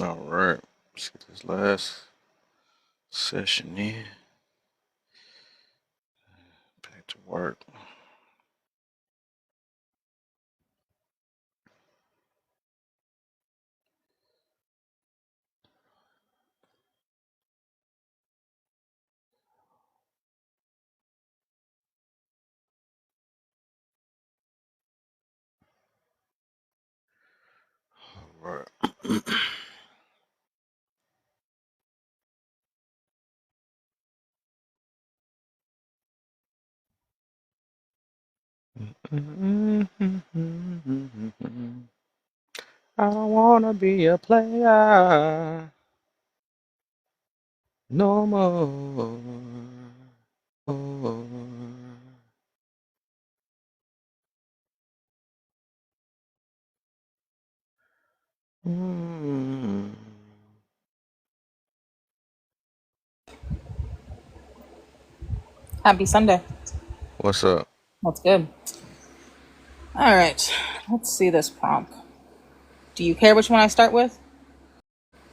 All right. Let's get this last session in. Back to work. All right. I don't wanna be a player no more. Oh. Mm. Happy Sunday. What's up? That's good. All right. Let's see this prompt. Do you care which one I start with?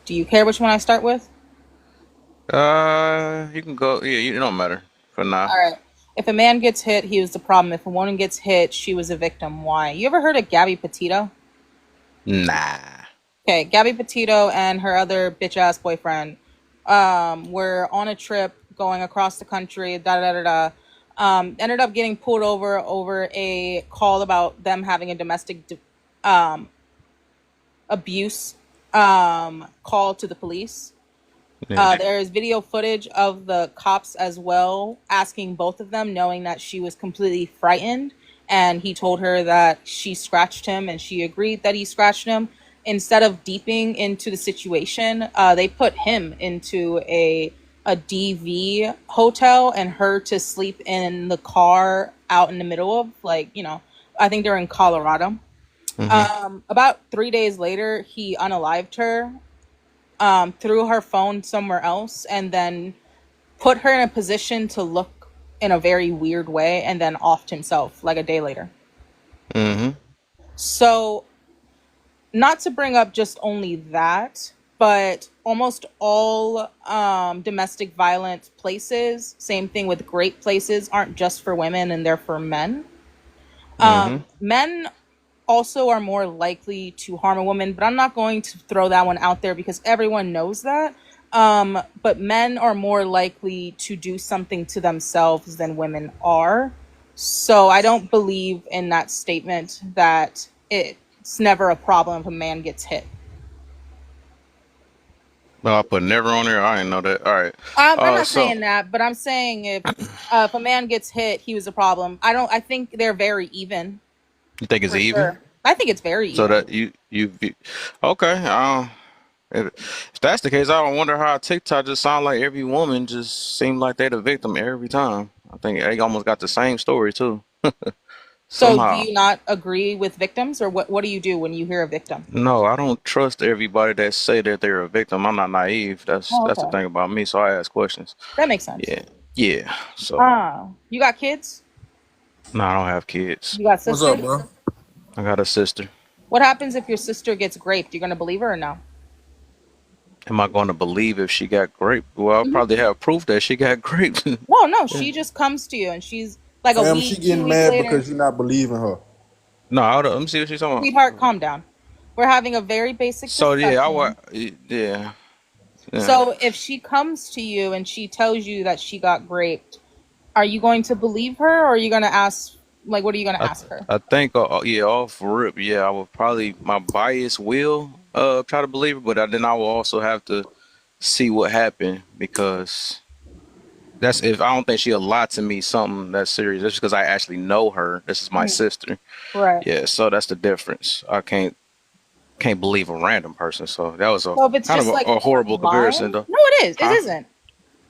Do you care which one I start with? You can go. Yeah, it don't matter for now. All right. If a man gets hit, he was the problem. If a woman gets hit, she was a victim. Why? You ever heard of Gabby Petito? Nah. Okay, Gabby Petito and her other bitch ass boyfriend were on a trip going across the country. Da da da da. Ended up getting pulled over a call about them having a domestic abuse call to the police. Yeah. There is video footage of the cops as well asking both of them, knowing that she was completely frightened. And he told her that she scratched him and she agreed that he scratched him. Instead of deeping into the situation, they put him into a DV hotel and her to sleep in the car out in the middle of, like, I think they're in Colorado. Mm-hmm. About 3 days later, he unalived her, threw her phone somewhere else, and then put her in a position to look in a very weird way, and then offed himself like a day later. Mm-hmm. So, not to bring up just only that, but almost all domestic violence places, same thing with great places, aren't just for women and they're for men. Mm-hmm. Men also are more likely to harm a woman, but I'm not going to throw that one out there because everyone knows that. But men are more likely to do something to themselves than women are. So I don't believe in that statement that it's never a problem if a man gets hit. No, I put never on there. I didn't know that. All right. I'm not So saying that, but I'm saying if a man gets hit, he was a problem. I don't. I think they're very even you think it's for even? sure. I think it's very So even. that okay. If that's the case, I don't wonder how TikTok just sound like every woman just seemed like they're the victim every time. I think they almost got the same story too. So, do Somehow. you not agree with victims, or what do you do when you hear a victim? No, I don't trust everybody that say that they're a victim. I'm not naive. That's Oh, that's the okay, thing about me. So I ask questions. that makes sense. Yeah. Yeah. So You got kids? no, I don't have kids. You got What's up, sisters? bro? I got a sister. What happens if your sister gets raped? You gonna believe her or no? Am I going to believe if she got raped? Well, I'll Hmm. probably have proof that she got raped. No, no. Yeah. She just comes to you and she's like a Fam, she week, two getting weeks mad later. because you're not believing her. No, let me see what she's talking Sweetheart, about. calm down. We're having a very basic So yeah, discussion. yeah, yeah. So if she comes to you and she tells you that she got raped, are you going to believe her or are you gonna ask, like, what are you gonna ask her? I think yeah, off rip, yeah, I would probably my bias will try to believe it, but then I will also have to see what happened because that's if I don't think she'll lie to me something that's serious. That's because I actually know her. This is my Mhm. sister. Right. Yeah, so that's the difference. I can't believe a random person. So that was a So if it's kind of just like a horrible comparison, lying, though. no, it is. It Huh? isn't.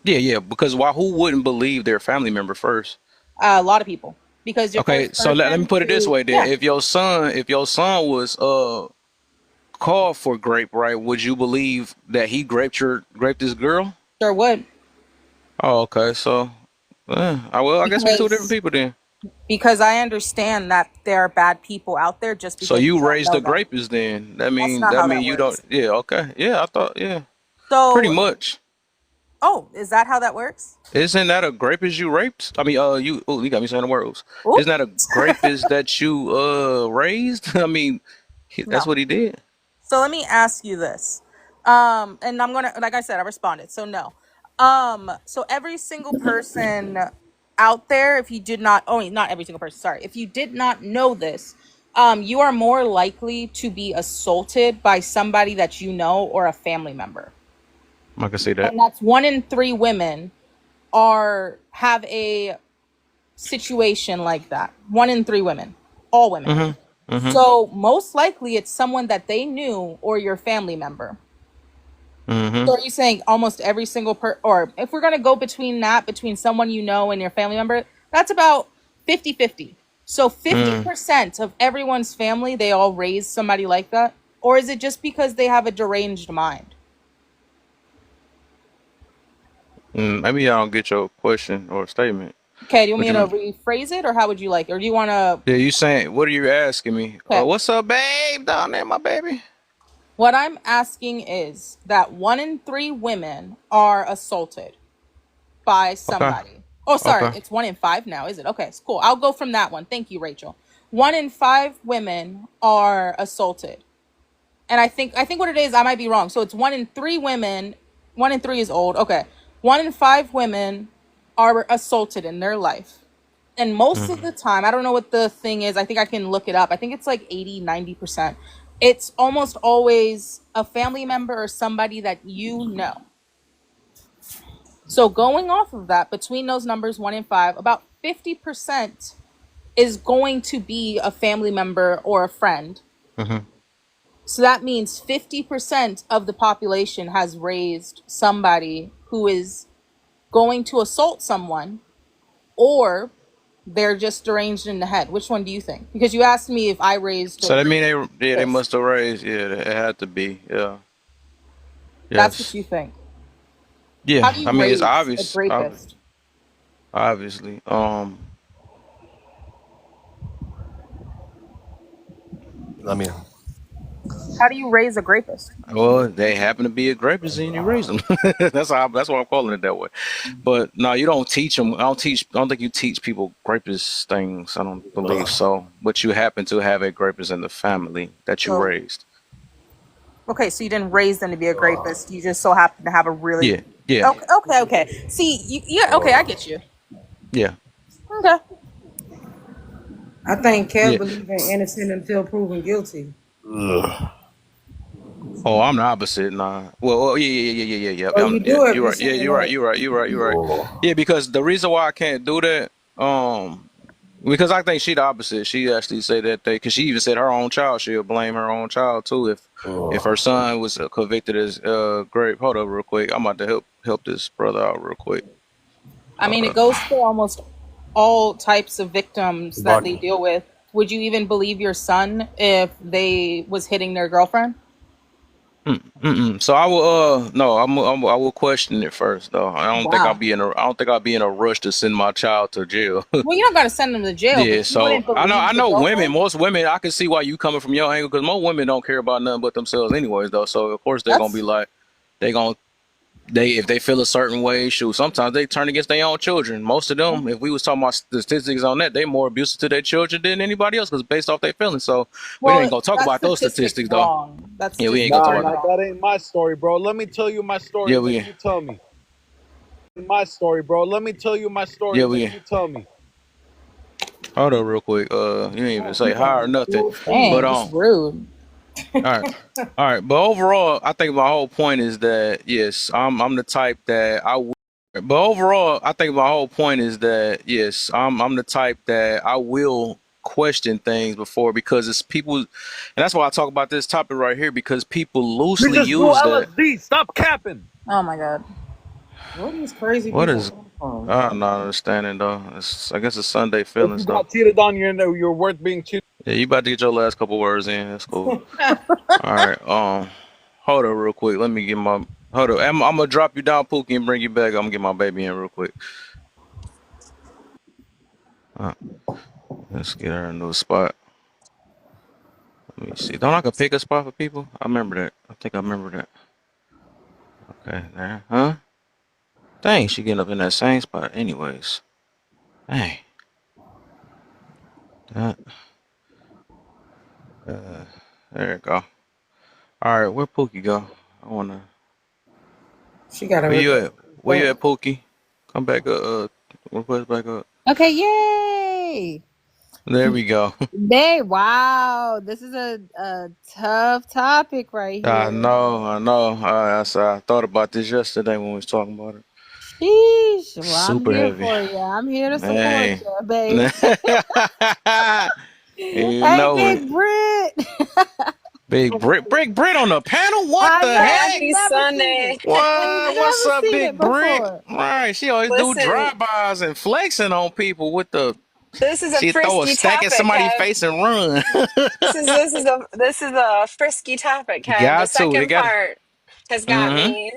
Yeah, yeah. Because why? Who wouldn't believe their family member first? A lot of people because your Okay, first so let me person put it this to way then. yeah If your son was called for grape, right? Would you believe that he raped this girl? sure would Oh, okay. So, I well, I guess we two different because people then. because I understand that there are bad people out there just So because you you don't raised know a them. rapist then? That That's mean not that how mean that you don't? works. Yeah, okay. Yeah, I thought. Yeah, pretty So, much. oh, is that how that works? Isn't that a rapist you raped? I mean, you. Oh, you got me saying the words. Oop. Isn't that a rapist that you raised? I mean, that's No. what he did. So let me ask you this. And I'm gonna, like I said, I responded. So no. So every single person out there, if you did not, oh, not every single person, sorry, if you did not know this, you are more likely to be assaulted by somebody that you know or a family member. I can see that. And that's 1 in 3 women are have a situation like that. 1 in 3 women, all women. Mhm. Mhm. So most likely it's someone that they knew or your family member. Mhm. So are you saying almost every single or if we're going to go between that, between someone you know and your family member, that's about 50-50. So Mm. 50% of everyone's family, they all raise somebody like that? Or is it just because they have a deranged mind? Maybe I don't get your question or statement. Okay, do you want What me you to mean? rephrase it or how would you like it? Or do you want to. Yeah, you saying? What are you asking me? Okay. What's up, babe? Down there, my baby. What I'm asking is that 1 in 3 women are assaulted by Okay. somebody. Oh, sorry, Okay. it's 1 in 5 now, is it? Okay, it's cool. I'll go from that one. Thank you, Rachel. 1 in 5 women are assaulted, and I think what it is, I might be wrong. So it's 1 in 3 women. 1 in 3 is old. Okay, 1 in 5 women are assaulted in their life, and most of the Mhm. time, I don't know what the thing is. I think I can look it up. I think it's like 80-90%. It's almost always a family member or somebody that you know. So going off of that, between those numbers, 1 in 5, about 50% is going to be a family member or a friend. Mhm. So that means 50% of the population has raised somebody who is going to assault someone, or they're just deranged in the head. Which one do you think? Because you asked me if I raised a So that mean they rapist. must have raised. Yeah, it had to be. Yeah. That's what Yes. you think. How Yeah. do I you mean, it's raise a obvious. rapist? Obviously. I mean, How do you raise a rapist? Well, they happen to be a rapist and you raise them. That's why I'm calling it that way. But no, you don't teach them. I don't think you teach people rapist things. I don't believe so. But you happen to have a rapist in the family that you So raised. okay, so you didn't raise them to be a rapist. You just so happen to have a really. Yeah. Yeah. Okay, okay, okay. See, yeah, okay, I get you. Yeah. Okay. I think Kev Yeah. believe in innocent until proven guilty. ugh. Oh, I'm the opposite. Nah. Yeah, yeah, yeah, yeah, yeah, Well, yeah. you Yeah. do if You're you're right. Yeah, saying you're right. that. You're right. You're right. You're right. Oh. Yeah, because the reason why I can't do that, because I think she the opposite. She actually said that because she even said her own child. She'll blame her own child too if her Oh. son was convicted as grape. Hold up, real quick. I'm about to help this brother out real quick. I Hold mean, it up. goes for almost all types of victims that But they deal with. Would you even believe your son if they was hitting their girlfriend? So I will no, I will question it first though. Wow. I don't think I'll be in a rush to send my child to jail. Well, you're not gonna send them to jail, Yeah, but you so wouldn't believe I the know women. girlfriend. Most women, I can see why you coming from your angle because most women don't care about nothing but themselves, anyways. Though, so of course they're gonna be That's like they gonna they if they feel a certain way, shoot. Sometimes they turn against their own children. Most of them, if we was talking about statistics on that, they more abusive to their children than anybody else because based off their feelings. So we ain't well, gonna talk that about those statistic's statistics though. wrong. That Yeah, we ain't statistic's gonna talk Nah, very about nah, that. wrong. that ain't my story, bro. Let me tell you my story, Yeah, and then we you tell me. My story, bro. Let me tell you my story, yeah and then we you tell me. hold up real quick. You ain't even Oh, say he hi got or a nothing. full But stand. Dang, it's rude. all right. All right, but overall, I think my whole point is that yes, I'm the type that I will. But overall, I think my whole point is that yes, I'm the type that I will question things before because it's people, and that's why I talk about this topic right here because people We loosely just do use that. LSD. Stop capping. Oh my god. Where these crazy What people is? come from? I'm not understanding though. I guess it's Sunday If feelings you though. got cheated on, you're worth being cheated. Yeah, you about to get your last couple words in. That's cool. All right. Hold up real quick. Let me get my. Hold up. I'm gonna drop you down, Pookie, and bring you back. I'm gonna get my baby in real quick. Uh, let's get her a new spot. Let me see. Don't I can pick a spot for people? I remember that. I think I remember that. Okay, there. Huh? Dang, she getting up in that same spot anyways. Dang. That, uh, there you go. All right, where Pookie go? I wanna. She got to Where you request at? Where you back. at, Pookie? Come back up. Request back up. Okay, yay! There we go. Babe, wow, this is a tough topic right I here. know. I know. I thought about this yesterday when we was talking about it. Sheesh. Well, I'm Super here heavy. for you. I'm here to support Hey. you, babe. You Hey, know it. Big Brit. Big Brit on the panel. What I the know. I ain't heck? Happy never seen Sunday. it. I ain't What? What's never up, seen it Big Brit? before. Right. She always do Listen, drive-bys and flexing on people with the. this is a She throw a frisky stack at topic, somebody's Kev. face and run. This is a frisky topic, Kev. The Got to. It second got. part has got Mm-hmm. me,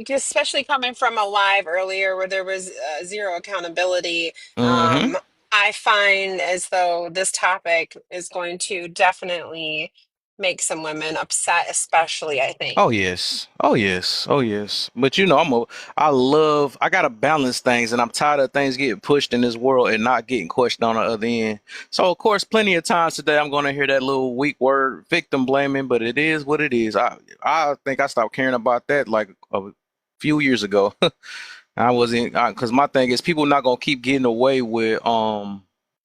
especially coming from a live earlier where there was zero accountability. Mm-hmm. Um, I find as though this topic is going to definitely make some women upset, especially I think. Oh yes. Oh yes. Oh yes. But you know, I gotta balance things and I'm tired of things getting pushed in this world and not getting questioned on the other end. So of course, plenty of times today I'm gonna hear that little weak word, victim blaming, but it is what it is. I think I stopped caring about that like a few years ago. I wasn't because my thing is people not gonna keep getting away with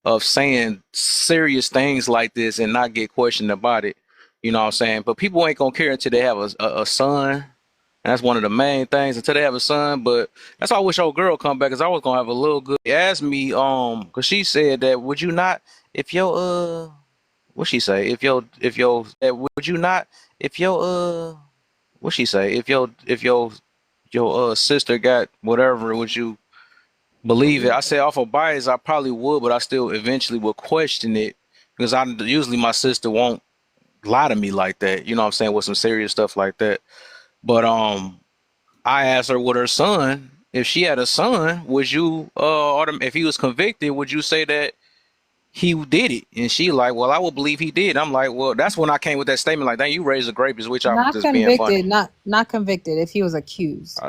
of saying serious things like this and not get questioned about it. You know what I'm saying? But people ain't gonna care until they have a son. And that's one of the main things until they have a son. But that's why I wish old girl come back because I was gonna have a little good. She asked me because she said that would you not if your what she say if your would you not if your what she say if your sister got whatever would you believe it. I say off of bias, I probably would, but I still eventually would question it because I usually my sister won't lie to me like that. You know what I'm saying with some serious stuff like that. But I asked her with her son, if she had a son, would you if he was convicted, would you say that he did it? And she like, well, I would believe he did. I'm like, well, that's when I came with that statement like, dang, you raised a rapist, which I was Not just being funny. convicted. Not convicted. If he was accused.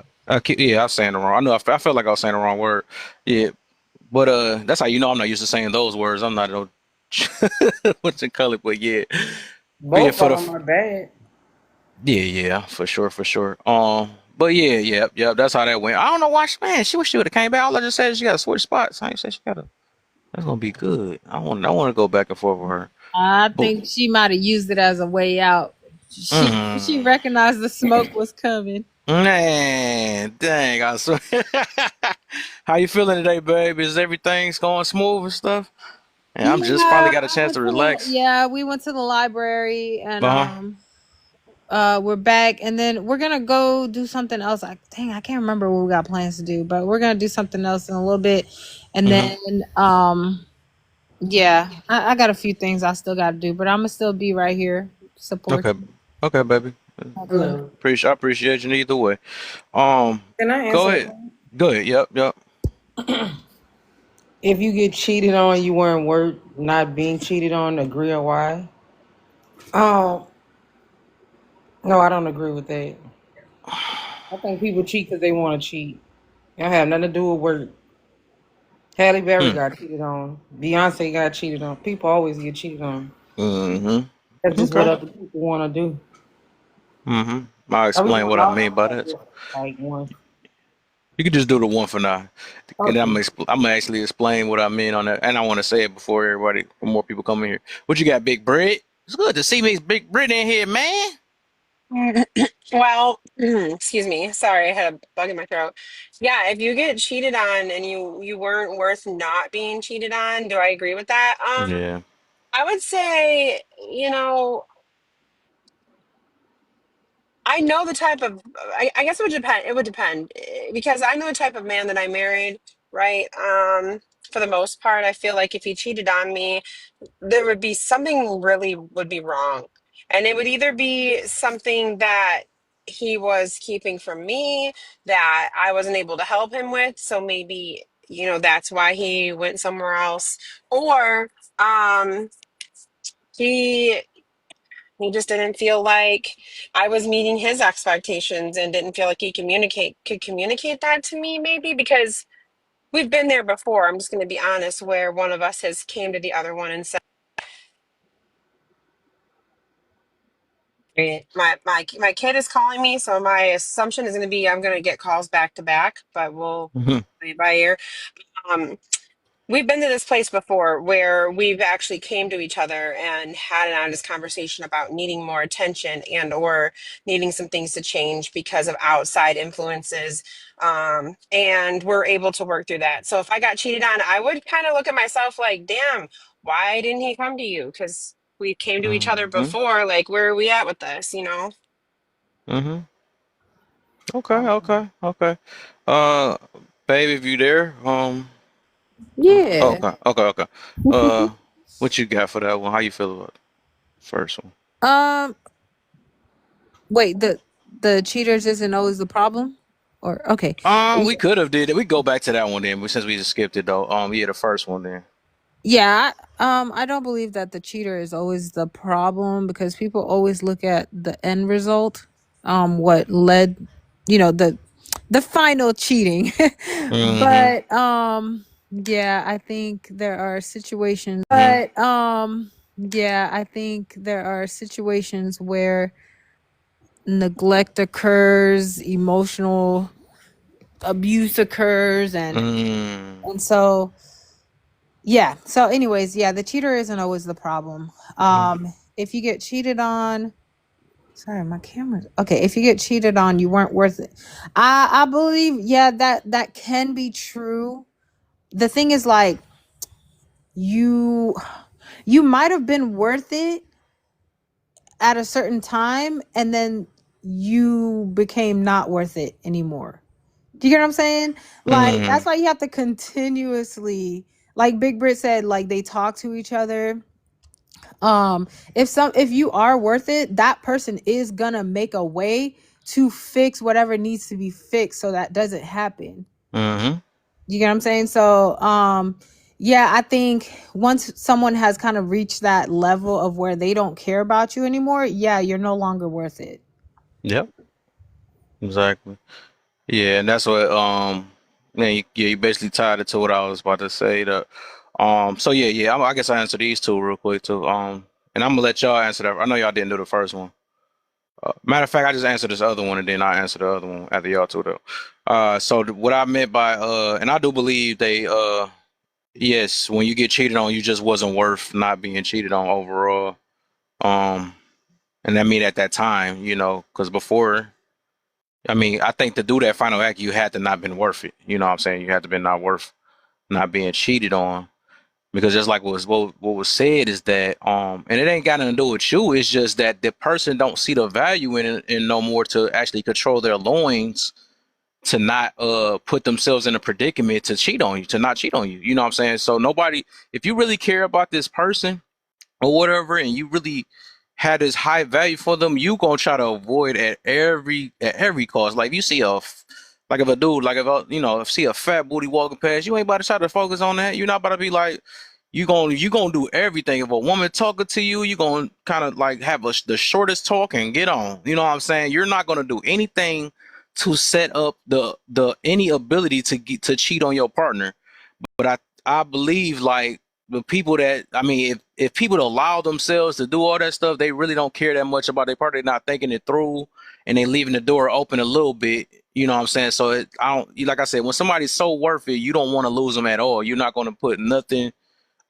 Yeah, I was saying the wrong. I know I felt like I was saying the wrong word. Yeah, but that's how you know I'm not used to saying those words. I'm not no what you call it, but yeah, but yeah, Both of them are bad. yeah, for sure, for sure. But yeah, yeah, that's how that went. I don't know why, man. She wish she would have came back. All I just said is she got to switch spots. I ain't say she got to. That's gonna be good. I want to go back and forth with her. I But think she might have used it as a way out. She mm, recognized the smoke was coming. man, dang, I swear. How you feeling today, babe? Is everything's going smooth and stuff? And I'm just finally Yeah, got a chance to relax. we went to the library and Uh huh. we're back and then we're gonna go do something else. Like dang, I can't remember what we got plans to do, but we're gonna do something else in a little bit. And Hmm. then yeah, I got a few things I still gotta do, but I'm gonna still be right here support Okay. Okay, baby. you. Hello. I appreciate you either way. Um, Can I go answer? ahead. Go ahead. Yep. Yep. If you get cheated on, you weren't worth not being cheated on. Agree or why? Oh no, I don't agree with that. I think people cheat because they want to cheat. It don't have nothing to do with work. Halle Berry Hmm. got cheated on. Beyonce got cheated on. People always get cheated on. Mm-hmm. That's just what Okay. other people want to do. Mm-hmm. I'll Are we explain doing what I mean all by of that. this? Like one. You can just do the one for now, and Okay. I'm gonna actually explain what I mean on that, and I want to say it before everybody, before more people come in here. What you got, Big Brit? It's good to see me, Big Brit in here, man. Well, excuse me. Sorry, I had a bug in my throat. Yeah, if you get cheated on and you weren't worth not being cheated on, do I agree with that? Yeah. I would say, I know the type of I guess it would depend. It would depend because I know the type of man that I married, right? For the most part, I feel like if he cheated on me, there would be something really would be wrong. And it would either be something that he was keeping from me that I wasn't able to help him with. So maybe that's why he went somewhere else, or um, he he just didn't feel like I was meeting his expectations and didn't feel like he could communicate that to me, maybe because we've been there before. I'm just going to be honest, where one of us has came to the other one and said, my kid is calling me, so my assumption is going to be I'm going to get calls back to back, but we'll Hmm. play it by ear. Um, we've been to this place before where we've actually came to each other and had an honest conversation about needing more attention and or needing some things to change because of outside influences. And we're able to work through that. So if I got cheated on, I would kind of look at myself like, damn, why didn't he come to you? Because we came to each other Hmm. before. Like, where are we at with this, you know? Hmm. Okay, okay, okay. Uh, babe, if you there, Yeah. okay, okay, okay. Uh, what you got for that one? How you feel about the first one? Um. Wait. The cheaters isn't always the problem, or okay. We could have did it. We go back to that one then, but since we just skipped it though. Yeah, the first one then. Yeah, I don't believe that the cheater is always the problem because people always look at the end result, what led, the final cheating. Mm-hmm. But yeah, I think there are situations. Mm-hmm. But yeah, I think there are situations where neglect occurs, emotional abuse occurs, Mm. and so yeah. So, anyways, yeah, the cheater isn't always the problem. If you get cheated on, sorry, my camera's okay. If you get cheated on, you weren't worth it. I believe, yeah, that can be true. The thing is, like, you you might have been worth it at a certain time, and then you became not worth it anymore. Do you get what I'm saying? Like, Mm-hmm. that's why you have to continuously, like Big Brit said, like they talk to each other. If you are worth it, that person is gonna make a way to fix whatever needs to be fixed so that doesn't happen. Mm-hmm. You get what I'm saying? So yeah, I think once someone has kind of reached that level of where they don't care about you anymore, yeah, you're no longer worth it. Yep. Exactly. Yeah, and that's what yeah, you basically tied it to what I was about to say. So yeah, I guess I answer these two real quick too. And I'm gonna let y'all answer that. I know y'all didn't do the first one. Matter of fact, I just answered this other one and then I answer the other one after y'all two though. What I meant by and I do believe they yes, when you get cheated on, you just wasn't worth not being cheated on overall. Um, and I mean at that time, because before. I mean, I think to do that final act, you had to not been worth it. You know what I'm saying? You had to been not worth not being cheated on. Because just like what was said is that and it ain't got nothing to do with you. It's just that the person don't see the value in it in no more to actually control their loins to not put themselves in a predicament to cheat on you, to not cheat on you. You know what I'm saying? So nobody, if you really care about this person or whatever, and you really had this high value for them, you gonna try to avoid at every cost. Like if you see like if a dude, like if if see a fat booty walking past, you ain't about to try to focus on that. You're not about to be like you gonna do everything. If a woman talking to you, you gonna kind of like have the shortest talk and get on. You know what I'm saying? You're not gonna do anything to set up the any ability to cheat on your partner. But I believe like the people that I mean, if people allow themselves to do all that stuff, they really don't care that much about their part. They're not thinking it through, and they leaving the door open a little bit. You know what I'm saying? So I don't like I said, when somebody's so worth it, you don't want to lose them at all. You're not going to put nothing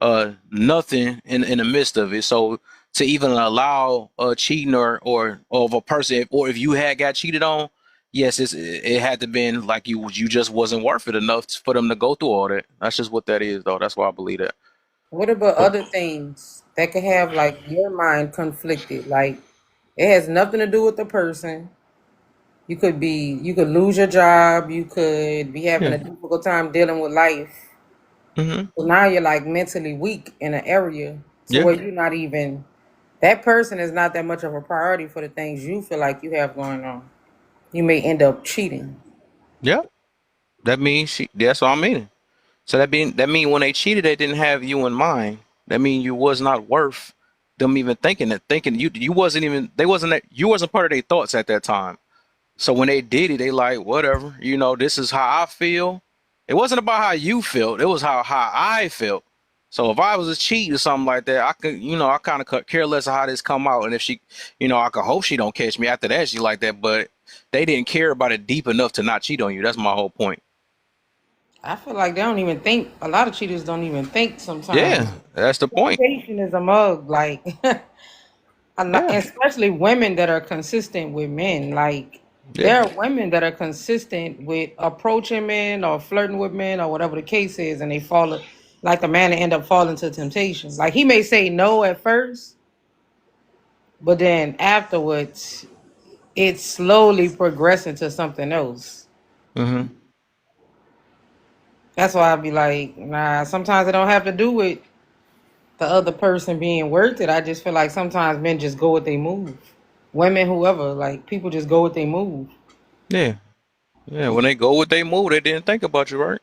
in the midst of it. So to even allow cheating or of a person, or if you had got cheated on, yes, it had to been like you just wasn't worth it enough for them to go through all that. That's just what that is, though. That's why I believe that. What about other things that could have like your mind conflicted? Like it has nothing to do with the person. You could lose your job. You could be having Yeah. a difficult time dealing with life. Hmm. So now you're like mentally weak in an area to Yeah. where you're not even, that person is not that much of a priority for the things you feel like you have going on. You may end up cheating. Yeah. That means that's what I mean. So that mean when they cheated, they didn't have you in mind. That mean you was not worth them even thinking you wasn't even they wasn't that you wasn't part of their thoughts at that time. So when they did it, they like whatever. This is how I feel. It wasn't about how you felt. It was how I felt. So if I was a cheat or something like that, I could I kind of care less of how this come out. And if she, I could hope she don't catch me after that. She like that, but they didn't care about it deep enough to not cheat on you. That's my whole point. I feel like they don't even think. A lot of cheaters don't even think sometimes. Yeah, that's the point. Communication is a mug, like, Yeah, especially women that are consistent with men. Like, there yeah. are women that are consistent with approaching men or flirting with men or whatever the case is, and they fall like the man end up falling to temptation. Like he may say no at first, but then afterwards, it's slowly progressing to something else. Hmm. That's why I'd be like, nah. Sometimes it don't have to do with the other person being worth it. I just feel like sometimes men just go with they move. Women, whoever, like people just go with they move. Yeah, yeah. When they go with they move, they didn't think about you, right?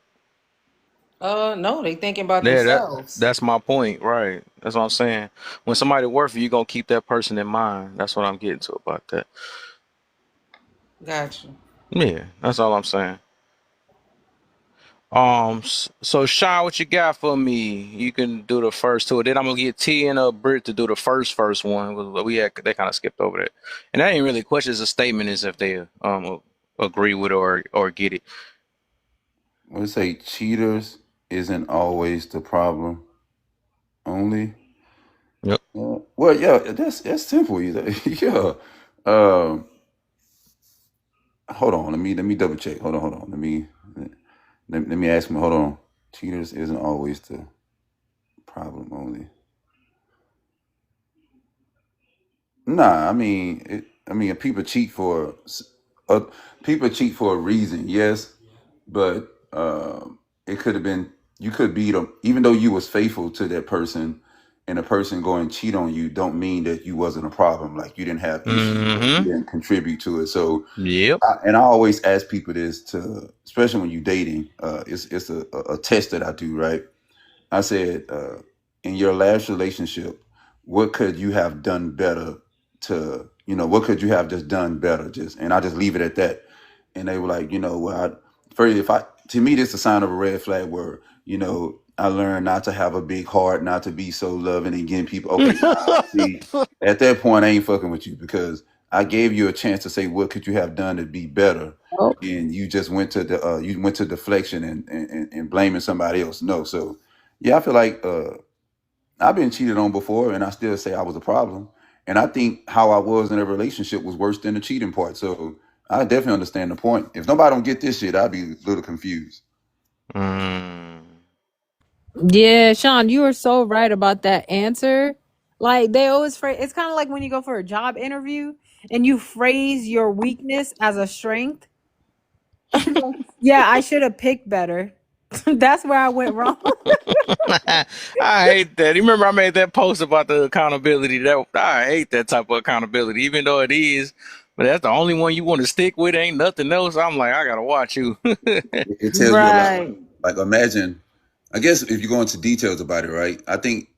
No, they thinking about Yeah, themselves. that's my point, right? That's what I'm saying. When somebody worth you, you gonna keep that person in mind. That's what I'm getting to about that. Gotcha. Yeah, that's all I'm saying. So Sean, what you got for me? You can do the first two. Then I'm gonna get T and Britt to do the first one. They kind of skipped over that, and that ain't really a question. It's a statement. Is if they agree with it or get it. Let's say cheaters isn't always the problem. Only. Yep. Well, yeah, that's simple. Either. Yeah. Um, hold on. Let me double check. Hold on. Let me ask me. Hold on. Cheaters isn't always the problem. Only. Nah, I mean, uh, people cheat for a reason, yes, but it could have been you could be them even though you was faithful to that person, and a person go and cheat on you, don't mean that you wasn't a problem. Like you didn't have issues or you Mm-hmm. didn't contribute to it. So, Yep. and I always ask people this especially when you dating. It's a test that I do, right? I said, in your last relationship, what could you have done better what could you have just done better? And I just leave it at that. And they were like, first, to me, this is a sign of a red flag where, I learned not to have a big heart, not to be so loving and getting people. Okay, nah, see, at that point, I ain't fucking with you because I gave you a chance to say, what could you have done to be better? Oh, And you just went to deflection and blaming somebody else. No, so yeah, I feel like I've been cheated on before, and I still say I was a problem. And I think how I was in a relationship was worse than the cheating part. So I definitely understand the point. If nobody don't get this shit, I'd be a little confused. Mm. Yeah, Sean, you are so right about that answer. Like they always phrase it's kind of like when you go for a job interview and you phrase your weakness as a strength. Yeah, I should have picked better. That's where I went wrong. I hate that. You remember I made that post about the accountability. That I hate that type of accountability, even though it is. But that's the only one you want to stick with. Ain't nothing else. I'm like, I gotta watch you. It tells you a lot. Right. Like imagine, I guess if you go into details about it, right? I think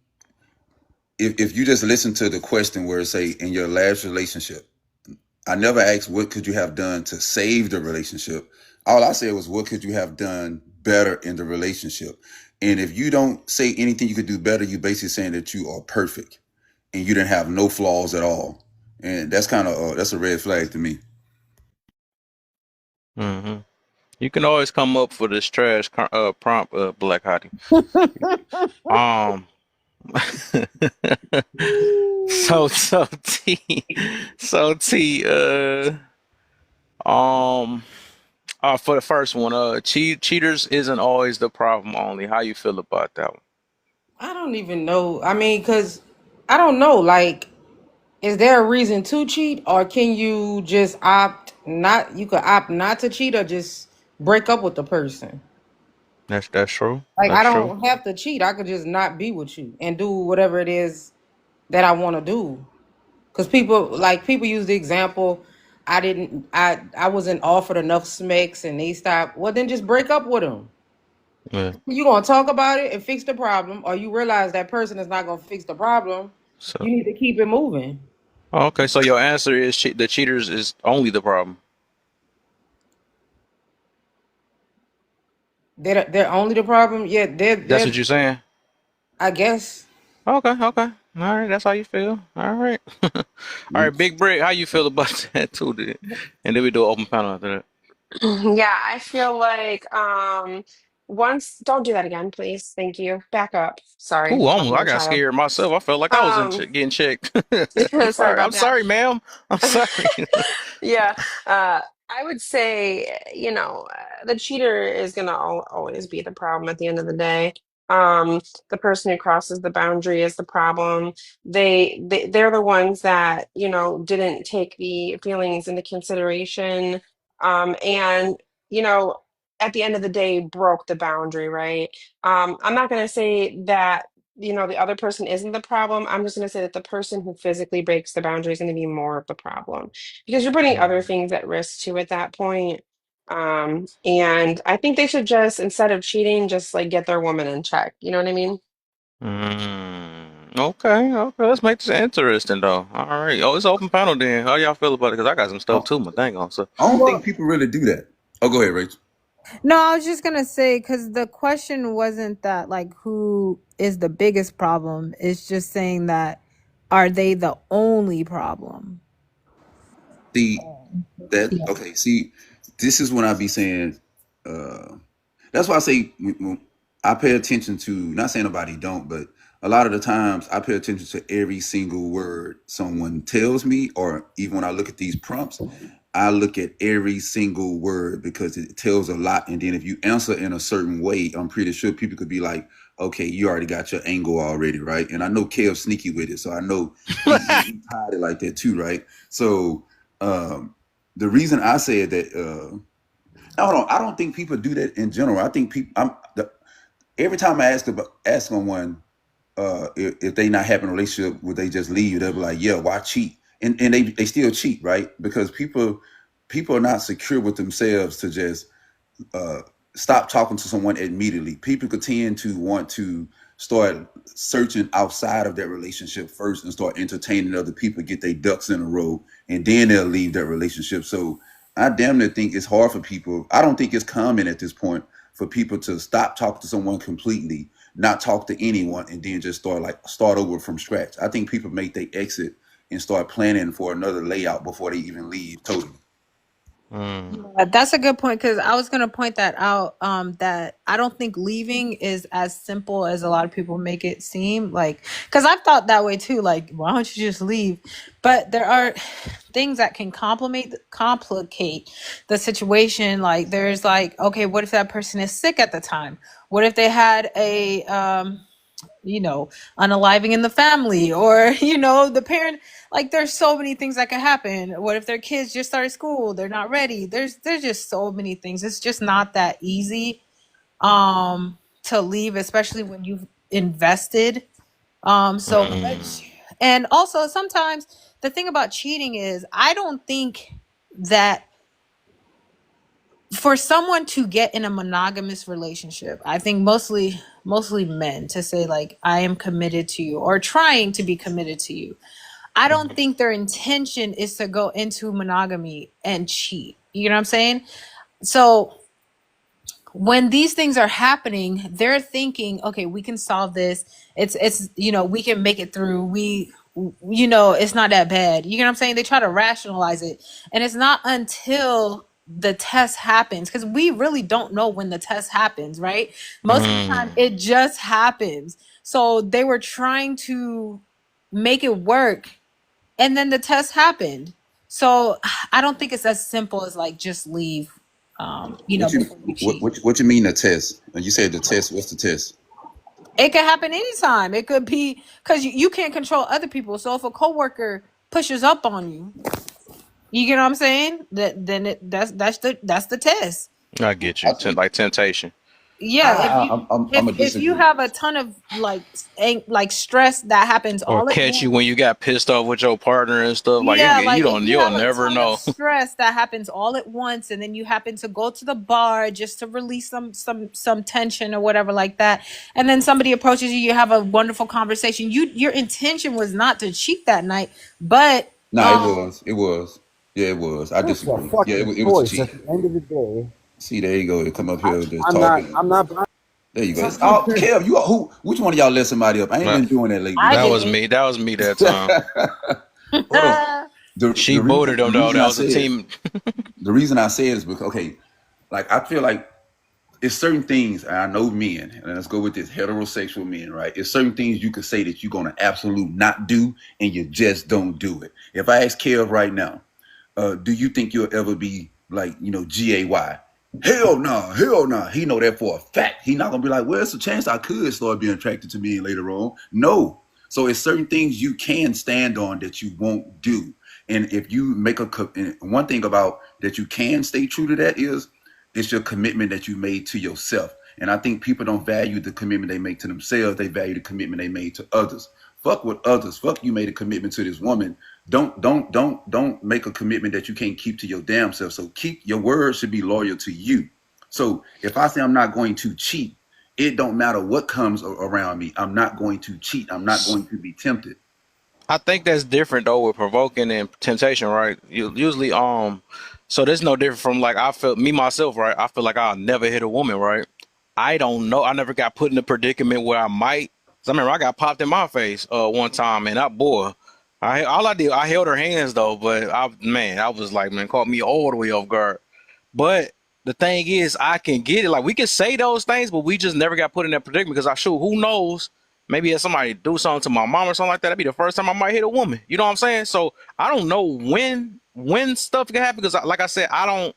if you just listen to the question where it say in your last relationship, I never asked what could you have done to save the relationship. All I said was what could you have done better in the relationship. And if you don't say anything you could do better, you basically saying that you are perfect and you didn't have no flaws at all. And that's kind of that's a red flag to me. Hmm. You can always come up for this trash prompt, Black Hottie. Um. so T, so T. Um. For the first one, cheaters isn't always the problem. Only how you feel about that one. I don't even know. I mean, cause I don't know. Like, is there a reason to cheat, or can you just opt not? You could opt not to cheat, or just break up with the person. That's true. Like, I That's true. don't have to cheat. I could just not be with you and do whatever it is that I want to do. Cause people use the example, I wasn't offered enough smacks and they stopped. Well, then just break up with them. Yeah. You gonna talk about it and fix the problem, or you realize that person is not gonna fix the problem. So, You need to keep it moving. oh, okay. So your answer is the cheaters is only the problem. They're only the problem. Yeah, That's what they're. you're saying. I guess. Okay, okay. All right, that's how you feel. All right. All right, Big Brick, how you feel about that too? And then we do an open panel after that. Yeah, I feel like once don't do that again, please. Thank you. Back up. Sorry, Ooh, talking almost to I a got child. scared myself. I felt like I was Um, getting checked. sorry Sorry, I'm about that. sorry, ma'am. I'm sorry. Yeah, I would say, the cheater is gonna always be the problem at the end of the day. The person who crosses the boundary is the problem. They're the ones that, didn't take the feelings into consideration. And, you know, at the end of the day, broke the boundary, right? I'm not gonna say that, the other person isn't the problem. I'm just gonna say that the person who physically breaks the boundary is gonna be more of the problem because you're putting other things at risk too at that point. And I think they should just, instead of cheating, just like get their woman in check. You know what I mean? Okay, okay. Let's make this interesting, though. All right. Oh, it's open panel then. How y'all feel about it? Because I got some stuff too, my thing on. So, I don't think Well, people really do that. Oh, go ahead, Rachel. no, I was just gonna say because the question wasn't that like who is the biggest problem. It's just saying that are they the only problem? See that? Okay. See, this is when I be saying. Uh, that's why I say I pay attention to. Not saying nobody don't, but a lot of the times I pay attention to every single word someone tells me, or even when I look at these prompts, I look at every single word because it tells a lot. And then if you answer in a certain way, I'm pretty sure people could be like, okay, you already got your angle already, right? And I know Kale's sneaky with it, so I know he tied it like that too, right? So um, the reason I said that, I don't think people do that in general. I think people, every time I ask someone if they not having a relationship, would they just leave? They'll be like, yeah, why cheat? And they still cheat, right? Because people are not secure with themselves to just uh, stop talking to someone immediately. People could tend to want to start searching outside of that relationship first and start entertaining other people, get their ducks in a row, and then they'll leave that relationship. So I damn near think it's hard for people. I don't think it's common at this point for people to stop talking to someone completely, not talk to anyone, and then just start over from scratch. I think people make their exit and start planning for another layout before they even leave totally. mm, That's a good point because I was gonna point that out. That I don't think leaving is as simple as a lot of people make it seem. Like, because I've thought that way too. Like, why don't you just leave? But there are things that can complicate the situation. Like, there's like, okay, what if that person is sick at the time? What if they had a unaliving in the family, or the parent, like there's so many things that could happen. What if their kids just started school, they're not ready? There's just so many things. It's just not that easy to leave, especially when you've invested so mm, much. And also sometimes the thing about cheating is I don't think that for someone to get in a monogamous relationship, I think mostly men to say like I am committed to you or trying to be committed to you. I don't think their intention is to go into monogamy and cheat. You know what I'm saying? So when these things are happening, they're thinking, okay, we can solve this. It's we can make it through. It's not that bad. You know what I'm saying? They try to rationalize it. And it's not until the test happens, because we really don't know when the test happens, right? Most of the time mm. it just happens. So they were trying to make it work, and then the test happened. So I don't think it's as simple as like just leave What you before you cheat. what you mean the test? You said the test. What's the test? It could happen anytime. It could be because you can't control other people. So if a coworker pushes up on you, you get what I'm saying? That's the test. I get I you. think Like temptation. Yeah, if you I'm a if you disagree. have a ton of like stress that happens Or all at catch you when once. you got pissed off with your partner and stuff. Like Yeah, you like if don't, you you'll have a never ton of know. stress that happens all at once, and then you happen to go to the bar just to release some tension or whatever like that, and then somebody approaches you, you have a wonderful conversation. Your intention was not to cheat that night, but Nah, it was. It was. Yeah, it was. I It's a disagree. Yeah, fucking it was a choice at cheat. the end of the day. See, there you go. They come up I, here just I'm not. talking. I'm not. There you go. Oh, Kev, you who? Which one of y'all let somebody up? I ain't That, been doing that lately. I that was didn't. me. That was me that time. Hold on. She The booted reason him the though. reason That I was a said team. the reason I said is because okay, like I feel like it's certain things, and I know men, and let's go with this heterosexual men, right? It's certain things you could say that you're gonna absolute not do, and you just don't do it. If I ask Kev right now, do you think you'll ever be like, gay? Hell no, hell no. He know that for a fact. He not gonna be like, well, it's a chance I could start being attracted to me later on. No. So it's certain things you can stand on that you won't do. And if you make and one thing about that you can stay true to that is it's your commitment that you made to yourself. And I think people don't value the commitment they make to themselves. They value the commitment they made to others. Fuck with others. Fuck you made a commitment to this woman. Don't make a commitment that you can't keep to your damn self. So keep your word should be loyal to you. So if I say I'm not going to cheat, it don't matter what comes around me. I'm not going to cheat. I'm not going to be tempted. I think that's different though with provoking and temptation, right? Usually, so there's no different from like I feel me myself, right? I feel like I'll never hit a woman, right? I don't know. I never got put in a predicament where I might. 'Cause I remember I got popped in my face one time, and that boy, all I did I held her hands though, but I was like, man, caught me all the way off guard. But the thing is, I can get it. Like we can say those things, but we just never got put in that predicament because I shoot, who knows? Maybe if somebody do something to my mom or something like that, that'd be the first time I might hit a woman. You know what I'm saying? So I don't know when stuff can happen because, like I said, I don't.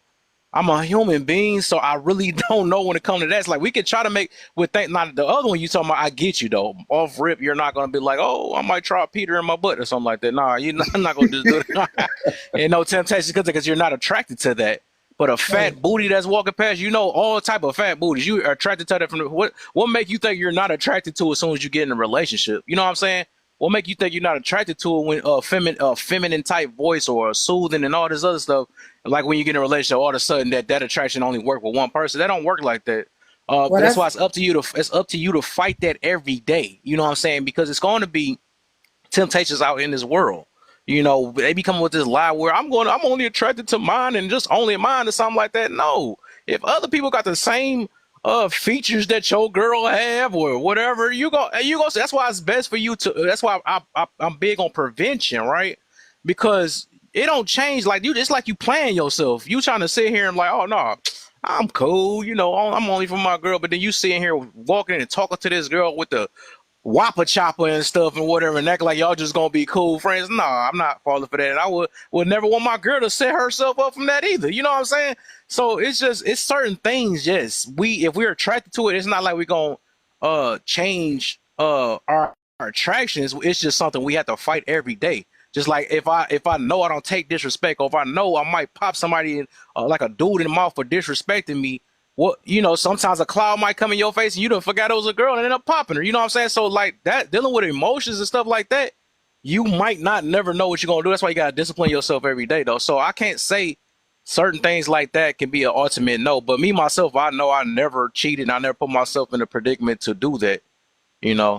I'm a human being, so I really don't know when it comes to that. It's like we could try to make with think not the other one you talking about. I get you though. Off rip, you're not gonna be like, oh, I might try Peter in my butt or something like that. Nah, I'm not gonna just do that. And no temptation because you're not attracted to that. But a fat booty that's walking past, all type of fat booties. You are attracted to that from what make you think you're not attracted to it as soon as you get in a relationship? You know what I'm saying? What make you think you're not attracted to it when feminine type voice or soothing and all this other stuff? Like when you get in a relationship, all of a sudden that attraction only work with one person. That don't work like that. Well, That's why that's it's up to you to fight that every day. You know what I'm saying? Because it's going to be temptations out in this world. They be coming with this lie where I'm only attracted to mine and just only mine or something like that. No, if other people got the same features that your girl have or whatever, you go. That's why it's best for you to. That's why I'm big on prevention, right? Because it don't change like you. It's like you playing yourself. You trying to sit here and like, oh no, I'm cool. I'm only for my girl. But then you sitting here walking and talking to this girl with the whopper chopper and stuff and whatever and act like y'all just gonna be cool friends. Nah, I'm not falling for that. And I would never want my girl to set herself up from that either. You know what I'm saying? So it's certain things, yes. If we're attracted to it, it's not like we're gonna change our attractions. It's just something we have to fight every day. Just like if I know I don't take disrespect, or if I know I might pop somebody in like a dude in the mouth for disrespecting me, sometimes a cloud might come in your face and you don't forgot it was a girl and end up popping her. You know what I'm saying? So like that, dealing with emotions and stuff like that, you might not never know what you're gonna do. That's why you gotta discipline yourself every day though. So I can't say certain things like that can be an ultimate no. But me myself, I know I never cheated. I never put myself in a predicament to do that.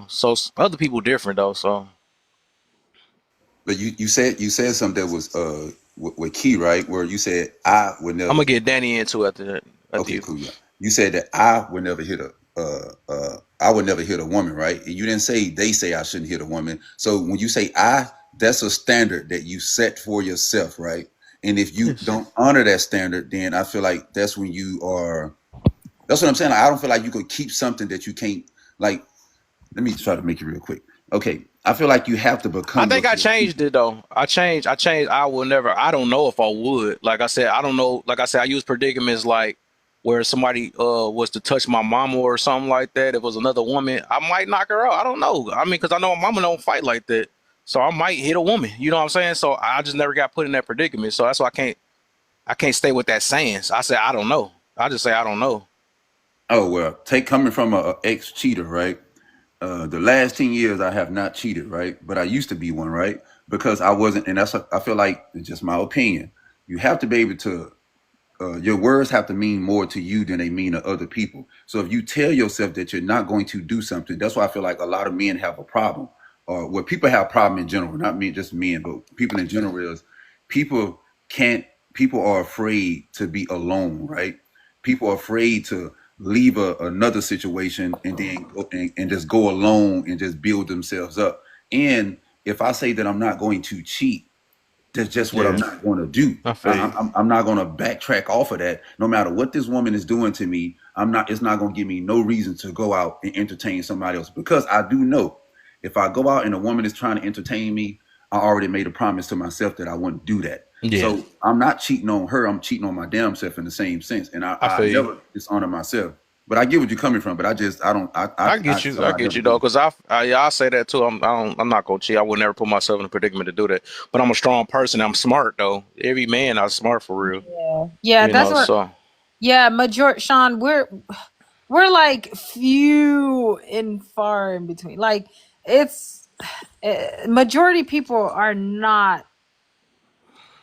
So other people different though. So But you said something that was with key, right? Where you said I would I'm never. gonna get Danny into after that. After Okay, you. cool. Yeah, you said that I would never hit a woman, right? And you didn't say they say I shouldn't hit a woman. So when you say I, that's a standard that you set for yourself, right? And if you Yes. don't honor that standard, then I feel like that's when you are. That's what I'm saying. I don't feel like you could keep something that you can't. Like, let me try to make it real quick. Okay, I feel like you have to I become think those I sort of changed people. it though. I changed. I will never. I don't know if I would. Like I said, I don't know. Like I said, I use predicaments like where somebody was to touch my mama or something like that. If it was another woman, I might knock her out. I don't know. I mean, because I know my mama don't fight like that. So I might hit a woman. You know what I'm saying? So I just never got put in that predicament. So that's why I can't stay with that saying. So I say I don't know. I just say I don't know. Oh well, take coming from a ex cheater, right? The last 10 years, I have not cheated, right? But I used to be one, right? Because I wasn't, and I feel like it's just my opinion. You have to be able to your words have to mean more to you than they mean to other people. So if you tell yourself that you're not going to do something, that's why I feel like a lot of men have a problem, or what people have a problem in general, not me, just men, but people in general is people can't. People are afraid to be alone, right? People are afraid to leave another situation and then and just go alone and just build themselves up. And if I say that I'm not going to cheat, that's just what I'm Yeah, not going to do. I feel you. I'm not going to backtrack off of that. No matter what this woman is doing to me, I'm not. It's not going to give me no reason to go out and entertain somebody else, because I do know if I go out and a woman is trying to entertain me, I already made a promise to myself that I wouldn't do that. Yeah, So I'm not cheating on her. I'm cheating on my damn self in the same sense, and I I feel you. never dishonor myself. But I get what you're coming from. But I just I don't I I get you. so I I get never you though, do. because yeah, I say that too. I'm not gonna cheat. I would never put myself in a predicament to do that. But I'm a strong person. I'm smart though. Every man, I'm smart for real. Yeah, You that's know, what. so Yeah, major Sean, we're like few and far in between. Like it's majority people are not.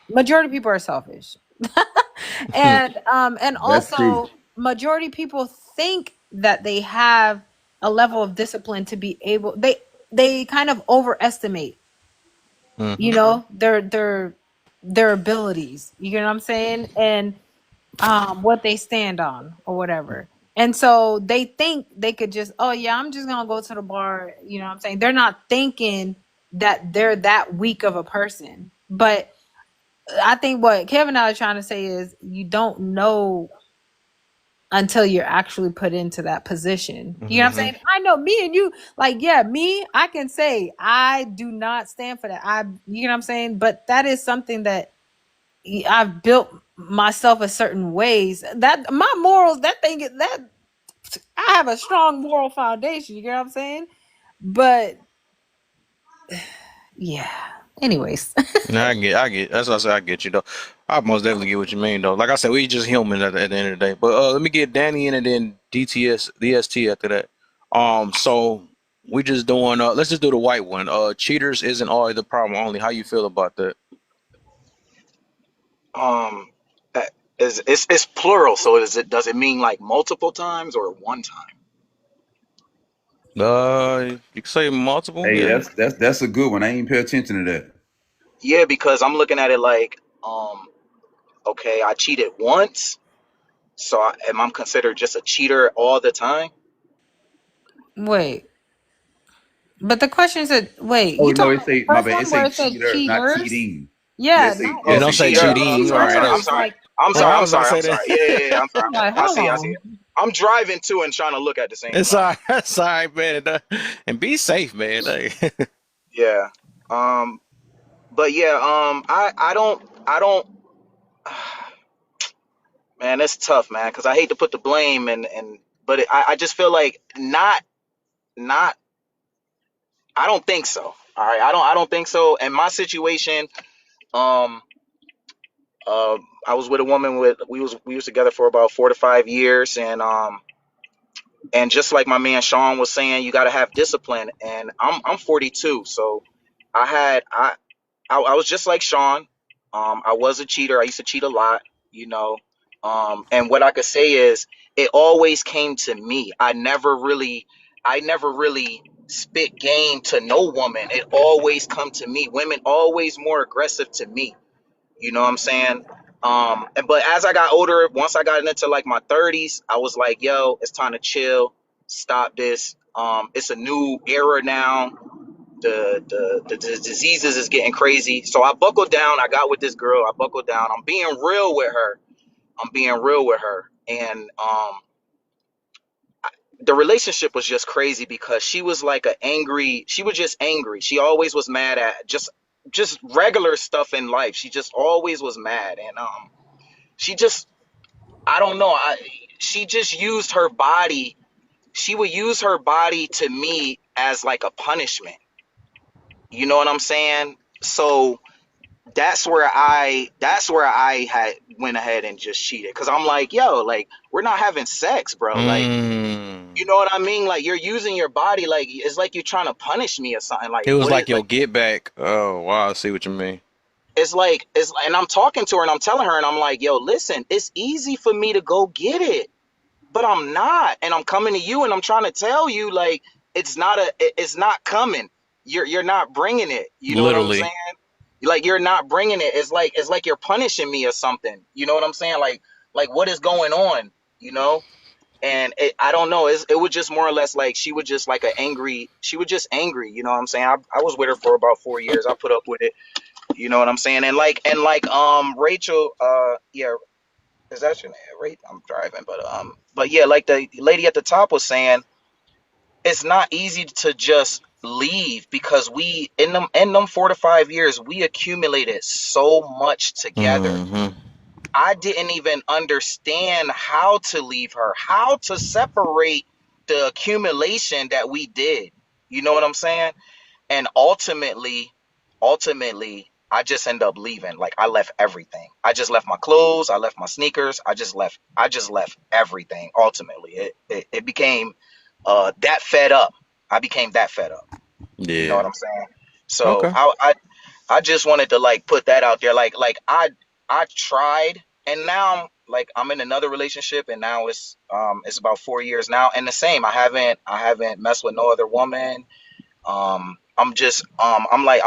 Majority people are selfish, and That's true. also majority people think that they have a level of discipline to be able. They kind of overestimate, you hmm know, their abilities. You know what I'm saying? And what they stand on or whatever. And so they think they could just, oh yeah, I'm just gonna go to the bar, you know what I'm saying? They're not thinking that they're that weak of a person. But I think what Kevin and I are trying to say is you don't know until you're actually put into that position. You know what I'm hmm saying? I know me and you, like, yeah, me, I can say I do not stand for that. You know what I'm saying? But that is something that I've built myself a certain ways. That my morals, that thing, that I have a strong moral foundation. You know what I'm saying? But yeah. Anyways, Nah, I get. That's what I say. I get you though. I most definitely get what you mean though. Like I said, we just human at the end of the day. But let me get Danny in and then DST after that. So we just doing. Let's just do the white one. Cheaters isn't always the problem. Only how you feel about that? Um, is it's plural, so does it mean like multiple times or one time? You can say multiple. Hey, Yeah. that's a good one. I ain't pay attention to that. Yeah, because I'm looking at it like, okay, I cheated once, so am I considered just a cheater all the time? wait. But the question said, wait, Oh you no, talking it about the say my first bad. It one where say it said cheater, not cheaters? cheating. Yeah, Yeah, it say no, Yeah. it Oh, Don't say say cheater. cheater. cheating. Sorry, Right. sorry. I'm cheaters. sorry. Like, I'm Right. sorry. I I'm was about to sorry. I'm say sorry. that. Yeah. I'm sorry. I'm like, I hold see. I see. on. I'm driving too and trying to look at the same It's time. all right. It's all right, man. And be safe, man. Like, Yeah. Um. But yeah. I don't. Man, it's tough, man. Because I hate to put the blame but I just feel like not. I don't think so. All right. I don't think so. In my situation, um, uh, I was with a woman with we was together for about 4 to 5 years, and just like my man Sean was saying, you got to have discipline. And I'm 42, so I had I was just like Sean. I was a cheater. I used to cheat a lot, you know. And what I could say is, it always came to me. I never really spit game to no woman. It always come to me. Women always more aggressive to me. You know what I'm saying? But as I got older, once I got into like my 30s, I was like, yo, it's time to chill, stop this. It's a new era now. The diseases is getting crazy. So I buckled down. I got with this girl. I buckled down. I'm being real with her. And the relationship was just crazy because she was like she was just angry. She always was mad at just regular stuff in life. She just always was mad. And she just, I don't know. She just used her body. She would use her body to me as like a punishment. You know what I'm saying? So that's where I had went ahead and just cheated because I'm like, yo, like we're not having sex, bro. Like, Mm. you know what I mean? Like you're using your body, like it's like you're trying to punish me or something. Like It was what like is your like get back. Oh, wow. I see what you mean. and I'm talking to her and I'm telling her and I'm like, yo, listen, it's easy for me to go get it, but I'm not, and I'm coming to you and I'm trying to tell you like it's not coming. You're not bringing it. You know what I'm saying? Literally. Like you're not bringing it. It's like you're punishing me or something. You know what I'm saying? Like what is going on? You know? And I don't know. It was just more or less like she was just like she was just angry. You know what I'm saying? I was with her for about 4 years. I put up with it. You know what I'm saying? And like Rachel, yeah, is that your name? Right? I'm driving, but yeah, like the lady at the top was saying, it's not easy to just leave because we in them 4 to 5 years we accumulated so much together. Hmm. I didn't even understand how to leave her, how to separate the accumulation that we did. You know what I'm saying? And ultimately, I just end up leaving. Like I left everything. I just left my clothes. I left my sneakers. I just left everything. Ultimately, it became that fed up. I became that fed up. You know Yeah. what I'm saying? So Okay. I just wanted to like put that out there. Like I tried, and now I'm in another relationship, and now it's about 4 years now, and the same. I haven't messed with no other woman. I'm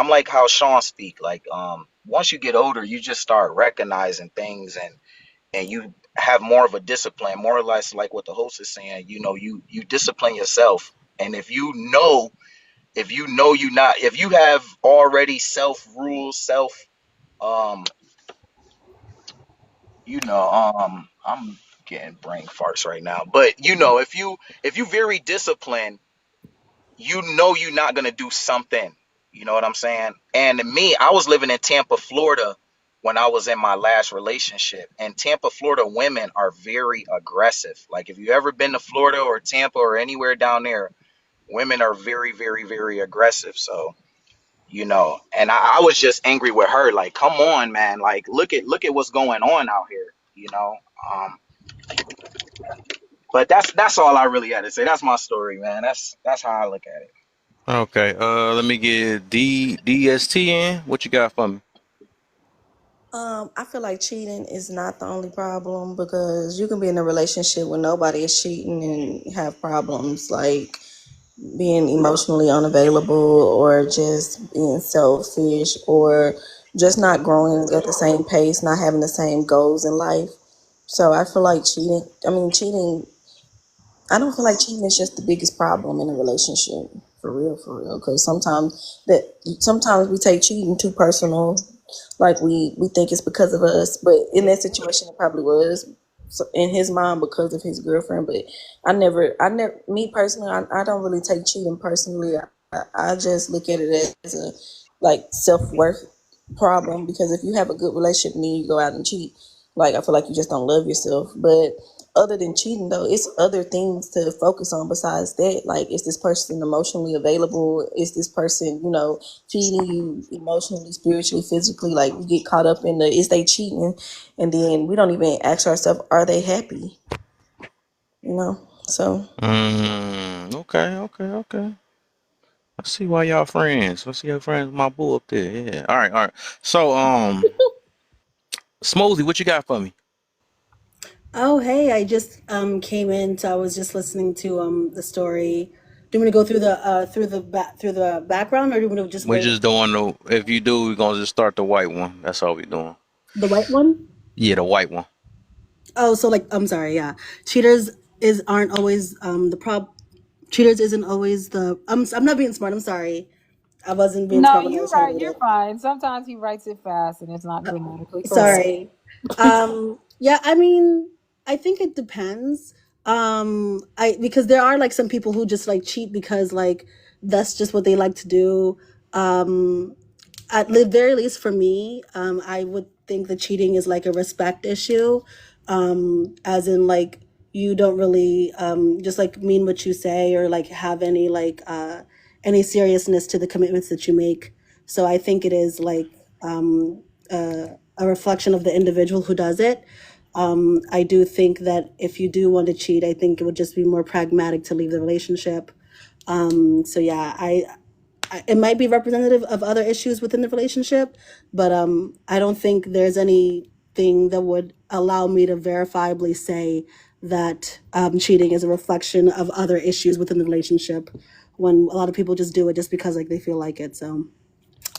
like how Sean speak. Like once you get older, you just start recognizing things, and you have more of a discipline, more or less like what the host is saying. You know, you discipline yourself, and if you have already self rule, um I'm getting brain farts right now, but if you very disciplined, you know you're not gonna do something. You know what I'm saying? And me, I was living in Tampa, Florida when I was in my last relationship. And Tampa, Florida women are very aggressive. Like if you ever been to Florida or Tampa or anywhere down there, women are very, very, very aggressive. So, and I was just angry with her. Like, come on, man. Like look at what's going on out here, you know? Um, but that's all I really had to say. That's my story, man. That's how I look at it. Okay. Let me get DST in. What you got for me? I feel like cheating is not the only problem because you can be in a relationship where nobody is cheating and have problems like being emotionally unavailable or just being selfish or just not growing at the same pace, not having the same goals in life. So I feel like cheating, I don't feel like cheating is just the biggest problem in a relationship. For real. Because sometimes we take cheating too personal, like we think it's because of us, but in that situation, it probably was in his mind because of his girlfriend. But me personally, I don't really take cheating personally. I just look at it as a like self worth problem because if you have a good relationship and then you go out and cheat, like I feel like you just don't love yourself. But other than cheating though, it's other things to focus on besides that. Like is this person emotionally available? Is this person, feeding you emotionally, spiritually, physically? Like we get caught up in the is they cheating, and then we don't even ask ourselves, are they happy? So Okay, okay, okay. I see why y'all friends. I see your friends with my boo up there. Yeah. All right, all right. So, Smoothie, what you got for me? Oh, hey, I just came in, so I was just listening to the story. Do you want me to go through the background, or do you want to just We wait? just doing the. If you do, we're gonna just start the white one. That's all we doing. The white one? Yeah, the white one. Oh, so like I'm sorry, yeah. Cheaters is aren't always the prob cheaters isn't always the I'm not being smart, I'm sorry. I wasn't being No, smart when I you're was trying to right. read You're it. fine. Sometimes he writes it fast and it's not grammatically correct. Sorry. Yeah, I mean, I think it depends. I because there are like some people who just like cheat because like that's just what they like to do. Um, at the very least for me, I would think the cheating is like a respect issue, as in like you don't really just like mean what you say or like have any seriousness to the commitments that you make. So I think it is like a reflection of the individual who does it. I do think that if you do want to cheat, I think it would just be more pragmatic to leave the relationship. So yeah, it might be representative of other issues within the relationship, but I don't think there's anything that would allow me to verifiably say that cheating is a reflection of other issues within the relationship, when a lot of people just do it just because like they feel like it. So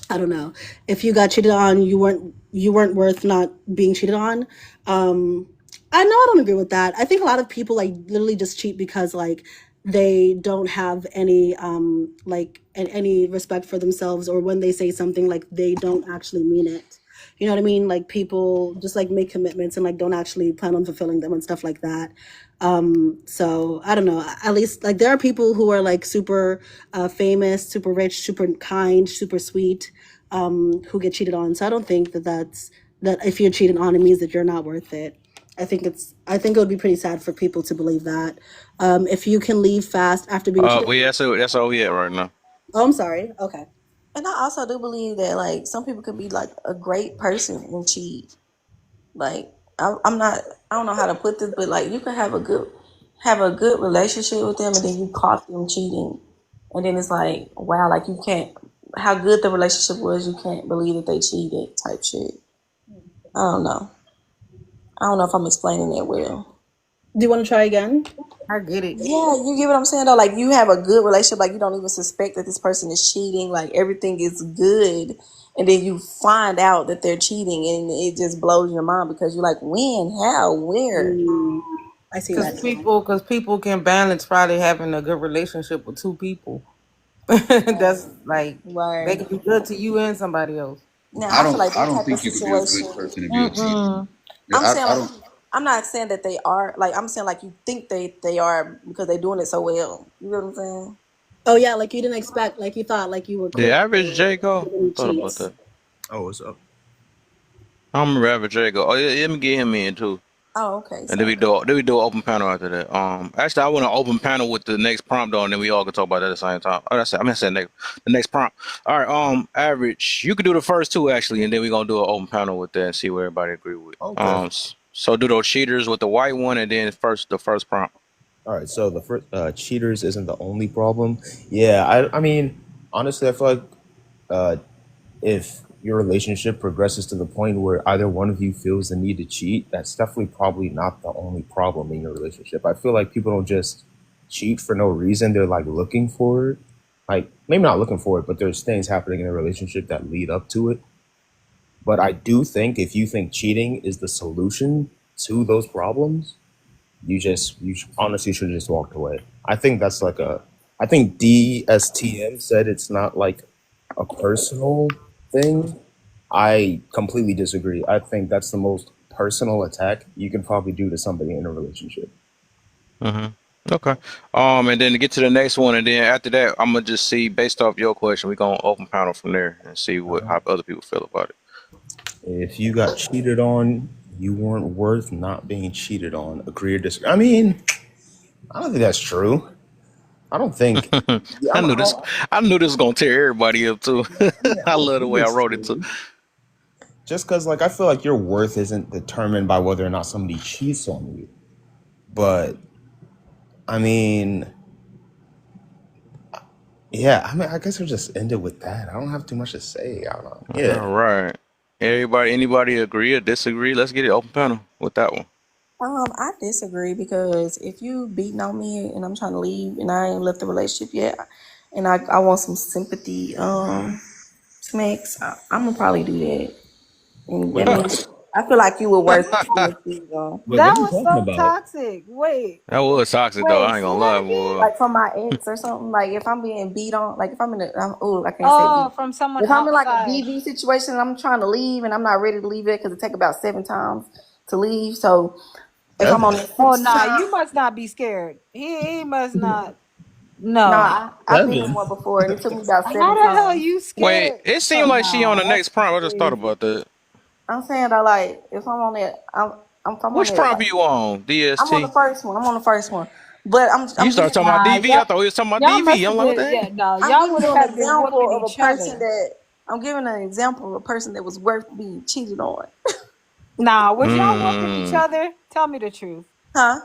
I don't know. If you got cheated on, you weren't worth not being cheated on. I know I don't agree with that. I think a lot of people like literally just cheat because like they don't have any any respect for themselves, or when they say something like they don't actually mean it. You know what I mean? Like people just like make commitments and like don't actually plan on fulfilling them and stuff like that. So I don't know. At least like there are people who are like super famous, super rich, super kind, super sweet, who get cheated on. So I don't think that if you're cheated on, it means that you're not worth it. I think it would be pretty sad for people to believe that. If you can leave fast after being cheated Well, yeah, on. that's all we at right now. Oh, I'm sorry. Okay. And I also do believe that like some people could be like a great person and cheat. Like I'm not, I don't know how to put this, but like you can have a good relationship with them, and then you caught them cheating, and then it's like wow, like you can't, how good the relationship was, you can't believe that they cheated type shit. I don't know. I don't know if I'm explaining that well. Do you want to try again? I get it. Yeah, you get what I'm saying though. Like you have a good relationship, like you don't even suspect that this person is cheating. Like everything is good, and then you find out that they're cheating, and it just blows your mind because you're like, when, how, where? Mm, I see Because that. people can balance probably having a good relationship with two people. That's like they Right can be good to you and somebody else. now, I I feel don't. like I that don't type of think you could be a good situation. person and be a cheater. Mm-mm. I'm Yeah, saying I like don't. I'm not saying that they are like I'm saying like you think they are because they're doing it so well. You know what I'm saying? Oh yeah, like you didn't expect, like you thought, like you were The cool, average J go. but then he Thought about cheats. that. Oh, what's up? I don't remember average J go. Oh yeah, let me get him in too. Oh, okay, And then we sorry. do an open panel after that. Actually, I want an open panel with the next prompt on, and then we all can talk about that at the same time. Oh, that's it. I'm gonna say the next prompt. All right. Average, you could do the first two actually, and then we gonna do an open panel with that and see what everybody agree with. Okay. So do those cheaters with the white one, and then the first prompt. All right. So the first cheaters isn't the only problem. Yeah. I mean, honestly, I feel like uh, if your relationship progresses to the point where either one of you feels the need to cheat, that's definitely probably not the only problem in your relationship. I feel like people don't just cheat for no reason. They're like looking for it. Like maybe not looking for it, but there's things happening in a relationship that lead up to it. But I do think if you think cheating is the solution to those problems, honestly should have just walked away. I think that's like I think DSTM said it's not like a personal thing. I completely disagree. I think that's the most personal attack you can probably do to somebody in a relationship. Mm-hmm. Okay. And then to get to the next one, and then after that, I'm gonna just see based off your question, we gonna open panel from there and see how other people feel about it. If you got cheated on, you weren't worth not being cheated on. Agree or disagree? I mean, I don't think that's true. I don't think. Yeah, I knew this. I knew this was gonna tear everybody up too. I I don't love the think way I it's wrote it too. true. Just because, like, I feel like your worth isn't determined by whether or not somebody cheats on you. But I mean, yeah, I mean, I guess we'll just end it with that. I don't have too much to say. I don't know. Yeah. All right. Anybody agree or disagree? Let's get it open panel with that one. I disagree because if you beating on me and I'm trying to leave and I ain't left the relationship yet, and I want some sympathy, smacks, I'm gonna probably do that, and Wait, that what? means I feel like you were worth being cheated on. Wait, what That are you was talking so about? toxic. Wait, That was toxic though. wait, I ain't say gonna that lie, again. boy. Like from my ex or something. Like if I'm being beat on, like if I'm in a, I can't say Oh, beat. from someone If I'm in like a outside. DV situation and I'm trying to leave and I'm not ready to leave it because it take about 7 times to leave. So if I'm on Seven. that Oh, sixth nah, time, you must not be scared. He must not. no, No. I've been in Seven. one before and it took me about How seven the hell times. you Wait, scared? it seemed So, like she on nah, the that's next prompt. I just thought crazy. about that. I'm saying though, like if I'm on that, if I'm on Which that, prompt like you on? I'm on the DST? first one. I'm on the first one, but You I'm started giving talking about Nah, DV. I y'all, thought we was talking about y'all must DV. I'm have like, what been, the yeah, heck? no, I'm y'all giving would you have an had been example whooping of a each person other. that I'm giving an example of a person that was worth being cheated on. Nah, was y'all whooping each Mm. other? Tell me the truth. Huh?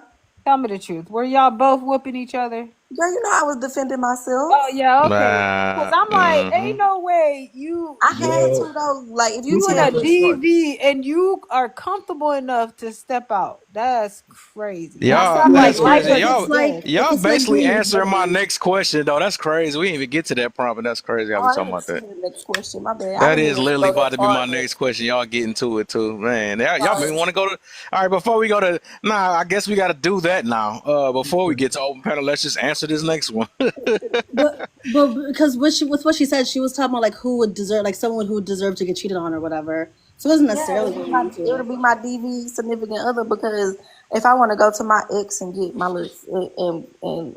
Tell me the truth. Were y'all both whooping each other? Girl, you know I was defending Oh myself. yeah, okay. Cause Nah. I'm like, ain't Mm-hmm. no way you I had Well, to though. Like if let you me see in the a tell first me, part. DV and you are comfortable enough to step out. That's crazy. You Y'all, sound No, like that's life crazy. if or it's like death. if Y'all it's like basically being answering my bullied. next question though. That's crazy. We didn't even get to that prompt, and that's crazy how oh, we I talking didn't about see that. the next question. My bad. I That didn't is even literally go about that to be far. my But next question. Y'all get into it too, man. Y'all may so want to go to. All right, before we go to. Nah, I guess we got to do that now. Before we get to open panel, let's just answer this next one. But because with what she said, she was talking about like who would deserve, like someone who would deserve to get cheated on or whatever. So it wasn't yeah, necessarily going it into would it. be my DV significant other because if I want to go to my ex and get my little and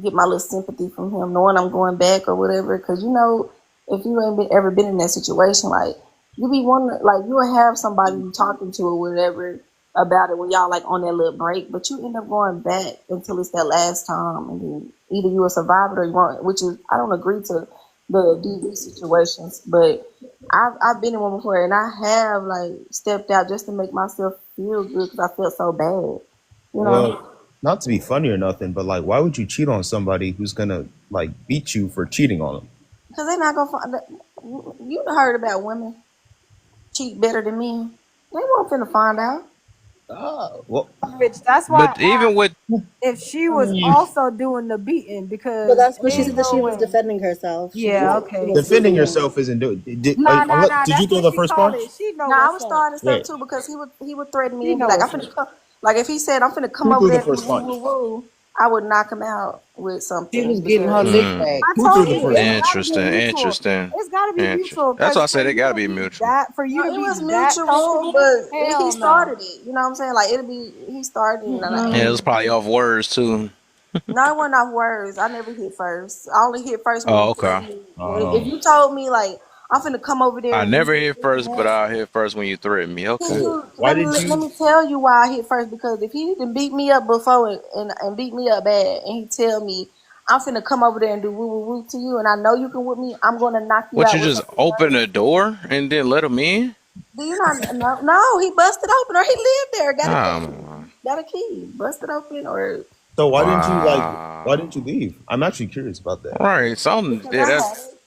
get my little sympathy from him, knowing I'm going back or whatever, because you know if you ain't ever been in that situation, like you be wondering, like you will have somebody you talking to or whatever about it when y'all like on that little break, but you end up going back until it's that last time, and then either you a survivor or you won't, which is I don't agree to the DV situations, but I've been in one before, and I have like stepped out just to make myself feel good because I felt so bad, you know. Well, not to be funny or nothing, but like, why would you cheat on somebody who's gonna like beat you for cheating on them? Because they're not gonna find. You heard about women cheat better than men. They won't finna find out. Well, Rich, that's why But I even asked with if she I was mean, also doing the beating But because that's but she ain't said that no she was way. defending herself. She didn't Yeah, say she okay. was defending beating him. yourself isn't doing. Nah, nah, nah. Did you That's throw what the she first called punch? it. She know Now I what's was up. starting stuff Yeah. too because he would threaten me She and be know like, "I'm what's finna up. come." Like if he said, "I'm finna come Who over threw the there and do first woo punch? woo woo," I would knock him out with She was something getting her because lick mm, back. I Who threw told the you first it's punch? got to be interesting, mutual. interesting, It's got to be interesting. mutual That's why I because said it got to be mutual. for you to it be was that mutual, comfortable, but he hell no. started it. You know what I'm saying? Like he started it, Yeah, it Mm-mm. was probably off words too. no, it wasn't off words. I never hit first. I only hit first when Oh, you okay. threatened me. If Oh, you told me like I'm finna come over there I and do never this, hit this, and first, but that, I hit first when you threatened me. can Okay. well, you why did let you? me tell you why I hit first? Because if he didn't beat me up before and beat me up bad, and he tell me I'm finna come over there and do woo woo woo to you, and I know you can with me, I'm gonna knock you What, out you with just something open worse. the door and then let him in? Do you not? No, no, he busted open, or he lived there, got a key, Um, busted open, or So why didn't you like? Why wow. didn't you leave? I'm actually curious about that. Right, something. because Yeah, I had that's it,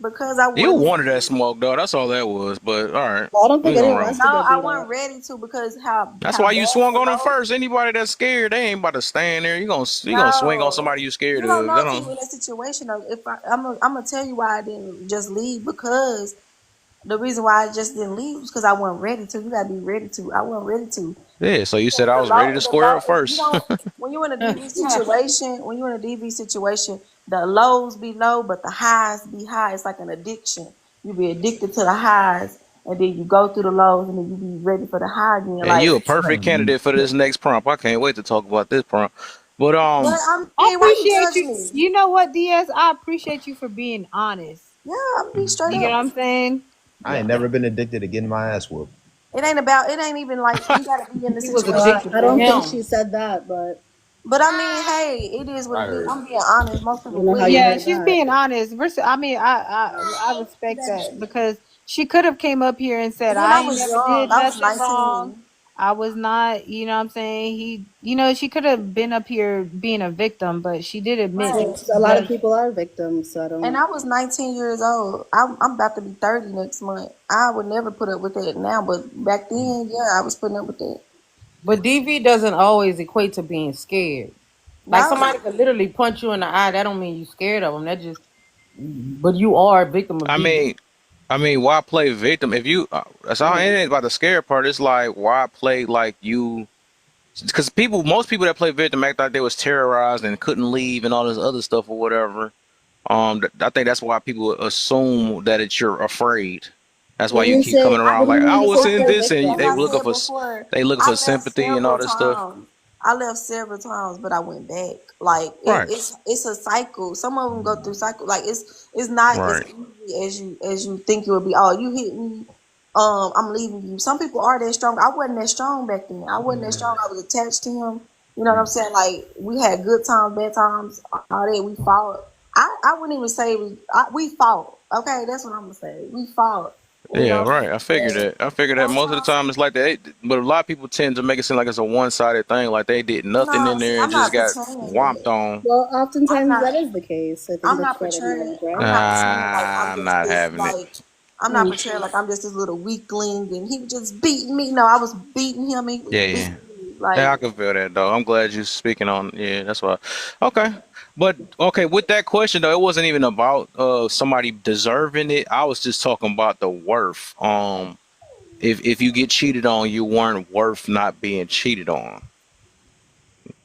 because I you wasn't. wanted that smoke, though. That's all that was. But all right, Well, I don't we think gonna anyone run wants with No, to it. get I beat wasn't up. ready to because how That's how why you bad swung the on him low. first. Anybody that's scared, they ain't about to stand there. You gonna swing on No, somebody you scared you don't of. know That till you don't. in that situation. Though, if I'm gonna tell you why I didn't just leave because the reason why I just didn't leave was because I wasn't ready to. You gotta be ready to. I wasn't ready to. Yeah. So you said Because I was ready to the square low, up if you first. don't, when you're in a DV situation, the lows be low, but the highs be high. It's like an addiction. You be addicted to the highs, and then you go through the lows, and then you be ready for the high again. And Like, you a perfect candidate for this next prompt. I can't wait to talk about this prompt. But but I I mean, why you appreciate judge you. me? You know what, Diaz? I appreciate you for being honest. Yeah, I'm be straight You get up. what I'm saying? I ain't Yeah. never been addicted to getting my ass whooped. It ain't about. It ain't even like you gotta be in the He was situation. Well, addicted I to don't think him. she said that, but But I mean, hey, it is what I it is. heard. I'm being honest. Most I people don't know how you wouldn't. Yeah, heard she's that. being honest. I mean, I respect that because she could have came up here and said, Then "I I ain't was never young. did I was nothing wrong. 19. I was not." You know what I'm saying? She could have been up here being a victim, but she did admit that Right. she A lot of does. people are victims, so I And don't. I was 19 years old. I'm about to be 30 next month. I would never put up with that now, but back then, yeah, I was putting up with that. But DV doesn't always equate to being scared. Like No, somebody could literally punch you in the eye. That don't mean you scared of them. That just, but you are a victim of I DV. mean, why play victim if you? That's all. It Yeah. ain't about the scary part. It's like why play like you? Because most people that play victim act like they was terrorized and couldn't leave and all this other stuff or whatever. I think that's why people assume that you're afraid. That's why When you you keep say, coming around what do like you I mean you was say in play this, and like they I victim? looking said for before, they looking I for left sympathy and all several this stuff. times. I left several times, but I went back. Like Right, it's a cycle. Some of them go through cycle. Like it's not as right. easy as you think it would be. Oh, you hit me. I'm leaving you. Some people are that strong. I wasn't that strong back then. I wasn't that strong. I was attached to him. You know what I'm saying? Like we had good times, bad times, all that. We fought. I wouldn't even say we fought. Okay, that's what I'm gonna say. We fought. You Yeah, know, right. I figured but that. I figured that most of the sometimes, time it's like that. But a lot of people tend to make it seem like it's a one-sided thing, like they did nothing no, in see, there and I'm just not got portraying whomped that. on. Well, I'm oftentimes not. that is the case. I think I'm that's not quite portraying. ironic, right? I'm not portraying like I'm I'm just not this having it. like. I'm not Mm. portraying like I'm just this little weakling and he was just beating me. No, I was beating him. He was Yeah, yeah. beating me. Like Yeah, I can feel that though. I'm glad you're speaking on. Yeah, that's why. Okay, but okay, with that question though, it wasn't even about somebody deserving it. I was just talking about the worth. If you get cheated on, you weren't worth not being cheated on.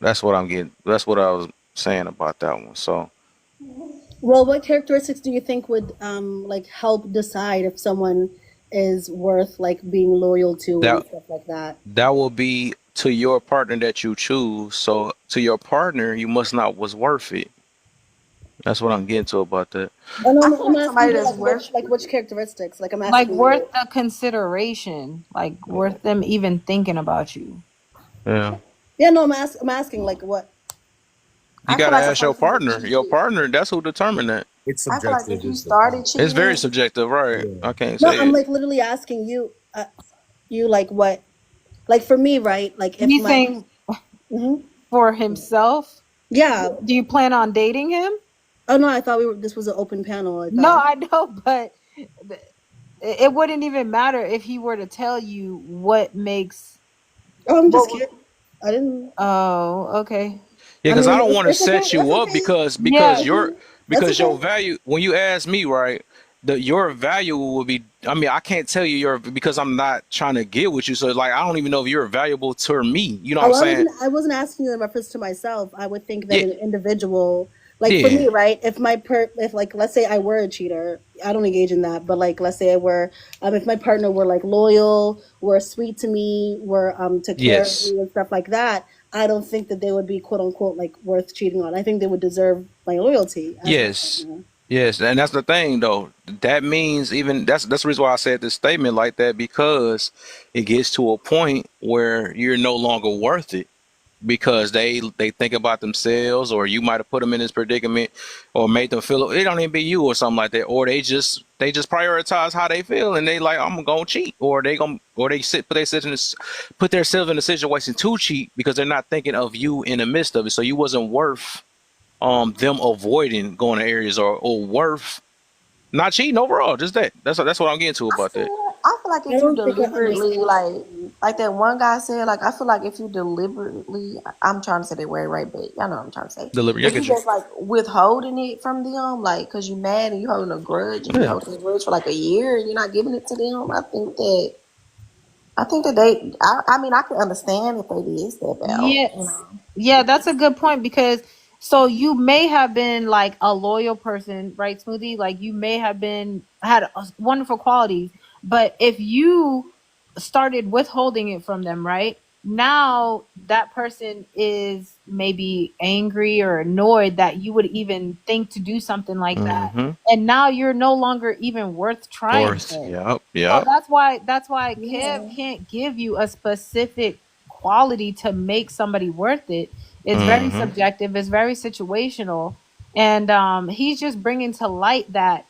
That's what I'm getting. That's what I was saying about that one. So Well, what characteristics do you think would like help decide if someone is worth like being loyal to and that stuff like that? that will be to your partner that you choose. So to your partner, you must not was worth it. That's what I'm getting to about that. And I feel I'm like asking somebody you that's worth. like which characteristics? Like I'm Like asking worth you. the consideration, like worth them even thinking about you. Yeah. Yeah, no, I'm asking like what. You I feel gotta like a ask your person that partner. Your cheated. partner, that's who determined that. It's I feel like subjective. if you Is the thing. started It's very cheating, subjective, right? Yeah. I can't No, say I'm it. like literally asking you. You like what? Like for me, right? Like if He's my. saying Mhm. for himself. Yeah. Do you plan on dating him? Oh no, I thought we were. This was an open panel. I No, thought. I know, but it wouldn't even matter if he were to tell you what makes Oh, I'm what. just kidding. I didn't. Oh, okay. Yeah, I because I mean, don't want to it's okay. set That's you up okay. Yeah, That's because your okay. value when you ask me, right, your value will be I mean, I can't tell you your because I'm not trying to get with you. So like I don't even know if you're valuable to me. You know what I'm Oh, saying? I wasn't asking you in reference to myself. I would think that Yeah, an individual, like for yeah, me, right? If like, let's say I were a cheater, I don't engage in that. But like, let's say I were, if my partner were like loyal, were sweet to me, were took care of yes, me and stuff like that, I don't think that they would be quote unquote like worth cheating on. I think they would deserve my loyalty as my yes. partner. Yes, and that's the thing though. That means even that's the reason why I said this statement like that because it gets to a point where you're no longer worth it because they think about themselves or you might have put them in this predicament or made them feel it don't even be you or something like that or they just prioritize how they feel and they like I'm gonna cheat or they gonna or they sit put themselves in a situation to cheat because they're not thinking of you in the midst of it so you wasn't worth them avoiding going to areas or worth not cheating overall just that's what I'm getting to about that. I feel like I if you don't think I deliberately understand what you're saying. like that one guy said, like I feel like if you deliberately, I'm trying to say that word right, but y'all know what I'm trying to say. Delivery, I If you get you. just like withholding it from them, like because you mad and you holding a grudge and you Yeah. holding a grudge for like a year and you're not giving it to them, I think that they, I mean, I can understand if they did step out, yeah, you know. yeah. That's a good point because so you may have been like a loyal person, right, Smoothie? Like you may have been had wonderful qualities, but if you started withholding it from them, right? Now that person is maybe angry or annoyed that you would even think to do something like that. Mm-hmm. And now you're no longer even worth trying Worth. with. Yep. So Yep. that's why Kev Yeah. can't give you a specific quality to make somebody worth it. It's very Mm-hmm. subjective, it's very situational. And he's just bringing to light that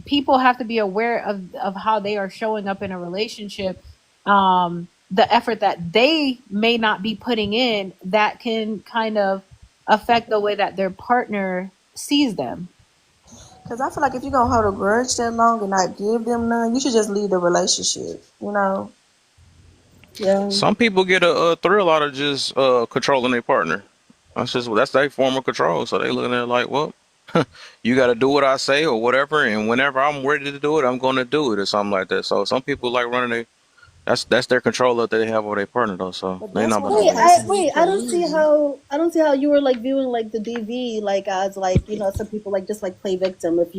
people have to be aware of how they are showing up in a relationship, the effort that they may not be putting in that can kind of affect the way that their partner sees them. Because I feel like if you're going to hold a grudge that long and not give them none, you should just leave the relationship, you know. Yeah. Some people get a thrill out of just controlling their partner. That's their form of control. So they looking at it like, well, you got to do what I say or whatever, and whenever I'm ready to do it, I'm going to do it or something like that. So some people like running their that's their control that they have over their partner though. So But they that's not what about a to do that. person I can don't see be. how you were like viewing like the DV like as like some people like just like play victim. If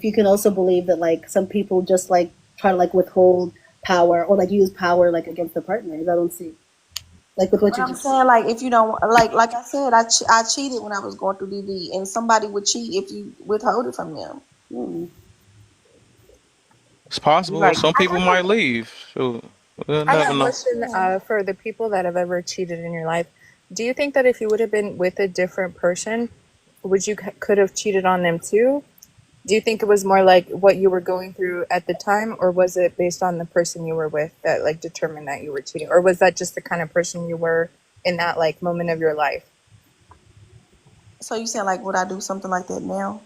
you can also believe that like some people just like try to like withhold power or like use power like against the partners. I don't see like with what But you I'm just said. saying, like, if you don't, like I said, I cheated when I was going through DV, and somebody would cheat if you withhold it from them. Hmm. It's possible. Like, Some people might leave. So we'll I got never a know. question for the people that have ever cheated in your life. Do you think that if you would have been with a different person, would you could have cheated on them too? Do you think it was more like what you were going through at the time, or was it based on the person you were with that like determined that you were cheating, or was that just the kind of person you were in that like moment of your life? So you saying like would I do something like that now?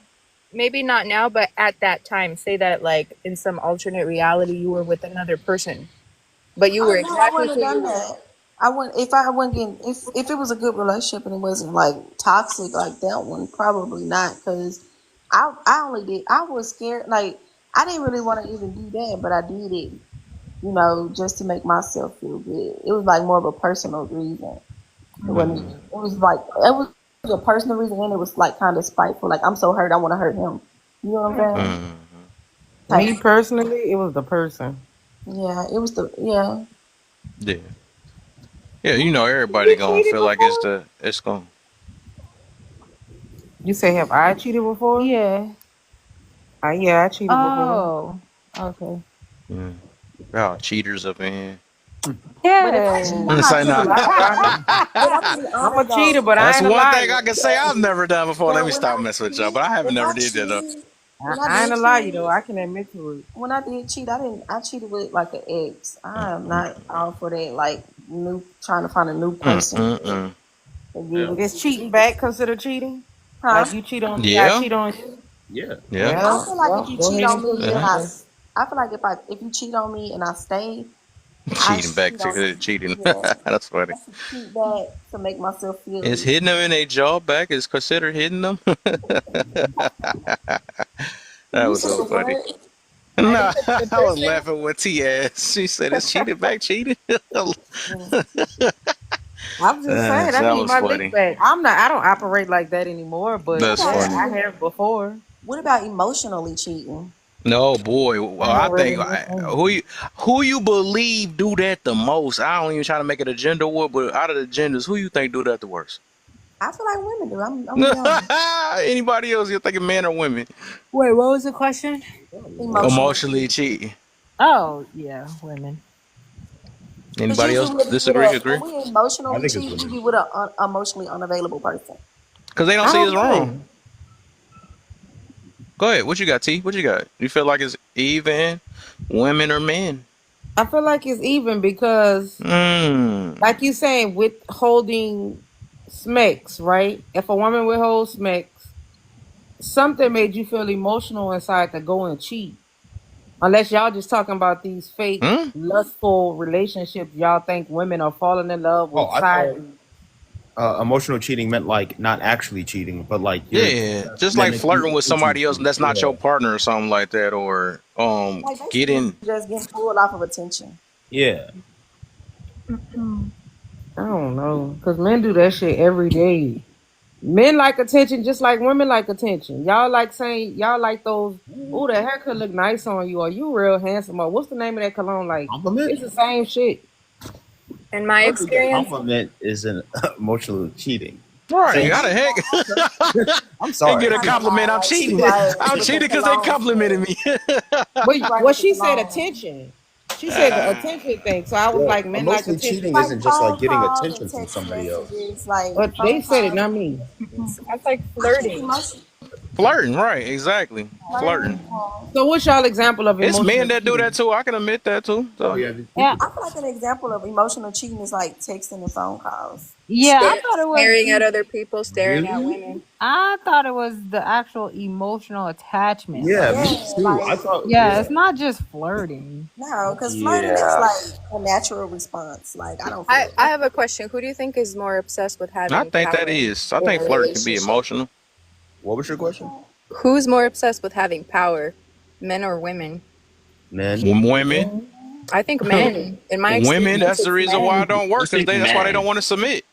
Maybe not now, but at that time, say that like in some alternate reality you were with another person, but you Oh were no, I exactly wouldn't have who done you were. that. I wouldn't if I wouldn't get if it was a good relationship and it wasn't like toxic like that one. Probably not because I only did I was scared like I didn't really want to even do that, but I did it. You know, just to make myself feel good. It was like more of a personal reason. It wasn't even. Mm-hmm. It was like it was a personal reason, and it was like kind of spiteful. Like I'm so hurt, I want to hurt him. You know what I'm saying? Mm-hmm. Type. Me personally, it was the person. Yeah, it was the yeah. Yeah. Yeah, you know, everybody You gonna cheated feel like it's before? the it's gonna. You say, have I cheated before? Yeah. Yeah, I cheated before. Oh. Okay. Yeah. Y'all cheaters up in here. But if I cheat, I'm Yes. not Say I ain't nah. gonna cheating. lie, bro. But I'm gonna be I'm a honest cheater, though. but I That's ain't a one thing liar. I can say I've never done before. Let Now me when stop I messing with y'all, but cheat, I haven't if never I did that though. cheated, when I I ain't did a liar, cheat, though. I can admit to it. when I did cheat, I didn't. I cheated with like an ex. I am Mm-mm. not all for that. Like new, trying to find a new person to Mm-mm. give Yeah. it Is to. cheating back considered cheating? Huh? Like you cheat on me, I Yeah. cheat on you? Yeah. Yeah. I Well, feel like if you go cheat ahead on and put me me and Yeah. in there. I feel like if you cheat on me and I stay, I Cheating should back cheat on to you. cheating. Yeah, That's funny. I should cheat back to make myself feel Is good. hitting them in a job back is considered hitting them? That You was said so funny. what? I Nah, think it's the I was person. laughing when T asked. She said, "Is cheating back cheating?" Mm. I'm just saying, I That need was my lick funny. back. I don't operate like that anymore, What but That's about yeah, funny. I have before. what about emotionally cheating? No boy. Well, I I never think really listened. who you believe do that the most. I don't even try to make it a gender war, but out of the genders, who you think do that the worst? I feel like women do. I'm gonna be honest. Anybody else? You thinking men or women? Wait, what was the question? Probably women. Emotionally Emotionally cheating. cheating. Oh, yeah, women. Because Anybody else usually disagree? when Agree? we I emotionally think it's cheat, we women. be with an emotionally unavailable person. Because they don't I see don't it's wrong. know. Go ahead. What you got, T? What you got? You feel like it's even women or men? I feel like it's even because, like Mm. you saying, withholding smecks, right? If a woman withholds smecks, something made you feel emotional inside to go and cheat. Unless y'all just talking about these fake Hmm? lustful relationships, y'all think women are falling in love Oh, with I thought side. emotional cheating meant like not actually cheating, but like you're Yeah, just like men flirting with somebody else cheating. that's not Yeah. your partner or something like that, or Like basically getting. just getting pulled off of attention. Yeah. I don't know, because men do that shit every day. Men like attention just like women like attention. Y'all like saying y'all like those. Oh, the haircut look nice on you, or you real handsome, or what's the name of that cologne? Like Compliment? it's the same shit. In my I don't think a experience, compliment is an emotional cheating. Right, Saying, how the heck? I'm And sorry. get I'm a not gonna lie, compliment. I'm like she cheating. right I'm with the cheating because they cologne complimented stuff. me. But She right well, with the she said cologne. attention. She said the attention thing. So I was Well, like, men like emotionally attention, cheating Like isn't just like phone getting calls and attention from text somebody else. messages, like but they phone said it, calls not and me. text messages. that's like I think flirting. emotion Flirting, right? Exactly, flirting. flirting. So what's y'all example of It's men emotional that do that cheating? too. I can admit that too. Oh So yeah, Yeah, people. I feel like an example of emotional cheating is like texting and phone calls. yeah. I thought it was. Staring at other people, staring at Really? women. I thought it was the actual emotional attachment. Yeah, Like, me Yeah, too. I like thought. yeah, it's Yeah. not just flirting. no, because flirting is Yeah. like a natural response. Like I don't feel I have a question. Who do you think is more obsessed with I having think that power is. I in think a flirting can be relationship? emotional. What was your question? Who's more obsessed with having power, men or women? Men. Women, I think men. In my women. experience, That's the it's reason why I men. don't I work because think that's why they don't men. want to submit.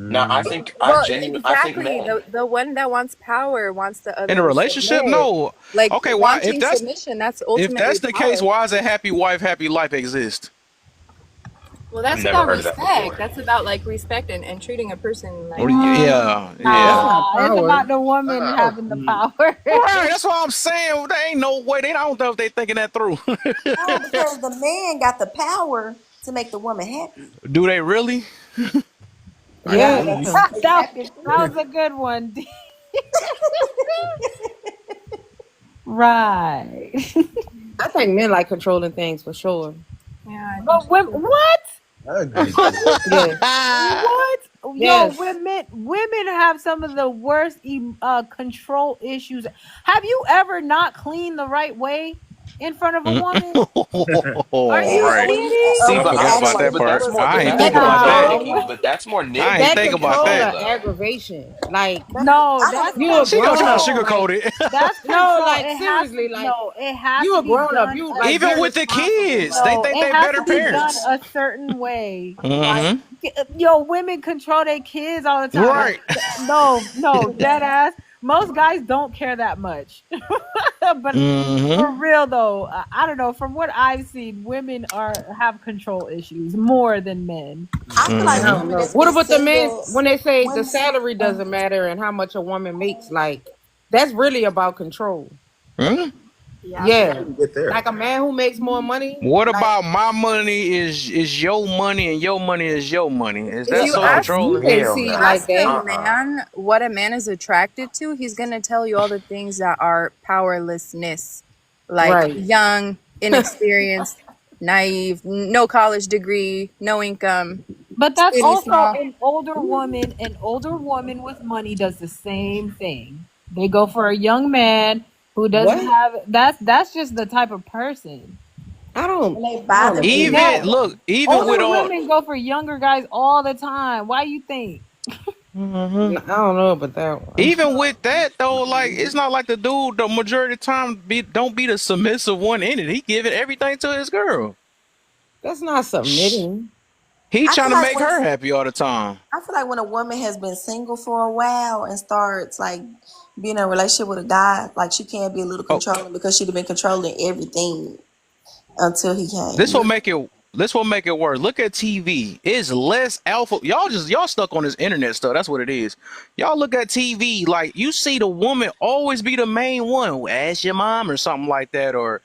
No, I Mm, think Well, I think exactly. men. The one that wants power wants the In a other to relationship, submit. no. Like Okay, why? If wanting that's submission, that's if ultimately that's the case, power. why is a happy wife, happy life exist? Well, I've that's never about heard of that respect. before. That's about like respect and treating a person like Yeah, That's yeah. not It's power. about the woman oh, having the power. Right, that's what I'm saying. There ain't no way. They I don't know if they thinking that through. no, because the man got the power to make the woman happy. Do they really? I Yeah, yeah, believe that's you. that, that exactly true. was a good one. Right. I think men like controlling things for sure. Yeah, I think But so women, too. what? I agree too. Yes. What? Yo, Yes. women have some of the worst control issues. Have you ever not cleaned the right way in front of a woman? Are All you Yeah, right. when you See, kidding? I but forgot about honestly, that actually, but part. that's more I but ain't that's think more about that. nitpicking, No. but that's more I ain't That nitpicking think than about control control that. or though. aggravation. Like No, I that's have you a She gonna grown try to up. control. sugarcoat it. That's No, control. like It has to seriously, like no. It has you to a be grown up. done. You like Even you're with the responsible. kids, Like they No, think it they has better to be done parents. a certain way. Like, Mm-hmm. yo, women control their kids all the time. Like, Right. no, no, dead ass. Most guys don't care that much. But Mm-hmm. for real though, I don't know. From what I've seen, women are have control issues more than men. I feel I like Mm-hmm. don't women know. that's What been about the men single, when they say the women. salary doesn't matter and how much a woman makes? Like that's really about control. Mm-hmm. Yeah, How Yeah, do you get there? like a man who makes more money. What Like about my money is your money and your money is your money? Is if that you so Oh ask controlling? if hell you AC no. like ask a that. man what a man is attracted to, he's gonna tell you all the things that are powerlessness, like Right. young, inexperienced, naive, no college degree, no income, But that's skinny, also small. an older woman. An older woman with money does the same thing. They go for a young man who doesn't What? have. That's just the type of person. And they I buy don't the agree men with Even out. that. look, even with Older all women go for younger guys all the time. Why you think? Mhm. I don't know about that one. Even with that though, like it's not like the dude the majority of the time don't be the submissive one in it. He giving everything to his girl. That's not Shh. submitting. He I trying feel to like make when her happy all the time. I feel like when a woman has been single for a while and starts like being in a relationship with a guy, like she can be a little Oh, controlling because she'd have been controlling everything until he this came. will make it. This will make it worse. Look at TV. It's less alpha. Y'all stuck on this internet stuff. That's what it is. Y'all look at TV like you see the woman always be the main one. Ask your mom or something like that, or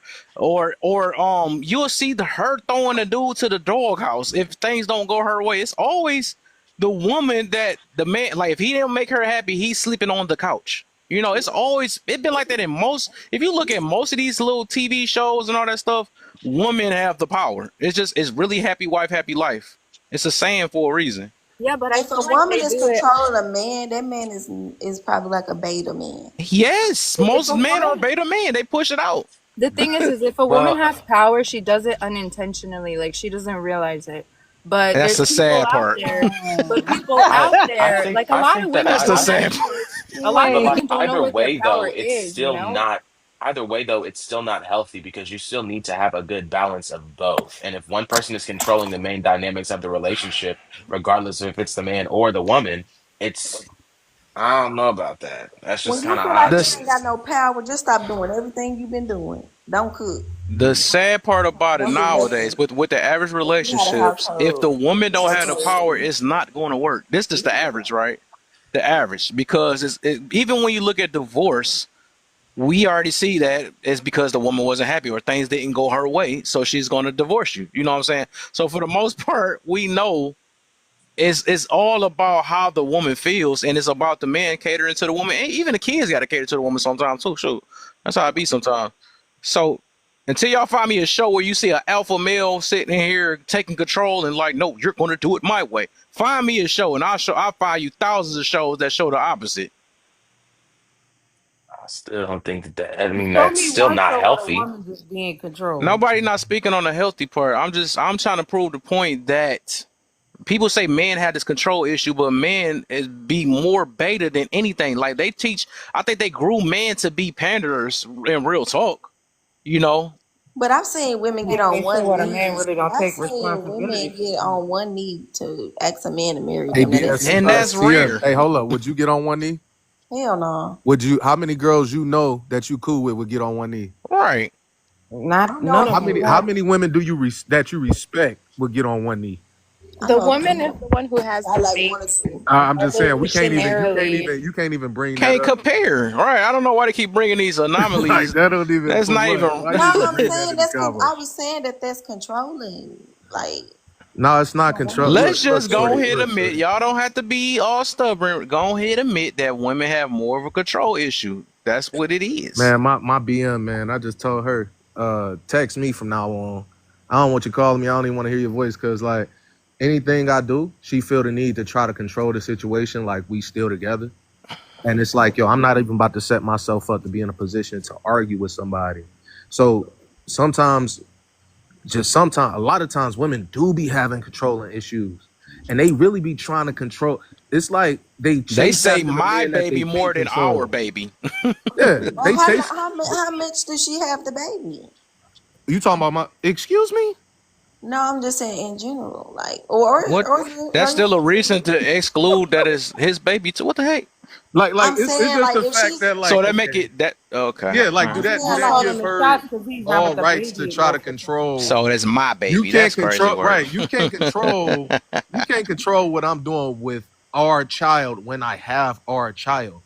you'll see her throwing the dude to the doghouse if things don't go her way. It's always the woman that the man like if he didn't make her happy, he's sleeping on the couch. It's always been like that in most. If you look at most of these little TV shows and all that stuff, women have the power. It's really happy wife, happy life. It's a saying for a reason. Yeah, but I If a feel like woman they is do it. controlling a man, that man is probably like a beta man. Yes, If most a men are woman, beta men. They push it out. the thing is if a woman Well, has power, she does it unintentionally, like she doesn't realize it. But That's there's the people sad out part. there, but people I out I there, think like a I lot think of that women That's don't the I have, sad part. a lot of but Wait. like women don't know either what their way power though, it's is, you still know? not either way though, it's still not healthy because you still need to have a good balance of both. And if one person is controlling the main dynamics of the relationship, regardless of if it's the man or the woman, it's I don't know about that. That's When just you kind of feel like odd to you The ain't me. got no power, just stop doing everything you've been doing. Don't cook. the sad part about it Don't do nowadays nothing. with the average You had a relationships, if the household. woman don't Take have the care of power, everything. it's not going to work. This is the average, right? The average, because even when you look at divorce, we already see that it's because the woman wasn't happy or things didn't go her way, so she's going to divorce you. You know what I'm saying? So for the most part, we know it's all about how the woman feels, and it's about the man catering to the woman. And even the kids got to cater to the woman sometimes too. Shoot, that's how it be sometimes. So until y'all find me a show where you see an alpha male sitting here taking control and like, no, you're going to do it my way. Find me a show, and I'll find you thousands of shows that show the opposite. I still don't think I mean, Show that's me still one not show where a healthy. woman just be in control. Nobody not speaking on the healthy part. I'm trying to prove the point that people say men have this control issue, but men is be more beta than anything. Like they teach, I think they grew men to be panderers in real talk. You know, But I've seen women get Like on they show one what a knee. man really don't I've take seen responsibility women for get stuff. on one knee to ask a man to marry Hey, them. Now that's BS, and control. that's Sierra. rare. Hey, hold up. Would you get on one knee? Hell no. Would you? How many girls you know that you cool with would get on one knee? Right. I Not know a none How of them. many? few. How many women do you that you respect would get on one knee? I The know a woman is few. the one who has I the like one or face two. I'm just saying we can't even. You can't evolutionarily. even. You can't even bring that Can't up. compare. Right. I don't know why they keep bringing these Like anomalies. that don't even That's for not what? even. Why No, you even I'm bring that saying in the that's. convo? I was saying that that's controlling. Like, No, it's not no, control. women. Let's Look, just go shorty. ahead and Look, admit, shorty. y'all don't have to be all stubborn. Go ahead and admit that women have more of a control issue. That's what it is. Man, my BM, man, I just told her, text me from now on. I don't want you calling me. I don't even want to hear your voice because like anything I do, she feel the need to try to control the situation like we still together. And it's like, yo, I'm not even about to set myself up to be in a position to argue with somebody. So sometimes, a lot of times women do be having controlling issues. And they really be trying to control. It's like they They chase say after the my man that they baby more can't than our control. baby. Yeah, Well, they chase. how much does she have the baby? You talking about my? Excuse me? No, I'm just saying in general, like, What? That's or still a reason to exclude that is his baby too. What the heck? Like I'm it's saying just like the if fact she's that So like that make okay, it that okay. yeah, All like do I'm right. that saying do He's that like calling give the her shots because he's not all with the rights to baby try to most of the time. control? So that's my You baby. can't That's crazy control work. right. You can't control. You can't control what I'm doing with our child when I have our child.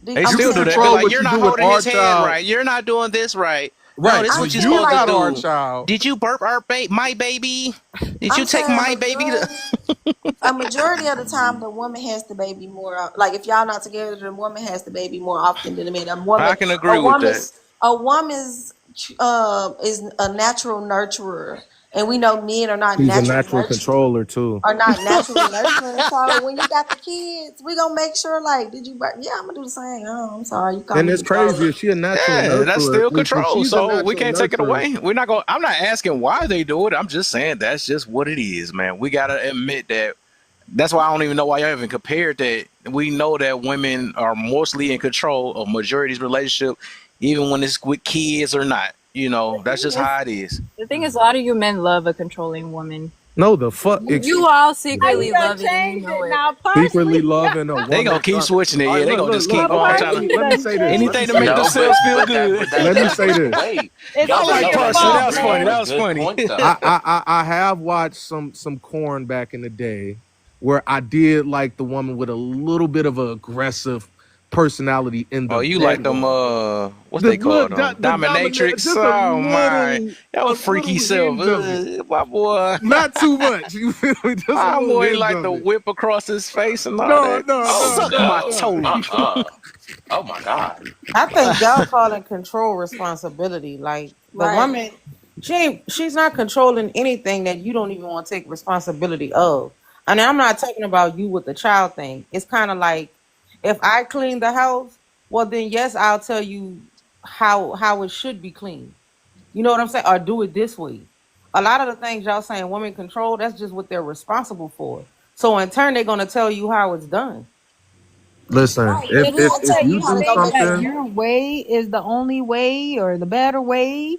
They You I'm still can do saying, that. Be control like, what you're you not do with holding our his head child, right. You're not doing this right. No, right? this is I'm When what you're saying you supposed to like got our do. child, Did you burp my baby? Did you I'm take saying my baby to a majority of the time the woman has the baby more like if y'all not together the woman has the baby more often than the man. I can agree with that. A woman's is a natural nurturer, and we know men she's a natural controller too. are not naturally nurturing. So when you got the kids, we gonna make sure like did you yeah, I'm gonna do the same. Oh, I'm sorry, you call And me it's controlling. crazy. If she a natural Yeah, that's nurturer, still if control. she's a So we natural can't take it nurturer, away. We're not going. I'm not asking why they do it. I'm just saying that's just what it is, man. We gotta admit that. That's why I don't even know why y'all even compared that. We know that women are mostly in control of majority's relationship, even when it's with kids or not. You The know, that's thing just is, how it is. the thing is, a lot of you men love a controlling woman. no, the fuck. You all How you secretly done love it and you changed know it it. now? Secretly Partially. loving a They woman. gonna keep switching it. All right, Yeah, they look, gonna look, just keep look. on Okay, trying to let me Done say this. Let me anything to say make this. No, themselves feel but good. that Let me that say this. wait, It's I y'all still like no, your that partially. fault, That does was bring funny. up a man. That was good funny. point though. I have watched some corn back in the day where I did like the woman with a little bit of a aggressive personality in the Oh, you like them? bedroom. What's The they called? look, the dominant, Dominatrix. just Oh my, that a was freaky little self. hinge of it. My boy, Not too much. You feel me? Just a my little boy hinge like the of it. whip across his face and all No, that. no, Oh no, Suck no, my no. no. toe. Oh my God. I think y'all calling control responsibility. Like the Right. woman, she's not controlling anything that you don't even want to take responsibility of. And I'm not talking about you with the child thing. It's kind of like if I clean the house, well then yes, I'll tell you how it should be cleaned. You know what I'm saying? Or do it this way. A lot of the things y'all saying women control, that's just what they're responsible for. So in turn, they're gonna tell you how it's done. Listen, Right. But If who I if tell say you you you how do to go think make that your something, your way is the only way or the better way?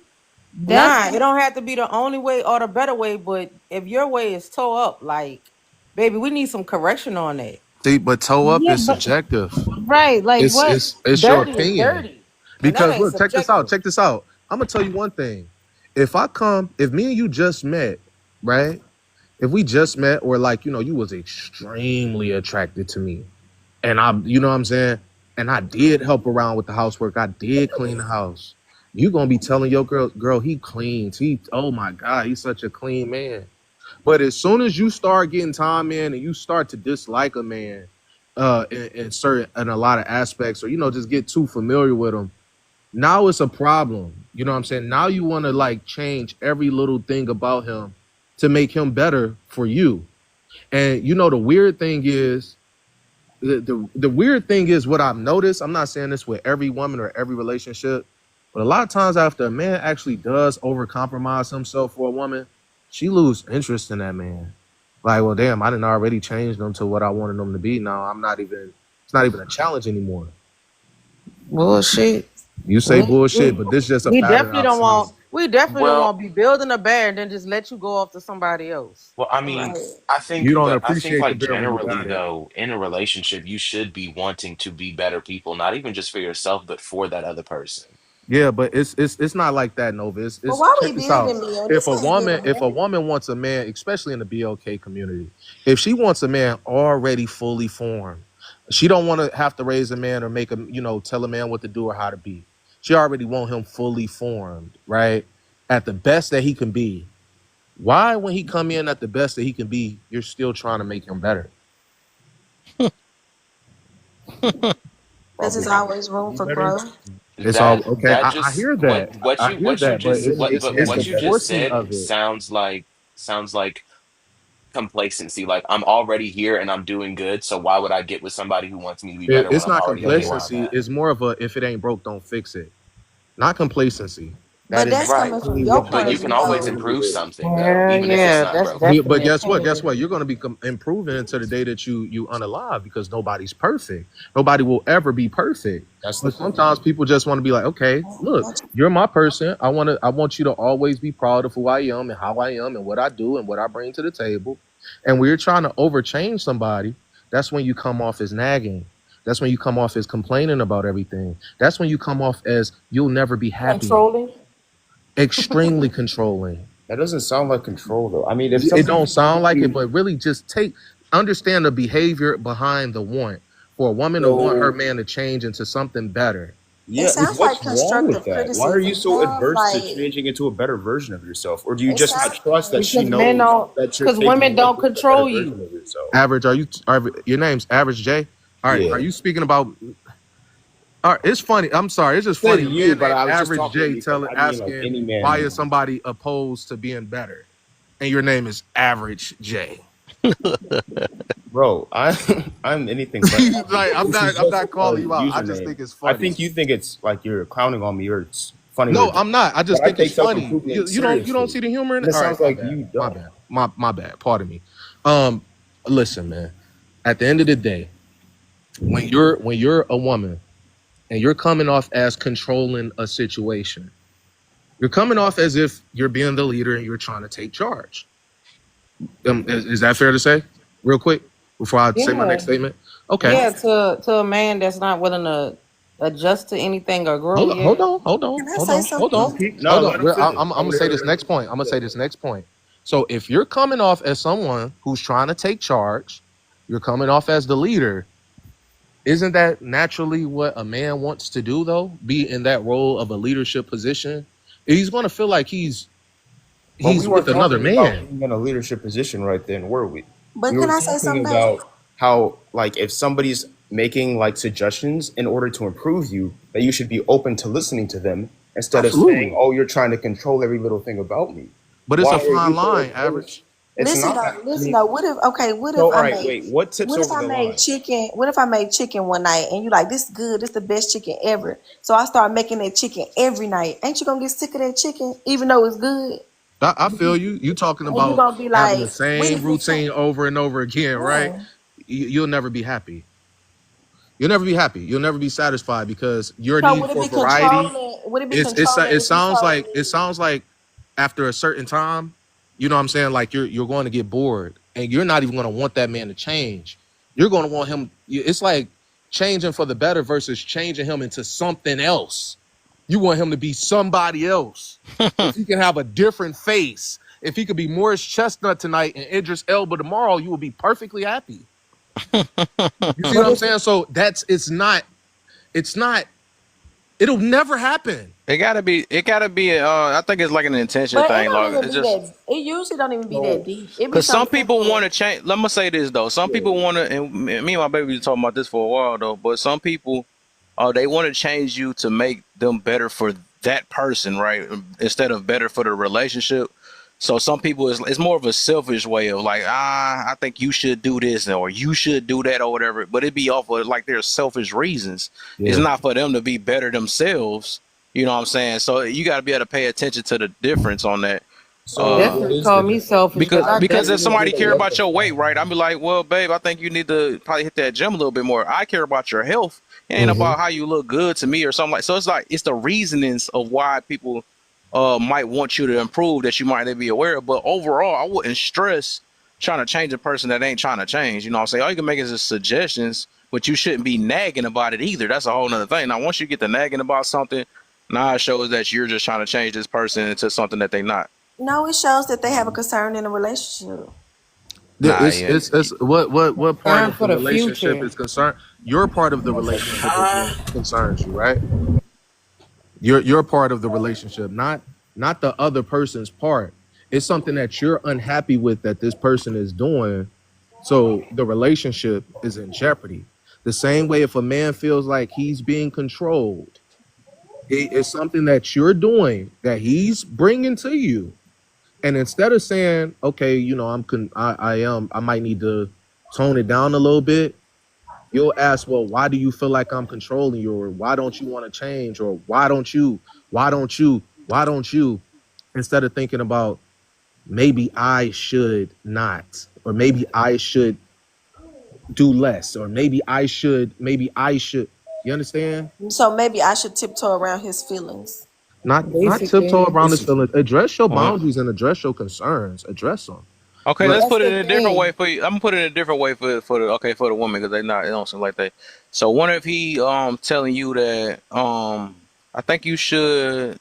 That's Nah, it don't have to be the only way or the better way, but if your way is toe up, like, baby, we need some correction on that. see, but toe up yeah, is but subjective. right. Like what? It's your Dirty is opinion. dirty, and that Because ain't look, check this out. subjective. Check this out. I'm gonna tell you one thing. If me and you just met, right? If we just met, or like, you was extremely attracted to me, and you know what I'm saying, and I did help around with the housework, I did clean the house. You gonna be telling your girl, he cleans. Oh my God, he's such a clean man. But as soon as you start getting time in and you start to dislike a man, in a lot of aspects, or just get too familiar with him, now it's a problem. You know what I'm saying? Now you want to like change every little thing about him to make him better for you. And the weird thing is, the weird thing is what I've noticed. I'm not saying this with every woman or every relationship, but a lot of times after a man actually does overcompromise himself for a woman, she lose interest in that man. Like, well, damn, I didn't already change them to what I wanted them to be. Now I'm not even. It's not even a challenge anymore. Bullshit. You say We, bullshit, we, but this is just a we pattern definitely I've don't seen. want. We definitely don't Well, want to be building a bear and then just let you go off to somebody else. well, I mean, right. You don't I think appreciate the like bear when you generally got it. though, in a relationship, you should be wanting to be better people, not even just for yourself, but for that other person. Yeah, but it's not like that, Nova. But It's why we check this out. building me? If This a ain't woman building if a me. woman wants a man, especially in the BLK community, if she wants a man already fully formed, she don't want to have to raise a man or make him, tell a man what to do or how to be. She already want him fully formed, right? At the best that he can be. Why, when he come in at the best that he can be, you're still trying to make him better? Because there's Probably always room be for better. growth. It's all That okay. that I just hear that. what I you hear what you that, but just Women what need to but it's make the what a you better just forcing said of it. sounds like complacency. Like I'm already here and I'm doing good, so why would I get with somebody who wants me to be better when It's I'm not already okay where I'm complacency. at? It's more of a if it ain't broke, don't fix it. Not complacency. That But is that's Right. coming from exactly your what point But of you that can view, always though. literally improve is. something though, Hell even if it's yeah, not that's broken. But definitely guess what? Guess opinion. what? You're going to be improving until the day that you unalive because nobody's perfect. Nobody will ever be perfect. That's the But point. sometimes people just want to be like, okay, look, you're my person. I want you to always be proud of who I am and how I am and what I do and what I bring to the table. And we're trying to overchange somebody. That's when you come off as nagging. That's when you come off as complaining about everything. That's when you come off as you'll never be happy. Controlling. Extremely controlling. That doesn't sound like control, though. I mean, if It somebody don't told sound like it, you, but really just understand the behavior behind the want. For a woman to want her so man to change into something better. It yeah, sounds like what's wrong with constructive that? Why are you criticism. so Sounds adverse to like changing into a better version of yourself? Or do you it just not sounds trust that like she Because men knows don't that you're because capable women of don't being a better control version you. of yourself? Average, your name's Average J? All right, are Yeah. you speaking about all right, it's funny. I'm sorry, it's just Said funny. A you, man but named I was just Average talking J because I mean like asking any man why in is general. somebody opposed to being better? And your name is Average J. Bro, I'm anything but average. Like This is I'm just not a calling you out. I just username. think it's I funny. think you think it's like you're clowning on me or it's funny or No, joke, I'm not. I but just I think it's take self funny. improvement You don't seriously, see the humor in and it. it All right, sounds my like bad. you My don't. bad. My bad. Pardon me. Um, listen, man. At the end of the day, when you're a woman and you're coming off as controlling a situation, you're coming off as if you're being the leader and you're trying to take charge. Is that fair to say? Real quick, before I say my Yeah. next statement. Okay. Yeah, to a man that's not willing to adjust to anything or grow, Hold on, hold yeah. on, hold on, can I hold say on, hold on, something? No, hold let on. him finish. I'm I gonna want to say hear this everything next point. I'm gonna he say said. this next point. So if you're coming off as someone who's trying to take charge, you're coming off as the leader. Isn't that naturally what a man wants to do, though? Be in that role of a leadership position. He's gonna feel like But we he's with weren't another talking about man. being in a leadership position right then, were we? But We can were I say talking something though? about how, like, if somebody's making like suggestions in order to improve you, that you should be open to listening to them instead of saying, Absolutely, "Oh, you're trying to control every little thing about me." but it's Why a are you fine so line, adverse? average. It's not. I Listen mean, though. What if okay? What if so all I right, made wait. What tips what if over I the made line? chicken? What if I made chicken one night and you like this good? This the best chicken ever. So I start making that chicken every night. Ain't you gonna get sick of that chicken even though it's good? I feel you. You talking And you about gonna be having like, the when same is this routine change? over and over again, right? Yeah. You'll never be happy. You'll never be happy. You'll never be satisfied because your So need would it for be variety. controlling? Would it be It's controlling it if you sounds told like me? after a certain time, you know what I'm saying? Like you're going to get bored and you're not even going to want that man to change. You're going to want him. It's like changing for the better versus changing him into something else. You want him to be somebody else. If he can have a different face, if he could be Morris Chestnut tonight and Idris Elba tomorrow, you will be perfectly happy. You see what But I'm it's saying? So it's not, it'll never happen. It gotta be. I think it's like an intention But it thing. don't Like even it's be just that. It usually don't even be that So deep. It be because some something people want to simple. change. Let me say this though. Some yeah, people want to, and me and my baby were talking about this for a while though. But some people, they want to change you to make them better for that person, right? Instead of better for the relationship. So some people it's more of a selfish way of like, I think you should do this or you should do that or whatever. But it be off of like their selfish reasons. It's Yeah. not for them to be better themselves. You know what I'm saying? So you got to be able to pay attention to the difference on that. so Uh, what definitely is the call me difference? selfish because I because if definitely Is somebody it do care less that. about of your weight, right? I'd sacrifice? be like, well, babe, I think you need to probably hit that gym a little bit more. I care about your health. It ain't Mm-hmm. about how you look good to me or something like. So it's like it's the reasonings of why people might want you to improve that you might not be aware of. But overall, I wouldn't stress trying to change a person that ain't trying to change. You know what I'm saying? All you can make is just suggestions, but you shouldn't be nagging about it either. That's a whole nother thing. Now, once you get to nagging about something, now it shows that you're just trying to change this person into something that they not. No, it shows that they have a concern in a relationship. Nah, yeah. It's what part Time of the for the relationship future. is concerned? Your part of the relationship is what concerns you, right? Your part of the relationship, not the other person's part. It's something that you're unhappy with that this person is doing. So the relationship is in jeopardy. The same way, if a man feels like he's being controlled, it's something that you're doing that he's bringing to you. And instead of saying, okay, you know, I might need to tone it down a little bit, you'll ask, well, why do you feel like I'm controlling you? Or why don't you want to change? Or why don't you? Instead of thinking about, maybe I should not, or maybe I should do less, or maybe I should. You understand? So maybe I should tiptoe around his feelings. Not Basically. tiptoe around this feeling. Address your Well, boundaries and address your concerns. Address them. okay, But let's That's put it the in a different way thing. for you. I'm gonna put it in a different way for the woman because they don't seem like they. So what if he telling you that I think you should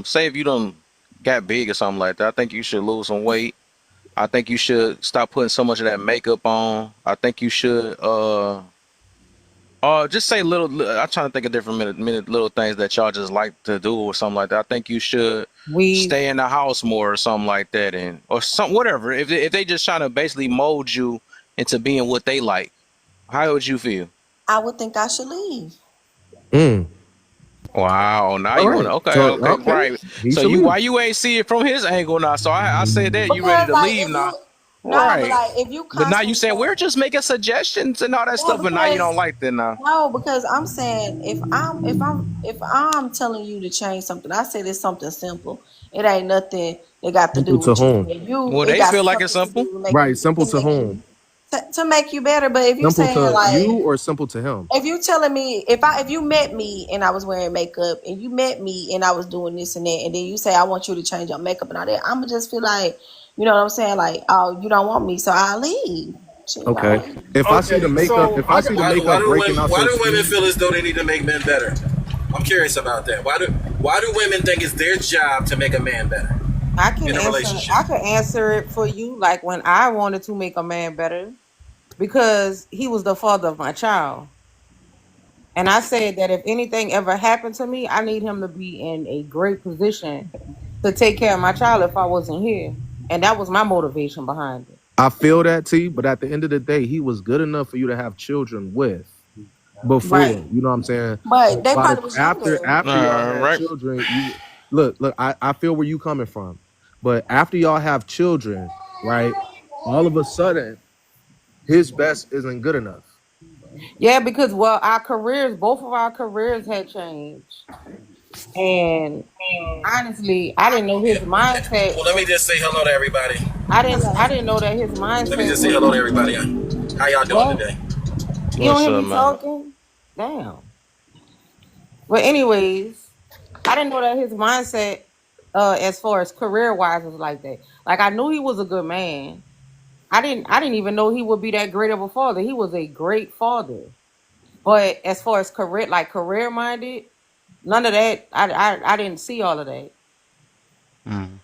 say if you don't got big or something like that, I think you should lose some weight. I think you should stop putting so much of that makeup on. I think you should just say I'm trying to think of different minute little things that y'all just like to do or something like that. I think you should We stay in the house more or something like that, and or some whatever. If they just trying to basically mold you into being what they like, how would you feel? I would think I should leave. mm, Wow, now all you want right. to okay, So okay, okay, right. he So should you leave. why you ain't see it from his angle now? So I said that you ready Because to like leave if now, you no, but right? like if you But now you constantly saying we're saying just making suggestions and all that yeah, stuff, but now you because don't like that now. no, because I'm saying if I'm telling you to change something, I said it's something simple. It ain't nothing that got to do Simple to with you whom? being you. Well, It they got feel like it's something to simple. do Right. Simple to whom? to make you better. But if you Simple saying to like you or simple to him? if you telling me if you met me and I was wearing makeup and you met me and I was doing this and that and then you say I want you to change your makeup and all that, I'ma just feel like, you know what I'm saying? Like, oh, you don't want me, so I'll leave. Shit, Okay. I'll leave. If I see the Okay, makeup, so if I see the makeup breaking out Why your do women skin, feel as though they need to make men better? I'm curious about that. Why do women think it's their job to make a man better in a relationship? I can answer it for you. Like when I wanted to make a man better because he was the father of my child. And I said that if anything ever happened to me, I need him to be in a great position to take care of my child if I wasn't here. And that was my motivation behind it. I feel that T, but at the end of the day, he was good enough for you to have children with before. Right. You know what I'm saying? But they But probably was younger. after y'all had Right. children, you look, I feel where you coming from. But after y'all have children, right? All of a sudden, his best isn't good enough. Yeah, because well, our careers, both of our careers had changed. And honestly, I didn't know his mindset Well, let me was just say hello to everybody. I didn't know that his Let me mindset just say was hello to everybody. How y'all doing what? today? You don't What's hear up, me man? talking? Damn. But anyways, I didn't know that his mindset as far as career wise was like that. Like I knew he was a good man. I didn't even know he would be that great of a father. He was a great father. But as far as career minded, none of that I didn't see all of that. Mm.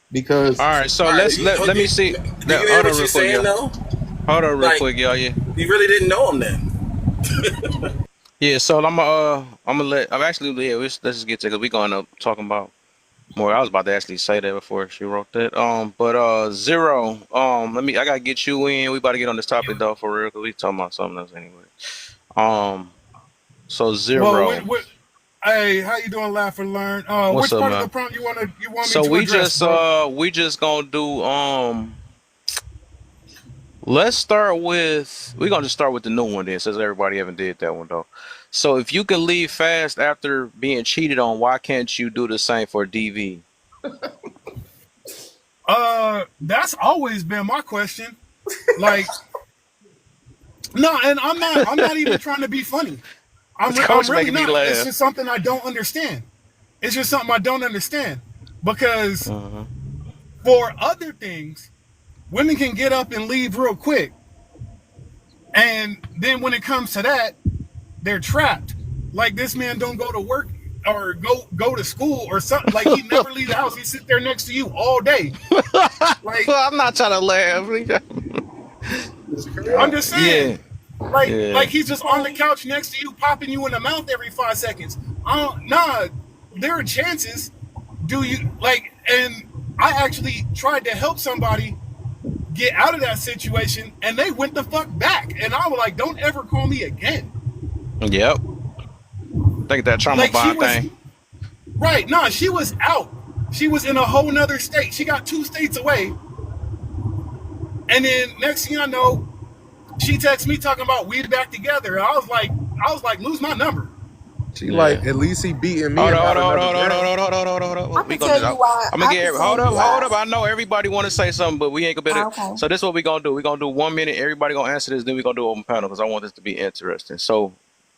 All Because right, so All right. let me see. Do you hear Hold on what real you're quick, saying y'all. though? Hold on real Like quick, y'all. Yeah. you really didn't know him then. Yeah, so I'm gonna let I'm actually yeah, let's just get to because we going up talking about more. I was about to actually say that before she wrote that. But zero. I gotta get you in. We about to get on this topic though for real because we talking about something else anyway. Um, so Well, zero. hey, how you doing, Laugh and Learn? What's Which up, part of the man? prompt you want me So to address, bro? we just gonna do let's start with we're gonna just start with the new one then since everybody haven't did that one though. So if you can leave fast after being cheated on, why can't you do the same for DV? That's always been my question. Like, no, and I'm not even trying to be funny. I'm Coach really making me not. It's laugh. just something I don't understand. It's just something I don't understand because Uh-huh. for other things, women can get up and leave real quick, and then when it comes to that, they're trapped. Like this man don't go to work or go to school or something. Like he never leave the house. He sit there next to you all day. Like I'm not trying to laugh. it's I'm crazy. just Yeah, saying. Like yeah. he's just on the couch next to you, popping you in the mouth every 5 seconds. Nah, there are chances. Do you like? And I actually tried to help somebody get out of that situation, and they went the fuck back. And I was like, don't ever call me again. Yep. Think that trauma Like she bond was thing. right. No, she was out. She was in a whole nother state. She got 2 states away. And then next thing I know, she texts me talking about we back together. I was like, lose my number. She like, Yeah. at least he beating me Hold and on, not hold another on, hold on, hold girl. on, hold on, hold on, hold on. I What we can gonna tell do? you why. I'm gonna I get can hold tell you up, hold why. up. I know everybody want to say something, but we ain't gonna be able to. Okay. So this is what we gonna do. We gonna do 1 minute. Everybody gonna answer this. Then we gonna do open panel because I want this to be interesting. So,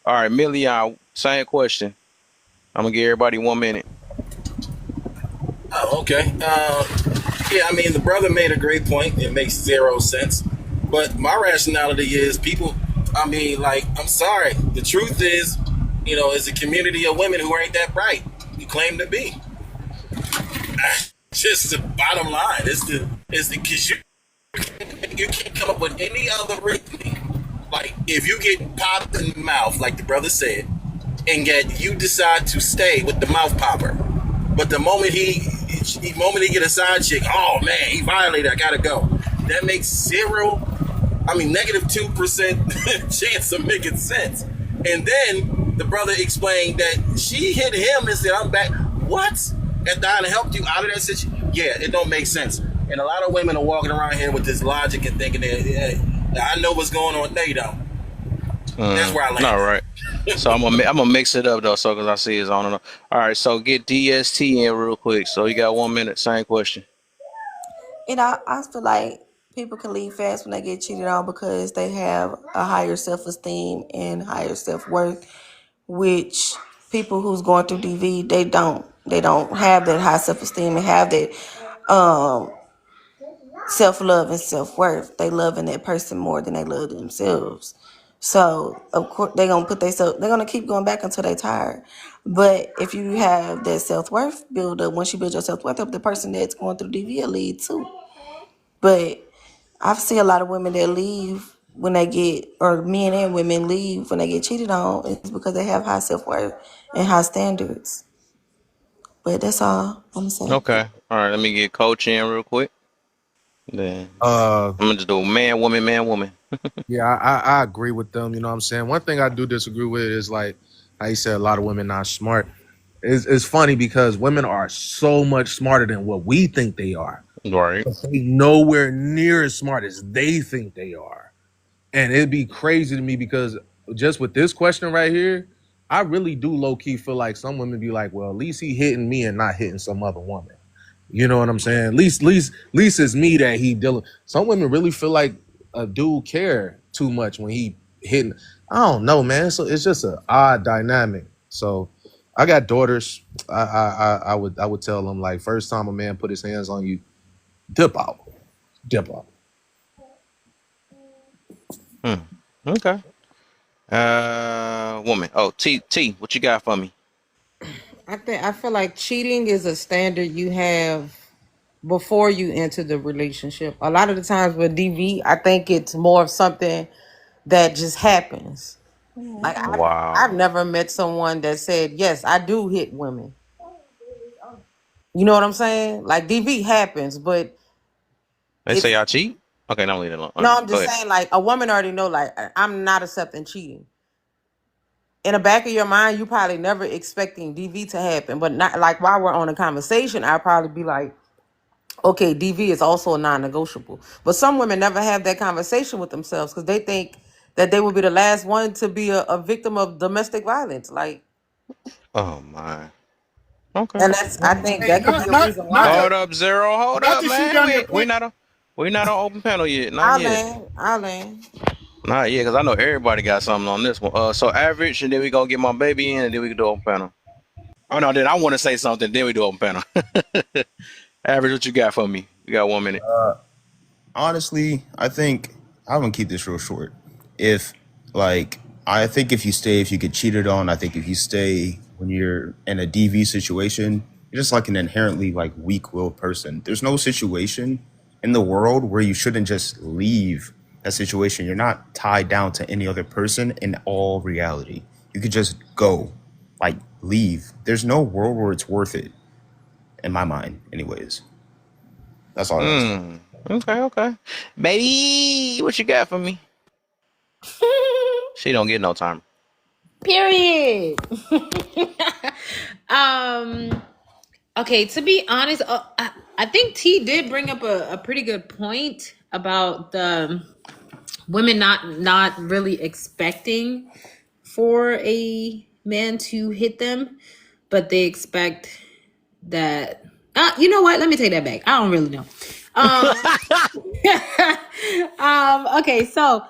all right, Million, same question. I'm gonna give everybody 1 minute. Oh, okay. Yeah, I mean, the brother made a great point. It makes zero sense. But my rationality is people, I mean, like, I'm sorry. The truth is, it's a community of women who ain't that bright. You claim to be. Just the bottom line. Because you can't come up with any other reasoning. Like, if you get popped in the mouth, like the brother said, and yet you decide to stay with the mouth popper, but the moment he get a side chick, oh man, he violated, I gotta go. That makes -2% chance of making sense. And then the brother explained that she hit him and said, I'm back. What? After I helped you out of that situation? Yeah, it don't make sense. And a lot of women are walking around here with this logic and thinking that, hey, I know what's going on. They don't. That's where I All landed. right. So I'm gonna mix it up though, so because I see it's on and on. All right. So get DST in real quick. So you got 1 minute. Same question. And I feel like people can leave fast when they get cheated on because they have a higher self esteem and higher self worth, which people who's going through DV they don't. They don't have that high self esteem and have that um self love and self worth. They love in that person more than they love themselves. So of course they're gonna keep going back until they're tired. But if you have that self worth build up, once you build your self worth up, the person that's going through DV will lead too. But I've seen a lot of women that leave when they get, or men and women leave when they get cheated on. It's because they have high self worth and high standards. But that's all I'm gonna say. Okay. All right. Let me get Coach in real quick. Then Uh, I'm gonna just do man, woman, man, woman. yeah, I agree with them. You know what I'm saying? One thing I do disagree with is like how you said a lot of women not smart. It's funny because women are so much smarter than what we think they are. Right. But they nowhere near as smart as they think they are. And it'd be crazy to me because just with this question right here, I really do low key feel like some women be like, well, at least he hitting me and not hitting some other woman. You know what I'm saying? At least it's me that he dealing. Some women really feel like a dude care too much when he hitting. I don't know, man. So it's just an odd dynamic. So I got daughters. I would tell them like first time a man put his hands on you, dip out, dip out. Hmm. Okay. Woman. Oh, T. What you got for me? I feel like cheating is a standard you have before you enter the relationship. A lot of the times with DV, I think it's more of something that just happens. Like I've Wow. never met someone that said, "Yes, I do hit women." You know what I'm saying? Like DV happens, but They say it's I cheat. Okay, now leave it alone. All no. right, I'm go just ahead. saying, like a woman already know, like I'm not accepting cheating. In the back of your mind, you probably never expecting DV to happen, but not like while we're on a conversation, I'll probably be like, okay, DV is also a non-negotiable. But some women never have that conversation with themselves because they think that they will be the last one to be a victim of domestic violence. Like, Oh my. Okay. and that's I All think Hey, that could be not a not reason not why. to right. Hold up, Zero. Hold not up, to shoot man. down your We point. not on. We not on open panel yet. Not I'll yet. land. I'll land. Not yet, because I know everybody got something on this one. So average, and then we gonna get my baby in, and then we can do open panel. Oh no, then I want to say something. Then we do open panel. Average, what you got for me? We got 1 minute. Honestly, I think I'm gonna keep this real short. If like I think if you get cheated on, I think if you stay when you're in a DV situation, you're just like an inherently like weak-willed person. There's no situation in the world where you shouldn't just leave that situation. You're not tied down to any other person in all reality. You could just go, like leave. There's no world where it's worth it, in my mind, anyways. That's all I gotta say. Hmm. Okay, okay. Baby, what you got for me? She don't get no time. Period. um. Okay. To be honest, I think T did bring up a pretty good point about the women not really expecting for a man to hit them, but they expect that. You know what? Let me take that back. I don't really know. Um. Okay. So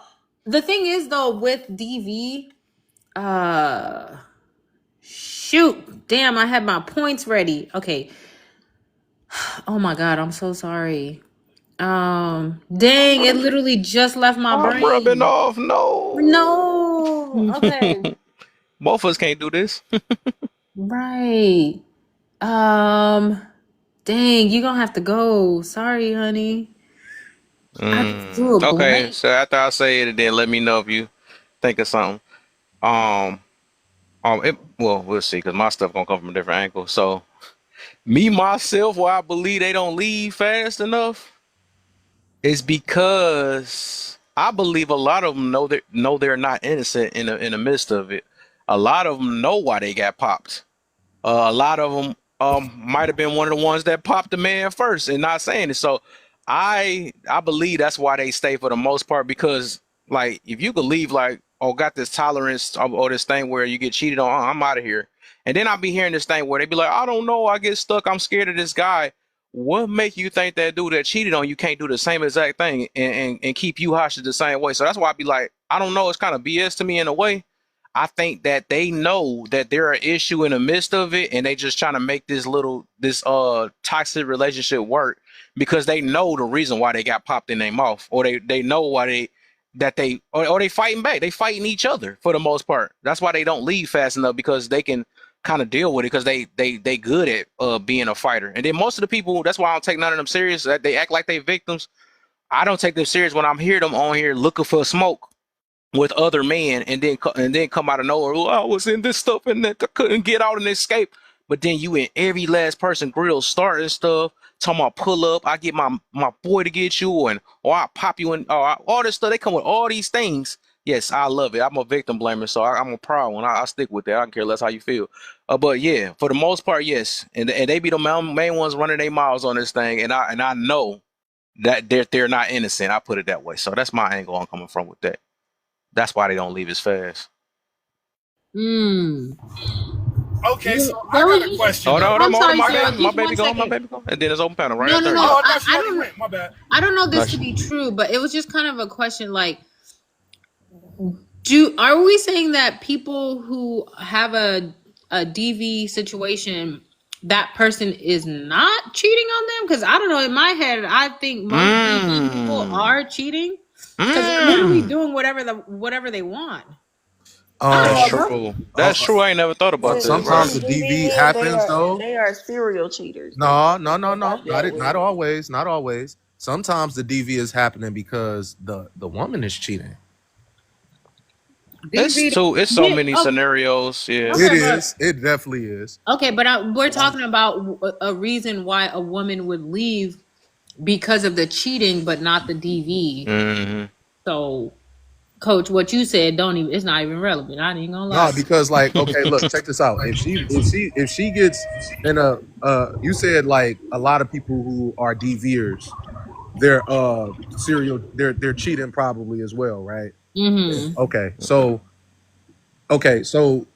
the thing is, though, with DV, shoot, damn, I had my points ready. Okay. Oh my god, I'm so sorry. Dang, it literally just left my I'm rubbing brain. off. No. No. Okay. Both of us can't do this. Right. Um, dang, you gonna have to go. Sorry, honey. I just drew a Okay, blank. so after I say it, then let me know if you think of something. Um, well, we'll see, because my stuff gonna come from a different angle. So, me myself, why I believe they don't leave fast enough is because I believe a lot of them know they're not innocent in the midst of it. A lot of them know why they got popped. A lot of them might have been one of the ones that popped the man first and not saying it. So I believe that's why they stay for the most part, because like if you could leave like, oh, got this tolerance or this thing where you get cheated on, I'm out of here. And then I'll be hearing this thing where they be like, I don't know, I get stuck, I'm scared of this guy. What make you think that dude that cheated on you can't do the same exact thing and keep you hostage the same way? So that's why I be like, I don't know, it's kind of BS to me in a way. I think that they know that they're an issue in the midst of it, and they just trying to make this toxic relationship work because they know the reason why they got popped in their mouth, or they know why or they fighting back. They fighting each other for the most part. That's why they don't leave fast enough, because they can kind of deal with it, because they good at being a fighter. And then most of the people, that's why I don't take none of them serious. That they act like they victims. I don't take them serious when I'm hear them on here looking for smoke with other men, and then come out of nowhere. Oh, I was in this stuff and that I couldn't get out and escape. But then you in every last person grill starting stuff, talking about pull up. I get my boy to get you, and or I pop you in. All this stuff. They come with all these things. Yes, I love it. I'm a victim blamer, so I'm a proud one. I stick with that. I don't care less how you feel. But yeah, for the most part, yes. And they be the main ones running their mouths on this thing, and I know that they're not innocent. I put it that way. So that's my angle I'm coming from with that. That's why they don't leave as fast. Hmm. Okay, Yeah, so I that got a was. question though. Hold on, I'm hold on, sorry, my I sir. got. baby, my Just baby one gone, my second. baby gone, and then it's open panel right No, no, after no. you. Oh, I thought you I already don't. went. My bad. I don't know No, this to be true, but it was just kind of a question. Like, are we saying that people who have a DV situation, that person is not cheating on them? Because I don't know. In my head, I think most DV people mm, are cheating because they're literally mm. doing whatever they want. I That's don't Yeah, know. most true. That's Uh, true. I ain't never thought about that. Right. sometimes Most the DV DV men, happens though. they are serial cheaters. No, no, no, Because no. I've Not dealt it. with Not them. always. Not always. Sometimes the DV is happening because the woman is cheating. It's DV. too. It's so Yeah, many scenarios. Yeah. It okay, but is. It definitely is. okay, but we're talking about a reason why a woman would leave because of the cheating, but not the DV. Hmm. So, Coach, what you said don't even. It's not even relevant. I ain't gonna No, lie. because like, okay, look, check this out. If she gets in a you said like a lot of people who are DVers, they're serial, they're cheating probably as well, right? Mm-hmm. Okay, so so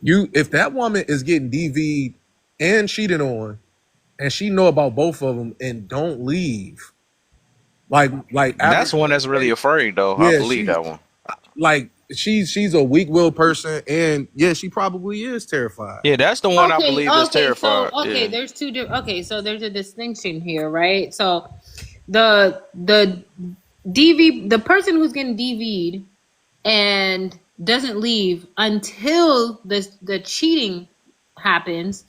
you, if that woman is getting DV'd and cheated on, and she know about both of them and don't leave, like That's after, one that's really afraid, though. I yeah, believe that one. like she's a weak willed person, and yeah, she probably is terrified. Yeah, that's the one I Okay. believe is Okay. So, terrified. okay, Yeah. there's two different. Okay, so there's a distinction here, right? So, the DV, the person who's getting DV'd and doesn't leave until the cheating happens,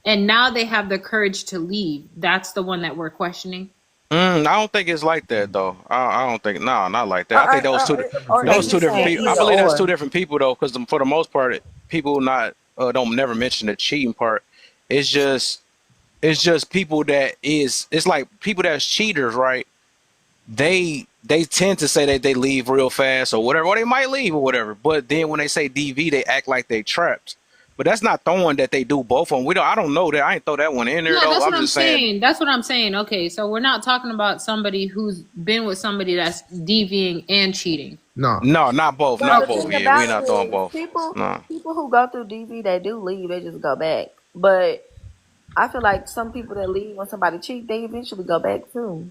and now they have the courage to leave. That's the one that we're questioning. I don't think it's like that though. I don't think. No, not like that. I think Or, those two. or Those is two you different saying people. I either believe that's two or? different people though, because for the most part, people not don't never mention the cheating part. It's just It's just people that is. It's like people that's cheaters, right? They tend to say that they leave real fast or whatever, or they might leave or whatever. But then when they say DV, they act like they trapped. But that's not throwing that they do both of them. We don't. I don't know that. I ain't throw that one in there Yeah, though. that's I'm what I'm just saying. saying. That's what I'm saying. Okay, so we're not talking about somebody who's been with somebody that's DVing and cheating. No. No, not both. But Not the both. thing Yeah, we about it not throwing is, both. No. people who go through DV, they do leave. They just go back. But I feel like some people that leave when somebody cheat, they eventually go back too.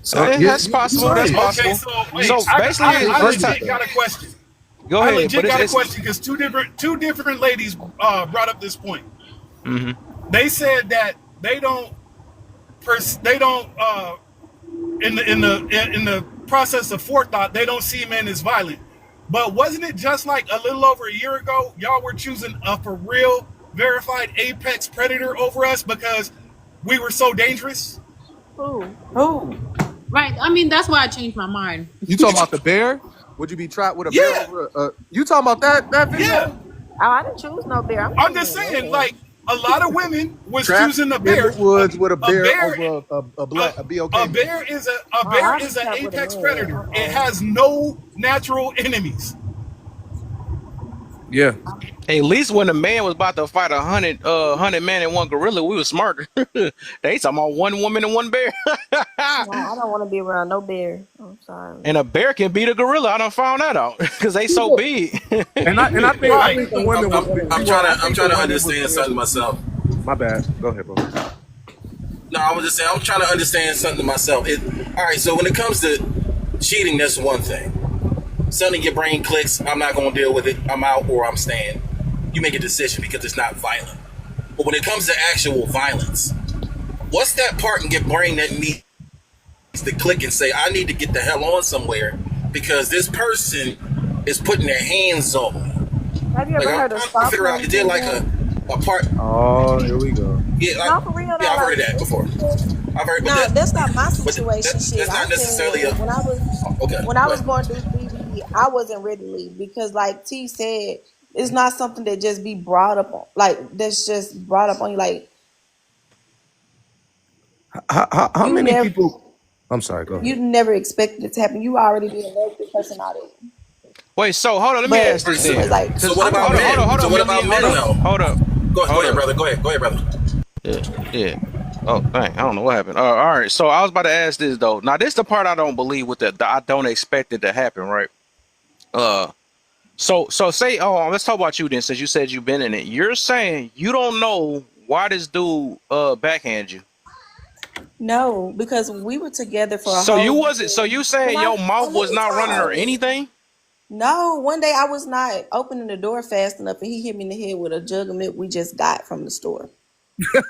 So yeah, That's you're possible. That's right. Okay, possible. so wait, So basically, I, You're I right it's about legit that. got a question. go I ahead. legit But got a it's question because two different ladies brought up this point. mhm. They said that they don't in the process of forethought they don't see men as violent. But wasn't it just like a little over a year ago y'all were choosing a for real verified apex predator over us because we were so dangerous? Who? Who? Right. I mean, that's why I changed my mind. You talking about the bear? Would you be trapped with a bear Yeah, over? You talking about that video? yeah. Oh, I didn't choose no bear. I'm I'm choosing just a saying, man. like a lot of women was Trapped choosing a in the bear. woods with a A bear bear, over a BOK a man. bear is a Oh, bear I'll be is an trapped with a apex man. predator. It has no natural enemies. Yeah. Hey, at least when the man was about to fight 100 man and one gorilla, we was smarter. They talking about one woman and one bear. No, I don't want to be around no bear. I'm sorry. And a bear can beat a gorilla. I done found that out because they so big. I Right. think the Can't women see was no I'm enemy. trying I to I'm think the trying to women was understand being something myself. my bad. Go ahead, bro. No, I was just saying I'm trying to understand something myself. All right, so when it comes to cheating, that's one thing. Suddenly your brain clicks. I'm not going to deal with it. I'm out or I'm staying. You make a decision because it's not violent. But when it comes to actual violence, what's that part in your brain that needs to click and say, I need to get the hell on somewhere because this person is putting their hands on me. Have you Like ever I'm heard of trying to figure out, stalking is there like intent? a part? Oh, here we go. Yeah, No, for real yeah, though. I've heard Like, of that before. I've heard, no, that's not my but situation. Shit, that's not I'm telling necessarily you, a. Okay, when I go was ahead. going through DV, I wasn't ready to leave because, like T said, it's not something that just be brought up on, like that's just brought up on you. Like How you many never, people? I'm sorry. Go you ahead. never expected it to happen. You already be a negative person out of it. Wait, so hold on. Let me But ask All right, this so anyways, then. like so Cause what I'm about not ready to men? hold So on, what leave. about Millie. Hold men up, though? hold up, Go hold ahead, up. brother. Go ahead, brother. Yeah, yeah. Oh, dang. I don't know what happened. All right. So I was about to ask this though. Now this the part I don't believe with the I don't expect it to happen, right? Uh, so say, oh, let's talk about you then, since you said you've been in it. You're saying you don't know why this dude backhand you. No, because we were together for a So you whole wasn't. year. So you Can saying I? your mouth Let was me not running or talk. anything? No, one day I was not opening the door fast enough, and he hit me in the head with a jug of milk we just got from the store.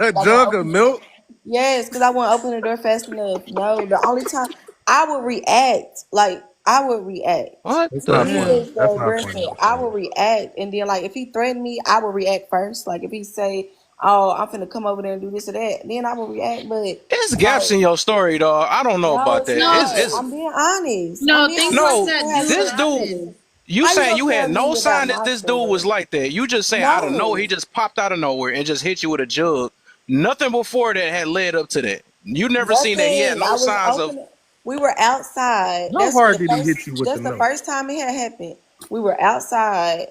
A I won't jug of open. milk. Yes, because I won't open the door fast enough. No, the only time I would react, like I would react. What It's If the not he funny. hell? was That's the not funny. aggressor, I would react, and then like if he threatened me, I would react first. Like if he say, "Oh, I'm finna come over there and do this or that," then I would react. But It's gaps like, in your story, dog. I don't know no, about it's that. not. It's I'm being honest. I'm No, being things honest. like no. People that have do This certain dude. happen. feelings. You How you saying gonna you had tell no me about sign that my this dude was story? like that? You just saying out of nowhere he No. just popped out of nowhere and just hit you with a jug. Nothing before that had led up to that. You never seen that he had Nothing. no I was signs of. opening. We were outside. How hard did he hit you with the That's the milk? first time it had happened. We were outside,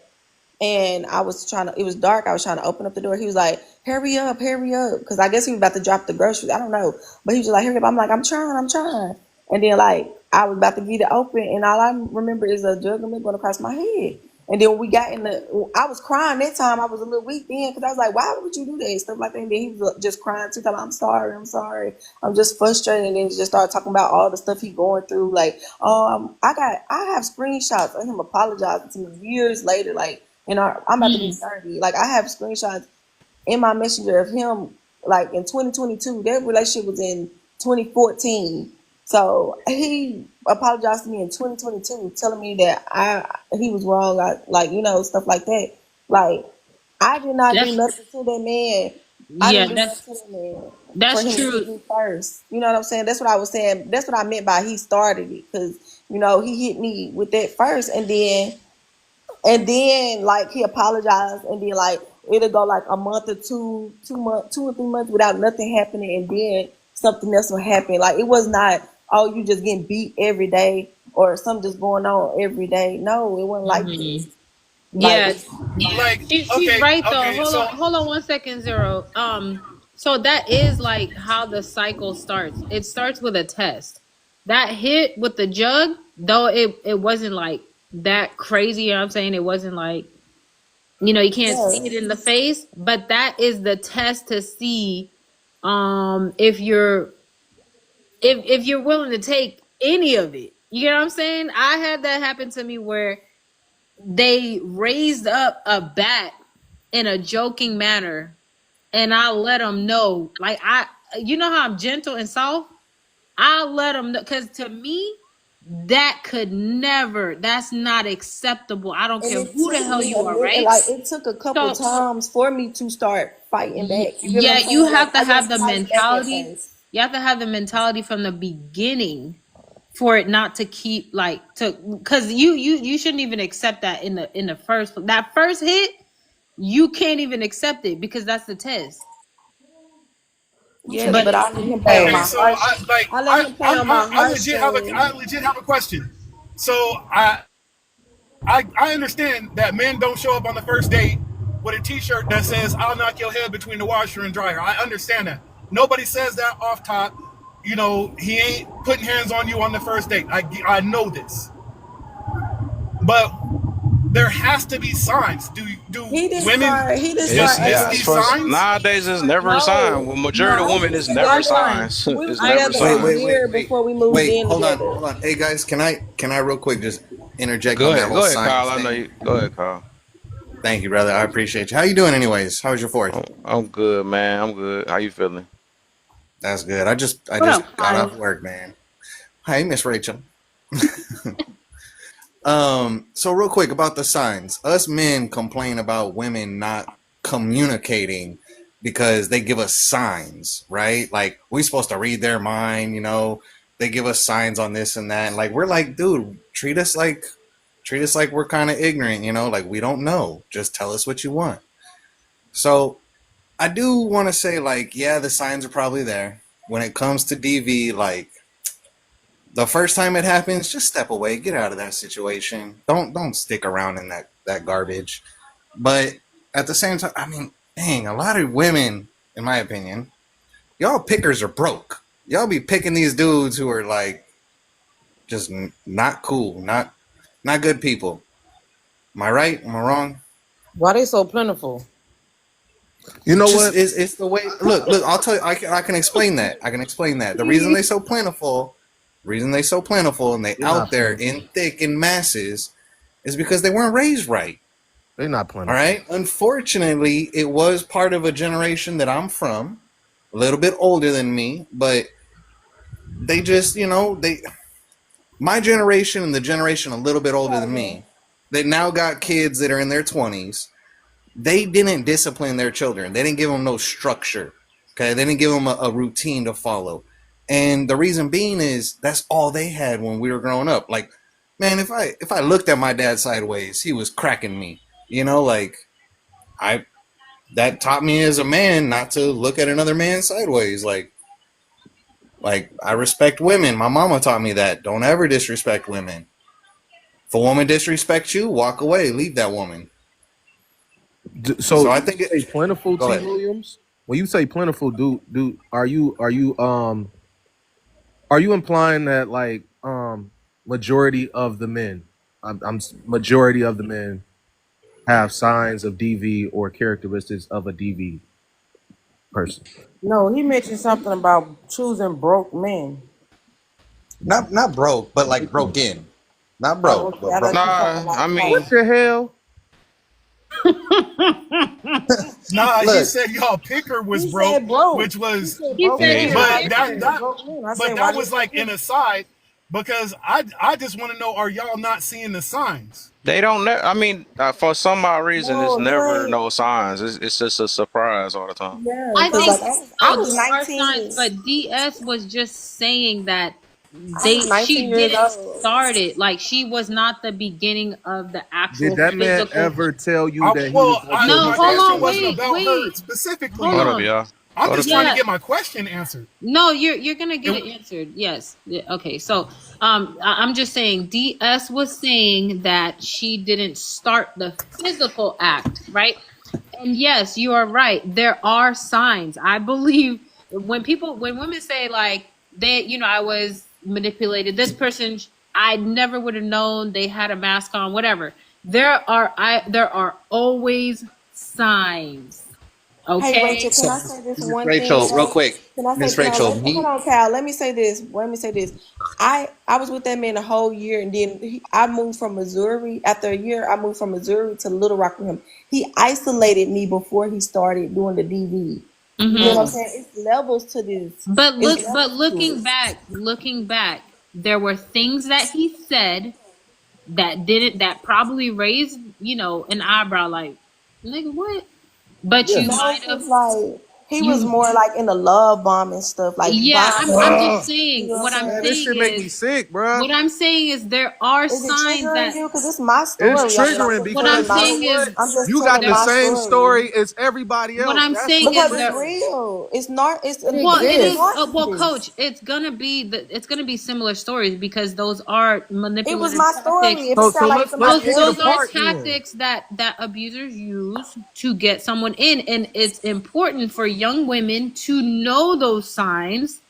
and I was trying to. It was dark. I was trying to open up the door. He was like, hurry up," because I guess he was about to drop the groceries. I don't know, but he was like, "Hurry up!" I'm like, I'm trying," and then like I was about to get it open, and all I remember is a jug of milk going across my head. And then when we got in the, I was crying that time. I was a little weak then because I was like, "Why would you do that?" Stuff like that. And then he was just crying too. Like, I'm sorry, I'm just frustrated." And then he just started talking about all the stuff he going through. Like, I have screenshots of him apologizing to me years later. Like, I'm about to be Mm, 30. Like, I have screenshots in my messenger of him like in 2022. Their relationship was in 2014. So he apologized to me in 2022, telling me that he was wrong. Like stuff like that. Like I did not do that's nothing to that man. I yeah, didn't do nothing to that man for that's him to true. hit me first. You know what I'm saying? That's what I was saying. That's what I meant by he started it because he hit me with that first, and then like he apologized, and then like it'll go like a month or 2 or 3 months without nothing happening, and then something else will happen. Like it was not, oh, you just getting beat every day or something just going on every day. No, it wasn't like this. Like Yeah, Like, she's right though. okay, so Hold on 1 second, Zero. So that is like how the cycle starts. It starts with a test. That hit with the jug, though it wasn't like that crazy, you know what I'm saying? It wasn't like, you can't see yeah, it in the face, but that is the test to see if you're willing to take any of it. You know what I'm saying? I had that happen to me where they raised up a bat in a joking manner, and I let them know, like, you know how I'm gentle and soft. I let them know, because to me, that could never. That's not acceptable. I don't and care it who the took hell me you a are, minute. right? Like it took a couple So times for me to start fighting back. You get what yeah, I'm you saying? Like have to I have was the fighting back at mentality. first. You have to have the mentality from the beginning for it not to keep like to, because you shouldn't even accept that in the first, that first hit. You can't even accept it because that's the test. Yes, But but I let him play on okay, my Hey, so heart. I I let him play on my I heartstrings. legit have a question. So I understand that men don't show up on the first date with a T-shirt that says "I'll knock your head between the washer and dryer." I understand that. Nobody says that off top. He ain't putting hands on you on the first date. I know this, but there has to be signs. Do women He didn't It's start dismiss yeah. acting. these First signs? nowadays it's never a sign. no, Well, majority of no, women is We never I was agree. signs. we It's was I never together for agree. a signs. year before we moved wait. in together. Hold on. Hey guys, can I real quick just interject Go on that ahead, whole go ahead, Kyle. science I know thing? you. Go ahead, Kyle. Thank you, brother. I appreciate you. How you doing, anyways? How was your fourth? I'm good, man. I'm good. How you feeling? That's good. I What up, just got Kyle? off work, man. Hey, Miss Rachel. So real quick about the signs. Us men complain about women not communicating because they give us signs, right? Like we supposed to read their mind. They give us signs on this and that. And like we're like, dude, treat us like we're kind of ignorant. Like we don't know. Just tell us what you want. So I do want to say, like, yeah, the signs are probably there. When it comes to DV, like the first time it happens, just step away, get out of that situation. Don't stick around in that garbage. But at the same time, I mean, dang, a lot of women, in my opinion, y'all pickers are broke. Y'all be picking these dudes who are like just not cool, not good people. Am I right? Am I wrong? why they so plentiful? You know Just what? it's the way. Look. I'll tell you. I can explain that. I can explain that. The reason they so plentiful, and they They're out not there plentiful. in thick in masses is because they weren't raised right. They're not All plentiful. right. Unfortunately, it was part of a generation that I'm from, a little bit older than me, but they just, my generation and the generation a little bit older than me, they now got kids that are in their 20s. They didn't discipline their children. They didn't give them no structure. Okay. They didn't give them a routine to follow. And the reason being is that's all they had when we were growing up. Like, man, if I looked at my dad sideways, he was cracking me. Like I that taught me as a man not to look at another man sideways. Like I respect women. My mama taught me that. Don't ever disrespect women. If a woman disrespects you, walk away. Leave that woman. So So I when you think it. say plentiful, Go T. ahead. Williams. When you say plentiful, do are you implying that like majority of the men, majority of the men have signs of DV or characteristics of a DV person? No, he mentioned something about choosing broke men. Not broke, but like broke in. Not Oh, broke, okay. but I broke thought you were in. talking Nah, I about What mean, price. the hell? Nah, he Look, said y'all picker was He broke, said broke. which He was, said He broke said yeah, you're men. a I but picker. that said that broke men. I but said why that they was so like an plentiful? aside because I just want to know, are y'all not seeing the signs? they don't. I mean, for some odd reason, it's No, you never ain't. no signs. It's just a surprise all the time. Yeah, I because think like that I no, was there are signs, 19. but DS was just saying that I was she 19 years didn't old. start it. Like she was not the beginning of the Did actual that man physical. ever tell you that he was gonna kill No, his hold My question on, family? wasn't wait, about her wait, specifically, hold Hold up, though. on. y'all. I'm Hold up, just trying y'all. to Yeah, get my question answered. no, you're gonna get And it answered. Yes. Yeah, okay. So, I'm just saying, DS was saying that she didn't start the physical act, right? And yes, you are right. There are signs. I believe when women say like they, I was manipulated. This person, I never would have known they had a mask on. Whatever. There are always signs. hey, Okay. Rachel, can So, I say this Miss one thing Rachel, real though? quick, Can I say, Miss Cal? Rachel, Hold me. on, Cal. Let me say this. Let me say this. I was with that man a whole year, and then I moved from Missouri. After a year, I moved from Missouri to Little Rock with him. He isolated me before he started doing the DV. You get what I'm Mm-hmm. saying? It's levels to this. It's But levels to looking it. back, there were things that he said that probably raised, an eyebrow like, nigga, what? But Yeah. you No, might it's have just like he was you more like in the love bomb and stuff, like yeah, I'm bombing. just Ugh, You saying know what I'm man, this saying? shit make me sick, bruh. what I'm saying is there are Is it signs triggering that you? Because it's my It's story. I mean, I'm triggering just what I'm telling because you know saying my. what? is I'm just You got telling the there my same story story as everybody what else. I'm That's saying what's is because it's there triggering. real. It's not. It Well, it It's is. exists. Well, narcissist. coach, it's gonna be similar stories because those are It was manipulative my tactics. story. If it So sound like let's somebody Those pick it those else's, are apart then. tactics that abusers use to get someone in, and it's important for young women to know those signs,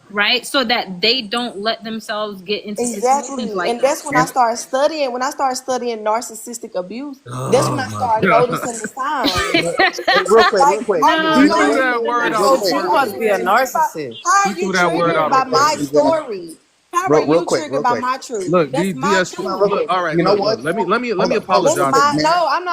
right? So that they don't let themselves get into situations exactly, like and that's this. when I started studying. When I started studying narcissistic abuse, that's when Oh I my started god. noticing the signs. Hey, real quick, Like, real quick. are you No, She no, threw triggered? that word no. out Real on Coach, quick. you How must you be a purpose. triggered by? narcissist. How She are you threw that word triggered out by on my purpose. You gonna story? How are real you quick, triggered real by quick. my truth? Look, That's my DS. Hold on, real truth. Look, quick. all right. You know Look. what? Let Hold me up, hold up, That's real apologize quick, to my you. man. no. I'm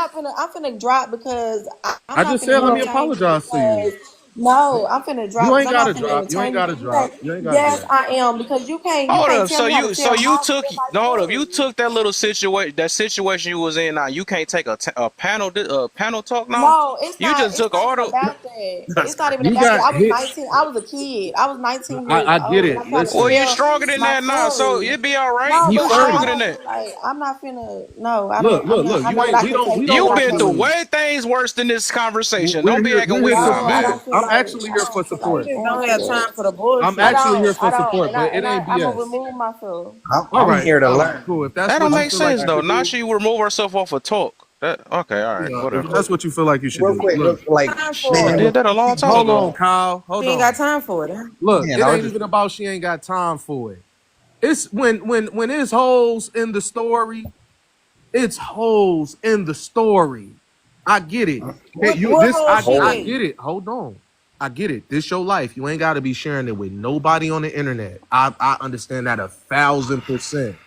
finna drop because I'm I not just finna said let me entertain you apologize to you. because no, I'm finna drop You because ain't I'm not gotta finna drop. You ain't entertain you gotta because you can't. drop. You ain't gotta Yes, drop. I am because you Hold can't up. tell So me how to you so tell you my took live my no hold up. You story. took that little situation you was in. Now you can't take a panel talk now. No, You just it's took not all even the. about that. That's It's not crazy. even You about that. got I was hit. 19. I was a kid. I was 19 years I get old and it. I'm trying to Well, Listen, you tell stronger than my that now, so story. it'd be all right. No, he but You I 30. stronger than that. don't like I'm not finna no, I Look, don't I'm look, not look. I You know that ain't. I can take We more don't than You've I want been can't through to. take. way things worse than this conversation. Don't We're be here. acting We're here weird for. now, No, I man. don't feel I'm like actually I here for don't feel like You support. just I don't don't feel have like time for the I'm bullshit. actually here I for don't support, but it ain't I'm gonna BS. remove myself. All I'm right. here to All right. learn. Cool. If that's That don't what you make feel like sense you though. should Now do, she remove herself off a talk. That okay? All right, if whatever. that's what you feel like you should Real do. quick, Look, like, Time She for man, it. did look, that a long time hold ago. on, Kyle. She Hold ain't got on. time for it. Huh? Look, man, it I was ain't just, even about she ain't got time for it. It's when it's holes in the story. It's holes in the story. I get it. Hey, you What this hole I she I hold. in? get it. Hold on. I get it. This your life. You ain't got to be sharing it with nobody on the internet. I understand that 1,000%.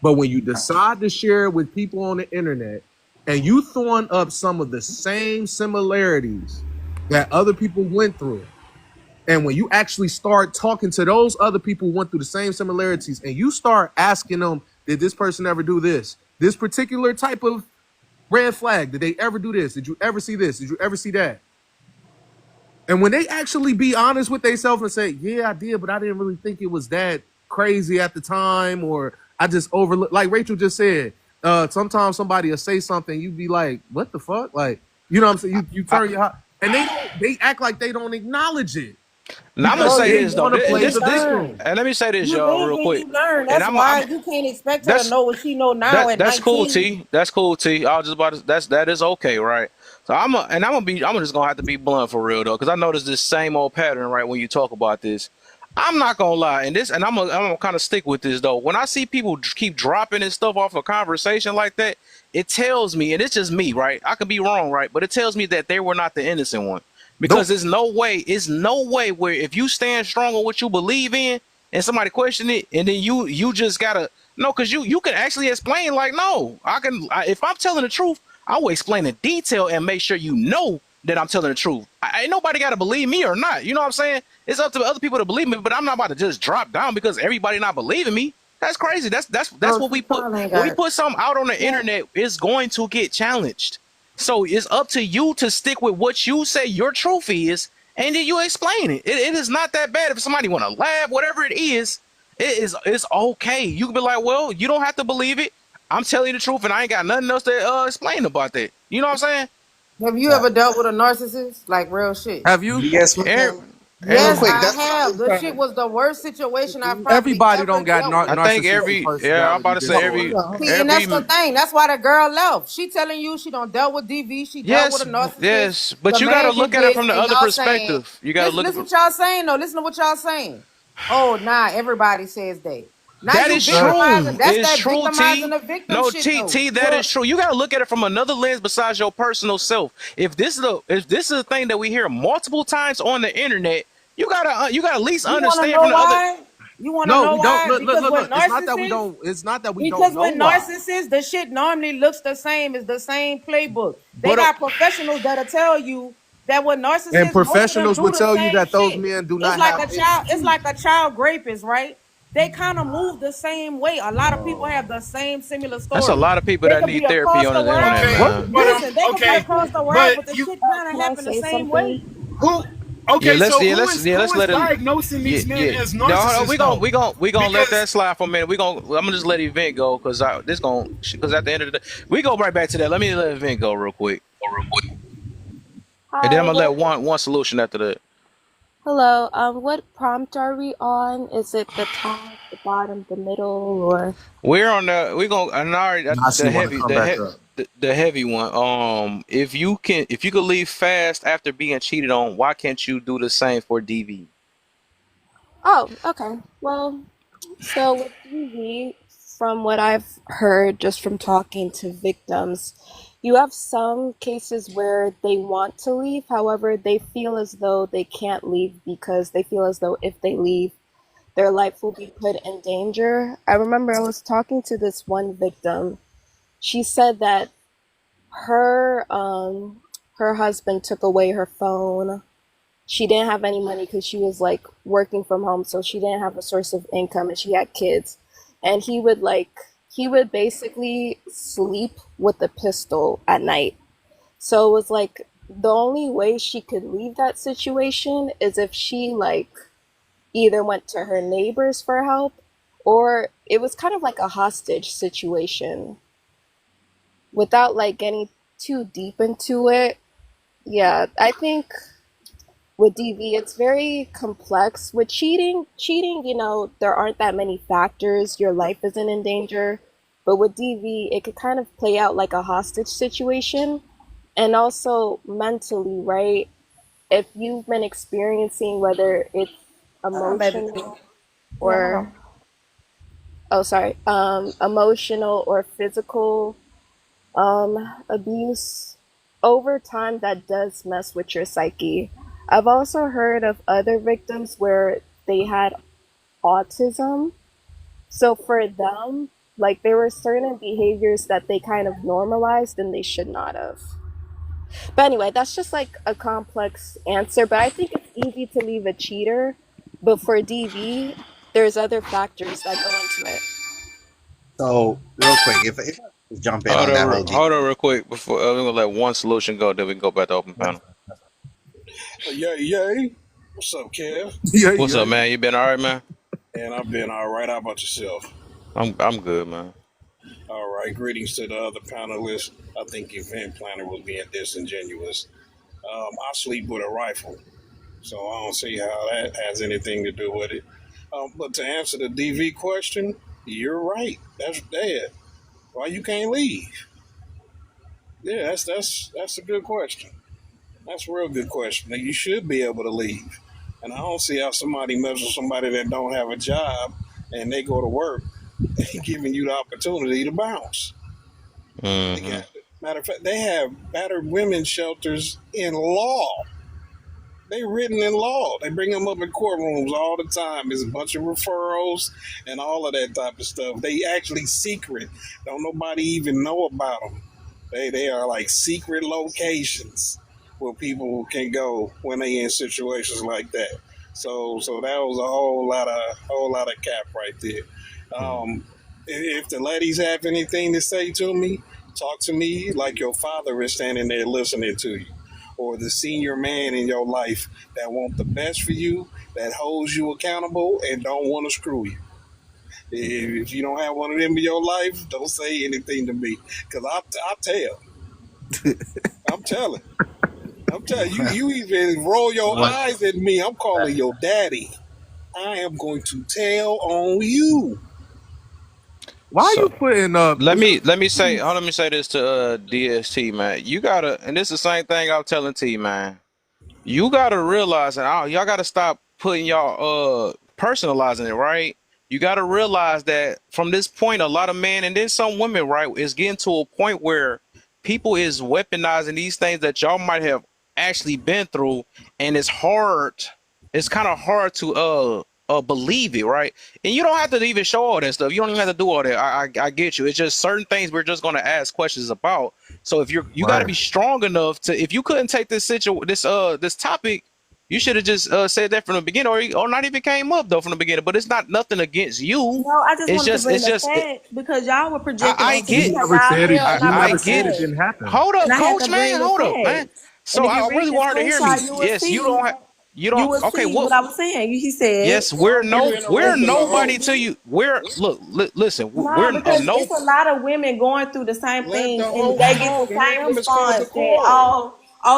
But when you decide to share it with people on the internet and you throwing up some of the same similarities that other people went through, and when you actually start talking to those other people who went through the same similarities, and you start asking them, did this person ever do this? This particular type of red flag, did they ever do this? Did you ever see this? Did you ever see that? And when they actually be honest with themselves and say, yeah, I did, but I didn't really think it was that crazy at the time, or I just overlooked, like Rachel just said, sometimes somebody will say something, you be like, what the fuck? Like, you know what I'm saying? You I, turn your, and they act like they don't acknowledge it now I'm gonna because Bro, say they you this though. want to live and play you This the this victim. learn. and let me say this, You y'all, live real and quick. you learn. And That's why you can't expect her to that's know what she know now at that's cool, 19. T. That's cool, T. I was just about to, that is okay, right? So I'm just gonna have to be blunt for real though, because I noticed this same old pattern, right? When you talk about this, I'm not gonna lie, and I'm gonna kind of stick with this though. When I see people keep dropping this stuff off a conversation like that, it tells me, and it's just me, right? I could be wrong, right? But it tells me that they were not the innocent one, because Nope. it's no way where if you stand strong on what you believe in, and somebody question it, and then you just gotta no, because you can actually explain like, no, if I'm telling the truth, I will explain in detail and make sure you know that I'm telling the truth. Ain't nobody got to believe me or not. You know what I'm saying? It's up to other people to believe me, but I'm not about to just drop down because everybody not believing me. That's crazy. That's Bro, what she we put. probably ain't When we got. put something out on the Yeah. internet, it's going to get challenged. So it's up to you to stick with what you say your truth is, and then you explain it. It is not that bad if somebody want to laugh, whatever it is. it's okay. You can be like, well, you don't have to believe it. I'm telling you the truth, and I ain't got nothing else to explain about that. You know what I'm saying? Have you That, ever dealt with a narcissist? Like real shit. Have you? yes, Every, man. Real Yes, every, quick, I that's what I have. was The trying shit to. was the worst situation I've probably Everybody ever don't got dealt with. I think narcissistic I'm about personality to say Hold disorder. on, hold on. See, and that's the every, thing. That's why the girl left. She telling you she don't dealt with DV. She dealt with a yes, narcissist. yes, The but you got to man look did at it this, from the and other y'all saying, perspective. You got to listen, look at listen what y'all saying. No, listen to what y'all saying. Oh, nah, everybody says that. Now that you is Uh, victimizing. true. That's It's that true, victimizing T. the victim No, shit, T, though. T, that is well, true. You got to look at it from another lens besides your personal self. If this is a thing that we hear multiple times on the internet, you gotta at least You want to understand know from the other. why? You want to no, know we don't. why? Look, look, Because look, with look. It's not that we narcissists, don't. It's not that we don't because know with why. narcissists, the shit normally looks the same. It's the same playbook. They But got professionals that'll tell you that with And narcissists, most of them professionals do would the tell you same that those shit. men do It's not like have a any child. It's truth. like a child rapist, right? They kind of move the same way. A lot of people have Oh, the same similar that's a stories. lot of people They that could be need therapy across on the the internet, world. Okay, What? man. but Listen, they could be okay, across the world, but but the you shit kind of Can I happen the say same way. something? who? Yeah, Okay, so let's who is let it. diagnosing Yeah, these men yeah. as No, hold on, narcissists though? we gonna let Because that slide for a minute. I'm gonna just let the event go because because at the end of the day, we go right back to that. Let me let the event go real quick, and then I'm Hi, gonna let what? one solution after that. Hello. What prompt are we on? Is it the top, the bottom, the middle, or? We're on the we gonna and already Now she the want to heavy come back up. the heavy one. If you could leave fast after being cheated on, why can't you do the same for DV? Oh, okay. Well, so with DV, from what I've heard just from talking to victims, you have some cases where they want to leave. However, they feel as though they can't leave because they feel as though if they leave, their life will be put in danger. I remember I was talking to this one victim. She said that her her husband took away her phone. She didn't have any money because she was like working from home, so she didn't have a source of income, and she had kids. And he would basically sleep with a pistol at night. So it was like the only way she could leave that situation is if she like either went to her neighbors for help, or it was kind of like a hostage situation. Without like getting too deep into it, yeah, I think with DV it's very complex. With cheating, there aren't that many factors. Your life isn't in danger. But with DV, it could kind of play out like a hostage situation. And also mentally, right? If you've been experiencing whether it's Hold on, baby. emotional Yeah, hold on. or emotional or physical abuse, over time that does mess with your psyche. I've also heard of other victims where they had autism. So for them, like there were certain behaviors that they kind of normalized and they should not have. But anyway, that's just like a complex answer. But I think it's easy to leave a cheater. But for DV, there's other factors that go into it. so real quick, if I just jump in on that whole D. Hold on, real quick before I'm gonna let one solution go, then we can go back to open That's panel. Yay, yay. What's up, Kev? Yeah, What's up, yeah. man? You been all right, man? And I've been all right. How about yourself? I'm good, man. All right. Greetings to the other panelists. I think event planner was being disingenuous. I sleep with a rifle, so I don't see how that has anything to do with it. But to answer the DV question, you're right. That's dead. Why you can't leave? Yeah, that's a good question. That's a real good question. Now, you should be able to leave. And I don't see how somebody messes with somebody that don't have a job and they go to work giving you the opportunity to bounce. They Hmm. got, matter of fact, they have battered women's shelters in law. They written in law. They bring them up in courtrooms all the time. There's a bunch of referrals and all of that type of stuff. They actually secret. Don't nobody even know about them. They are like secret locations where people can go when they in situations like that. So that was a whole lot of cap right there. Um, if the ladies have anything to say to me, talk to me like your father is standing there listening to you, or the senior man in your life that want the best for you, that holds you accountable and don't want to screw you. If you don't have one of them in your life, don't say anything to me, cause I'll tell. I'm telling. I'm telling you. You even roll your What? eyes at me. I'm calling your daddy. I am going to tell on you. Why are you So putting up? let me say this to DST, man. You gotta, and this is the same thing I'm telling T, man. You gotta realize, and y'all gotta stop putting y'all personalizing it, right? You gotta realize that from this point, a lot of men and then some women, right, is getting to a point where people is weaponizing these things that y'all might have actually been through, and it's hard. It's kind of hard to believe it, right? And you don't have to even show all that stuff. You don't even have to do all that. I get you. It's just certain things we're just gonna ask questions about. So if you got to Right. be strong enough to, if you couldn't take this topic, you should have just said that from the beginning, or not even came up though from the beginning. But it's not nothing against you. No, I just It's wanted to just bring it's the just it, facts because y'all were I projecting I onto me get You how never y'all said it. feel, I and I You brought I never the said it get. didn't facts. happen. Hold And up, I had coach, to man. bring the Hold up, man. facts. And So if you I read really the wanted to hear me. screenshot, you will Yes, you see. don't have. You You don't. will Okay, see what what? I was saying. He said, Yes, Why are you we're interrupting the nobody to host? you. We're look, listen. no, We're a because no. it's a lot of women going through the same Let thing, the and host they get the talk, same ma'am. It's called response that decorum.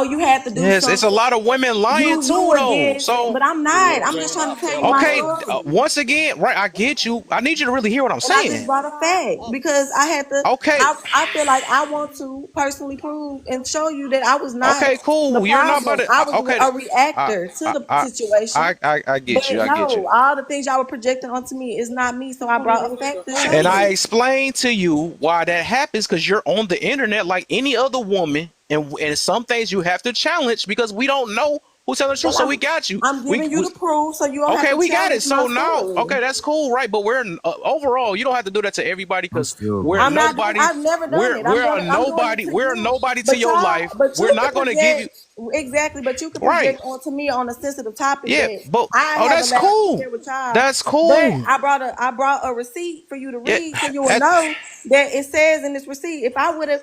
you had to do Yes, it's a something. lot of women lying You too, were though. this, So but I'm See what not. I'm I'm just saying? trying I to tell felt you my like okay, story, once again, right? I get you. I need you to really hear what I'm and I just saying. brought a fact because I had to. Okay, I feel like I want to personally prove and show you that I was not okay, the cool. You're not about problem. to. I was Okay, a I, reactor to I, the I, situation. I But get you. I get you. no, all the things y'all were projecting onto me is not me. So I brought a fact to show And I you. explained to you why that happens because you're on the internet like any other woman, and some things you have to challenge because we don't know who's telling the truth. Well, So we got you. I'm giving you We the proof, so you don't have Okay, to we got it. challenge my So now, story. okay, that's cool, right? But we're overall, you don't have to do that to everybody I'm because still we're I'm going. not doing. nobody. I've never done We're it. we're a I'm doing it nobody. to We're a you. nobody to But your y'all, life. but We're you could not going to give you project exactly. But you could right. project onto me on a sensitive topic Yeah, that but I oh, have that's allowed to cool. share with y'all. That's But cool. I brought a receipt for you to Yeah, read, so you will at, know that it says in this receipt. If I wouldn't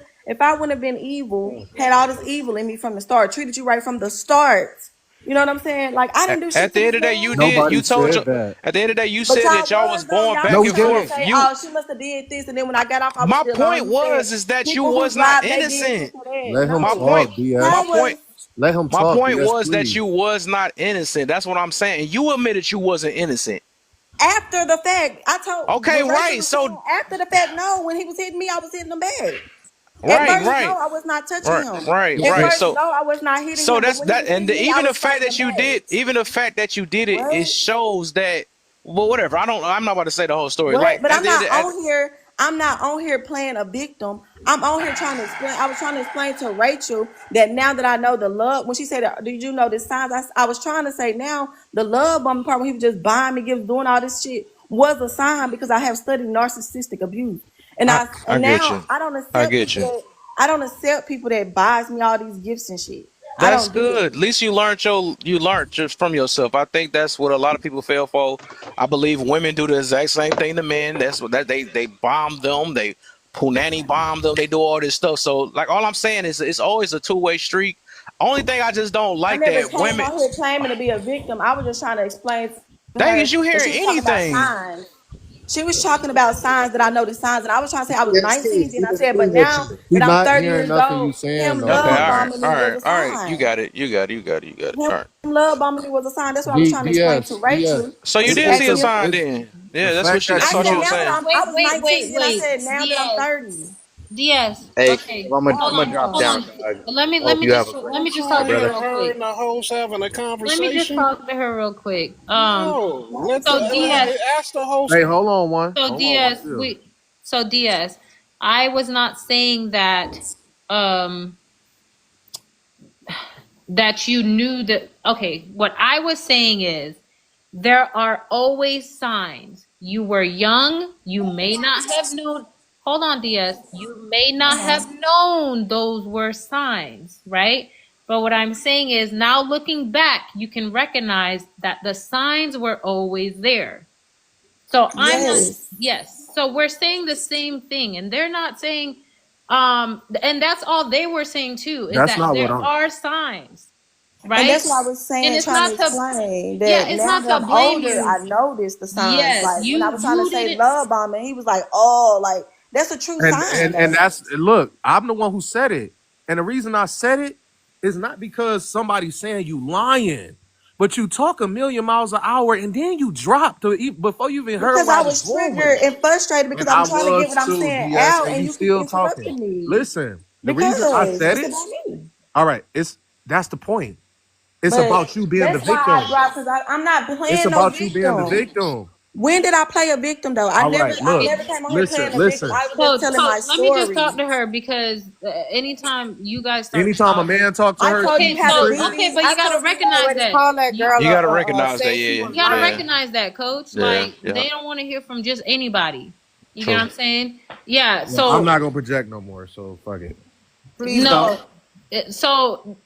have been evil, had all this evil in me from the start, treated you right from the start. You know what I'm saying? Like I didn't do at shit to the end this of the day, you man. did. Nobody You told your. said that. At the end of the day, you But said y'all that y'all was was though. going Y'all No, back was we and trying to didn't. forth. say, You. "Oh, she must have did this," and then when I got off, I was My still on. point You said was is that you people who was not drive they did this innocent. or that. Let him My No, point. talk, My DS. how point. was Let him My talk, point DS, was that please. you was not innocent. That's what I'm saying. You admitted you wasn't innocent. after the fact? I told Okay, when Rachel right. was So, saying after the fact. No, when he was hitting me, I was hitting him back. At right, first, no, right, I was not touching right, him. right, At right. first, So, no, I was not hitting so him. But that's when he that, was and hitting me, I even was the fact fighting that him you back. did, even the fact that you did it, it What? shows that. Well, whatever. I don't. I'm not about to say the whole story. What? Like But at I'm the end, not on here. I'm not on here playing a victim. I'm on here trying to explain. I was trying to explain to Rachel that now that I know the love, when she said, "Did you know the signs?" I was trying to say now the love bombing part when he was just buying me gifts, doing all this shit was a sign because I have studied narcissistic abuse, and I get now you. I don't I accept get people you. that buys me all these gifts and shit. I That's don't do it. good. At least you learned just from yourself. I think that's what a lot of people fail for. I believe women do the exact same thing to men. That's what that they bomb them, they punani bomb them, they do all this stuff. So like all I'm saying is it's always a two-way streak. Only thing I just don't I like never that came women on here claiming to be a victim. I was just trying to explain to dang her is you that hearing she was talking about anything. signs. She was talking about signs that I know the signs, and I was trying to say I was Yes, 19. Steve, Then he I was said, but agreeing with now you. He that I'm not 30 hearing years nothing you old, saying him though, Okay, love all DS. right, bombing all me was right, a all right. You sign. got it. You got it. You got it. You got it. Him All right. love bombing me was a sign. That's what I was trying to explain to DS. Rachel So when you she did It's asked see a me. a sign it's then. the Yeah, that's what fact she that I thought said she you was now that saying. I Wait, was wait, 19. wait, Then I wait. said now that I'm DS. 30. DS. Hey, Okay. I'm gonna Hold I'm gonna on. drop Hold down, on. dog. Let me I hope you have a let great me Don't just day, talk y'all to her brother. hear real her quick. and the host having a Let me just conversation? talk to her real quick. No, let the So DS. ask the host. Hey, hold on one. So Hold on one DS. still. So DS. I was not saying that. Um. That you knew that. Okay. What I was saying is there are always signs. You were young. You may not have known. Hold on, DS. You may not have known those were signs, right? But what I'm saying is now looking back, you can recognize that the signs were always there. So I'm not, Yes. yes. So we're saying the same thing, and they're not saying, and that's all they were saying too, is That's that not what there I'm are signs. And right? that's what I was And saying, it's trying to not to, explain yeah, that it's now not that to I'm blame older, you. I noticed the signs. Yes, Like when I was trying to you say didn't. love bombing, he was like, "Oh, like that's a true And sign, and and though." that's look, I'm the one who said it. And the reason I said it is not because somebody's saying you lying, but you talk a million miles an hour and then you drop before you even heard Because where I I was was going with triggered it. and frustrated because And I'm I trying to get was what I'm too, saying DS, out, and and you you keep still talking. interrupting me Listen, the reason I because said it's it, about me. all right, that's the point. It's But about you being the that's why I victim. dropped because I'm not It's playing no about you being the victim. victim. When did I play a victim though? All right, I look, never came on here listen, playing a victim. listen. I was just telling Coach, my let me just story. talk to her because anytime you guys start Anytime a talking, man talk to I her, told she you okay, she how to so beat triggered. okay, me. but I you gotta told you You how. recognize already that. called that girl You gotta recognize that. say she Yeah, was You gotta lying. yeah, recognize that, coach. yeah, Like yeah. they don't want to hear from just anybody. You get what True. I'm saying? Yeah. Well, I'm So not gonna project no more, so fuck it. Please don't. no. So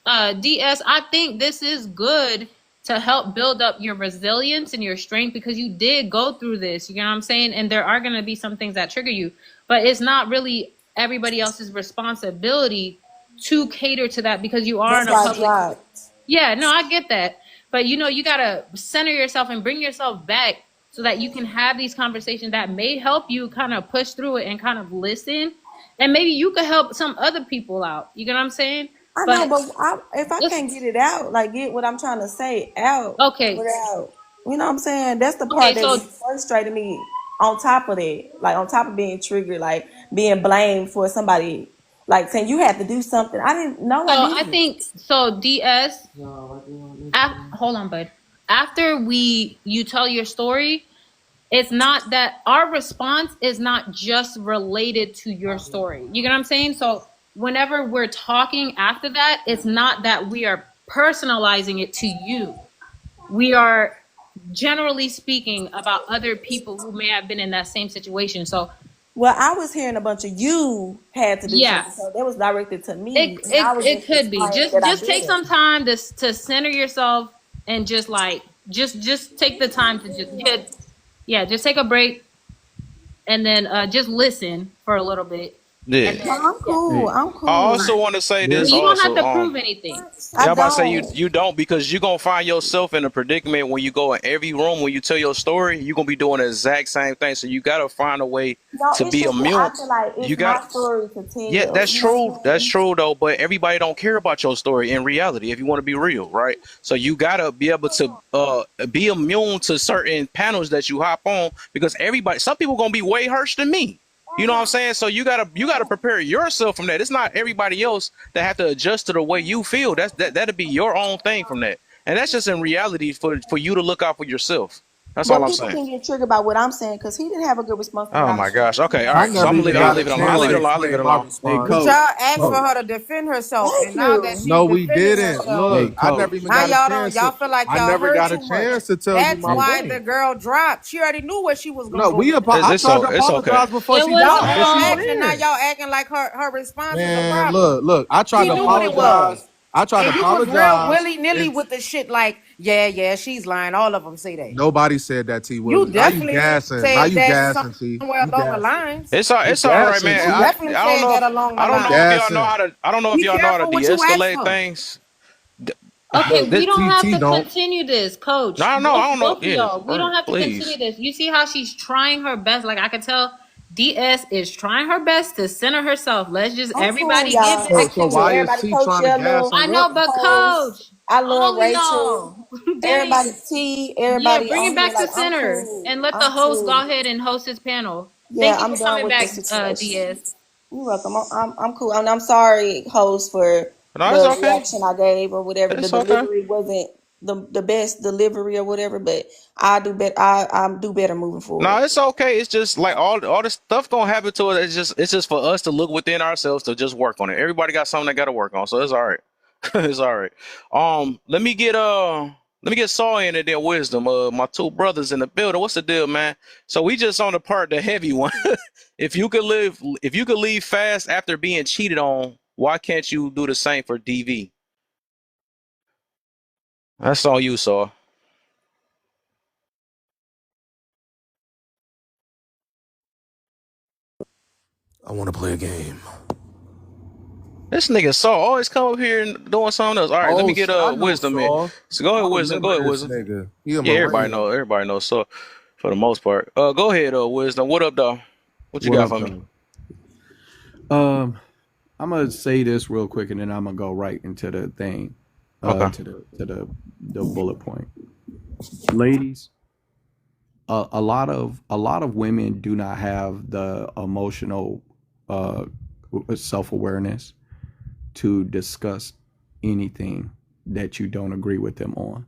DS, I think this is good to help build up your resilience and your strength because you did go through this. You know what I'm saying? And there are gonna be some things that trigger you, but it's not really everybody else's responsibility to cater to that because you are in That's a why I public. dropped. Yeah, no, I get that. But you gotta center yourself and bring yourself back so that you can have these conversations that may help you kind of push through it and kind of listen. And maybe you could help some other people out. You get what I'm saying? I know, But but if I it's can't get it out, like get what I'm trying to say out okay. without, you know what I'm saying? That's the part Okay, that so was frustrating me. On top of that, like on top of being triggered, like being blamed for somebody, like saying you had to do something. I didn't know I I didn't. think so DS hold on, bud. After you tell your story, it's not that our response is not just related to your story. You get what I'm saying? So whenever we're talking after that, it's not that we are personalizing it to you. We are generally speaking about other people who may have been in that same situation. So Well, I was hearing a bunch of you had to do yeah, something, so that was directed to me, it and I it, was it just could be. explaining Just that I just take didn't. some time to center yourself and just like just take the time to just yeah, just take a break and then just listen for a little bit, and Yeah. No, then I'm yeah, cool. Hey, I'm I cool. also want to say but this there's you don't have also. to prove anything. I Yeah, I'm about to say you don't. you don't because you're gonna find yourself in a predicament when you go in every room when you tell your story, you're gonna be doing the exact same thing. So you gotta find a way No, to it's be just that immune. I feel like You it's got my story to yeah, tell. that's You know true. what I'm That's saying? true though, but everybody don't care about your story in reality if you want to be real, right? So you gotta be able to be immune to certain panels that you hop on because everybody some people gonna be way worse than me. You know what I'm saying? So you gotta prepare yourself from that. It's not everybody else that have to adjust to the way you feel. That'll be your own thing from that. And that's just in reality for you to look out for yourself. That's all But I'm people saying. can get triggered by what I'm saying because he didn't have a good response to what Oh I'm my saying. gosh. Okay, all I right. So never even I'm gonna got leave a it alone. I'll chance leave it to alone. I'll leave it explain my alone. Hey, response. But coach. y'all asked for Coach. her to defend herself, Thank and now that you. she's No, we defending didn't. herself, Hey, Look, I never coach. even now got a y'all chance to. feel like I y'all never heard got a too much. chance to tell you That's my Hey, why the point. girl dropped. She already knew what she was No, gonna go through. It's I it's tried o- to it's okay. apologize before It she was Y'all dropped, and all she acting now. ran. Y'all acting like her response is a Man, problem. look, I tried She to knew what it was. apologize. I tried to And you was real apologize, willy nilly and with the shit like, yeah, yeah, she's lying. All of them say that. nobody said that. T You Willie, now you definitely gassing. Now said you that gassing. T, somewhere you along the gassing. lines. You It's all right, gassing. man. You T, definitely said that along the I don't you know if lines. y'all know gassing. how to I don't know if Be y'all know how to careful what you ask de-escalate for. things. D- Okay, Look, we this don't have T to don't. continue this, coach. No, no, I don't know. Both of Yeah, y'all. We all don't right, have to continue please. this. You see how she's trying her best. Like I could tell DS is trying her best to center herself. Let's just I'm cool, everybody give y'all. it. I'm So cool. why is Everybody, T Coach trying to gas Yellow, I her know, up? but Coach. coach, I love all of Rachel. y'all. Everybody, Dang. T. Yeah, Everybody bring on it here. back to Like I'm center cool. and let the I'm host go cool. ahead and host his panel. Yeah, Thank you I'm for done coming with the back, situation. DS. You're welcome. I'm cool. I'm sorry, host, for No, it's the okay. reaction I gave or whatever. The It's okay. delivery wasn't the best delivery or whatever, but I do better. I do better moving No, forward. it's okay. It's just like all this stuff gonna happen to us. It's just for us to look within ourselves to just work on it. Everybody got something they got to work on, so it's all right. It's all right. Let me get Saw in and then Wisdom. My two brothers in the building. What's the deal, man? So we just on the part, the heavy one. If you could leave fast after being cheated on, why can't you do the same for DV? That's all you saw. I want to play a game. This nigga Saul always come up here and doing something else. All right, let me Oh get shit, I know wisdom in. Saul. So go I ahead, wisdom. Go remember ahead, this wisdom. nigga. He a Yeah, Marine. everybody knows so for the most part. Go ahead, wisdom. What up, though? What you What got up, for me? though? Um, I'm gonna say this real quick, and then I'm gonna go right into the thing, Okay. to the bullet point. Ladies, a lot of women do not have the emotional uh self-awareness to discuss anything that you don't agree with them on.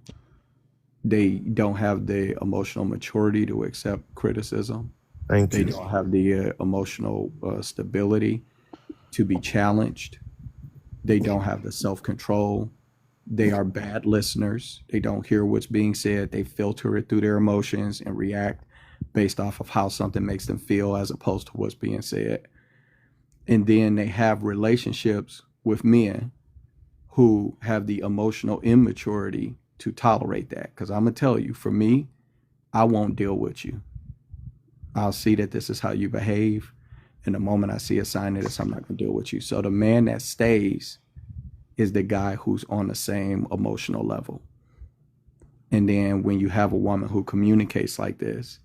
They don't have the emotional maturity to accept criticism. Thank They you. don't have the emotional stability to be challenged. They don't have the self control. They are bad listeners. They don't hear what's being said. They filter it through their emotions and react based off of how something makes them feel as opposed to what's being said. And then they have relationships with men who have the emotional immaturity to tolerate that. Because I'm going to tell you, for me, I won't deal with you. I'll see that this is how you behave. And the moment I see a sign of this, I'm not going to deal with you. So the man that stays is the guy who's on the same emotional level. And then when you have a woman who communicates like this,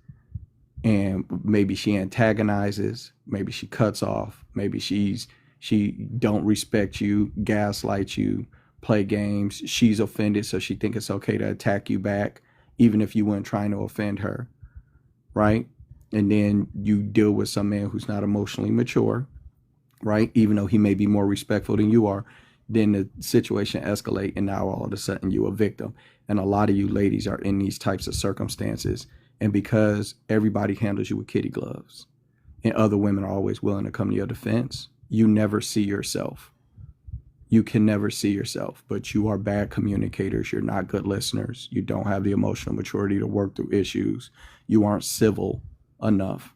and maybe she antagonizes, maybe she cuts off, maybe she don't respect you, gaslight you, play games, she's offended, so she think it's okay to attack you back, even if you weren't trying to offend her, right? And then you deal with some man who's not emotionally mature, right? Even though he may be more respectful than you are, then the situation escalate, and now all of a sudden you a victim. And a lot of you ladies are in these types of circumstances, and because everybody handles you with kitty gloves, and other women are always willing to come to your defense, you never see yourself. You can never see yourself, but you are bad communicators. You're not good listeners. You don't have the emotional maturity to work through issues. You aren't civil enough.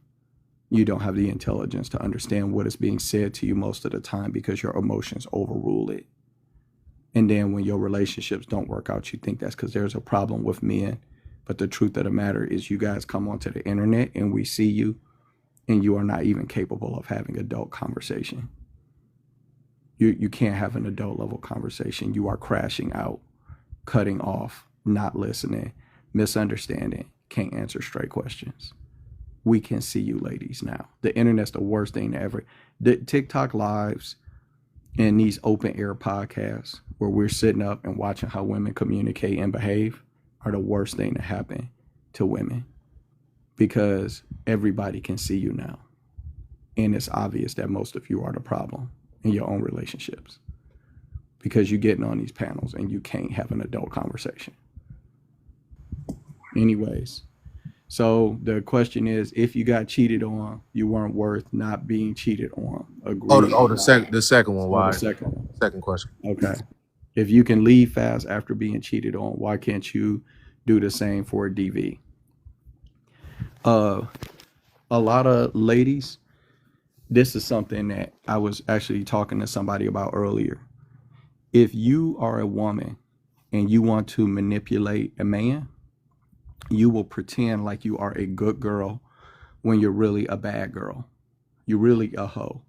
You don't have the intelligence to understand what is being said to you most of the time because your emotions overrule it. And then when your relationships don't work out, you think that's because there's a problem with men. But the truth of the matter is, you guys come onto the internet and we see you, and you are not even capable of having adult conversation. You can't have an adult level conversation. You are crashing out, cutting off, not listening, misunderstanding, can't answer straight questions. We can see you ladies now. The internet's the worst thing ever. The TikTok lives and these open air podcasts where we're sitting up and watching how women communicate and behave are the worst thing to happen to women, because everybody can see you now. And it's obvious that most of you are the problem in your own relationships, because you're getting on these panels and you can't have an adult conversation. Anyways, so the question is, if you got cheated on, you weren't worth not being cheated on. Oh, Agree or not? the second one. Oh, the Why? second one. Second question. Okay. If you can leave fast after being cheated on, why can't you do the same for a DV? Uh, a lot of ladies, this is something that I was actually talking to somebody about earlier. If you are a woman and you want to manipulate a man, you will pretend like you are a good girl when you're really a bad girl. You're really a hoe.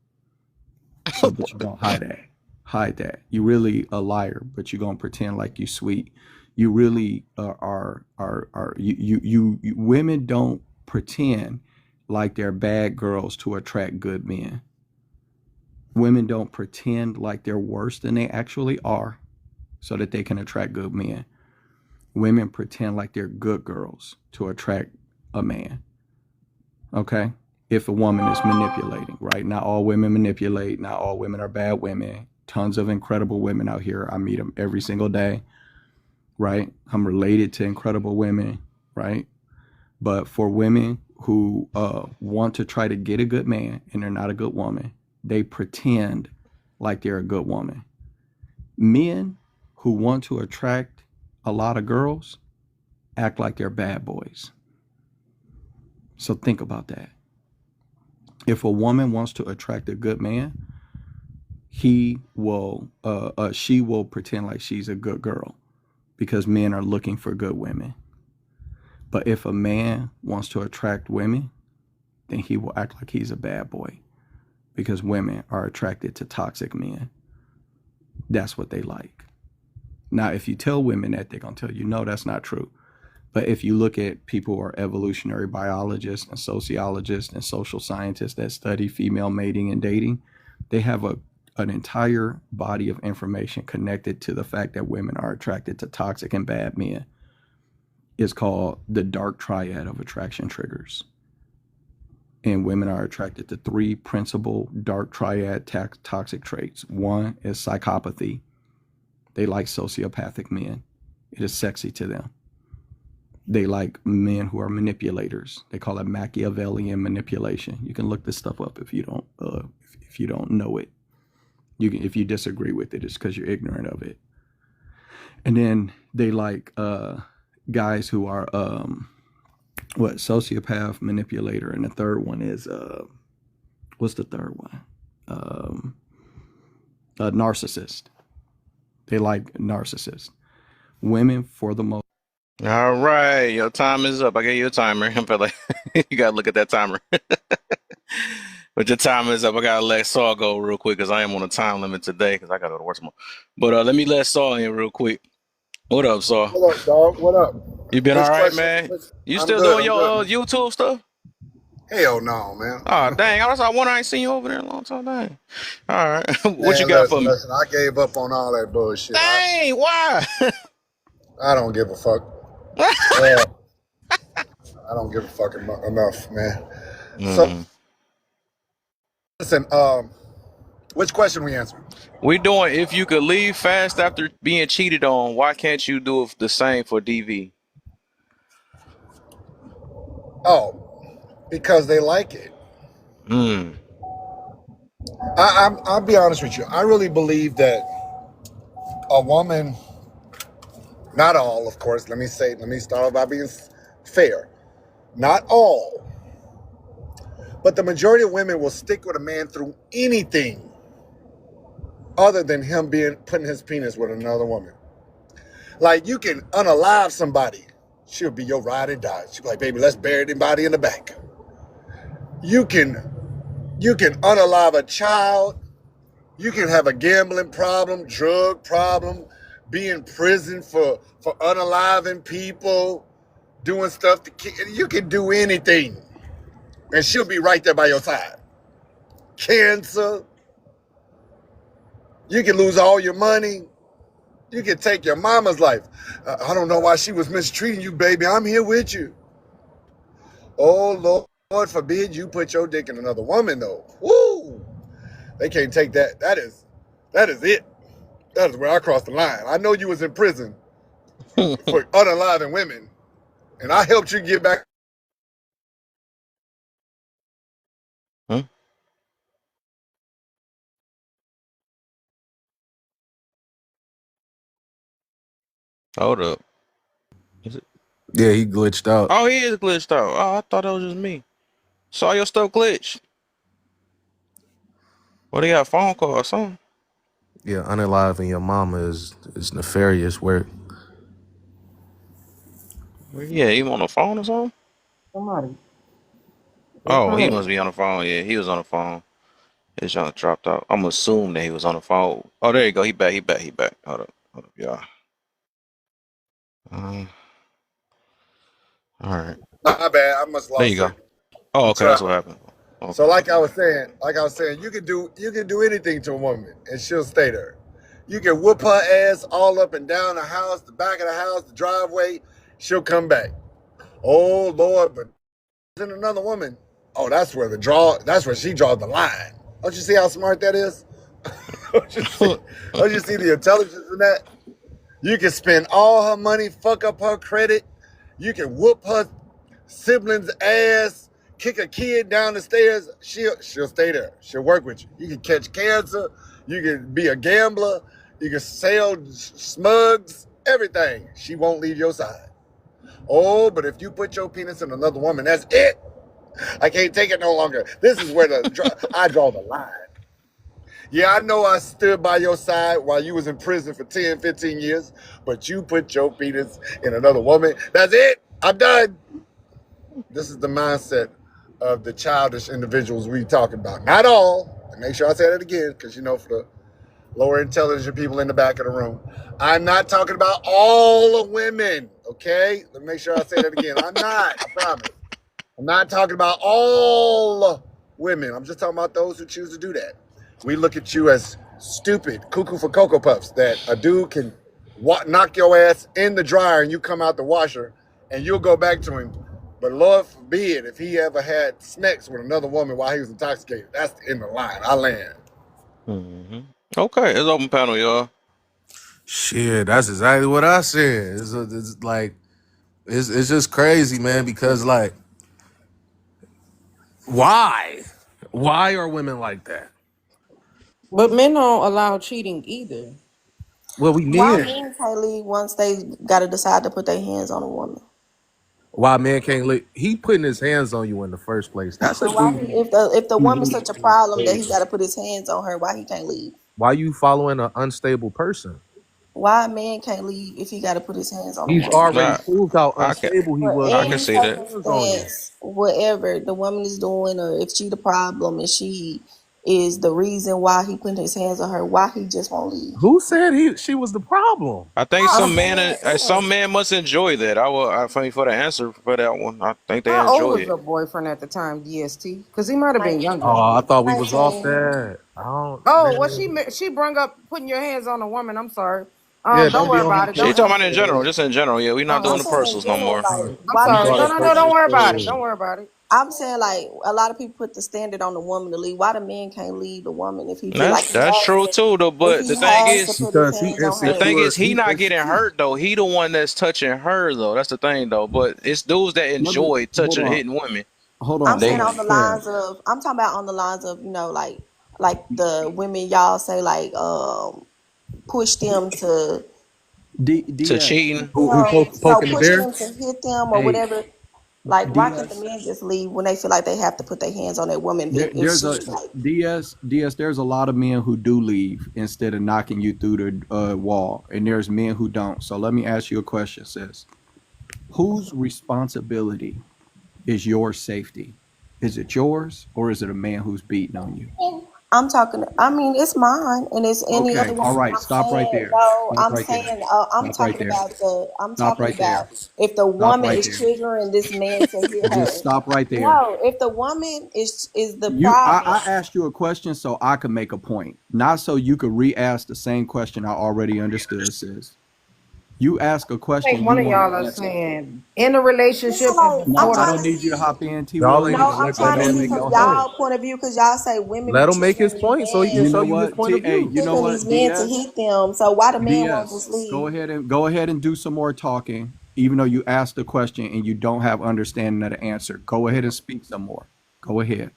So, but you don't hide that. Hide that. You really a liar, but you're gonna pretend like you sweet. You really are you women don't pretend like they're bad girls to attract good men. Women don't pretend like they're worse than they actually are so that they can attract good men. Women pretend like they're good girls to attract a man. Okay? If a woman is manipulating, right? Not all women manipulate, not all women are bad women. Tons of incredible women out here. I meet them every single day, right? I'm related to incredible women, right? But for women who want to try to get a good man and they're not a good woman, they pretend like they're a good woman. Men who want to attract a lot of girls act like they're bad boys. So think about that. If a woman wants to attract a good man, she will pretend like she's a good girl because men are looking for good women. But if a man wants to attract women, then he will act like he's a bad boy because women are attracted to toxic men. That's what they like. Now, if you tell women that, they're going to tell you, no, that's not true. But if you look at people who are evolutionary biologists and sociologists and social scientists that study female mating and dating, they have an entire body of information connected to the fact that women are attracted to toxic and bad men. It's called the dark triad of attraction triggers. And women are attracted to three principal dark triad toxic traits. One is psychopathy. They like sociopathic men. It is sexy to them. They like men who are manipulators. They call it Machiavellian manipulation. You can look this stuff up if you don't know it. You can, if you disagree with it, it's because you're ignorant of it. And then they like guys who are sociopath, manipulator, and the third one is what's the third one? A narcissist. They like narcissists. Women, for the most. All right, your time is up. I gave you a timer. I feel like you gotta look at that timer. But your time is up. I gotta let Saul go real quick because I am on a time limit today because I gotta go to work tomorrow. But let me let Saul in real quick. What up, Saul? What up, dog? What up? You been Which all right, question? man? You I'm still good. doing I'm your good. YouTube stuff? Hell no, man. Oh, dang. I wonder I ain't seen you over there in a long time. Dang. All right. What you Man, got for me? listen. I gave up on all that bullshit. Dang, why? I don't give a fuck. I don't give a fuck enough, man. So, listen. Which question we answering? We doing if you could leave fast after being cheated on, why can't you do the same for DV? Oh, because they like it. I'll be honest with you. I really believe that a woman, not all, of course. Let me start off by being fair. Not all, but the majority of women will stick with a man through anything other than him putting his penis with another woman. Like, you can unalive somebody. She'll be your ride and die. She'll be like, baby, let's bury the body in the back. You can unalive a child. You can have a gambling problem, drug problem, be in prison for unaliving people, doing stuff to kids. You can do anything. And she'll be right there by your side. Cancer. You can lose all your money. You can take your mama's life. I don't know why she was mistreating you, baby. I'm here with you. Oh, Lord forbid you put your dick in another woman, though. Woo! They can't take that. That is it. That is where I crossed the line. I know you was in prison for unaliving women, and I helped you get back. Hold up. Is it? Yeah, he glitched out. Oh, he is glitched out. Oh, I thought that was just me. Saw your stuff glitch. What, he got a phone call or something? Yeah, unaliving your mama is nefarious work. Yeah, he on the phone or something? Somebody. They Oh, he trying to. must be on the phone. Yeah, he was on the phone. His junk dropped out. I'm assuming that he was on the phone. Oh, there you go. He back. Hold up, y'all. All right. My bad. I must have There you lost go. it. Oh, I'm okay. That's what traveling. happened. Okay. So like I was saying, you can do anything to a woman and she'll stay there. You can whoop her ass all up and down the house, the back of the house, the driveway. She'll come back. Oh Lord, but in another woman. Oh, that's where she draws the line. Don't you see how smart that is? don't you see the intelligence in that? You can spend all her money, fuck up her credit. You can whoop her siblings' ass, kick a kid down the stairs. She'll stay there. She'll work with you. You can catch cancer. You can be a gambler. You can sell smugs, everything. She won't leave your side. Oh, but if you put your penis in another woman, that's it. I can't take it no longer. This is where I draw the line. Yeah, I know I stood by your side while you was in prison for 10, 15 years, but you put your penis in another woman. That's it. I'm done. This is the mindset of the childish individuals we talking about. Not all. And make sure I say that again, because for the lower intelligent people in the back of the room. I'm not talking about all the women, okay? Let me make sure I say that again. I'm not, I promise. I'm not talking about all women. I'm just talking about those who choose to do that. We look at you as stupid, cuckoo for Cocoa Puffs, that a dude can knock your ass in the dryer and you come out the washer and you'll go back to him. But Lord forbid if he ever had sex with another woman while he was intoxicated. That's in the line. I land. Hmm. Okay, it's open panel, y'all. Shit, that's exactly what I said. It's like it's just crazy, man. Because like, why? Why are women like that? But men don't allow cheating either. Well, we Why men. men can't leave once they got to decide to put their hands on a woman? Why men can't live? He putting his hands on you in the first place. That's a So why duty. if the woman's such a problem that he got to put his hands on her, why he can't leave? Why you following an unstable person? Why a man can't leave if he got to put his hands on a He's woman? already Nah, proved how I can unstable he For was I when can any he see put that. his hands on you. circumstance, whatever the woman is doing, or if she the problem and she is the reason why he putting his hands on her, why he just won't leave? Who said she was the problem? I think I'm some saying, men must enjoy that. I think for the answer for that one, I think they How old enjoy was it. the boyfriend at the time, DST? Because he might have been 19, younger. Oh, I thought we was off 19. that. I don't, Oh, well, man. she brung up putting your hands on a woman. I'm sorry. Yeah, Don't don't be worry on about his it. She Don't talking bullshit. about in answer it. general, just in general. Yeah, we're not I'm doing Oh, the saying in personals no general, more. like, I'm why You sorry. men thought No, at no, can't no. first Don't leave? it worry about it. was Don't worry about it. I'm saying like a lot of people put the standard on the woman to leave. Why the man can't leave the woman if he feel like That's true too, though. if But he has to put his because he hands on the her? thing insecure. is, he He's not getting insecure. hurt though. He the one that's touching her though. That's the thing though. But it's dudes that Let me enjoy hold touching on. hitting women. Hold I'm on. Hold saying They on on. the Kev. lines of I'm talking about on the lines of like the women y'all say like push them to to DS. hit cheating. Who them, no, poking the push bear? them to hit them or Hey, whatever. Like, why can't the DS. men just leave when they feel like they have to put their hands on that woman if There's a she's like, DS. There's a lot of men who do leave instead of knocking you through the wall, and there's men who don't. So let me ask you a question, sis. Whose responsibility is your safety? Is it yours, or is it a man who's beating on you? I'm talking, I mean, it's mine and it's any other Okay, all woman. right. I'm Stop right saying, there. no, Stop right there. Stop right there. I'm Stop talking right there. about if the Stop woman right is there. triggering this man to hit Just her. stop right there. No, if the woman is the I problem, asked you a question so I could make a point, not so you could re-ask the same question I already understood, sis. You ask a I think question, you one of want y'all an are answer. saying in a yeah, relationship and like, I'm No, before I the trying don't to need you to see. hop in, T. Y'all ain't Willie. No, even I'm Just let that go trying to ahead man and see make make his from your point. point. y'all point of view because y'all say women Let be him make his triggering these point so he can You men, know show you his what, point T? of Hey, view. you know triggering what, these men to DS? hit them. So why the man won't DS. just leave? Go ahead and do some more talking, even though you asked the question and you don't have understanding of the answer. Go ahead and speak some more. Go ahead.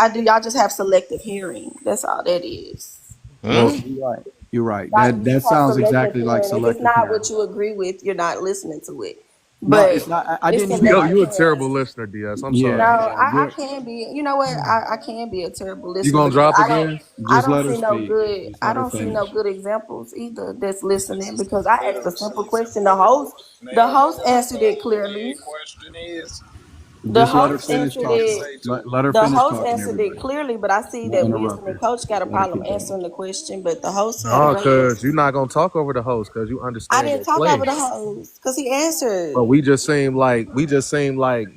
I do. Y'all just have selective hearing. That's all that is. Well, Hmm? you're right. You're right. Y'all That just have sounds selective exactly like hearing. If it's selective not hearing. what you agree with, you're not listening to it. No, But it's not. I it's didn't even. Yo, selective you a hearing. terrible listener, DS. I'm No, Yeah, sorry. yeah. I You're can be. You know what? I can be a terrible You listener gonna because drop again? I just don't let her see no speak. good. Just I let her don't see no finish. good examples either. That's listening because I asked a simple question. The host answered it clearly. The Just let her host finish answered talking. it. Let her The finish host talking. answered it Everybody, clearly, but I see don't that interrupt wisdom and her. coach got a Let her problem continue. answering the question. But the host had a No, great cause you're answer. not gonna talk over the host because you I understand didn't your talk over the place. host because he answered. But we just seem like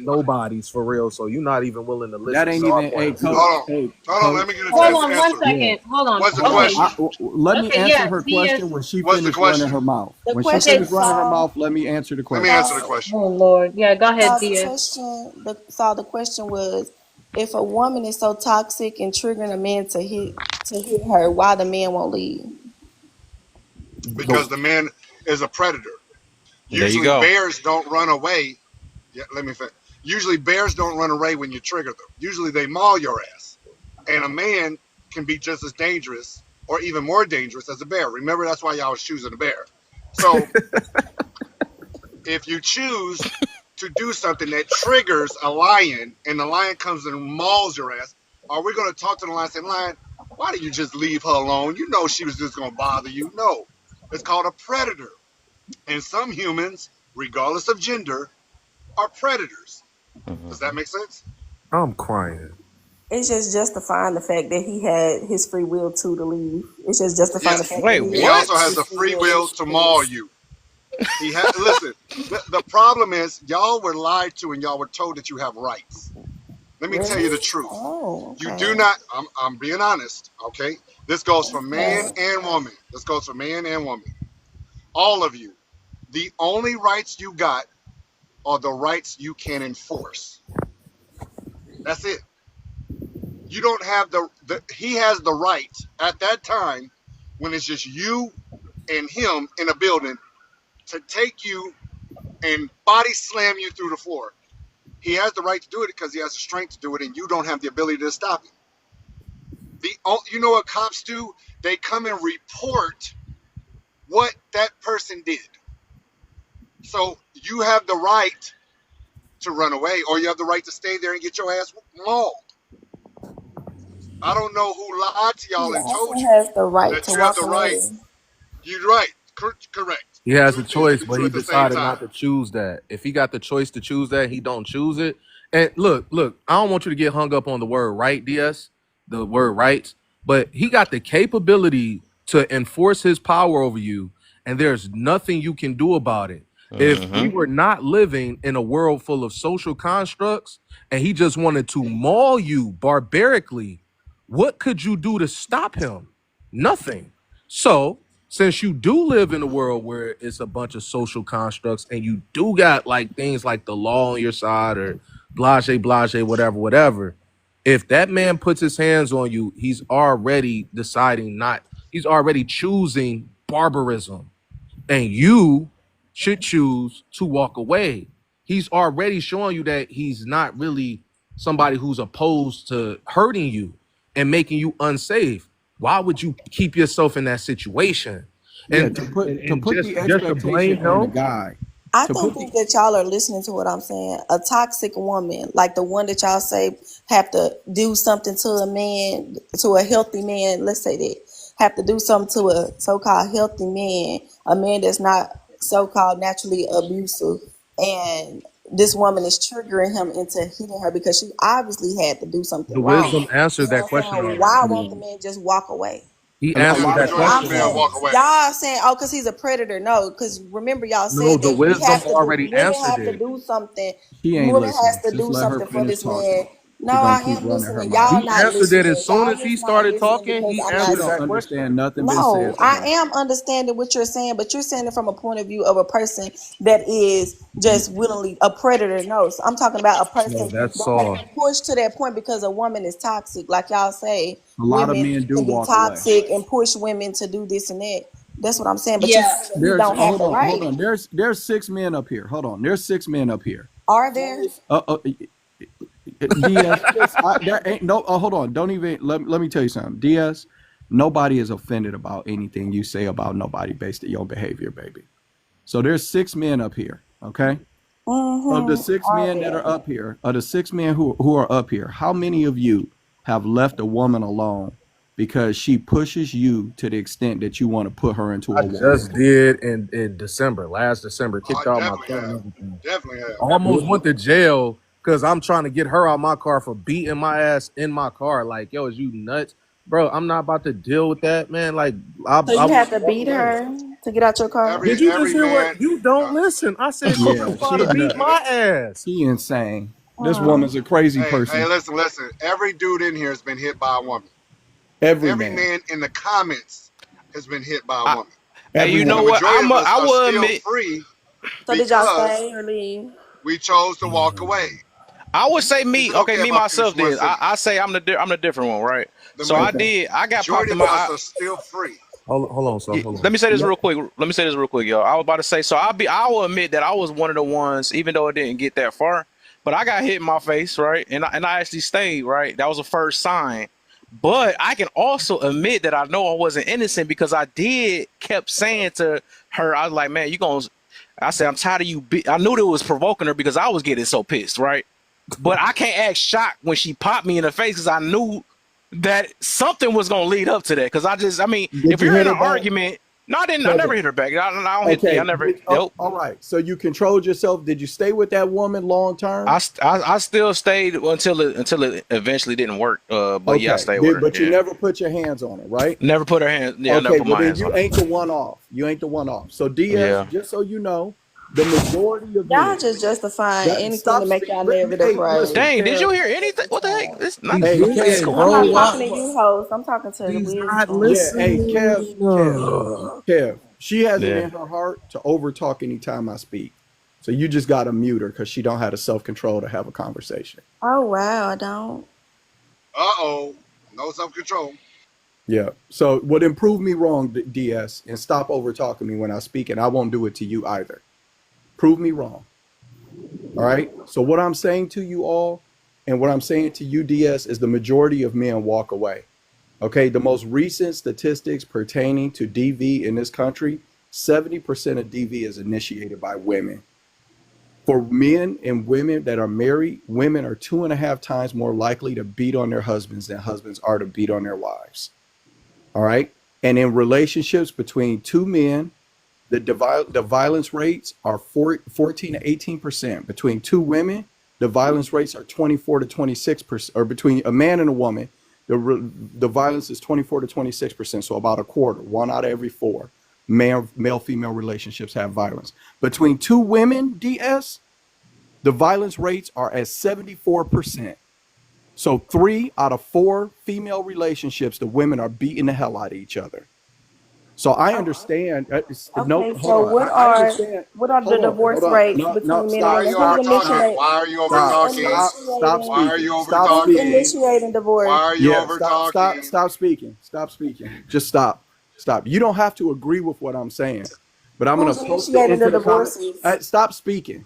nobodies for real. So you're not even willing to That listen ain't to our even point a of view. coach. Hold on. Hey, Hold on. Let me coach. get a Hold chance to on one answer. Yeah. second. Hold on. What's the Hold on. Okay. question? Let me Okay, answer yeah, her DS. question when she What's the finished running her question? mouth. The When she question Okay. finished running her saw mouth, let me answer the Let me question. answer the saw question. Oh Lord. Yeah, go ahead, saw the DS. question. The question was if a woman is so toxic and triggering a man to hit her, why the man won't leave? Because The the man is a predator. There you Usually go. bears don't run away. Yeah, let me finish. Usually bears don't run away when you trigger them. Usually they maul your ass. And a man can be just as dangerous or even more dangerous as a bear. Remember, that's why y'all was choosing a bear. So if you choose to do something that triggers a lion and the lion comes and mauls your ass, are we going to talk to the lion and say, Lion, why did you just leave her alone? You know she was just going to bother you. No, it's called a predator. And some humans, regardless of gender, are predators. Does that Hmm. make sense? I'm crying. It's just justifying the fact that he had his free will to leave. It's just justifying the Yes. fact that Wait, he He had also what? has his the free free will to will to maul choose. you. Listen, the problem is y'all were lied to and y'all were told that you have rights. Let me tell you the Really? truth. Oh, You do okay. not, I'm being honest, okay? This goes for man Okay. and woman. This goes for man and woman. All of you. The only rights you got are the rights you can enforce. That's it. You don't have he has the right at that time when it's just you and him in a building to take you and body slam you through the floor. He has the right to do it because he has the strength to do it, and you don't have the ability to stop him. You know what cops do? They come and report what that person did. So you have the right to run away, or you have the right to stay there and get your ass mauled. I don't know who lied to He y'all and told also you has the right that to you have walk the right. away. You're right. Correct. He has Two a things can choice, be but true he at the same decided time. not to choose that. If he got the choice to choose that, he don't choose it. And look, I don't want you to get hung up on the word right, DS, the word rights, but he got the capability to enforce his power over you, and there's nothing you can do about it. If we Mm-hmm. were not living in a world full of social constructs and he just wanted to maul you barbarically, what could you do to stop him? Nothing. So since you do live in a world where it's a bunch of social constructs and you do got like things like the law on your side or blase, whatever, if that man puts his hands on you, he's already deciding not, he's already choosing barbarism, and you should choose to walk away. He's already showing you that he's not really somebody who's opposed to hurting you and making you unsafe. Why would you keep yourself in that situation? Yeah, And to put just the to blame expectation on the him, guy. I To don't put the think that y'all are listening to what I'm saying. A toxic woman, like the one that y'all say have to do something to a man, to a healthy man, let's say that, have to do something to a so-called healthy man, a man that's not so-called naturally abusive, and this woman is triggering him into hitting her because she obviously had to do something the wrong. wisdom You answered know that what I'm question saying? already. Why won't the yeah. man just walk away? He A Yeah, answered the lot that of majority of I'm the question men saying already. walk away. y'all saying, oh, because he's a predator. No, because remember y'all No, said the that he wisdom has to do. already Women answered have to it. do something. She ain't Women has listening. to Just do let her something for finish this man. talking. No, She gonna I keep am running her listening. mouth. Y'all He not answered it listening. as soon Y'all as he just not started listening talking. because He I'm She not answered don't that saying. question. understand nothing been No, said to I her. am understanding what you're saying, but you're saying it from a point of view of a person that is just willingly a predator. No, so I'm talking about a No, person that's that has Saul. been pushed to that point because a woman is toxic. Like y'all say, A lot of women men do can be walk away. toxic and push women to do this and that. That's what I'm saying. But you're Yeah. saying that he There's don't have the hold right. on. There's six men up here. Hold on. There's six men up here. Are there? Uh, uh DS, there ain't no. Oh, hold on. Don't even let me tell you something. DS, nobody is offended about anything you say about nobody based on your behavior, baby. So there's six men up here. Okay. Of the six Are men that there? are up here, of the six men who are up here, how many of you have left a woman alone because she pushes you to the extent that you want to put her into I a wall? just did in December, last December, I kicked out my definitely car and have. everything. Definitely have. Almost went to jail because I'm trying to get her out my car for beating my ass in my car. Like, yo, is you nuts, bro? I'm not about to deal with that, man. Like, So I you would had to walk beat away. her to get out your car? Did you just Every hear man. what? You don't listen. I said she Yeah, gonna try to beat my ass. she insane. This Mm. woman's a crazy Hey, person. listen. Every dude in here has been hit by a woman. Every Every man, man in the comments has been hit by a I, woman, hey, every you and know the woman. what? majority of us I are will still admit. free So did y'all because stay or leave? we chose to walk away. I would say Is me. it Okay, okay if me I finish myself. one Then sentence? I say I'm the different one, right? The So I Okay. did. I got popped majority in of us my. are still free. Hold on, son. Hold Let on. me say this Let, real quick. Let me say this real quick, y'all. I was about to say, so I will admit that I was one of the ones, even though it didn't get that far, but I got hit in my face, right? And I actually stayed, right? That was the first sign. But I can also admit that I know I wasn't innocent because I did kept saying to her, I was like, man, you gonna, I said, I'm tired of you. I knew that it was provoking her because I was getting so pissed, right? But I can't act shocked when she popped me in the face because I knew that something was gonna lead up to that. Because I mean, did if you you're hit in an her back? argument. No, I didn't. I never Kevin. hit her back. I don't hit. Yeah, I Okay. never. Nope. All right. So you controlled yourself. Did you stay with that woman long term? I still stayed until it eventually didn't work. But yeah, I Okay. stayed with her. But you Yeah. never put your hands on her, right? Never put her hand. Yeah, I never Okay. put Well, my then hands you on her. ain't the one off. You ain't the one off. So DS, Yeah. just so you know, the majority of Y'all men just justifying that anything to stop. make y'all narrative Hey, right. listen, Dang, did you Kev. hear anything? What the heck? This not. He's Hey, Okay, Kev. listening, I'm cool. bro. not Kev. talking Why? to you, host. I'm talking to the He's not wisdom. Yeah. Hey, Kev. listening. Kev. She has it Yeah. in her heart to overtalk anytime I speak. So you just gotta mute her because she don't have the self control to have a conversation. Oh wow, I don't. Uh-oh. No self-control. Yeah. So what improve me wrong, DS, and stop over talking me when I speak, and I won't do it to you either. Prove me wrong. All right. So what I'm saying to you all, and what I'm saying to you, DS, is the majority of men walk away. Okay. The most recent statistics pertaining to DV in this country, 70% of DV is initiated by women. For men and women that are married, women are 2.5 times more likely to beat on their husbands than husbands are to beat on their wives. All right. And in relationships between two men, the violence rates are 14 to 18%. Between two women, the violence rates are 24 to 26%. Or between a man and a woman, the violence is 24 to 26%. So about a quarter, one out of every four male female relationships have violence. Between two women, DS, the violence rates are at 74%. So 3 out of 4 female relationships, the women are beating the hell out of each other. So I understand. No, Okay, hold so on. I understand. what are the Hold divorce on. rates No, no, between men Why and are stop, women? you over stop, talking? stop, Why are you over stop, talking? stop Initiating? Why are speaking. you over Stop Who's speaking. talking? initiating Why divorce? are you Yeah, over talking? stop speaking. Stop speaking. Just stop. Stop. You don't have to agree with what I'm saying, but I'm gonna Who's post it initiating the into the comment. divorces? Stop speaking.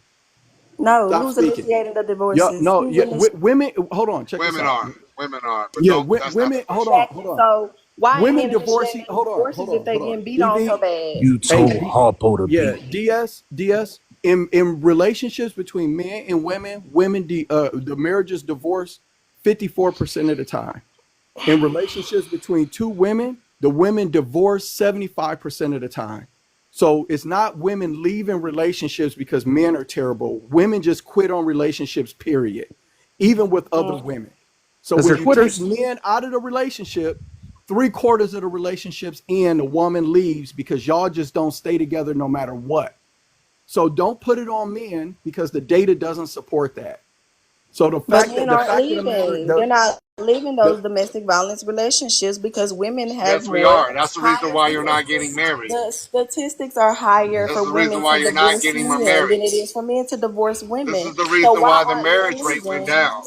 No, Stop who's speaking. initiating the Yeah, divorces? no, Who's yeah. initiating? Women, hold on. Check this Women out. are. Women are. But Yeah, don't. That's not the women. question. Exactly. Hold on. So why ain't Women men divorcing. initiating divorces if they Hold on. getting beat on so DV. bad? You Hey, told Harpo to yeah, beat me. DS. In relationships between men and women, the marriages divorce 54% of the time. In relationships between two women, the women divorce 75% of the time. So it's not women leaving relationships because men are terrible. Women just quit on relationships, period, even with other Mm. women. So Because when they're you take quitters. men out of the relationship, 3/4 of the relationships in, the woman leaves because y'all just don't stay together no matter what. So don't put it on men because the data doesn't support that. So But men the aren't fact of the matter, leaving. They're not leaving the those domestic violence relationships because women have Yes, we more are. That's the reason higher why you're not getting statistics. married. The statistics are higher This is for the reason women why to you're not divorce getting more men than married. it is for men to divorce This women. is the So reason why why the aren't men marriage rate went leaving? down.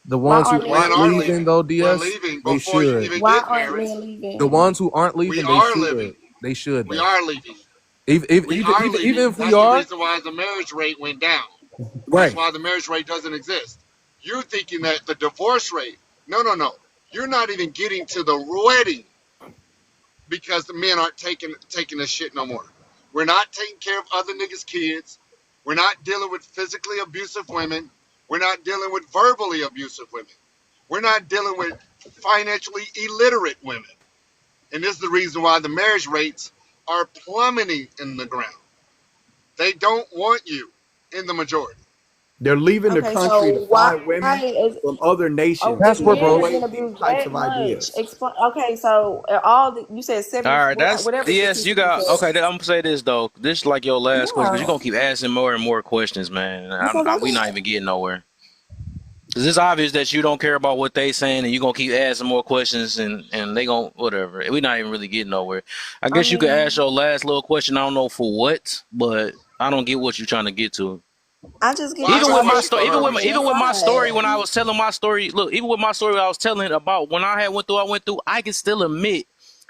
The Why ones who aren't men Women aren't are leaving? leaving, leaving. though, We're DS, leaving they before you should. even Why get aren't married. men The leaving? ones who aren't We leaving, they are should. living. They should, We though. are leaving. We are Even leaving. if we That's the are, reason why the marriage rate went down. That's right. why the marriage rate doesn't exist. You're thinking that the divorce rate, no, no, no. You're not even getting to the wedding because the men aren't taking this shit no more. We're not taking care of other niggas' kids. We're not dealing with physically abusive women. We're not dealing with verbally abusive women. We're not dealing with financially illiterate women. And this is the reason why the marriage rates are plummeting in the ground. They don't want you in the majority. They're leaving the Okay, country so to why find women is from other nations if That's who where men are bros. being equate these abused types that of much? ideas. Explain. Okay, so you said All 70, right, that's whatever yes. You statistic you got okay. said. I'm gonna say this though. This is like your last question because you're Yeah, gonna keep asking more and more questions, man. because I We just not even getting nowhere. Cause it's obvious that you don't care about what they saying, and you're gonna keep asking more questions, and they gonna whatever. We not even really getting nowhere. I I guess you could ask mean your last little question. I don't know for what, but I don't get what you're trying to get to. I just Well, I get have Even a with my question tired for story, of her when she picking a even with my goes. story, when I side. was telling my story, look, even with my story, I was telling about when I had went through, I can still admit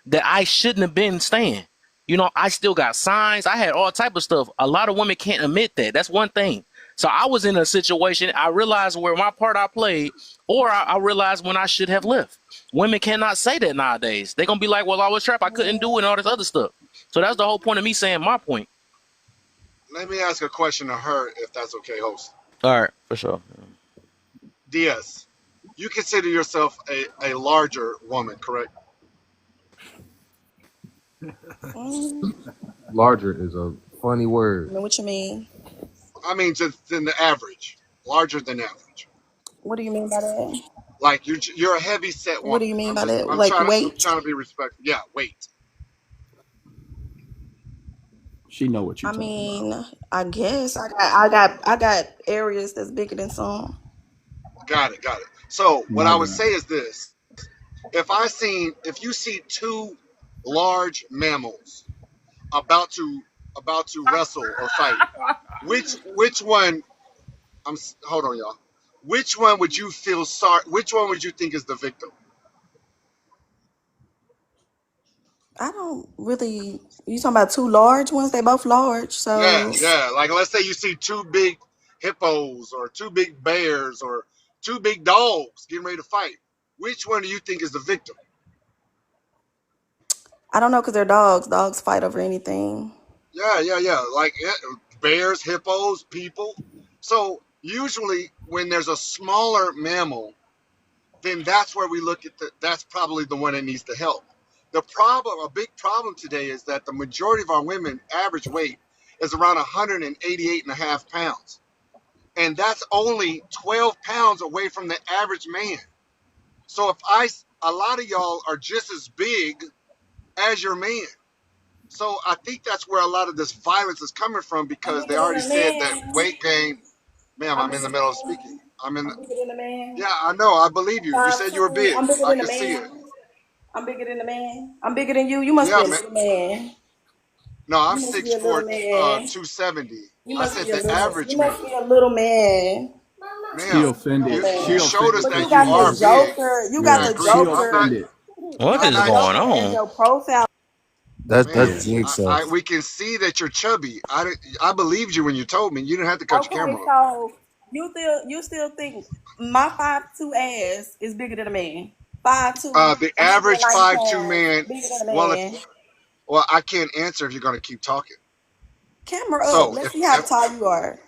that I shouldn't have been staying. You know, I still got signs. I had all type of stuff. A lot of women can't admit that. That's one thing. So I was in a situation. I realized where my part I played, or I realized when I should have left. Women cannot say that nowadays. They're gonna be like, "Well, I was trapped. I couldn't do it," and all this other stuff. So that's the whole point of me saying my point. Let me ask a question to her, if that's okay, host. All right, for sure. DS, you consider yourself a larger woman, correct? Mm, Larger is a funny word. what you mean? I mean, just than the average, larger than average. What do you mean by that? Like you're a heavy set What do woman. you mean I'm by just that? Like I'm weight? trying to be respectful. Yeah, weight. She know what you're I talking about. mean, I guess I got areas that's bigger than some. Got it, got it. So what My I would God. say is this: if you see two large mammals about to wrestle or fight, which one? Hold on, y'all. Which one would you feel sorry? Which one would you think is the victim? I don't really. You talking about two large ones? They both large, Yeah, so yeah. Like let's say you see two big hippos or two big bears or two big dogs getting ready to fight. Which one do you think is the victim? I don't know because they're dogs. Dogs fight over anything. Yeah, yeah, yeah. Like bears, hippos, people. So usually when there's a smaller mammal, then that's where we look at that's probably the one that needs the help. The problem, a big problem today is that the majority of our women average weight is around 188 and a half pounds. And that's only 12 pounds away from the average man. So a lot of y'all are just as big as your man. So I think that's where a lot of this violence is coming from I'm because they bigger than already a said that man. weight gain. Ma'am, I'm I'm in bigger the than middle a of speaking. man. I'm in. I'm bigger than a Yeah, man. I know. I believe you. You said you were 5'2". big. I'm bigger I than a can see it. man. I'm bigger than a man. I'm bigger than you. You must be Yeah, a man. little man. No, I'm You must be a 6'4", little man. 270. You I must said be a the little. average You man. must be a little man. She Ma'am, You must be a little offended. She you man. showed us offended But you that that you you got were are the big. big. Joker. You got Yeah, the She agreed. I'm not. Joker. offended. You What I'm got is the not. going Joker as on? your profile. That's Ma'am, Yeah. jigsaw. we can see that you're chubby. I believed you when you told me. You didn't have to cut your Okay, camera on. so you still think my 5'2" ass is bigger than a man? 5'2". The I'm average 190 5'2" pounds, man. bigger than a Well, if man. I can't answer if you're going to keep talking. Camera up. So Let's see how if tall you are.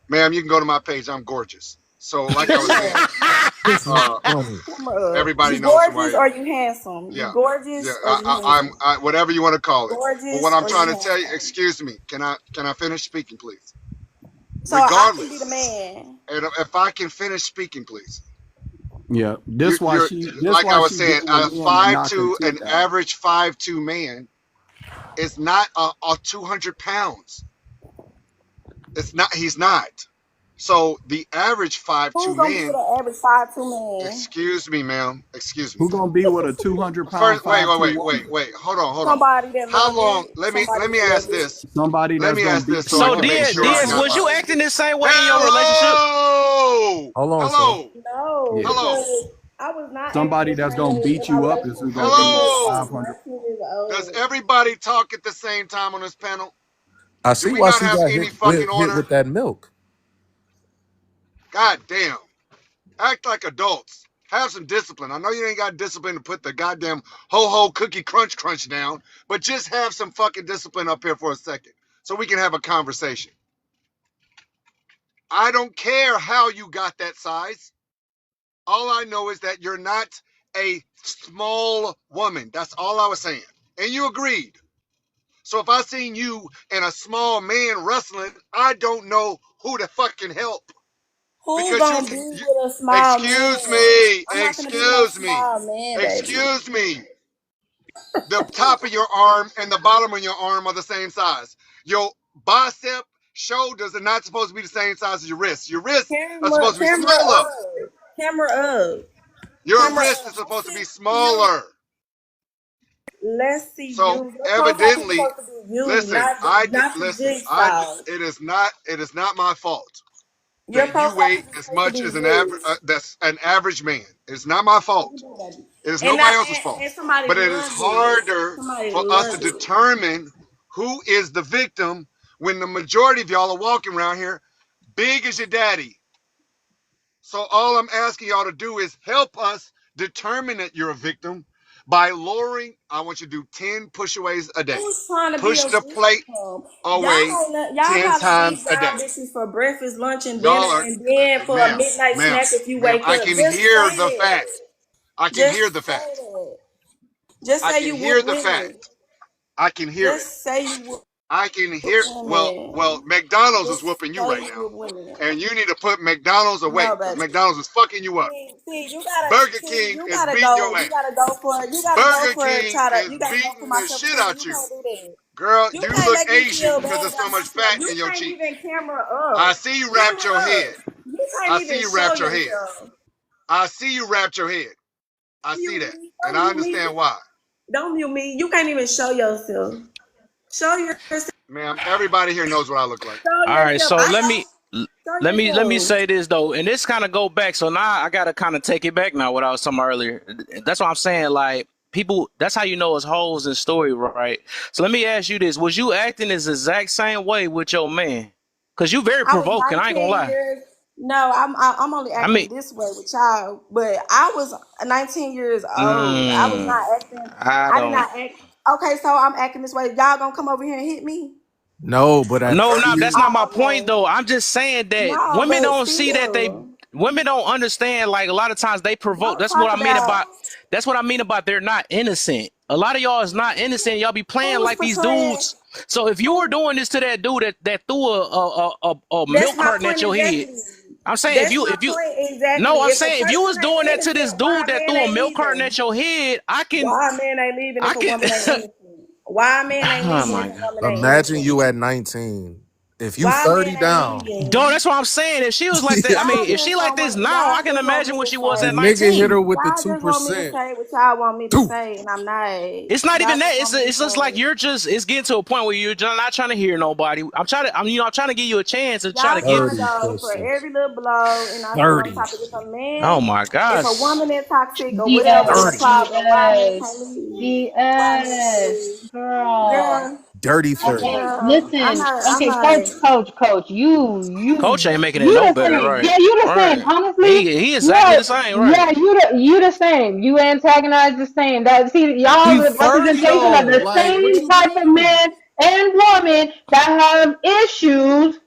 ma'am, you can go to my page. I'm gorgeous. So like I was Camera saying, up. This is uh, funny. Camera up. everybody You knows who gorgeous I or am. you handsome? You Yeah, yeah. gorgeous or you handsome? Whatever you want to call it. But what Gorgeous I'm or you trying to tell you, handsome? excuse me, can I finish speaking, please? So I can be the Regardless, man. and if I can finish speaking, please. Yeah. You're This like I why was she saying, deal with a men that five knock her two, an teeth out. average 5'2" man is not a 200 pounds. It's not. He's not. So the average 5'2" Who's gonna be with man. an average 5'2" man? Excuse me, ma'am. Excuse me. Who gonna be with a 200 pound, First, five two woman? Hold on, hold on. Somebody that How love long? it. Let Somebody me that love ask it. this. Somebody Let that's me gonna ask beat this so you I So up can make is Diaz, who sure you I Diaz, going got was my. you after. acting the same way in your relationship? Hello, Hold on, sir. hello, No, Yeah. hello, because I was not acting Somebody the that's same gonna way in beat my you up is who relationship gonna be because I'm hello. 500. 19 years Does old. everybody talk at the same time on this panel? I Do see we why not she have got any fucking hit order? with that milk. God damn. Act like adults. Have some discipline. I know you ain't got discipline to put the goddamn ho cookie crunch down, but just have some fucking discipline up here for a second so we can have a conversation. I don't care how you got that size. All I know is that you're not a small woman. That's all I was saying. And you agreed. So if I seen you and a small man wrestling, I don't know who to fucking help. Who Because gonna be with a small man? I'm not gonna be with no excuse me, small man, baby. excuse me. The top of your arm and the bottom of your arm are the same size. Your bicep, shoulders are not supposed to be the same size as your wrists. Your wrists are Camera, supposed to be camera smaller. up, camera up, Your camera wrist up. is Let's supposed to see be you. smaller. Let's see So you. Your profile is evidently, supposed to be you, listen, not the jigsaw. it is not my fault Your that you profile weigh is as supposed to much be as you. that's an average man. It's not my What you fault. do, baby? It is And not nobody else's fault. and somebody But it is love it. harder Somebody for us to love it. determine who is the victim when the majority of y'all are walking around here big as your daddy. So all I'm asking y'all to do is help us determine that you're a victim by lowering. I want you to do 10 pushaways a day. Who's trying to be a Push the plate victim? away Y'all 10 probably times beat a day. down bitches for breakfast, lunch, and dinner, Y'all are, and then for a ma'am, midnight ma'am, snack if you ma'am. wake I up. can Just hear say the that. fact. I can Just hear the say fact. that. Just I say can you hear went the with me. fact. I can hear it. Just say you I can with hear. Well, women. McDonald's is Just whooping you say right you now, with women. and you need to put McDonald's away No, because baby. McDonald's is fucking you up. Burger King You is gotta beating go. your You ass. gotta go for. You gotta go Burger for. King Try to. is You gotta go for beating my the self shit esteem. out You you. can't do that. Girl, You you can't look make me Asian feel because bad there's so about much myself. fat You in your can't cheek. even camera I up. see you wrapped your Camera up. head. You can't I even see you show wrapped your head. yourself. I see you wrapped your head. I see Mute that. me. And Don't I mute me. understand why. Don't mute me. You can't even show yourself. Show yourself. Ma'am, everybody here knows what I look like. Show All right, yourself. so I let know. me Show let me yourself. say this though, and this kind of go back. So now I gotta kind of take it back now. What I was talking about earlier. That's what I'm saying. Like people, that's how you know it's holes in story, right? So let me ask you this: was you acting this exact same way with your man? Cause you very I was provoking. I ain't gonna 19 lie. years. No, I'm only I mean, acting this way with y'all, but I was 19 years old. I was mm, not acting. I I did don't. not act. Okay, so I'm acting this way. Y'all gonna come over here and hit me? No, but at No, no, 30, that's not my Oh, point okay. though. I'm just saying that No, women but don't see that still, women don't understand. Like a lot of times they provoke. don't That's what talk I mean about about. That's what I mean about they're not innocent. A lot of y'all is not innocent. Y'all be playing who's like these portraying dudes. So if you were who. doing this to that dude that threw a That's milk my carton at point your head, exactly. I'm saying That's my if you point no, exactly. I'm If a saying if you person was ain't doing that to this innocent, dude why a that man threw a ain't milk carton leaving? at your head, Why a man ain't leaving I if a can. woman ain't innocent? Why a man ain't Oh leaving my if a god. woman ain't imagine innocent? you at 19. If you Why a man 30 ain't down, Dog, leaving? that's what I'm saying. If she was like that, I Y'all mean, if she just like don't this want. now, I Y'all can just want imagine me what to she was the at say. nigga hit her 19. with the Y'all just want me to 2%. say what y'all want me to Two. say, and I'm not. It's not even Y'all that. just want me to It's just like say. you're just. It's getting to a point where you're just not trying to hear nobody. I'm trying to. I'm trying to give you a chance to try to Y'all get. trying to 30 go for pussies. every little blow and not sit on 30. top of if a Oh man, my if a gosh. woman is toxic or whatever the 30. DS, problem, why a man can't DS, leave? Why a man can't DS, leave? girl. Girl, Dirty 30. Okay, girl, I'm listen. not. I'm Okay, not. coach. Coach ain't making it You no the better, same. right? Yeah, you the same. Right. Honestly, He exactly yeah, the same, right? yeah. You the same. You antagonize the same. That see, y'all He the 30 representation of though. the Like, what same you type of mean? man and woman that have issues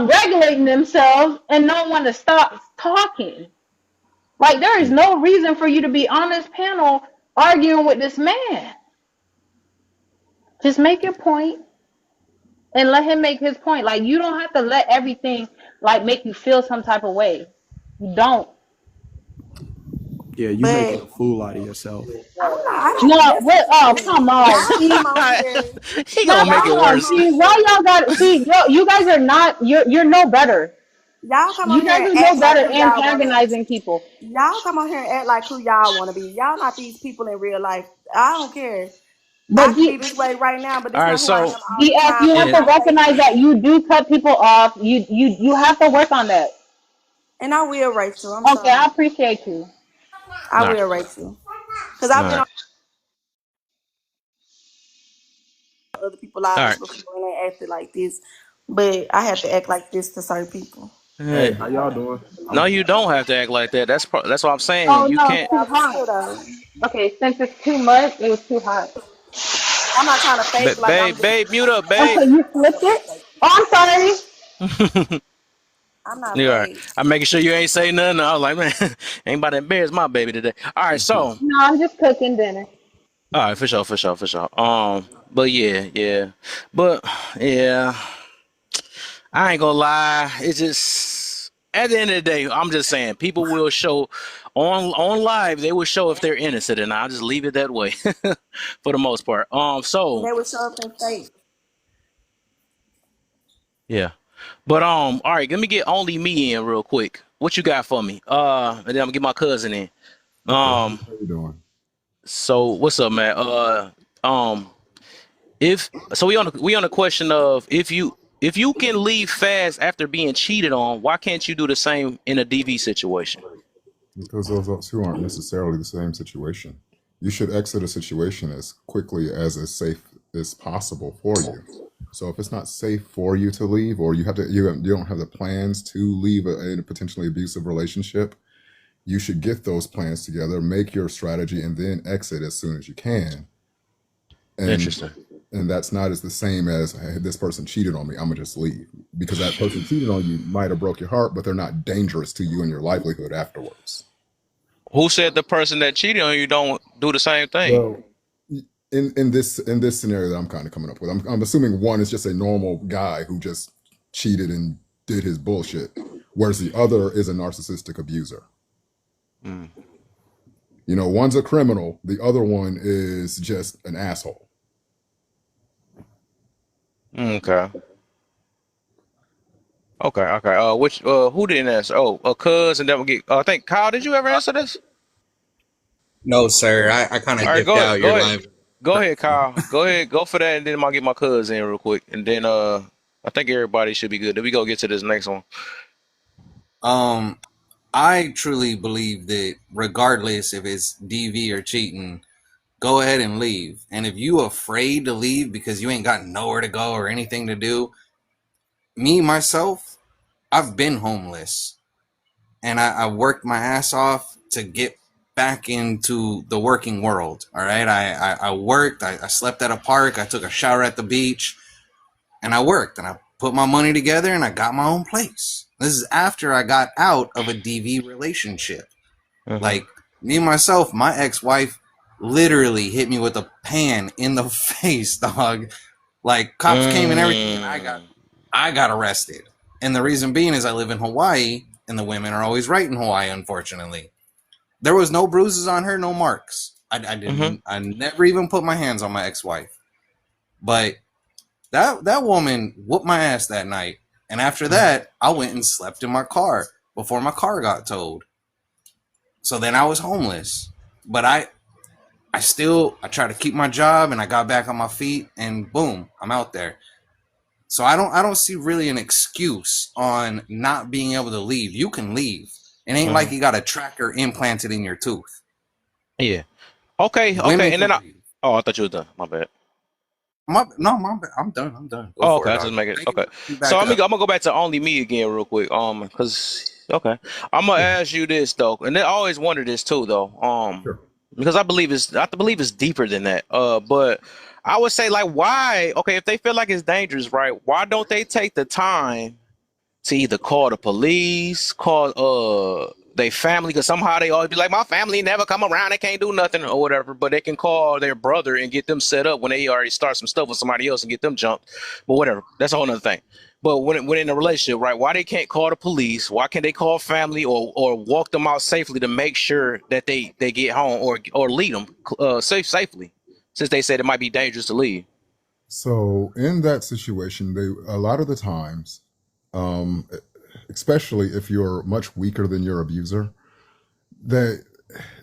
regulating themselves and don't want to stop talking. Like there is no reason for you to be on this panel arguing with this man. Just make your point and let him make his point. Like you don't have to let everything like make you feel some type of way. You don't. Yeah, you making But a fool out of yourself. I'm not. I No, don't. That's what? Oh, come on. y'all See, come on here. He no, gonna make Y'all it come come on. worse. on See, why here. y'all got? See, yo, you guys are not. You're no better. Y'all come on You here guys and are no act like better who y'all want to. antagonizing people. Y'all come on here and act like who y'all want to be. Y'all not these people in real life. I don't care. I But could be this way right now, but All this right, not who I am so all the DS, time. you And have I'm yeah. to not fake recognize that it. you do cut people off. You have to work on that. And I will, Rachel. I'm Okay, I sorry. appreciate you. I All right. will, Rachel. Because All I've been right. on other people's All lives right. before and they acted like this. But I have to act like this to certain people. Hey, Eh, how y'all doing? no, you don't have to act like that. That's what I'm saying. Oh You no, it's can't. too Yeah, for hot. sure, though. Okay, since it's too much, it was too hot. I'm not trying to fake like I'm Babe, just babe, mute up, babe. Okay, you flipped it. Oh, I'm sorry. I'm not You're right. fake. I'm making sure you ain't say nothing. I was like, man, ain't about to embarrass my baby today. All right, so, all No, I'm just cooking dinner. right, for sure, for sure, for sure. But yeah, yeah, but yeah, I ain't gonna lie. It's just at the end of the day, I'm just saying people will show on live. They will show if they're innocent, and I'll just leave it that way for the most part. And So they would show up and fake. yeah, but all right, let me get only me in real quick. What you got for me? And then I'm gonna get my cousin in. Okay, Um. how you doing? So what's up, man? Um, if so, we on the question of if you can leave fast after being cheated on, why can't you do the same in a DV situation? Because those two aren't necessarily the same situation. You should exit a situation as quickly as safe as possible for you. So if it's not safe for you to leave, or you don't have the plans to leave a potentially abusive relationship, you should get those plans together, make your strategy, and then exit as soon as you can. And Interesting. that's not as the same as, hey, this person cheated on me, I'm gonna just leave, because that person cheated on you might have broke your heart, but they're not dangerous to you and your livelihood afterwards. Who said the person that cheated on you don't do the same thing? Well, in this scenario that I'm kind of coming up with, I'm assuming one is just a normal guy who just cheated and did his bullshit, whereas the other is a narcissistic abuser. Mm. One's a criminal, the other one is just an asshole. Okay. Okay. Okay. Which who didn't answer? Oh, cuz, and then we get. I think Kyle. Did you ever answer this? No, sir. I kind All of right. dipped Go. out. Go Your ahead. live. Go ahead, Kyle. Go ahead. Go for that, and then I'll get my cuz in real quick, and then I think everybody should be good. Then we go get to this next one. Um, I truly believe that regardless if it's DV or cheating, go ahead and leave. And if you afraid to leave because you ain't got nowhere to go or anything to do, me myself, I've been homeless and I worked my ass off to get back into the working world. All right, I worked. I slept at a park. I took a shower at the beach, and I worked and I put my money together and I got my own place. This is after I got out of a DV relationship. Mm-hmm. Like me and myself, my ex-wife literally hit me with a pan in the face, dog. Like cops came and everything, and Mm. I got arrested. And the reason being is I live in Hawaii, and the women are always right in Hawaii. Unfortunately, there was no bruises on her, no marks. I Mm-hmm. didn't. I never even put my hands on my ex-wife, but that woman whooped my ass that night. And after that, I went and slept in my car before my car got towed. So then I was homeless. But I try to keep my job and I got back on my feet and boom, I'm out there. So I don't see really an excuse on not being able to leave. You can leave. It ain't Mm-hmm. like you got a tracker implanted in your tooth. Yeah. Okay. Women Okay. And then can I. leave. Oh, I thought you were done. My bad. I'm done. I'm done. Go Oh, for okay. it, I just dog. make it. Thank you Okay. for letting me So back I'm up. gonna go back to only me again real quick. Cause okay, I'm gonna Yeah, ask you this though, and I always wondered this too though. sure. Because I believe it's deeper than that. But I would say like, why? Okay, if they feel like it's dangerous, right? Why don't they take the time to either call the police, call they family, because somehow they always be like, my family never come around, they can't do nothing or whatever, but they can call their brother and get them set up when they already start some stuff with somebody else and get them jumped. But whatever, that's a whole nother thing. But when in a relationship, right? Why they can't call the police? Why can't they call family or walk them out safely to make sure that they get home or lead them safely, since they said it might be dangerous to leave. So in that situation, they a lot of the times, um, especially if you're much weaker than your abuser, they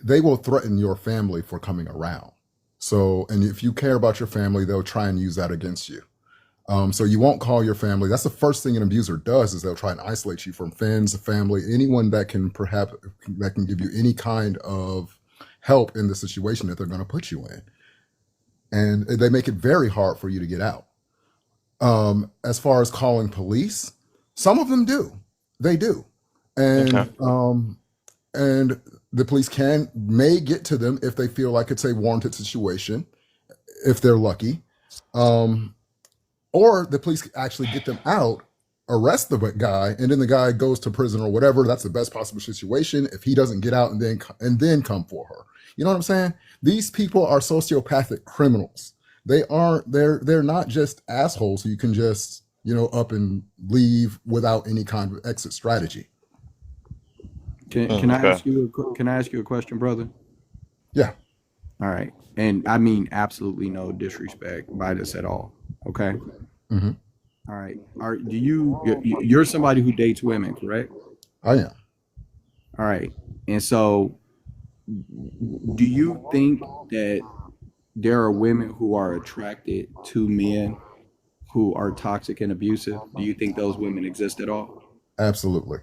they will threaten your family for coming around. So, and if you care about your family, they'll try and use that against you. So you won't call your family. That's the first thing an abuser does is they'll try and isolate you from friends, family, anyone that can perhaps that can give you any kind of help in the situation that they're going to put you in, and they make it very hard for you to get out. As far as calling police, some of them do. They do, Okay. and the police may get to them if they feel like it's a warranted situation, if they're lucky. Um, or the police actually get them out, arrest the guy, and then the guy goes to prison or whatever. That's the best possible situation if he doesn't get out and then come for her. You know what I'm saying? These people are sociopathic criminals. They're not just assholes who you can just up and leave without any kind of exit strategy. Can I Okay. ask you can I ask you a question, brother? Yeah. All right. And I mean absolutely no disrespect by this at all. Okay. Hmm. All right. You're somebody who dates women, correct? I am. All right. And so do you think that there are women who are attracted to men who are toxic and abusive? Do you think those women exist at all? Absolutely.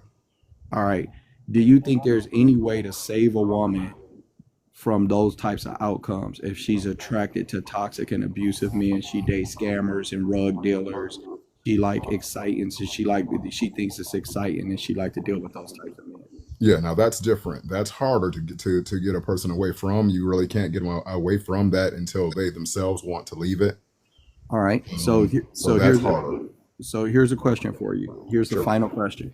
All right. Do you think there's any way to save a woman from those types of outcomes if she's attracted to toxic and abusive men? She dates scammers and rug dealers. She like exciting, so she thinks it's exciting, and she like to deal with those types of men. Yeah, now that's different. That's harder to get a person away from. You really can't get them away from that until they themselves want to leave it. All right. So that's harder. So here's a question for you. Here's the Sure. final question.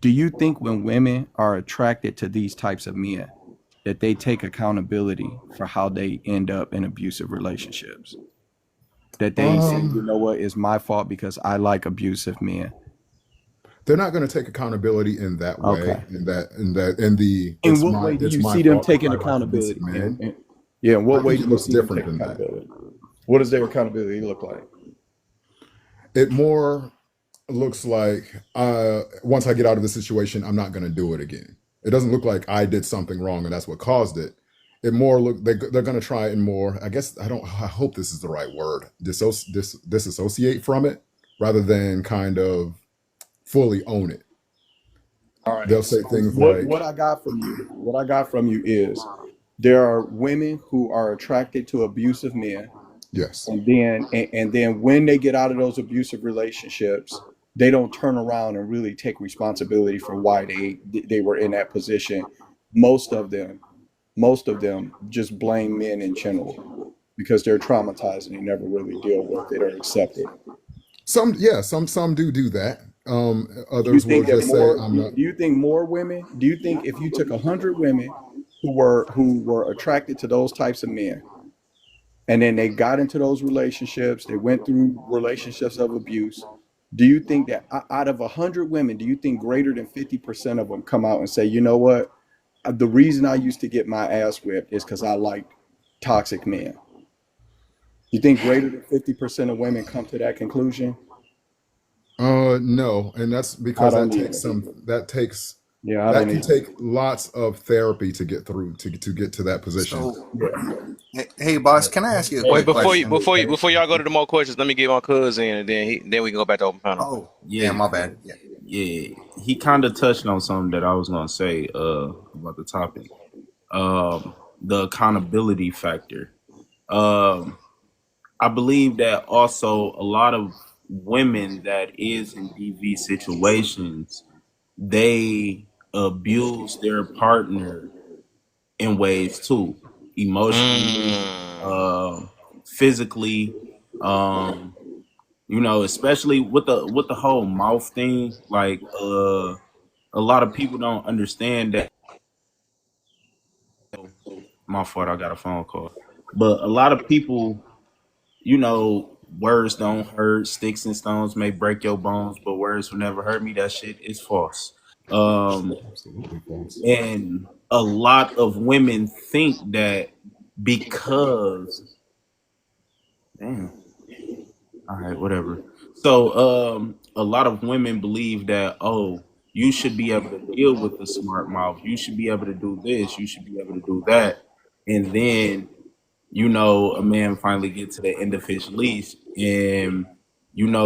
Do you think when women are attracted to these types of men that they take accountability for how they end up in abusive relationships. That they say, you Um, know what, it's my fault because I like abusive men. they're not going to take accountability in that way. Okay. In the In what way do it's you my see them fault because taking I like abusive accountability? men. Yeah, in what I way think do it you looks see them different taking than that. accountability? What does their accountability look like? It more looks like once I get out of the situation, I'm not going to do it again. It doesn't look like I did something wrong and that's what caused it. It more look they're going to try and more. I guess I don't. I hope this is the right word. Disassociate from it rather than kind of fully own it. All right. They'll say So things what like, I got from you, what I got from you is there are women who are attracted to abusive men, "Yes, and then when they get out of those abusive relationships, they don't turn around and really take responsibility for why they were in that position. Most of them, most of them just blame men in general because they're traumatized and they never really deal with it or accept it. some do that. Do you Others will think that just say, more? I'm not." Do you think more women? Do you think if you took 100 women who were attracted to those types of men, and then they got into those relationships, they went through relationships of abuse? Do you think that out of 100 women, do you think greater than 50% of them come out and say, you know what? The reason I used to get my ass whipped is because I liked toxic men. You think greater than 50% of women come to that conclusion? No, and that's I because don't either. Yeah, I that don't can either. take lots of therapy to get through to get to that position. So, Yeah. hey, boss, can I ask you a Wait, quick Hey, question? before y'all go to the more questions, let me get my cousin in, and then we can go back to open panel. Oh, yeah, Yeah, my bad. Yeah. yeah. He kind of touched on something that I was gonna say about the topic. The accountability factor. Um, I believe that also a lot of women that is in DV situations, they abuse their partner in ways too, emotionally, Mm. uh, physically. Um, especially with the whole mouth thing. Like, a lot of people don't understand that. My fault, I got a phone call. But a lot of people, words don't hurt. Sticks and stones may break your bones, but words will never hurt me. That shit is false. Um, Absolutely false. and a lot of women think that because, damn, all right, whatever. So, a lot of women believe that, oh, you should be able to deal with the smart mouth. You should be able to do this. You should be able to do that. And then, a man finally get to the end of his leash, and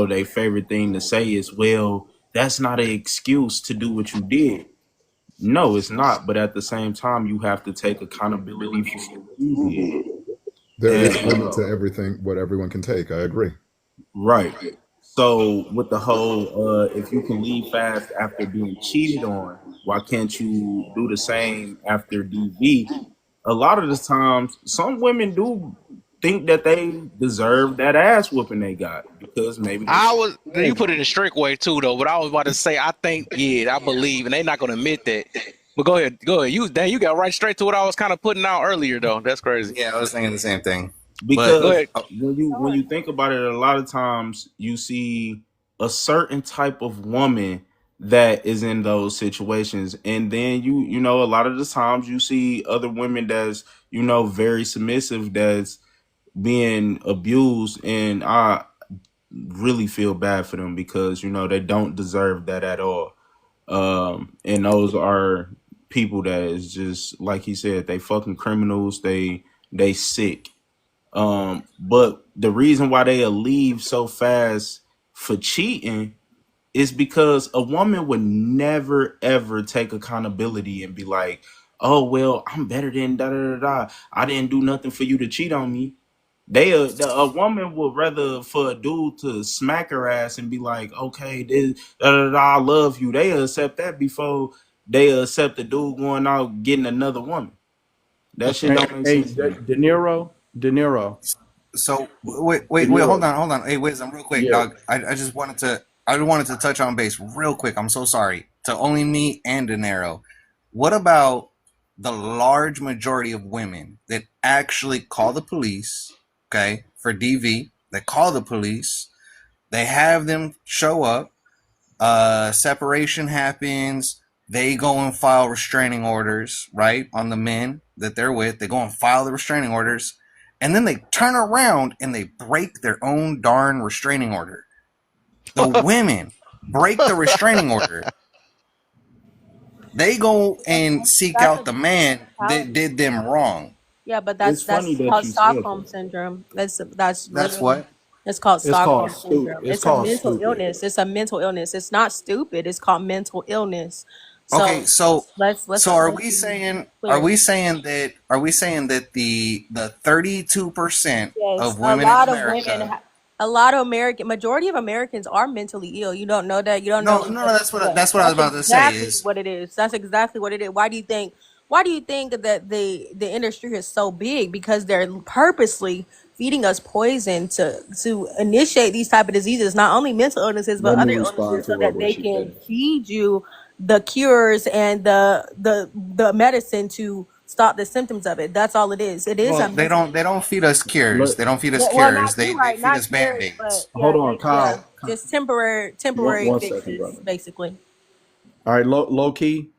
their favorite thing to say is, well, that's not an excuse to do what you did. No, it's not. But at the same time, you have to take accountability for what you did. There is And a limit to everything what everyone can take. I agree. right. So with the whole, if you can leave fast after being cheated on, why can't you do the same after DV? A lot of the times, some women do think that they deserve that ass whooping they got because maybe they I shit was you on put it in strict way too though, but I was about to say I think yeah, I believe, and they're not gonna admit that. But go ahead. You got right straight to what I was kind of putting out earlier though. That's crazy. Yeah, I was thinking the same thing. But Go because ahead. when you think about it, a lot of times you see a certain type of woman that is in those situations, and then a lot of the times you see other women that's very submissive that's being abused, and I really feel bad for them because they don't deserve that at all. And those are people that is just like he said, they fucking criminals, they sick. But the reason why they leave so fast for cheating is because a woman would never ever take accountability and be like, "Oh well, I'm better than da da da da. I didn't do nothing for you to cheat on me." A woman would rather for a dude to smack her ass and be like, "Okay, this da da da, I love you." They accept that before they accept the dude going out getting another woman. That shit hey, don't make hey, sense to me. De Niro, so De wait, Niro. hold on. Hey, Wisdom, real quick, Yeah, dog. I wanted to touch on base real quick. I'm so sorry to only me and De Niro. What about the large majority of women that actually call the police, okay, for DV, they call the police, they have them show up, separation happens, they go and file restraining orders, right, on the men that they're with. They go and file the restraining orders, and then they turn around and they break their own darn restraining order. The women break the restraining order. They go and seek That's out a the man that mentality. did them wrong. Yeah, but It's funny that's that called you said Stockholm that. syndrome. That's That's literally what. it's called It's called Stockholm stupid. syndrome. It's It's a called mental stupid. illness. It's a mental illness. It's not stupid. It's called mental illness. Okay, So so let's be clear. are we saying that the 32% Yes, of women in America. a lot of majority of Americans are mentally ill. You don't know that. You don't No, know no, no, that. Yeah, that's what I was that's about to say exactly is. what it is. That's exactly what it is. Why do you think? Why do you think that the industry is so big? Because they're purposely feeding us poison to initiate these type of diseases, not only mental illnesses but Let me other respond illnesses, to so her that what they she can said. feed you the cures and the medicine to stop the symptoms of it. That's all it is. It is Well, a mental. they don't feed us cures. They Look, don't feed us Yeah, well, cures. not They you, they right? feed Not us cures, but band-aids. yeah, hold on, yeah, Kyle. just temporary One second, fixes, brother. basically. All right, low key.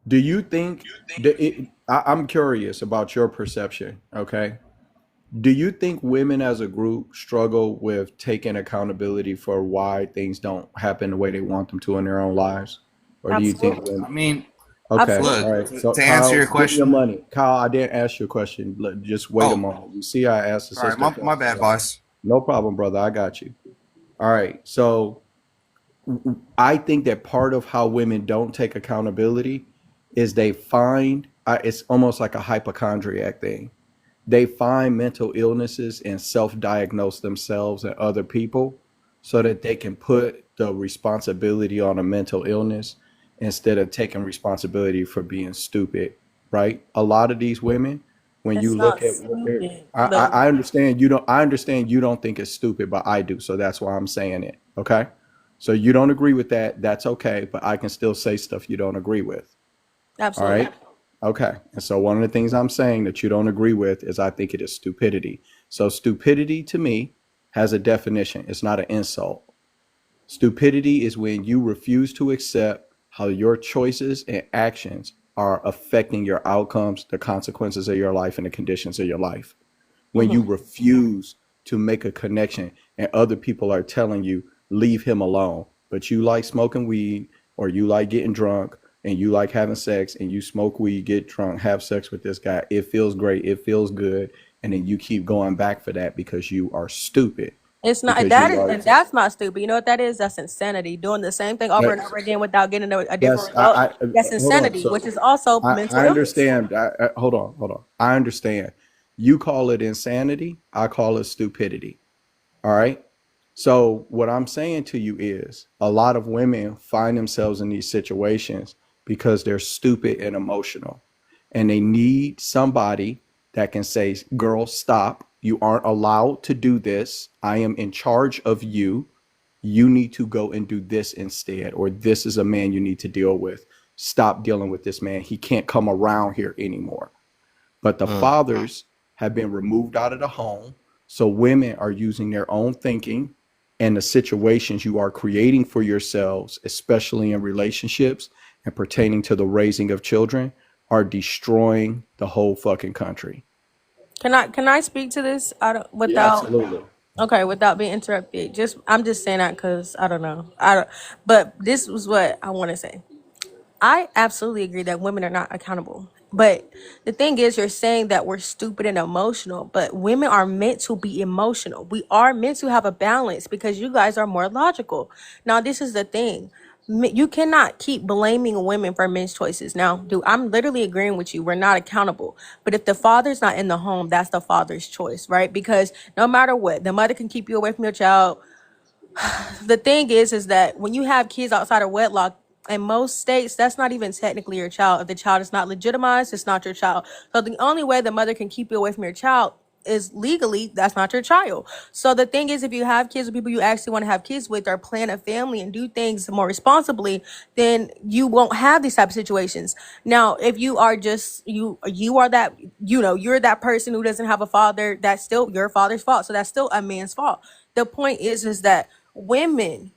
Do you think that I'm curious about your perception? Okay. Do you think women as a group struggle with taking accountability for why things don't happen the way they want them to in their own lives? Or do you think Absolutely, women? I mean, Okay, look, all absolutely. right. So to answer Kyle, your give me your question. money. Kyle, I didn't ask you a question. Just wait a Oh, moment. You see, I asked the sorry, sister a my question. bad, boss. No problem, brother. I got you. All right. So I think that part of how women don't take accountability is they find it's almost like a hypochondriac thing. They find mental illnesses and self-diagnose themselves and other people so that they can put the responsibility on a mental illness instead of taking responsibility for being stupid, right? A lot of these women, when you It's look not at what they're, stupid, though. I understand you don't, I understand you don't think it's stupid, but I do. So that's why I'm saying it. Okay. So you don't agree with that. That's okay. But I can still say stuff you don't agree with. All Absolutely. right. Okay. And so one of the things I'm saying that you don't agree with is I think it is stupidity. So stupidity to me has a definition. It's not an insult. Stupidity is when you refuse to accept how your choices and actions are affecting your outcomes, the consequences of your life, and the conditions of your life. When you Hmm. refuse to make a connection and other people are telling you, leave him alone, but you like smoking weed or you like getting drunk and you like having sex and you smoke weed, get drunk, have sex with this guy. It feels great. It feels good. And then you keep going back for that because you are stupid. It's not Because that you is, are and that's not stupid. You know what that is? That's insanity. Doing the same thing over and that's over again without getting a different that's result. I That's hold on. insanity, which So is also mental I illness. understand. Hold on. I understand. You call it insanity. I call it stupidity. All right. So what I'm saying to you is a lot of women find themselves in these situations because they're stupid and emotional. And they need somebody that can say, girl, stop. You aren't allowed to do this. I am in charge of you. You need to go and do this instead, or this is a man you need to deal with. Stop dealing with this man. He can't come around here anymore. But the fathers have been removed out of the home. So women are using their own thinking and the situations you are creating for yourselves, especially in relationships and pertaining to the raising of children, are destroying the whole fucking country. Can I speak to this? I don't Yeah, without absolutely. Okay, without being interrupted. Just I'm just saying that because I don't know. I don't. But this was what I want to say. I absolutely agree that women are not accountable. But the thing is, you're saying that we're stupid and emotional, but women are meant to be emotional. We are meant to have a balance because you guys are more logical. Now, this is the thing. You cannot keep blaming women for men's choices. Now, dude, I'm literally agreeing with you. We're not accountable. But if the father's not in the home, that's the father's choice, right? Because no matter what, the mother can keep you away from your child. The thing is that when you have kids outside of wedlock, in most states, that's not even technically your child. If the child is not legitimized, it's not your child. So the only way the mother can keep you away from your child is legally, that's not your child. So the thing is, if you have kids with people you actually want to have kids with, or plan a family and do things more responsibly, then you won't have these type of situations. Now, if you are just you are that, you're that person who doesn't have a father, that's still your father's fault. So that's still a man's fault. The point is that women,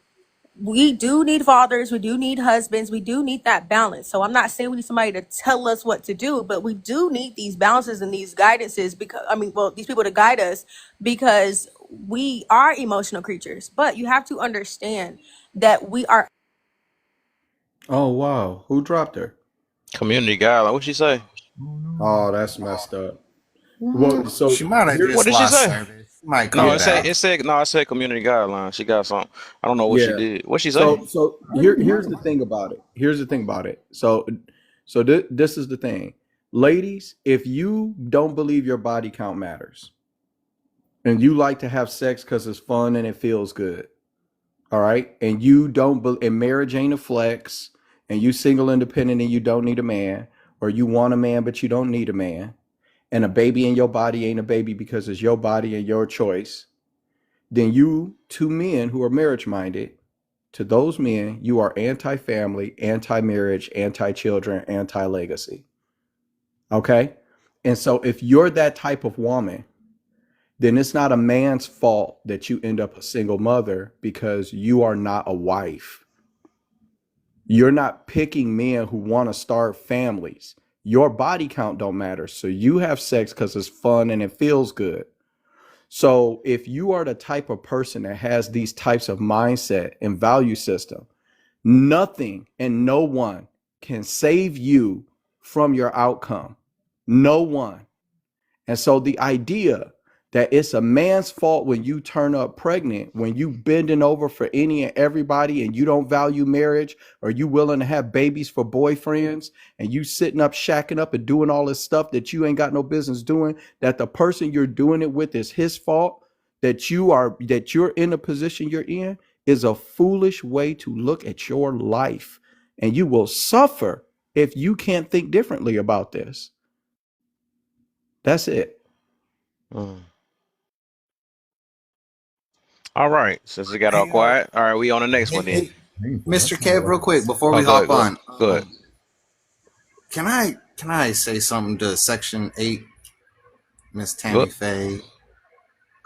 we do need fathers, we do need husbands, we do need that balance. So I'm not saying we need somebody to tell us what to do, but we do need these balances and these guidances, because these people to guide us, because we are emotional creatures. But you have to understand that we are. Oh wow, who dropped her? Community guideline. What'd she say? Oh, that's messed up. Well, She so might have here, What just did she lost say? service. She might No, come yeah, back. it said community guideline. She got something. I don't know what she yeah. did. What she say? So here's the thing about it. Here's the thing about it. So this is the thing, ladies. If you don't believe your body count matters, and you like to have sex because it's fun and it feels good, all right, and you don't, and marriage ain't a flex, and you single, independent, and you don't need a man, or you want a man but you don't need a man, and a baby in your body ain't a baby because it's your body and your choice, then you two men who are marriage minded, to those men, you are anti-family, anti-marriage, anti-children, anti-legacy. Okay? And so if you're that type of woman, then it's not a man's fault that you end up a single mother because you are not a wife. You're not picking men who want to start families. Your body count don't matter. So you have sex because it's fun and it feels good. So if you are the type of person that has these types of mindset and value system, nothing and no one can save you from your outcome. No one. And so the idea that it's a man's fault when you turn up pregnant, when you bending over for any and everybody and you don't value marriage, or you willing to have babies for boyfriends, and you sitting up shacking up and doing all this stuff that you ain't got no business doing, that the person you're doing it with is his fault, that you're in the position you're in, is a foolish way to look at your life. And you will suffer if you can't think differently about this. That's it. Mm. All right. Since it got all Hey, quiet, all right, we on the next one hey, then. hey, Painful. Mr. That's not Kev, real right. quick before Oh, we go ahead, hop go ahead, on, go ahead. can I say something to Section 8, Miss Go. Tammy Faye?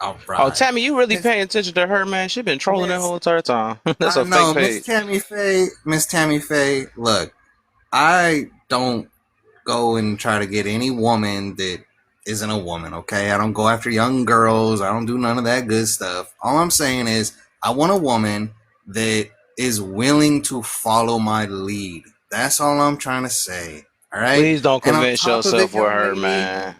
All Oh, right, Tammy, you really Miss paying attention to her, man? She been trolling that Miss. whole entire time. That's I a fake know, Miss page. Tammy Faye. Miss Tammy Faye. Look, I don't go and try to get any woman that isn't a woman. Okay, I don't go after young girls. I don't do none of that good stuff. All I'm saying is, I want a woman that is willing to follow my lead. That's all I'm trying to say. All right. Please don't And on convince top of yourself it, with young her, lady, man.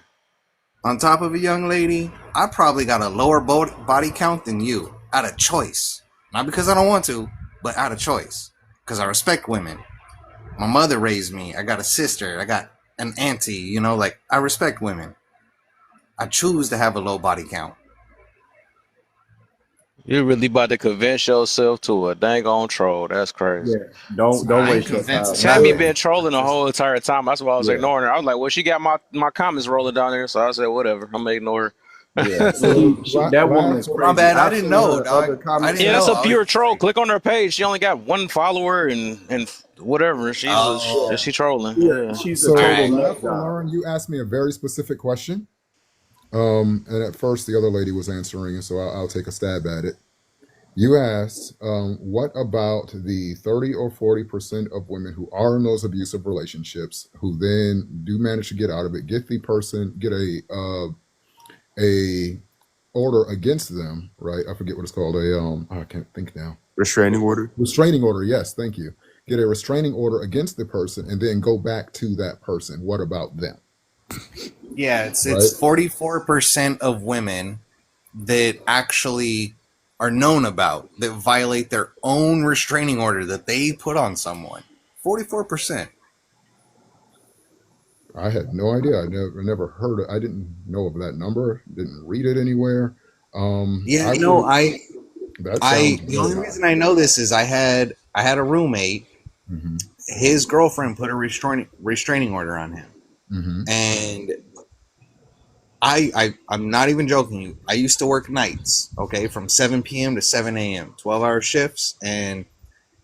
I probably got a lower body count than you out of choice. Not because I don't want to, but out of choice. Because I respect women. My mother raised me. I got a sister. I got an auntie. Like, I respect women. I choose to have a low body count. You really about to convince yourself to a dang on troll. That's crazy. Yeah. Don't I ain't waste your convinced time. of No Tammy way. been nothing. trolling the whole entire time. That's why I was Yeah. ignoring her. I was like, well, she got my comments rolling down there, so I said, whatever. I'm gonna ignore Yeah. her. So That woman is last My crazy. bad. I I've didn't seen know, her other dog. I comment didn't Yeah, that's know. a sections. I was pure just troll. like, Click on her page. She only got one follower and whatever. Yeah. oh, She trolling. Yeah. Yeah. She's a so all total right. nut Leffler job. Lauren, you asked me a very specific question. And at first the other lady was answering, so I'll take a stab at it. You asked, what about the 30 or 40% of women who are in those abusive relationships who then do manage to get out of it, get a order against them, right? I forget what it's called. I can't think now. Restraining order. Restraining order. Yes, thank you. Get a restraining order against the person and then go back to that person. What about them? Yeah, it's Right? 44% of women that actually are known about that violate their own restraining order that they put on someone. 44%. I had no idea. I never heard it. I didn't know of that number. Didn't read it anywhere. Yeah, I no, would. That sounds the very only high. reason I know this is I had a roommate. Hmm. His girlfriend put a restraining order on him, Hmm. and I'm not even joking you. I used to work nights, okay, from 7 p.m. to 7 a.m., 12-hour shifts. And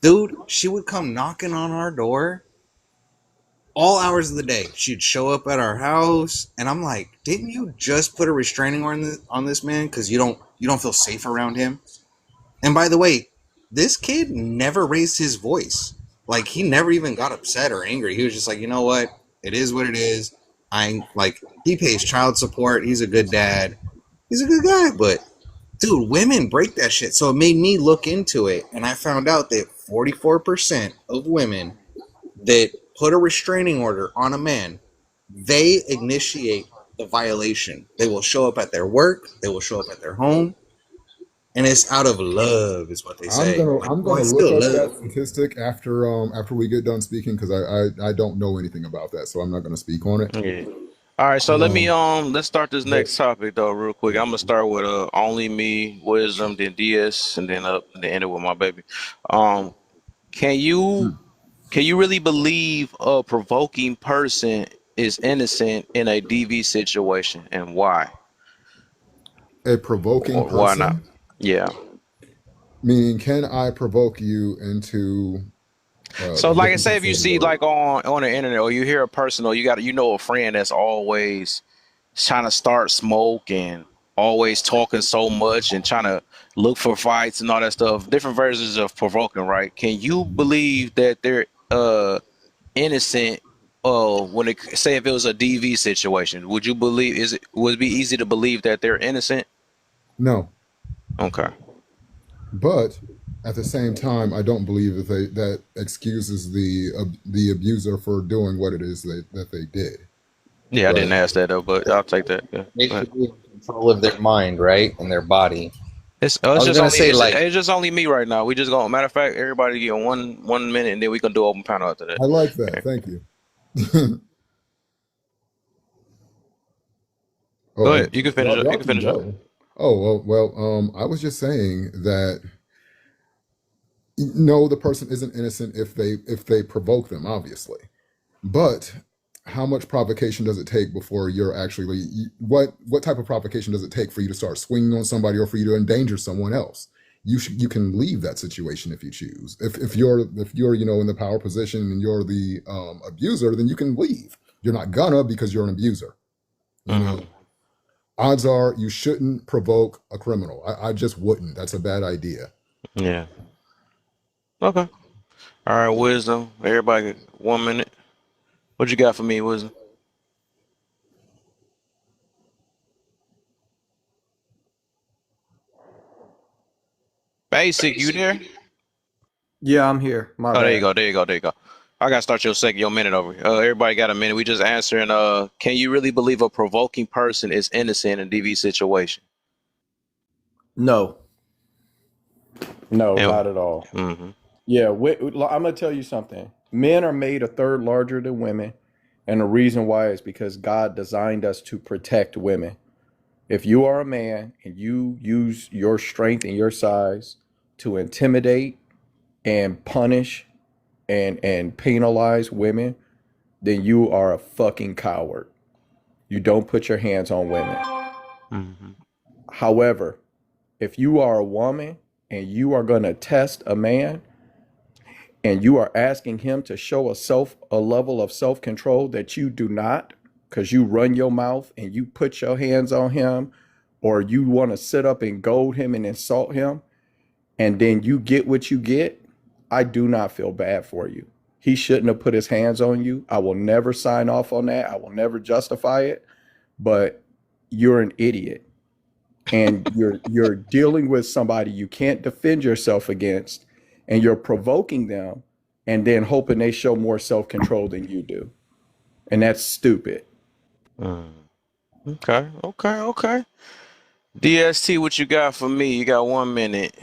dude, she would come knocking on our door all hours of the day. She'd show up at our house, and I'm like, didn't you just put a restraining order on this man because you don't feel safe around him? And by the way, this kid never raised his voice. Like, he never even got upset or angry. He was just like, you know what? It is what it is. I like, he pays child support. He's a good dad. He's a good guy. But dude, women break that shit. So it made me look into it, and I found out that 44% of women that put a restraining order on a man, they initiate the violation. They will show up at their work. They will show up at their home, and it's out of love, is what they say. Like, I'm oh, gonna it's look still up love. that statistic after we get done speaking because I don't know anything about that, so I'm not gonna speak on it. Yeah. All right, so let's start this But next topic though real quick. I'm gonna start with only me, wisdom, then DS, and then end it with my baby. Um, can you can you really believe a provoking person is innocent in a DV situation, and why? a provoking Or why not? person, Yeah. meaning, can I provoke you into So the like I different say, if sense you of the see word? like on the internet or you hear a person or you know a friend that's always trying to start smoke and always talking so much and trying to look for fights and all that stuff, different versions of provoking, right? Can you believe that they're innocent when it say if it was a DV situation? Would you believe would it be easy to believe that they're innocent? No, Okay. but at the same time, I don't believe that excuses the abuser for doing what it is that they did. Yeah, I Right? didn't ask that though, but I'll take that. Yeah. They Go ahead. should be in control of their mind, right? And their body. I It's was just gonna only say, like, it's just only me right now. We just going matter of fact, everybody get one minute and then we can do open panel after that. I like that. Okay. Thank you. Go Oh, ahead. You can finish up. You y'all can can finish up. go. Oh well. I was just saying that no, the person isn't innocent if they provoke them, obviously. But how much provocation does it take before you're actually what type of provocation does it take for you to start swinging on somebody or for you to endanger someone else? You can leave that situation if you choose. If you're in the power position and you're the abuser, then you can leave. You're not gonna because you're an abuser. You know, Hmm. odds are you shouldn't provoke a criminal. I just wouldn't. That's a bad idea. Yeah. Okay. All right, wisdom. Everybody get 1 minute. What you got for me, wisdom? Basic, you there? Yeah, I'm here. My Oh, there you bad. go. There you go. There you go. I gotta start your minute over. Everybody got a minute. We just answering. Can you really believe a provoking person is innocent in a DV situation? No, no, Yeah. not at all. Mm-hmm. Yeah, I'm gonna tell you something. Men are made a third larger than women, and the reason why is because God designed us to protect women. If you are a man and you use your strength and your size to intimidate and punish and penalize women, then you are a fucking coward. You don't put your hands on women. Mm-hmm. However, if you are a woman and you are going to test a man and you are asking him to show a level of self-control that you do not, because you run your mouth and you put your hands on him, or you want to sit up and goad him and insult him, and then you get what you get, I do not feel bad for you. He shouldn't have put his hands on you. I will never sign off on that. I will never justify it, but you're an idiot. And you're dealing with somebody you can't defend yourself against, and you're provoking them and then hoping they show more self-control than you do. And that's stupid. Mm. Okay. Okay. Okay. DST, what you got for me? You got 1 minute.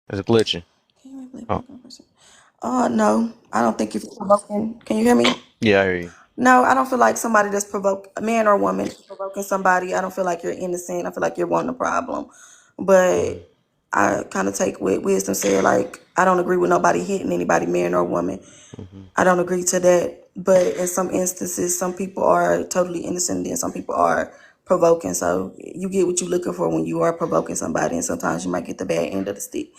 It's glitching. Can you believe Oh, provoking person? No, I don't think if you're provoking. Can you hear me? yeah, I hear you. No, I don't feel like somebody that's a man or woman provoking somebody. I don't feel like you're innocent. I feel like you're wanting a problem. Mm-hmm. But I kind of take what wisdom said. Like, I don't agree with nobody hitting anybody, man or woman. Mm-hmm. I don't agree to that. But in some instances, some people are totally innocent and some people are provoking. So you get what you're looking for when you are provoking somebody, and sometimes you might get the bad end of the stick.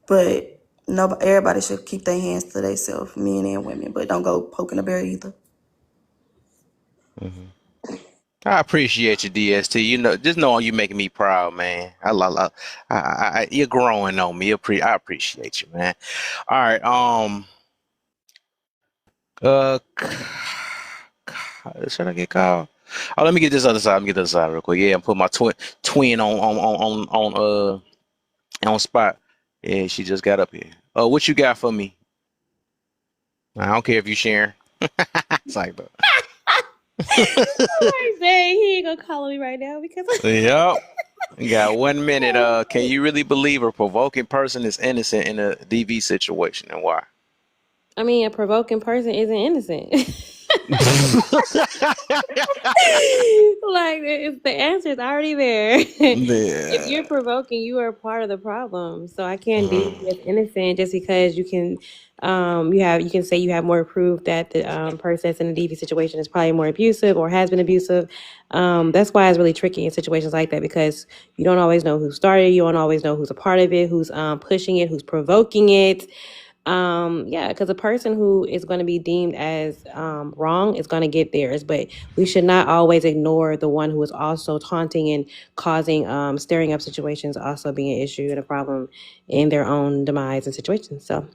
But no, everybody should keep their hands to themselves, men and women, but don't go poking the bear either. Hmm. I appreciate you, DST. You know, just knowing you making me proud, man. You're growing on me. I appreciate you, man. All right. Uh, should I get called? Oh, let me get this other side. Let me get this side real quick. Yeah, I'm putting my twin on spot. Yeah, she just got up here. What you got for me? I don't care if you sharing. It's like, I say he ain't gonna call me right now because yep. You got 1 minute. Can you really believe a provoking person is innocent in a DV situation, and why? I mean a provoking person isn't innocent. Like it's the answer is already there. If Yeah. you're provoking, you are part of the problem. So I can't deem Mhm. you as innocent just because you can say you have more proof that the person that's in a DV situation is probably more abusive or has been abusive. That's why it's really tricky in situations like that because you don't always know who started, you don't always know who's a part of it, who's pushing it, who's provoking it. Yeah, because a person who is going to be deemed as wrong is going to get theirs, but we should not always ignore the one who is also taunting and causing stirring up situations, also being an issue and a problem in their own demise and situations. So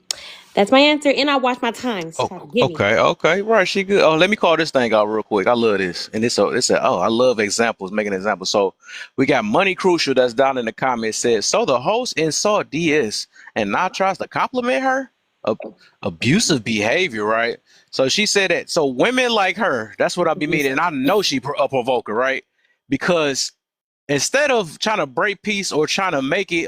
that's my answer, and I watch my time. Oh, So give me. okay, right. She good. Oh, let me call this thing out real quick. I love this, and it's a oh, I love examples, making examples. So we got Money Crucial that's down in the comments says, so the host insult DS and now tries to compliment her. Ab- Abusive behavior, right? So she said that. So women like her, that's what I be meaning. And I know she a provoker, right? Because instead of trying to break peace or trying to make it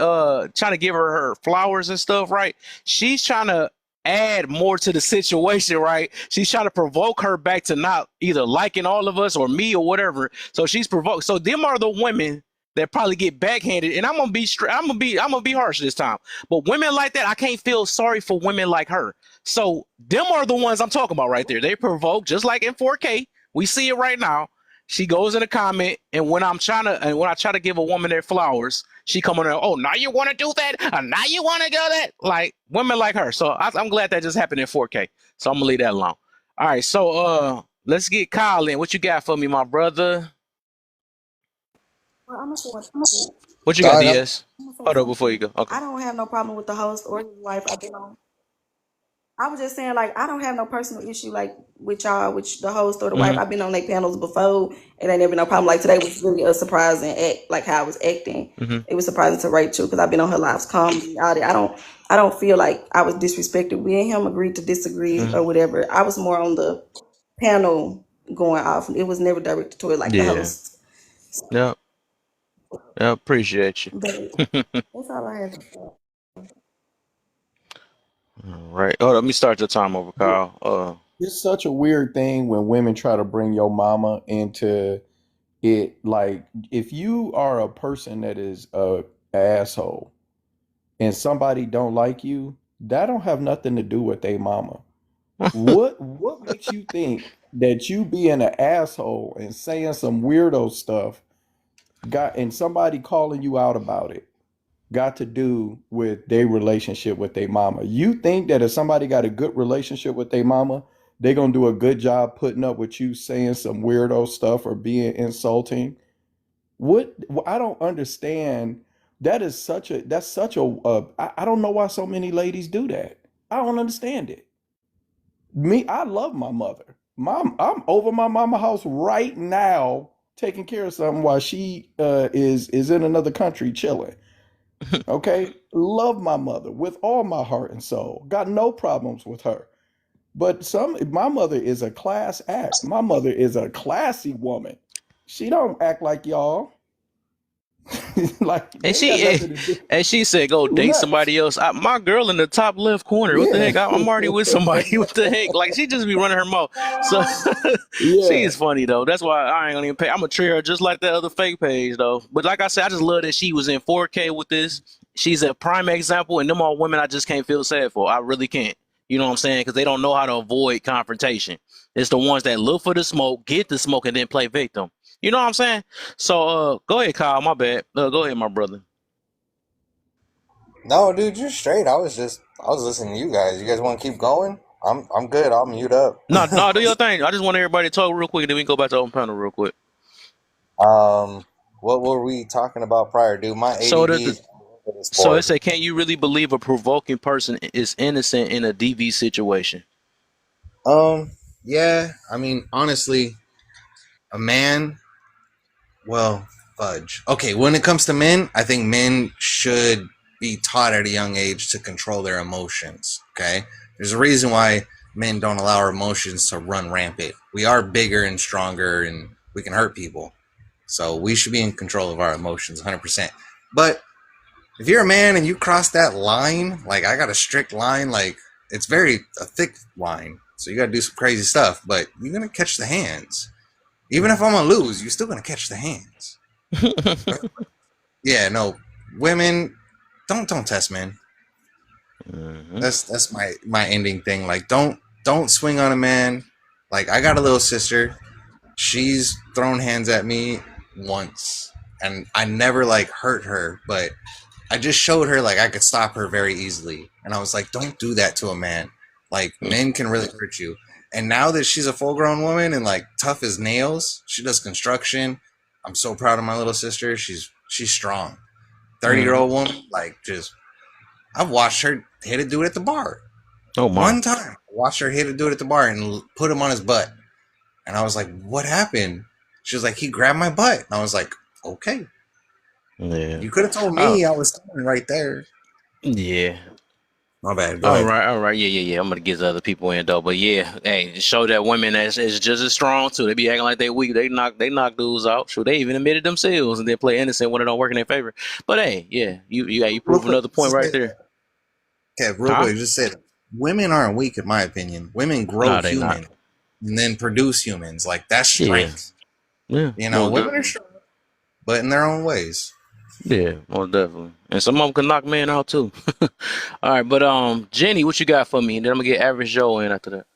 trying to give her flowers and stuff, right, she's trying to add more to the situation, right? She's trying to provoke her back to not either liking all of us or me or whatever. So she's provoked. So them are the women that probably get backhanded, and I'm gonna be harsh this time, but women like that, I can't feel sorry for women like her. So them are the ones I'm talking about right there. They provoke just like in 4K. We see it right now. She goes in a comment, and when I try to give a woman their flowers, she come on there. Oh, now you want to do that? Now you want to do that? Like women like her. So I'm glad that just happened in 4K. So I'm gonna leave that alone. All right. So let's get Kyle in. What you got for me, my brother? Well, I'm gonna say, What you got, Dog, DS? I'm gonna say Hold up before you something. go. Okay. I don't have no problem with the host or his wife. I've been on. I was just saying, like, I don't have no personal issue, like, with y'all, with the host or the wife. Mm-hmm. I've been on their panels before, and ain't never no problem. Like, today was really a surprising act, like, how I was acting. Mm-hmm. It was surprising to Rachel, because I've been on her lives comedy, all that. I don't feel like I was disrespected. We and him agreed to disagree Mm-hmm. or whatever. I was more on the panel going off. It was never directed toward, like, the Yeah. host. Yep. Yep. Appreciate you. But that's all I have. All right. Hold up. Let me start your time over, Kyle. It's such a weird thing when women try to bring your mama into it. Like, if you are a person that is a asshole and somebody don't like you, that don't have nothing to do with their mama. What makes you think that you being an asshole and saying some weirdo stuff got and somebody calling you out about it got to do with their relationship with their mama? You think that if somebody got a good relationship with their mama, they gonna do a good job putting up with you saying some weirdo stuff or being insulting? What I don't understand. That's such I don't know why so many ladies do that. I don't understand it. Me, I love my mother. Mom, I'm over my mama house right now taking care of something while she is in another country chilling. Okay, love my mother with all my heart and soul. Got no problems with her. But my mother is a class act. My mother is a classy woman. She don't act like y'all. Like And they ain't got nothing to do. and she said, "Go You date nuts. somebody else." My girl in the top left corner. What the Yeah. heck? I'm already with somebody. What the heck? Like she just be running her mouth. So she Yeah. is funny though. That's why I ain't gonna even pay. I'm gonna treat her just like that other fake page though. But like I said, I just love that she was in 4K with this. She's a prime example, and them all women I just can't feel sad for. I really can't. You know what I'm saying? Because they don't know how to avoid confrontation. It's the ones that look for the smoke, get the smoke, and then play victim. You know what I'm saying? So go ahead, Kyle. My bad. Go ahead, my brother. No, dude, you're straight. I was listening to you guys. You guys want to keep going? I'm good. I'll mute up. No, no, do your thing. I just want everybody to talk real quick, and then we can go back to open panel real quick. What were we talking about prior, dude? My So ADD does the is so it bored. say, can you really believe a provoking person is innocent in a DV situation? Yeah. I mean, honestly, a man. Well, fudge. Okay, when it comes to men, I think men should be taught at a young age to control their emotions. Okay, there's a reason why men don't allow our emotions to run rampant. We are bigger and stronger, and we can hurt people. So we should be in control of our emotions, 100%. But if you're a man and you cross that line, like I got a strict line, like it's very a thick line. So you got to do some crazy stuff, but you're gonna catch the hands. Even if I'm gonna lose, you're still gonna catch the hands. Yeah, no, women don't test men. Mm-hmm. That's my ending thing. Like don't swing on a man. Like I got a little sister. She's thrown hands at me once, and I never like hurt her, but I just showed her like I could stop her very easily. And I was like, don't do that to a man. Like men can really hurt you. And now that she's a full grown woman and like tough as nails, she does construction. I'm so proud of my little sister. She's strong. 30-year-old woman, like just I've watched her hit a dude at the bar. Oh my. One time. I watched her hit a dude at the bar and put him on his butt. And I was like, what happened? She was like, he grabbed my butt. And I was like, okay. Yeah. You could have told me I was standing right there. Yeah. My bad. Go ahead. All right. Yeah. I'm gonna get the other people in though, but yeah, hey, show that women is just as strong too. They be acting like they weak. They knock dudes out. Sure, they even admitted themselves and then play innocent when it don't work in their favor. But hey, yeah, you Real prove quick, another point right there. Okay, real Huh? quick, just said women aren't weak in my opinion. Women grow No, they not. human and then produce humans. Like that's Yeah. strength. Yeah. You know, Most women are definitely. strong, but in their own ways. Yeah, most definitely. And some of them can knock men out too. All right, but Jenny, what you got for me? And then I'm gonna get Average Joe in after that.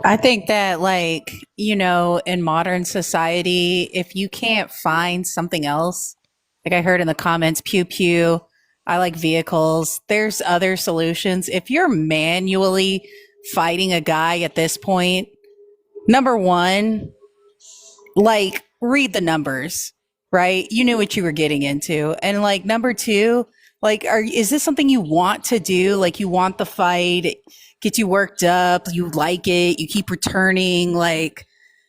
I think that, like, in modern society, if you can't find something else, like I heard in the comments, pew pew, I like vehicles, there's other solutions. If you're manually fighting a guy at this point, number one, like, read the numbers, right? You knew what you were getting into. And like number two, like, is this something you want to do? Like, you want the fight, it gets you worked up, you like it, you keep returning. Like,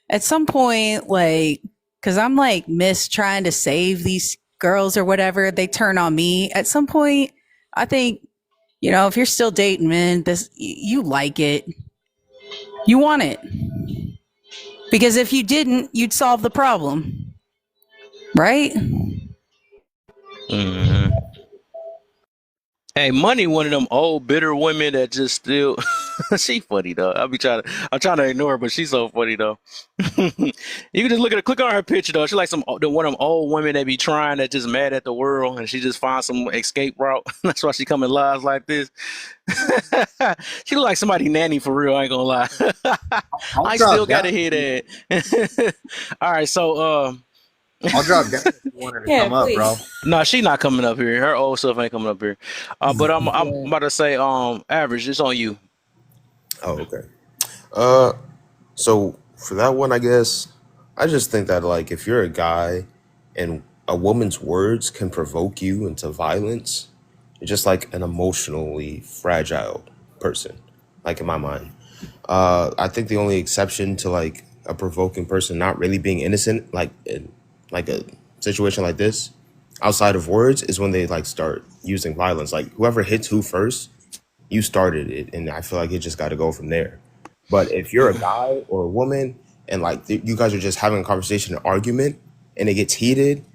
at some point, like, because I'm like miss trying to save these girls or whatever, they turn on me. At some point, I think, if you're still dating, man, you like it, you want it. Because if you didn't, you'd solve the problem, right? Mm-hmm. Hey, Money, one of them old bitter women that just still. She funny though. I'm trying to ignore her, but she's so funny though. You can just look at her, click on her picture though. She's like one of them old women that be trying that just mad at the world, and she just finds some escape route. That's why she coming live like this. She look like somebody nanny for real. I ain't gonna lie. I'll I still drop got down. a hit at. All right, so I'll drop down if you wanted to Yeah, come up, bro. please. no, she not coming up here. Her old stuff ain't coming up here. But I'm Yeah. about to say, Average, it's on you. Oh, okay. Uh, so for that one, I guess I just think that like if you're a guy and a woman's words can provoke you into violence, you're just like an emotionally fragile person, like in my mind. I think the only exception to like a provoking person not really being innocent, like in like a situation like this, outside of words, is when they like start using violence. Like whoever hits who first, you started it, and I feel like it just got to go from there. But if you're a guy or a woman and like you guys are just having a conversation, an argument, and it gets heated,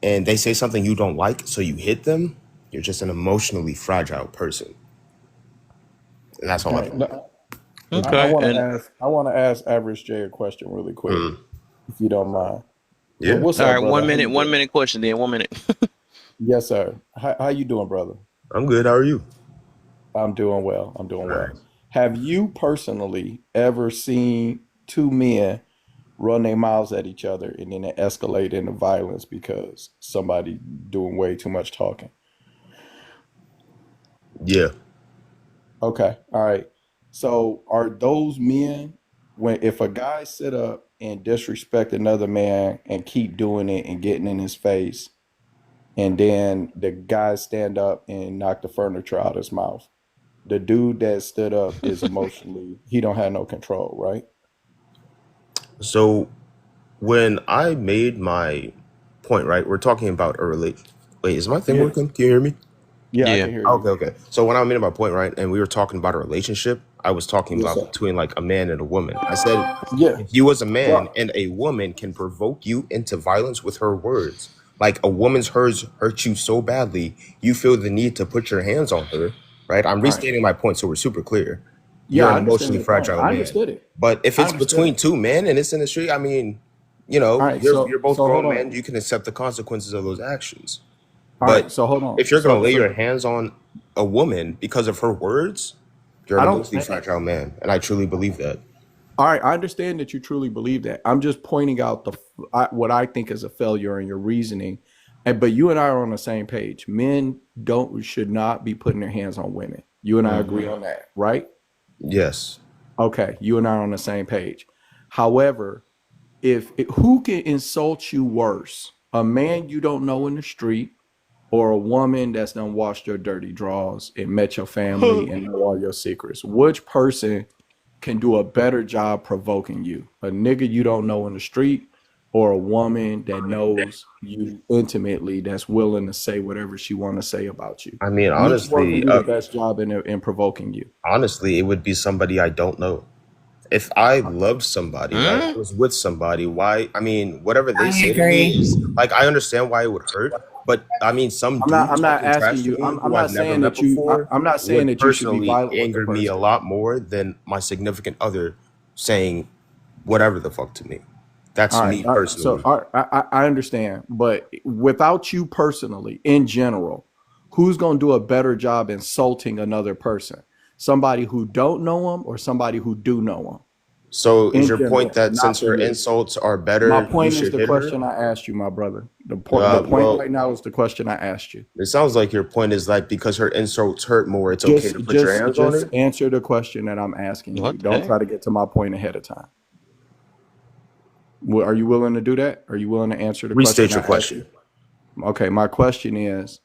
and they say something you don't like, so you hit them, you're just an emotionally fragile person, and that's all I Okay. think. No, I Okay, want to and ask. I want to ask Average J a question really quick, Mm, if you don't mind. Well, yeah, what's all up, right, brother? How you one doing? minute question, then 1 minute. Yes, sir. How you doing, brother? I'm good. How are you? I'm doing well. I'm doing All right. well. Have you personally ever seen two men run their mouths at each other and then it escalate into violence because somebody doing way too much talking? Yeah. Okay, all right. So are those men, when if a guy sit up and disrespect another man and keep doing it and getting in his face, and then the guy stand up and knock the furniture out his mouth, the dude that stood up is emotionally, he don't have no control, right? So when I made my point, right, we're talking about a relate. Wait, is my thing Yeah. working? Can you hear me? Yeah, I Yeah. can hear you. Okay, okay. So when I made my point, right, and we were talking about a relationship, I was talking Yes, about sir. between like a man and a woman. I said, Yeah. if you as a man Well, and a woman can provoke you into violence with her words, like a woman's hers hurt you so badly, you feel the need to put your hands on her, right? I'm all right. restating my point so we're super clear. Yeah, You're an I understand emotionally your point. fragile I man. understood it. But if I it's understood between it. two men and it's in the street, I mean, you know, All right. you're So both so hold grown on. men. You can accept the consequences of those actions. All right. But So hold on. if you're gonna So lay so your hands on a woman because of her words, you're an I don't. emotionally fragile man, and I truly believe that. All right, I understand that you truly believe that. I'm just pointing out what I think is a failure in your reasoning. And but you and I are on the same page. Men don't should not be putting their hands on women. You and I agree on that, right? Yes. Okay, you and I are on the same page. However, if who can insult you worse, a man you don't know in the street, or a woman that's done washed your dirty drawers and met your family and know all your secrets? Which person can do a better job provoking you? A nigga you don't know in the street, or a woman that knows you intimately that's willing to say whatever she want to say about you? I mean, Which one can honestly, do the best job in provoking you? honestly, it would be somebody I don't know. If I loved somebody, right, I Hmm? was with somebody, why? I mean, whatever they I say to me agree. is like I understand why it would hurt, but I mean, some I'm not. dude I'm not talking asking trash to you. me I'm who I've not never saying met that you. before I'm not saying would that you should be personally violent with the anger me a person. lot more than my significant other saying whatever the fuck to me. That's All right. me personally. I understand, but without you personally, in general, who's going to do a better job insulting another person? Somebody who don't know them or somebody who do know So them? is In your point general, that not since for her you. insults are My better, you point is should the hit her? question I asked you, my brother. The point Well, right now is the question I asked you. it sounds like your point is like because her insults hurt more, it's okay Just to put your just hands on just her. answer the question that I'm asking you. What the Don't heck? try to get to my point ahead of time. Are you willing to do that? Are you willing to answer the question Restate I your asked question. you? Okay, my question is,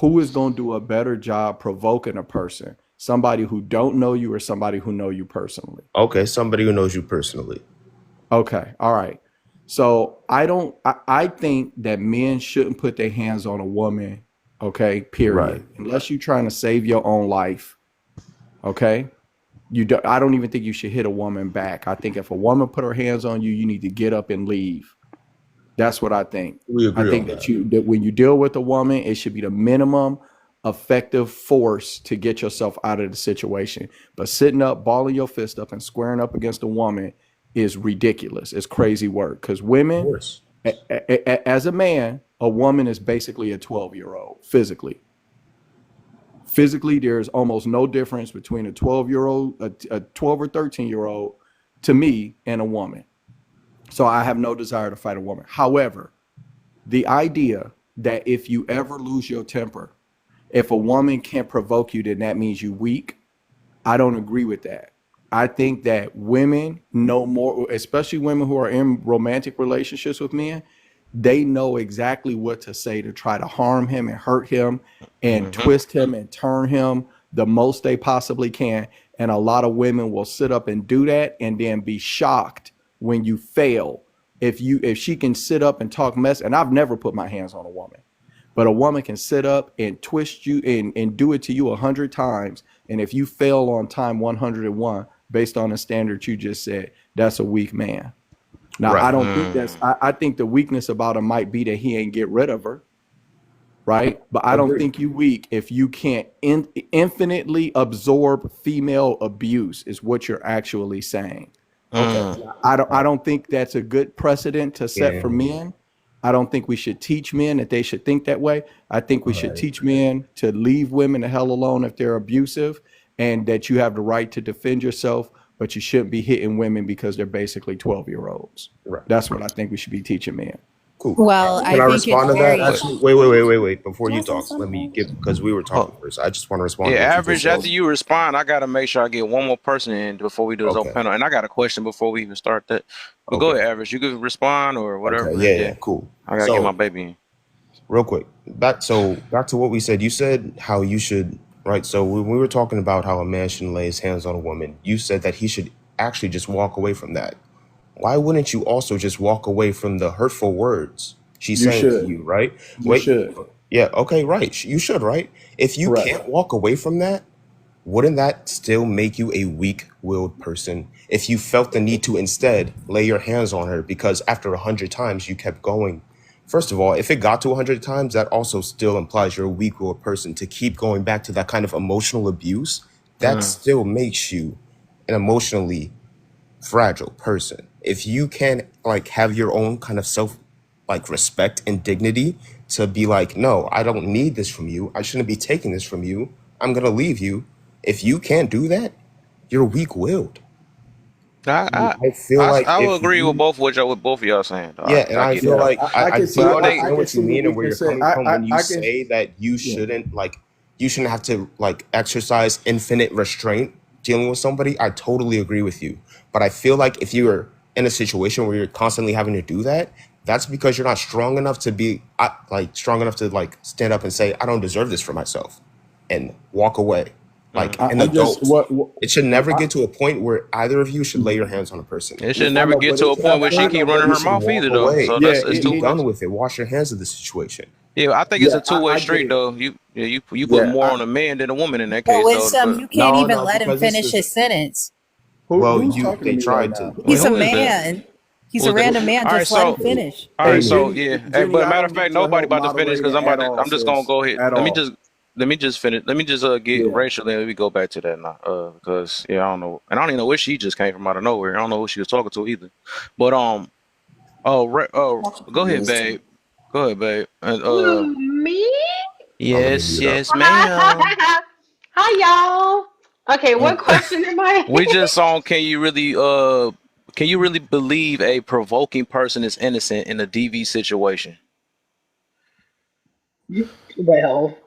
who is going to do a better job provoking a person? Somebody who don't know you or somebody who know you personally? Okay, somebody who knows you personally. Okay, all right. So I don't I think that men shouldn't put their hands on a woman, okay, Right. period. Unless you're trying to save your own life, okay? I don't even think you should hit a woman back. I think if a woman put her hands on you, you need to get up and leave. That's what I think. We I agree on think that. that when you deal with a woman, it should be the minimum effective force to get yourself out of the situation. But sitting up, balling your fist up, and squaring up against a woman is ridiculous. It's crazy work. Because Of women, course. as a man, a woman is basically a 12-year-old physically. Physically, there's almost no difference between a 12-year-old, a 12 or 13-year-old to me and a woman. So I have no desire to fight a woman. However, the idea that if you ever lose your temper, if a woman can't provoke you, then that means you weak. I don't agree with that. I think that women know more, especially women who are in romantic relationships with men, they know exactly what to say to try to harm him and hurt him and Hmm. twist him and turn him the most they possibly can. And a lot of women will sit up and do that and then be shocked when you fail. If she can sit up and talk mess, and I've never put my hands on a woman, but a woman can sit up and twist you and do it to you 100 times. And if you fail on time 101, based on the standard you just said, that's a weak man. Now, I Right. don't think Mm. I think the weakness about him might be that he ain't get rid of her, right? But I don't Agreed. think you weak if you can't infinitely absorb female abuse, is what you're actually saying. Okay. Mm. I Right. don't think that's a good precedent to set Yeah. for men. I don't think we should teach men that they should think that way. I think we All should right. teach men to leave women the hell alone if they're abusive, and that you have the right to defend yourself, but you shouldn't be hitting women because they're basically 12-year-olds. Right. That's what I think we should be teaching men. Cool. Well, Can I I think it's respond to that? very. But Actually, wait. Before Can I you say talk, let me something? get, because we were oh, talking first. I just want to respond yeah, to what you just average. said. After you respond, I gotta make sure I get one more person in before we do this open Okay. panel. And I got a question before we even start that. But go Okay. ahead, average. You can respond or Okay. whatever, and Yeah. then Cool. I gotta get my So, baby in. real quick, back to what we said. You said how you should, right? So when we were talking about how a man shouldn't lay his hands on a woman, you said that he should actually just walk away from that. Why wouldn't you also just walk away from the hurtful words she's You saying to should. you, right? You Wait. should. Yeah. Okay. Right. You should, right? If you Correct. can't walk away from that, wouldn't that still make you a weak-willed person if you felt the need to instead lay your hands on her because after 100 times you kept going? First of all, if it got to 100 times, that also still implies you're a weak-willed person to keep going back to that kind of emotional abuse. That Mm. still makes you an emotionally fragile person. If you can like have your own kind of self like respect and dignity to be like, no, I don't need this from you. I shouldn't be taking this from you. I'm gonna leave you. If you can't do that, you're weak willed. I I I feel like I will if agree with you, both of y'all saying. Though. yeah, and I I get feel that. Yeah, like I I can see But do I what think understand I can what you see what mean we and where can you're say. coming from when you I can. say that you Yeah. shouldn't like you shouldn't have to like exercise infinite restraint dealing with somebody. I totally agree with you. But I feel like if you're in a situation where you're constantly having to do that, that's because you're not strong enough to be like strong enough to like stand up and say, I don't deserve this for myself and walk away like mm. an I just adult. what It should never I, get to a point where either of you should lay your hands on a person. It should I never know, get but to it a point where she I keep know, running but You her it, should mouth walk either, though. away So yeah, it's and be two. done with it. Wash your hands of the situation. Yeah, I think it's yeah, a two-way I get street, it. though. You put Yeah, more on a man than a woman in that But case, though. wisdom, But you can't No, even no, let him because this finish is his sentence. well, who's you talking to they me right tried to. now? wait, He's a who is that? man. He's Who a is that? random man. All right, Just let him so finish. all right, Hey, so yeah. Hey, Jenny, but I matter of don't fact, need your nobody help about to finish because moderating at all, I'm just gonna sis. go ahead. At all. Let me just finish. Let me just get Yeah. Rachel, then we go back to that now. Because yeah, I don't know, and I don't even know where she just came from out of nowhere. I don't know who she was talking to either. But go ahead, babe. Go ahead, babe. And Me? I'm gonna yes, mute up. yes, ma'am. Hi, y'all. Okay, what Um, question am I? we just on. Can you really believe a provoking person is innocent in a DV situation? Well,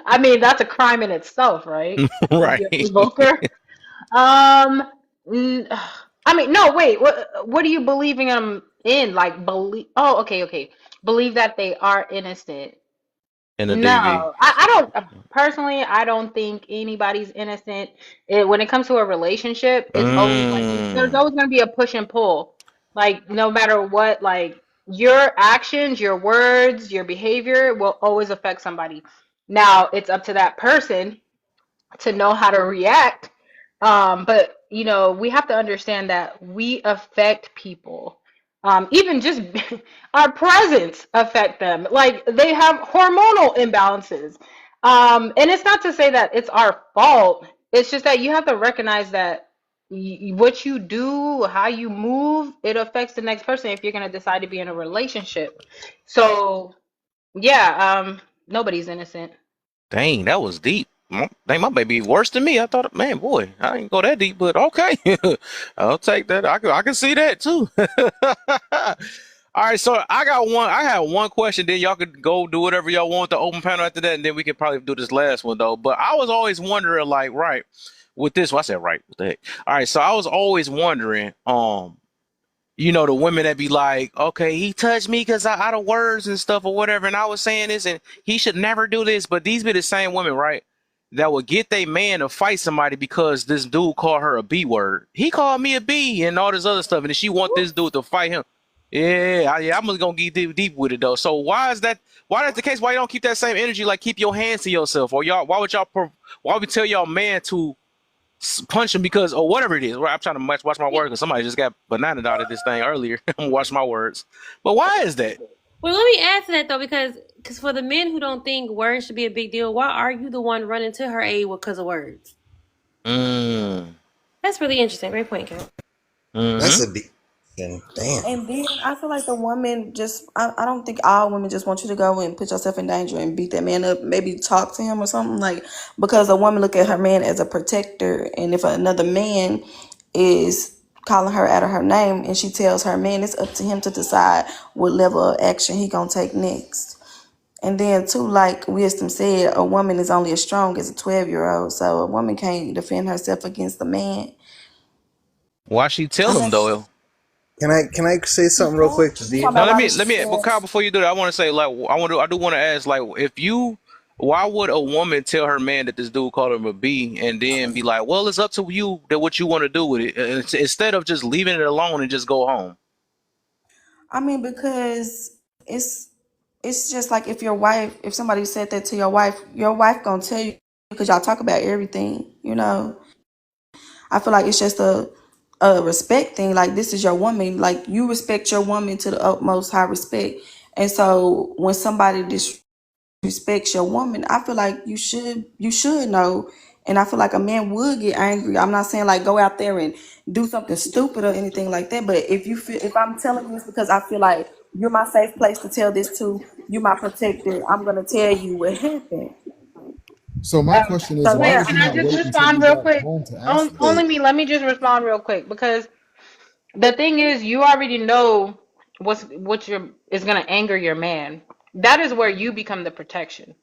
I mean, that's a crime in itself, right? To be a Right. provoker. Um, n- I mean, no, wait. What are you believing them in? Like, believe? Oh, okay. Believe that they are innocent. In a DV. No, I don't personally. I don't think anybody's innocent. When it comes to a relationship, it's always like there's Mm. always going to be a push and pull. Like no matter what, like your actions, your words, your behavior will always affect somebody. Now it's up to that person to know how to react. But you know, we have to understand that we affect people. Even just our presence affect them. Like they have hormonal imbalances. And it's not to say that it's our fault. It's just that you have to recognize that what you do, how you move, it affects the next person if you're gonna decide to be in a relationship. So yeah, nobody's innocent. Dang, that was deep. Dang, my baby worse than me. I thought, man, boy, I didn't go that deep, but okay. I'll take that. I can see that too. All right, so I got one. I have one question. Then y'all could go do whatever y'all want the open panel after that, and then we can probably do this last one though. But I was always wondering, like, right, with this, well, I said right. What the heck? All right, so I was always wondering, the women that be like, okay, he touched me because I out of words and stuff or whatever, and I was saying this, and he should never do this. But these be the same women, right? That would get they man to fight somebody because this dude called her a B word. He called me a B and all this other stuff, and then she want this dude to fight him. Yeah, I'm just gonna get deep with it though. So why is that? Why that's the case? Why you don't keep that same energy? Like keep your hands to yourself, or y'all? Why would we tell y'all man to punch him because or whatever it is? Right? I'm trying to watch my words because somebody just got banana out of this thing earlier. I'm gonna watch my words. But why is that? Well, let me add to that though, because for the men who don't think words should be a big deal, why are you the one running to her aid because of words? Mm. That's really interesting. Great point, Kat. That's Mm-hmm. a deep. And damn. And then I feel like the woman just, I don't think all women just want you to go and put yourself in danger and beat that man up, maybe talk to him or something, like, because a woman look at her man as a protector. And if another man is calling her out of her name and she tells her man, it's up to him to decide what level of action he gonna take next. And then too, like Wisdom said, a woman is only as strong as a 12-year-old. So a woman can't defend herself against a man. Why she tell him Unless though? Can I say you something real quick to talking D? Now about why did she let me. But Kyle, say, before you do that, I want to say like I do want to ask like if you. Why would a woman tell her man that this dude called him a B and then be like, well, it's up to you that what you want to do with it instead of just leaving it alone and just go home? I mean, because it's just like if your wife, if somebody said that to your wife gonna tell you because y'all talk about everything, you know. I feel like it's just a respect thing. Like this is your woman. Like you respect your woman to the utmost high respect. And so when somebody disrespects your woman, I feel like you should know. And I feel like a man would get angry. I'm not saying like go out there and do something stupid or anything like that. But if I'm telling you it's because I feel like you're my safe place to tell this to, you're my protector, I'm gonna tell you what happened. So my question is, So why Leah, would that's you can I not just wait until respond you real got quick? home to ask this? Only me. Let me just respond real quick because the thing is, you already know what your is gonna anger your man. That is where you become the protection.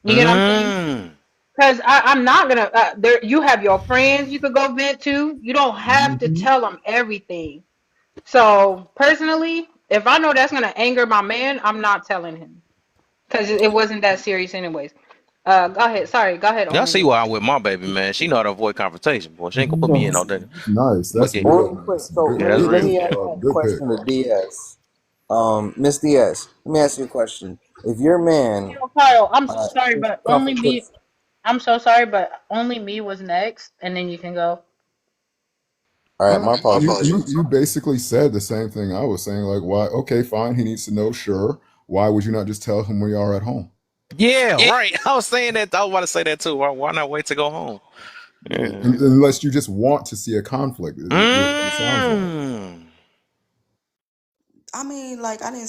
You get what I'm saying? Mm. Because I'm not gonna. There, you have your friends you could go vent to. You don't have to Hmm. tell them everything. So personally, if I know that's gonna anger my man, I'm not telling him because it wasn't that serious anyways. Go ahead. Sorry. Go ahead. Y'all Only see me. why I'm with my baby, man. She know how to avoid confrontation, boy. She ain't gonna put me in all that. That's nice. But That's yeah, real Real quick, nice. so yeah, Good, that's let real. me ask a good pick. question to DS. Miss DS, let me ask you a question. If your man, Yo, Kyle, I'm so sorry, just but off only a quick, me. I'm so sorry, but only me was next, and then you can go. all right, my You apologies. basically said the same thing I was saying. Like, why? Okay, fine. He needs to know. Sure. Why would you not just tell him when you are at home? Yeah, right. I was saying that. I was about to say that too. Why not wait to go home? Yeah. Unless you just want to see a conflict. It sounds like. Mm. I mean, like I didn't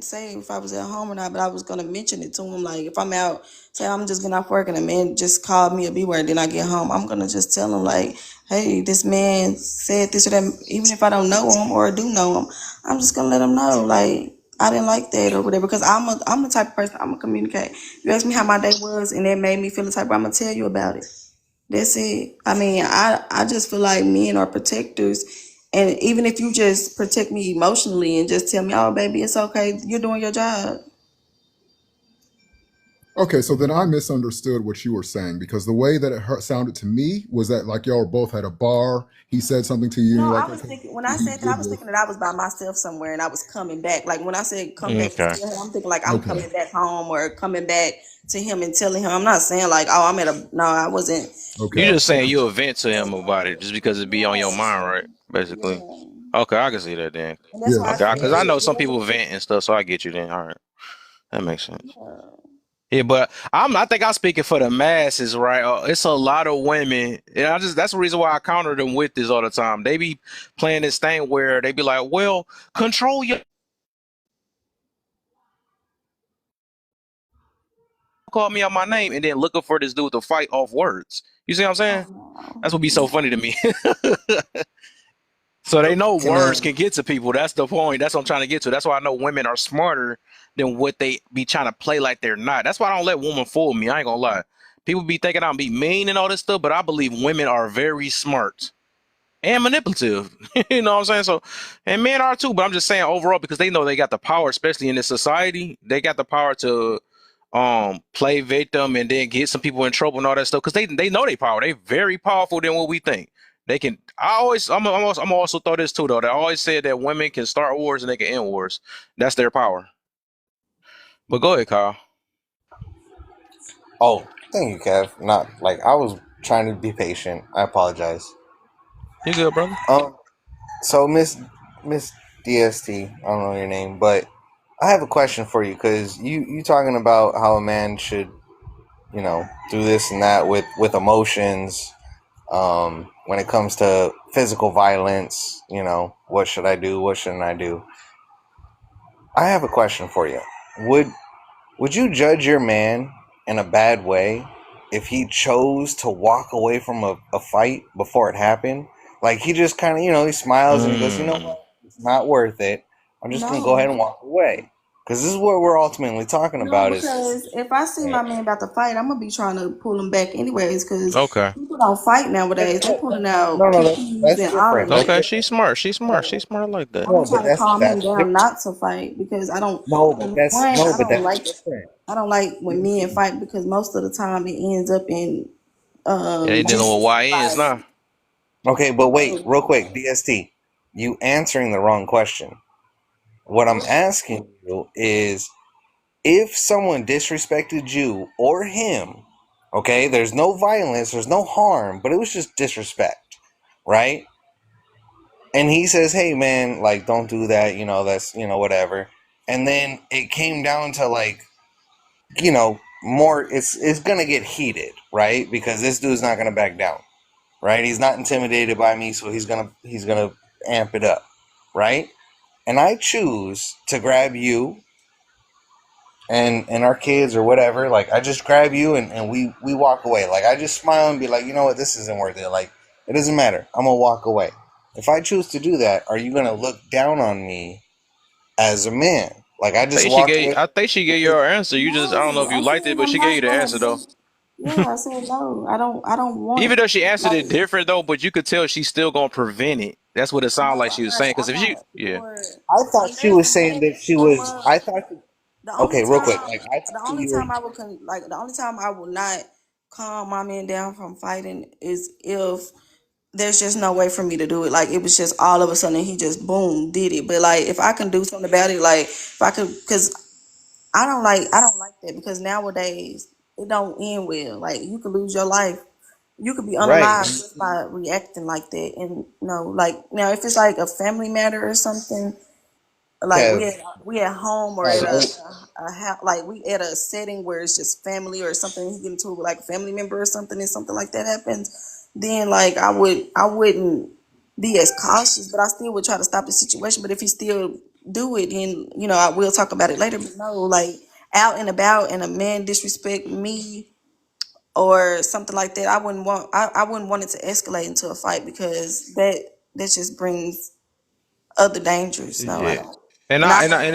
say if I was at home or not, but I was gonna mention it to him. Like if I'm out, say I'm just getting off work and a man just called me a B word, then I get home, I'm gonna just tell him like, hey, this man said this or that. Even if I don't know him or do know him, I'm just gonna let him know like I didn't like that or whatever. Because I'm the type of person I'm gonna communicate. You ask me how my day was and that made me feel the type, I'm gonna tell you about it. That's it. I mean, I just feel like men are protectors. And even if you just protect me emotionally and just tell me, oh, baby, it's okay, you're doing your job. Okay, so then I misunderstood what you were saying because the way that it sounded to me was that like y'all both had a bar. He said something to you, and No, you're I like, was okay, thinking, when I he said that, I did was this. thinking that I was by myself somewhere and I was coming back. Like when I said come back to Okay. tell him, I'm thinking like I'm Okay, coming back home or coming back to him and telling him. I'm not saying like, oh, I'm at a, no, I wasn't. You okay. That just saying wasn't, you'll vent to him about it just because it be on your mind, right? Basically. yeah. Okay, I can see that then. And that's Yeah, why I Okay, said, because I know some whatever people the vent and stuff, so I get you then. All right, that makes sense. case. Yeah, but I think I'm speaking for the masses, right? It's a lot of women, and that's the reason why I counter them with this all the time. They be playing this thing where they be like, "Well, control your call me out my name," and then looking for this dude to fight off words. You see what I'm saying? Oh That's what be no. so funny to me. So they know Can I? words can get to people. That's the point. That's what I'm trying to get to. That's why I know women are smarter than what they be trying to play like they're not. That's why I don't let women fool me. I ain't gonna lie. People be thinking I'm be mean and all this stuff, but I believe women are very smart and manipulative. You know what I'm saying? So, and men are too, but I'm just saying overall because they know they got the power, especially in this society. They got the power to play victim and then get some people in trouble and all that stuff because they know they power. They very powerful than what we think. They can. I'm also throw this too though. They always said that women can start wars and they can end wars. That's their power. But go ahead, Kyle. Oh, thank you, Kev. Not like I was trying to be patient. I apologize. You good, brother? Um, so Miss DST, I don't know your name, but I have a question for you because you talking about how a man should do this and that with emotions. when it comes to physical violence, what should I do? What shouldn't I do? I have a question for you. Would would you judge your man in a bad way if he chose to walk away from a fight before it happened? Like he just kind of, he smiles and he goes, you know Mm. what? It's not worth it. I'm just gonna go No. ahead and walk away. Because this is what we're ultimately talking No, about is because if I see yeah. my man about to fight, I'm gonna be trying to pull him back anyways. Because Okay. people don't fight nowadays; they pulling out No, PPs that's and all different. of That's that. Okay. different. She's smart. She's smart. She's smart like that. I'm No, gonna try but to calm him that's down different. not to fight because I don't. No, but Number that's one, no, I but don't that's like. different. I don't like when men fight because most of the time it ends up in Yeah, they dealing with YNs disrespect. now. Okay, but wait, So real quick, DST, you answering the wrong question. What I'm asking you is if someone disrespected you or him, okay, there's no violence, there's no harm, but it was just disrespect, right? And he says, hey man, like, don't do that, that's, whatever. And then it came down to like, more, it's gonna get heated, right? Because this dude's not gonna back down, right? He's not intimidated by me, so he's gonna amp it up, right? And I choose to grab you and our kids or whatever, like I just grab you and we walk away. Like I just smile and be like, you know what, this isn't worth it. Like it doesn't matter. I'm gonna walk away. If I choose to do that, are you gonna look down on me as a man? Like I just walked away. I think she gave you her answer. You just I don't know no, if you I liked it, said but I'm she gave you not the gonna. answer though. Yeah, I said no. I don't want Even though she answered like. it different though, but you could tell she's still gonna prevent it. That's what it sounded No, like she was saying. Because if you, yeah, I thought she unless was the saying man. that she No, was. well, I thought. the only Okay, real quick. time, Like I thought the you only were. time I would the only time I will not calm my man down from fighting is if there's just no way for me to do it. Like it was just all of a sudden he just boom did it. But like if I can do something about it, like if I could, because I don't like that because nowadays it don't end well. Like you could lose your life. You could be Right. unalive just by reacting like that. And no, like now if it's like a family matter or something, like Kev. we at home or Like, at a house, like we at a setting where it's just family or something. He get into it with like a family member or something, and something like that happens. Then like I wouldn't be as cautious, but I still would try to stop the situation. But if he still do it, then I will talk about it later. But no, like out and about and a man disrespect me or something like that, I wouldn't want it to escalate into a fight because that just brings other dangers. No, I yeah. don't. And I gotta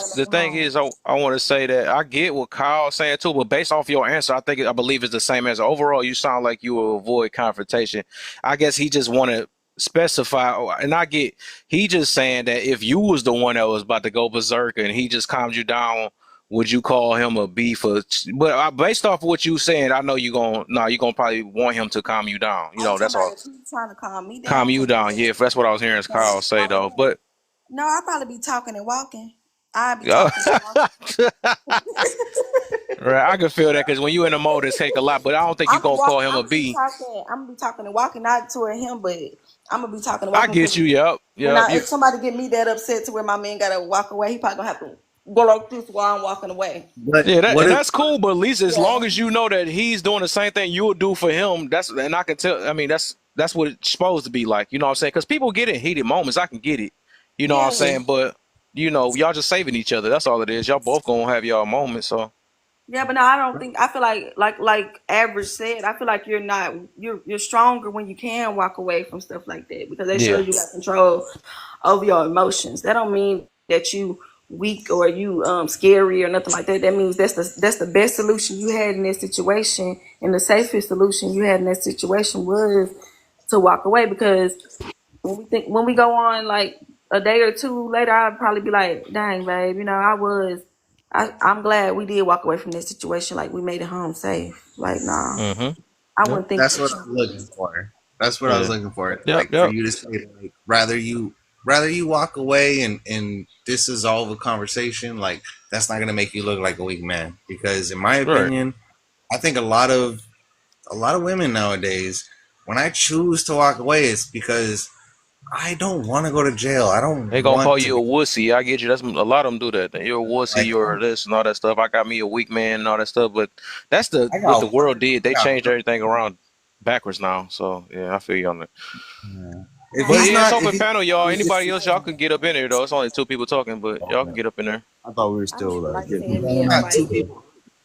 And make the it thing home. is, I want to say that I get what Kyle's saying too, but based off your answer, I believe it's the same answer. Overall, you sound like you will avoid confrontation. I guess he just want to specify, and I get he just saying that if you was the one that was about to go berserk and he just calmed you down, would you call him a B for? But based off what you saying, I know you gonna probably want him to calm you down. I'm talking That's about all. if he's trying to calm me Calm down, you because down. Yeah, if that's what I was hearing Kyle say though, but. no, I'd probably be talking and walking. I'd be Yeah. talking and walking. Right, I can feel that because when you in the mode, it take a lot. But I don't think you gonna call him a B. I'm gonna be talking and walking, not toward him, but I'm gonna be talking and I walking get because you. Yep, yep. You, if somebody get me that upset to where my man gotta walk away, he probably gonna have to go like this while I'm walking away. but yeah, what and if? that's cool. But at least as Yeah. long as you know that he's doing the same thing you'll do for him, and I can tell. I mean, that's what it's supposed to be like. You know what I'm saying? Because people get in heated moments. I can get it. You know what I'm Yeah. saying? But y'all just saving each other. That's all it is. Y'all both gonna have y'all moments. So Yeah, but no, I don't think. I feel like Average said. I feel like you're stronger when you can walk away from stuff like that because that yeah, shows you got control over your emotions. That don't mean that you weak or you scary or nothing like that. That means that's the best solution you had in that situation, and the safest solution you had in that situation was to walk away because when we go on like a day or two later, I'd probably be like, "Dang, babe, I'm glad we did walk away from this situation. Like we made it home safe. Like, nah, mm-hmm. I Yep, wouldn't think That's that what I'm looking for. That's what I was yeah, looking for. yep, Like for yep. you to say, like, rather you walk away and dissolve a conversation. Like that's not gonna make you look like a weak man. Because in my Right. opinion, I think a lot of women nowadays, when I choose to walk away, it's because I don't want to go to jail. I They don't gonna call want to you be a wussy. I get you. That's a lot of them do that. You're a wussy. like You're this and all that stuff. I got me a weak man and all that stuff. But that's I what got the world work. did. I They got changed work. everything around. backwards now. So yeah, I feel you on that. Yeah. If But he's yeah, it's not, if open he, panel, y'all. Anybody else, y'all could get up in there though. It's only two people talking, but y'all can Okay. get up in there. I thought we were I don't still like getting seeing people. men not two fighting. people,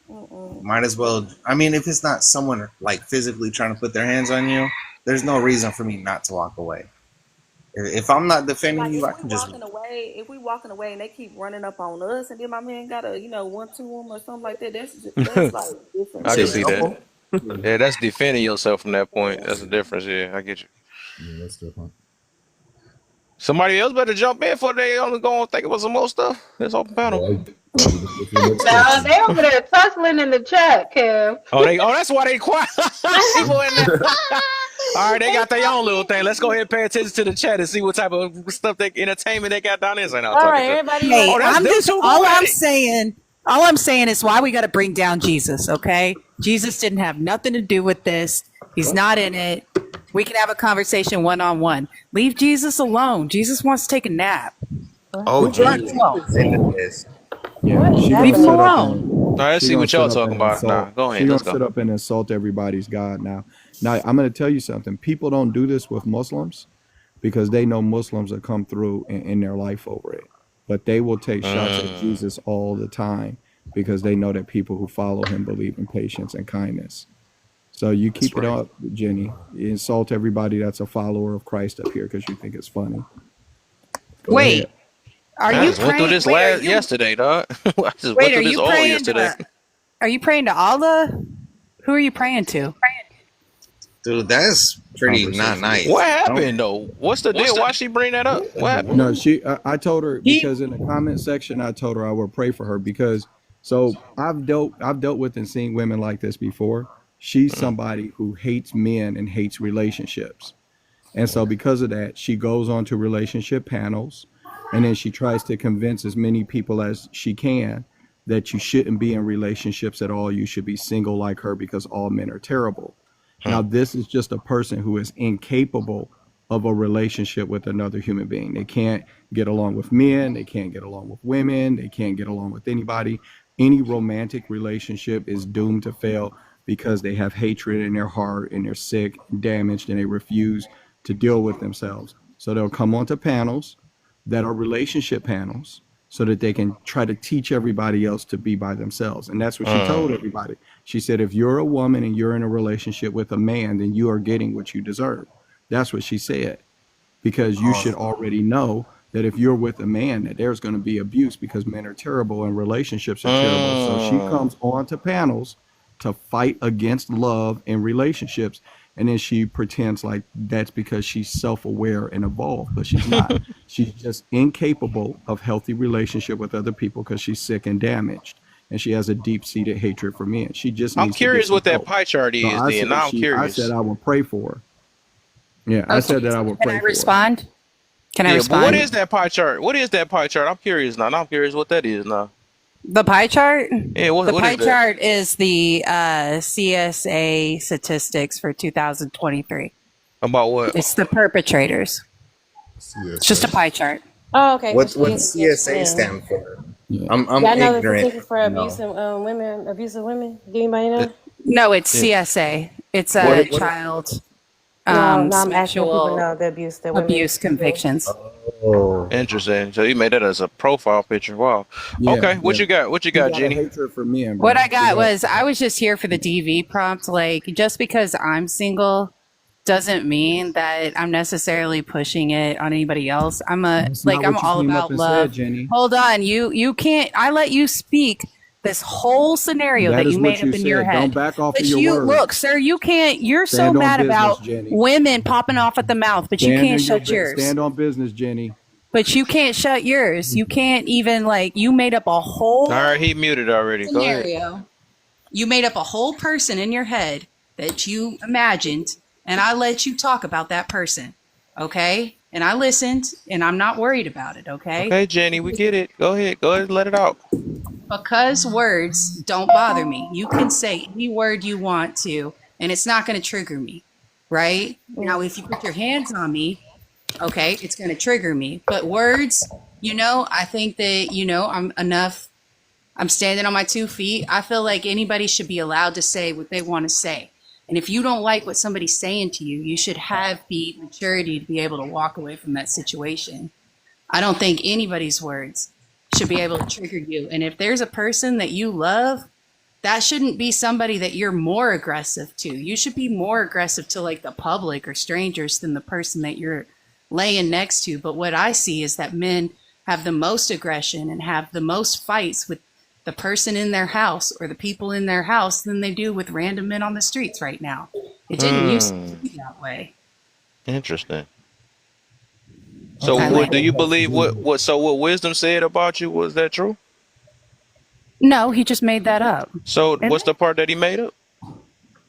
Mm-mm. might as well. I mean, if it's not someone like physically trying to put their hands on you, there's no reason for me not to walk away. If I'm not defending Like you, I can just. if we walking away and they keep running up on us, and then my man gotta, one, two them or something like that. That's like You different I to can say see me. that. jumbo? Yeah, that's defending yourself from that point. That's the Yeah. difference. Yeah, I get you. Yeah, that's different. Somebody else better jump in before they only go and think about some more stuff. It's open panel. Well, you can get your next No, question. they over there tussling in the chat, Kev. Oh, that's why they quiet. See more in there. All right, they got their own little thing. Let's go ahead and pay attention to the chat and see what type of stuff entertainment they got down there. So now All talking right, to. everybody. Hey, Oh, that's I'm them just two. Go at it. all I'm saying is why we got to bring down Jesus, okay? Jesus didn't have nothing to do with this. He's not in it. We can have a conversation one-on-one. Leave Jesus alone. Jesus wants to take a nap. Oh, Leave him Jesus alone. is into this. Yeah, What is she Leave gonna him sit happening? up alone. and All right, let's she see gonna what y'all sit up talking and about. Nah, insult. go She ahead. Let's gonna go. sit up and insult everybody's God now. Now I'm gonna tell you something. People don't do this with Muslims because they know Muslims will come through in their life over it. But they will take shots at Mm, Jesus all the time because they know that people who follow him believe in patience and kindness. So you that's keep it right. up, Jenny. You insult everybody that's a follower of Christ up here because you think it's funny. Go ahead. Wait, are Man, I you just went through praying? this yesterday, dog. I just went Wait, through this all yesterday. are you praying to Allah? Who are you praying to? Dude, that's pretty not Conversation with What nice. Don't. happened though? What's the deal? Why she bring that up? What happened? no, I told her He because in the comment section I told her I would pray for her because so I've dealt with and seen women like this before. She's Mm, somebody who hates men and hates relationships. And so because of that, she goes on to relationship panels and then she tries to convince as many people as she can that you shouldn't be in relationships at all. You should be single like her because all men are terrible. Now, mm, this is just a person who is incapable of a relationship with another human being. They can't get along with men, they can't get along with women, they can't get along with anybody. Any romantic relationship is doomed to fail because they have hatred in their heart and they're sick, damaged, and they refuse to deal with themselves. So they'll come onto panels that are relationship panels so that they can try to teach everybody else to be by themselves. And that's what she told mm. everybody. She said, if you're a woman and you're in a relationship with a man, then you are getting what you deserve. That's what she said, because you should already know that if you're with a man, that there's going to be abuse because men are terrible and relationships are terrible. So she Mm. comes on to panels to fight against love and relationships. And then she pretends like that's because she's self-aware and evolved, but she's not. She's just incapable of healthy relationship with other people because she's sick and damaged. And she has a deep-seated hatred for men. She just I'm needs to get curious some what that help. pie chart So is. I Then said now I'm I said curious. I would pray for her. Yeah, I okay. said that I would Can I pray for her. respond? Can I Yeah, but what respond? is that pie chart? What is that pie chart? I'm curious now. Now I'm curious what that is now. The pie chart? Yeah, The what is pie that? chart is the CSA statistics for 2023. About what? It's the perpetrators. It's just a CSA. pie chart. Oh, okay. For cheating What's against CSA men. stand for? Yeah. I'm Y'all know the ignorant. statistics for No. abusive women. Do anybody Uh, know? No, it's Yeah. CSA. It's What? a What? child No, no, I'm asking if people sexual know the abuse that women abuse do. convictions. Oh. Interesting. So you made that as a profile picture. Wow. Yeah, Okay. What yeah. you got? What you She got, got a Jenny? hatred for men, What bro. I got was I was just here for the DV prompt. Like, just because I'm single doesn't mean that I'm necessarily pushing it on anybody else. That's not I'm what you all came up about and said, love. Jenny. Hold on, you can't. I let you speak this whole scenario That that is you made what up you in your said. Don't head. back off of But your you look, words. sir, you can't. You're so Stand on mad business, about Jenny. women popping off at the mouth, but you Stand can't in your shut yours. stand on business, Jenny. But you can't shut yours. You can't even you made up a All right, whole he muted already. Go ahead. scenario. You made up a whole person in your head that you imagined, and I let you talk about that person. Okay? And I listened, and I'm not worried about it. Okay? Okay, Jenny, we get it. Go ahead. Go ahead and let it out. Because words don't bother me. You can say any word you want to, and it's not going to trigger me. Right? Now, if you put your hands on me, okay, it's going to trigger me. But words, I think that, I'm enough. I'm standing on my 2 feet. I feel like anybody should be allowed to say what they want to say. And if you don't like what somebody's saying to you, you should have the maturity to be able to walk away from that situation. I don't think anybody's words should be able to trigger you. And if there's a person that you love, that shouldn't be somebody that you're more aggressive to. You should be more aggressive to like the public or strangers than the person that you're laying next to. But what I see is that men have the most aggression and have the most fights with the person in their house or the people in their house than they do with random men on the streets right now. It didn't used to be that way. Interesting. So I what do land. you believe what wisdom said about you, was that true? No, he just made that up. So And what's the part that he made up?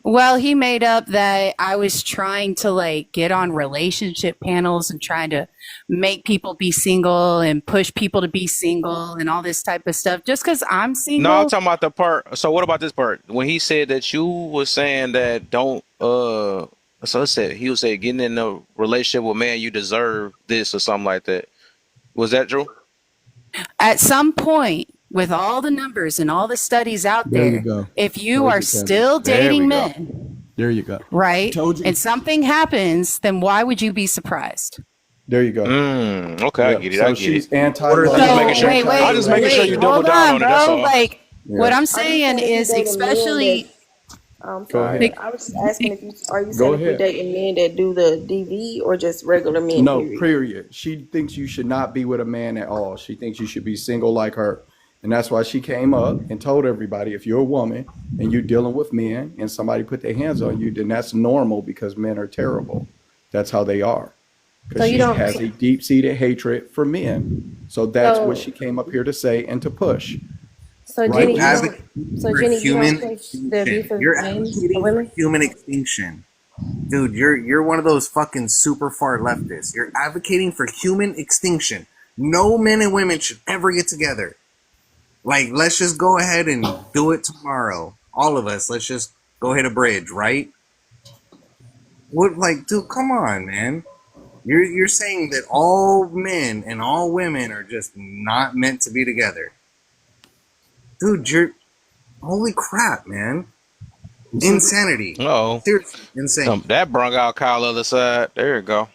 well, he made up that I was trying to like get on relationship panels and trying to make people be single and push people to be single and all this type of stuff just because I'm No, I'm single. talking about the part. So what about this part? When he said that you was saying that don't so it said he was saying getting in a relationship with man, you deserve this or something like that. Was that true? At some point, with all the numbers and all the studies out There you there, go. if you Told are you, Kevin. still There we dating go. men, There you go. right, Told you. and something happens, then why would you be surprised? There you go. Okay, I Yep. get it. So I get she's it. anti-love. I'm just making So sure. wait, I'm just making sure you double hold down on, on it. That's bro. all. Like what Yeah. I'm I'm just saying saying if you is, dating men that, especially I'm Go sorry. ahead. I was just asking if you are you Go saying if you're ahead. dating men that do the DV or just regular men, No, period? period. She thinks you should not be with a man at all. She thinks you should be single like her. And that's why she came up and told everybody if you're a woman and you're dealing with men and somebody put their hands on you, then that's normal because men are terrible. That's how they are. So Because you she don't. has a deep seated hatred for men. So that's what So she came up here to say and to push. so Right, Jenny, You you Jenny? don't. advocate So for Jenny, you don't human push the extinction. abuse of You're men or advocating for women. human extinction. Dude, you're one of those fucking super far leftists. You're advocating for human extinction. No men and women should ever get together. Like, let's just go ahead and do it tomorrow. All of us, let's just go hit a bridge, right? What, like, dude, come on, man. You're saying that all men and all women are just not meant to be together. Dude, you're holy crap, man. Insanity. Oh, Seriously, insane. that brung out Kyle other side. There you go.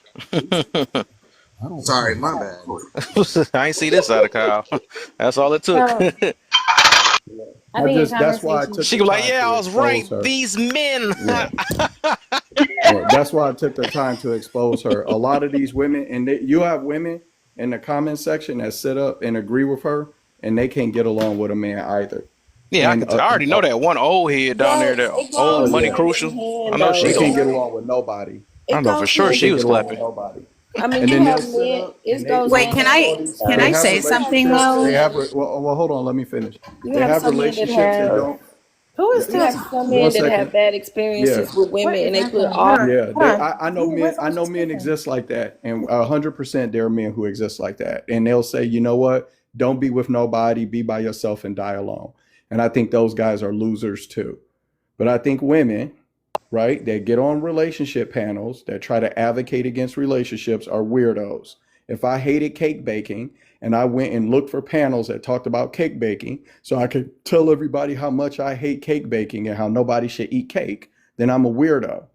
Sorry, my bad. I ain't see this side of Kyle. That's all it took. So I think in That's why I conversation. took She the was like, time "Yeah, to I was right. expose her. These men." Yeah. Yeah, that's why I took the time to expose her. A lot of these women, and you have women in the comment section that sit up and agree with her, and they can't get along with a man either. Yeah, And I already know that one old head down there, that It oh old goes money yeah, hand crucial. in I hand know though. they she It can't old. get goes along with nobody. I it know for goes sure They hand she can't in was get along with clapping. hand. nobody. I mean, And you then they'll have sit men. up and It they goes they wait, hand can in have hand all I with these. can They I have say something relationships. though? They have stuff. well, hold on. Let me finish. You They have have some men that relationships that have don't. Who Yeah, is you have talking? some one men that have second. bad Yeah. experiences with What women, is and they put happening? all. Yeah, Hold on. I know You men. wait I someone know just men speaking. exist like that, and 100% there are men who exist like that, and they'll say, you know what? Don't be with nobody. Be by yourself and die alone. And I think those guys are losers too. But I think women, right, that get on relationship panels that try to advocate against relationships are weirdos. If I hated cake baking and I went and looked for panels that talked about cake baking so I could tell everybody how much I hate cake baking and how nobody should eat cake, then I'm a weirdo.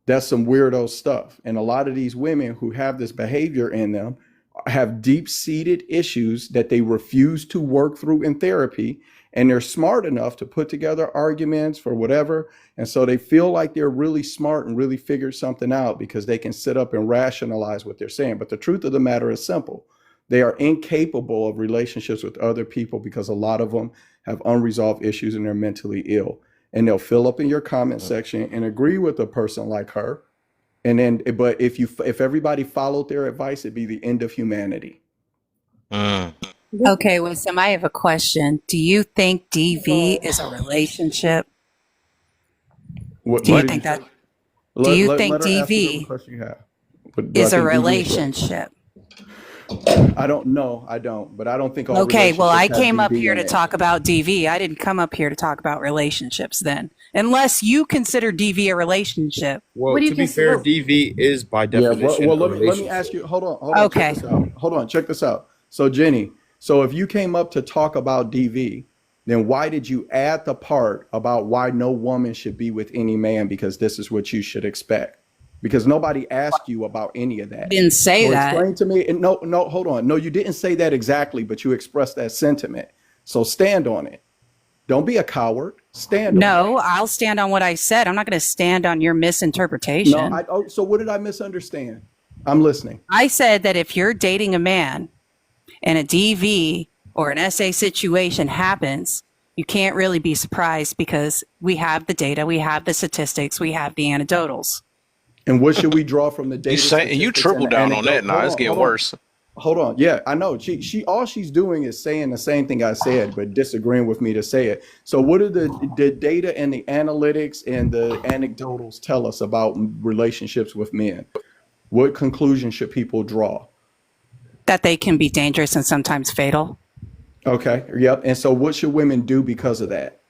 That's some weirdo stuff. And a lot of these women who have this behavior in them have deep seated issues that they refuse to work through in therapy. And they're smart enough to put together arguments for whatever. And so they feel like they're really smart and really figured something out because they can sit up and rationalize what they're saying. But the truth of the matter is simple. They are incapable of relationships with other people because a lot of them have unresolved issues and they're mentally ill, and they'll fill up in your comment section and agree with a person like her. And then, but if everybody followed their advice, it'd be the end of humanity. Mm. Okay, Wisdom, I have a question. Do you think DV is a relationship? What Do you did think you say? that? Do you think Let her ask whatever DV question you have. But do I is a think DV is what? relationship? I don't know. I don't. But I don't think all Okay, well, I relationships have came up DV here in to it. talk about DV. I didn't come up here to talk about relationships then. Unless you consider DV a relationship. Well, What do you to be consider? fair, DV is by Yeah. Well, definition well, a let me ask relationship. you. Hold on. Check Okay. this out. Hold on. Check this out. So Jenny, so if you came up to talk about DV, then why did you add the part about why no woman should be with any man because this is what you should expect? Because nobody asked you about any of that. Didn't say So that. explain to me. And no, hold on. No, you didn't say that exactly, but you expressed that sentiment. So stand on it. Don't be a coward. Stand on it. No, I'll stand on what I said. I'm not going to stand on your No, misinterpretation. so what did I misunderstand? I'm listening. I said that if you're dating a man and a DV or an SA situation happens, you can't really be surprised because we have the data, we have the statistics, we have the anecdotals. And what should we draw from the data? You triple down on that now. It's getting worse. Hold on. Yeah, I know. She all she's doing is saying the same thing I said, but disagreeing with me to say it. So what do the data and the analytics and the anecdotals tell us about relationships with men? What conclusion should people draw? That they can be dangerous and sometimes fatal. Okay. Yep. And so what should women do because of that?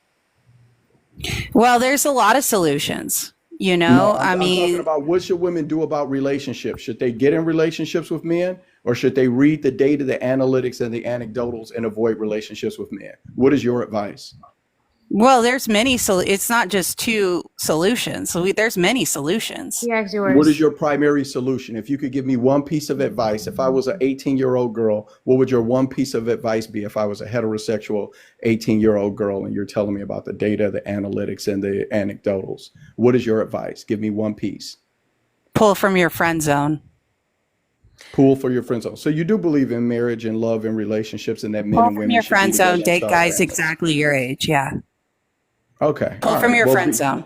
Well, there's a lot of solutions. You know, No, I'm talking about what should women do about relationships? Should they get in relationships with men, or should they read the data, the analytics, and the anecdotals and avoid relationships with men? What is your advice? Well, there's many. So it's not just two solutions. So there's many solutions. He asked What is your primary solution? If you could give me one piece of advice, if I was an 18-year-old girl, what would your one piece of advice be if I was a heterosexual 18-year-old girl and you're telling me about the data, the analytics, and the anecdotals? What is your advice? Give me one piece. Pull from your friend zone. Pull for your friend zone. So you do believe in marriage and love and relationships and that men Pull and from women your should friend be zone. together. Date guys exactly your age. Yeah. Okay. Pull from your friend zone.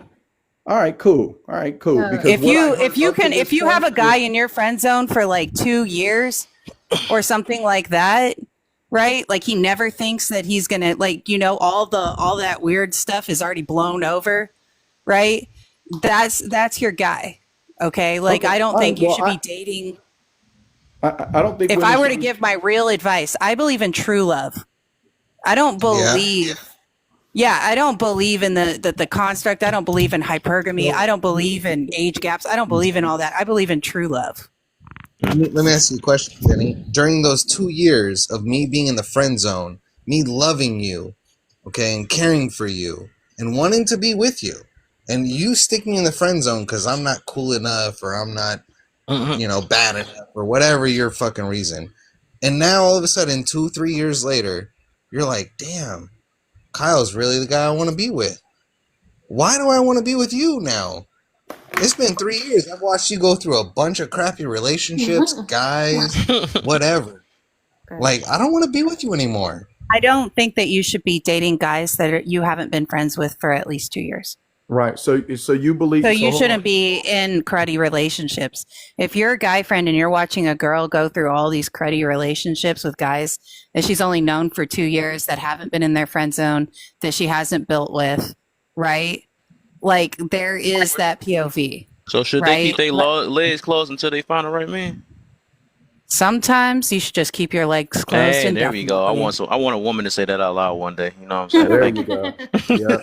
All right, cool. All right, cool. Because If you have a guy in your friend zone for like 2 years or something like that, right? Like he never thinks that he's gonna, like, you know, all that weird stuff is already blown over, right? That's your guy. Okay. Like, Okay, I don't all think right, you well, should be dating. I don't think If women I were to should- give my real advice, I believe in true love. I don't believe. Yeah, I don't believe in the construct. I don't believe in hypergamy. I don't believe in age gaps. I don't believe in all that. I believe in true love. Let me ask you a question, Jenny. During those 2 years of me being in the friend zone, me loving you, okay, and caring for you, and wanting to be with you, and you stick me in the friend zone because I'm not cool enough or I'm not, bad enough or whatever your fucking reason. And now all of a sudden, 2-3 years later, you're like, damn, Kyle's really the guy I want to be with. Why do I want to be with you now? It's been 3 years. I've watched you go through a bunch of crappy relationships, guys, whatever. Like, I don't want to be with you anymore. I don't think that you should be dating guys that you haven't been friends with for at least 2 years. Right. So you believe. So you hold shouldn't on. be in cruddy relationships. If you're a guy friend and you're watching a girl go through all these cruddy relationships with guys that she's only known for 2 years, that haven't been in their friend zone, that she hasn't built with, right? Like, there is that POV. So should right? they keep their legs closed until they find the right man? Sometimes you should just keep your legs closed. Hey, there we go. I want a woman to say that out loud one day. You know what I'm saying? There Thank you you. go.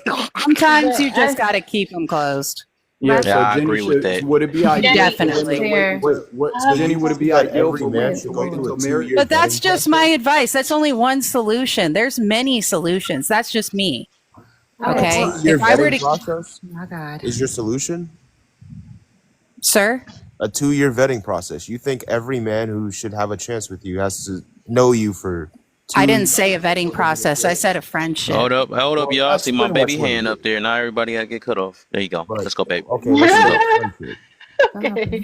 Yeah. Sometimes you just got to keep them closed. Yeah, Yeah, I agree with that. Would it be ideal? Definitely. Jenny, would it be That ideal every for man women should to go wait through until a 2 marriage? year But that's vetting just my advice. That's only one solution. There's many solutions. That's just me. Okay. A 2 year If I were vetting to, process Oh my God. is your solution? sir, A 2 year vetting process. You think every man who should have a chance with you has to know you for 2 I didn't say a vetting process. I said a friendship. Hold up, y'all. That's See my pretty much baby what it hand is. up there. Now everybody gotta get cut off. There you go. Let's go, baby. Okay, let's go. Friendship. Okay.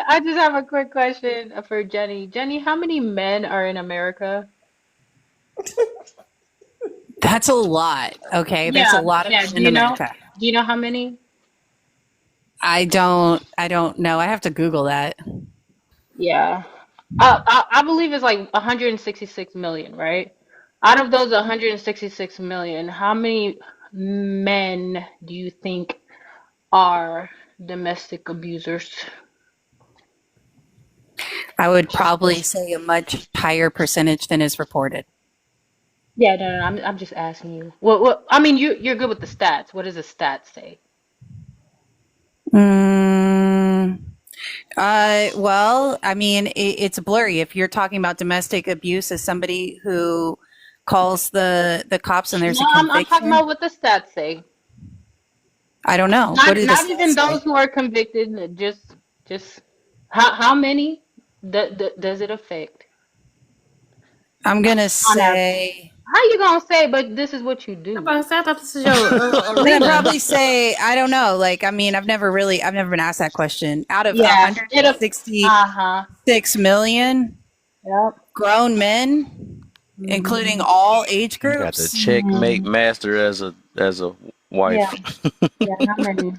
I just have a quick question for Jenny. Jenny, how many men are in America? That's a lot. Okay. There's a lot of Yeah. men Do in you know? America. Do you know how many? I don't know. I have to Google that. Yeah. I believe it's like 166 million, right? Out of those 166 million, how many men do you think are domestic abusers? I would probably say a much higher percentage than is reported. Yeah, no, I'm just asking you. What? I mean, you're good with the stats. What does the stats say? Well, I mean, it's blurry. If you're talking about domestic abuse as somebody who calls the cops and there's No, a I'm talking conviction? about what the stats say. I don't know. What Not do the not stats even say? those who are convicted. Just how many does it affect I'm gonna on average? say. How you gonna say? But this is what you I'm do. about to say, I thought this is your I'm gonna arena. probably say I don't know. Like, I mean, I've never been asked that question. Out of Yeah, it. 166 million Yep. grown men, including Mhm. all age Got the groups. checkmate master as a Yeah. wife. Yeah. How many?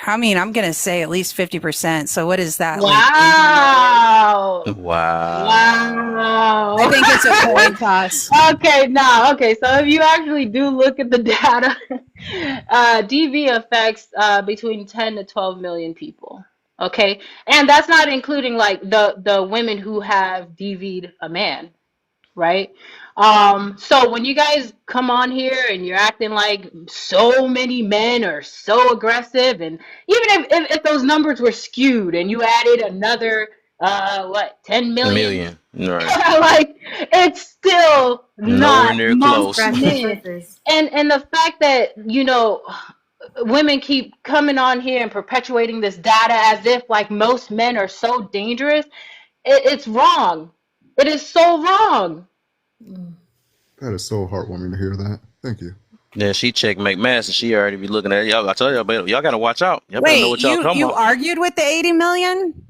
I mean, I'm gonna say at least 50%. So what is that? Like 80 million? Wow. Wow. I Wow. think it's a coin toss. Okay, no, okay. So if you actually do look at the data, DV affects between 10 to 12 million people. Okay, and that's not including like the women who have DV'd a man, right? So when you guys come on here and you're acting like so many men are so aggressive, and even if those numbers were skewed and you added another what 10 million, Million. Right. like it's still Nowhere not near most close. Scratching the men. surface. And the fact that women keep coming on here and perpetuating this data as if like most men are so dangerous, it's wrong. It is so wrong. That is so heartwarming to hear that. Thank you. Yeah, she checkmate master. She already be looking at y'all. I tell y'all gotta watch out. Y'all better know Wait, what y'all come you up. argued with the 80 million?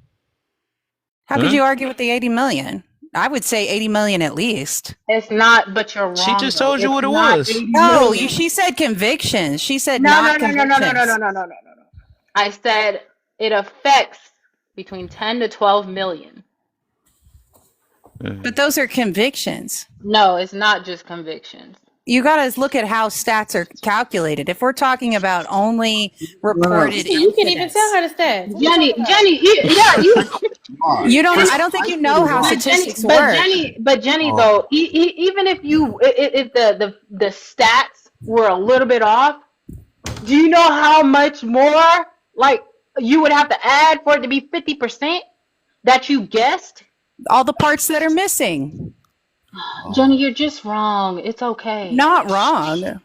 How could Hmm? you argue with the 80 million? I would say 80 million at least. It's not, but you're She wrong just though. told you It's what it not was. 80 No, million. she said convictions. She said No, no, not no, no, no, no, no, no, convictions. no, no, no, no. I said it affects between 10 to 12 million. But those are convictions. No, it's not just convictions. You got to look at how stats are calculated. If we're talking about only reported You can even tell incidents, her the stats. What you Jenny, talking about? Jenny, yeah, you. you don't. Jenny, I don't think you know how statistics work. but Jenny, though, even if if the stats were a little bit off, do you know how much more like you would have to add for it to be 50% that you guessed? All the parts that are missing. Jenny, you're just wrong. It's okay. Not wrong.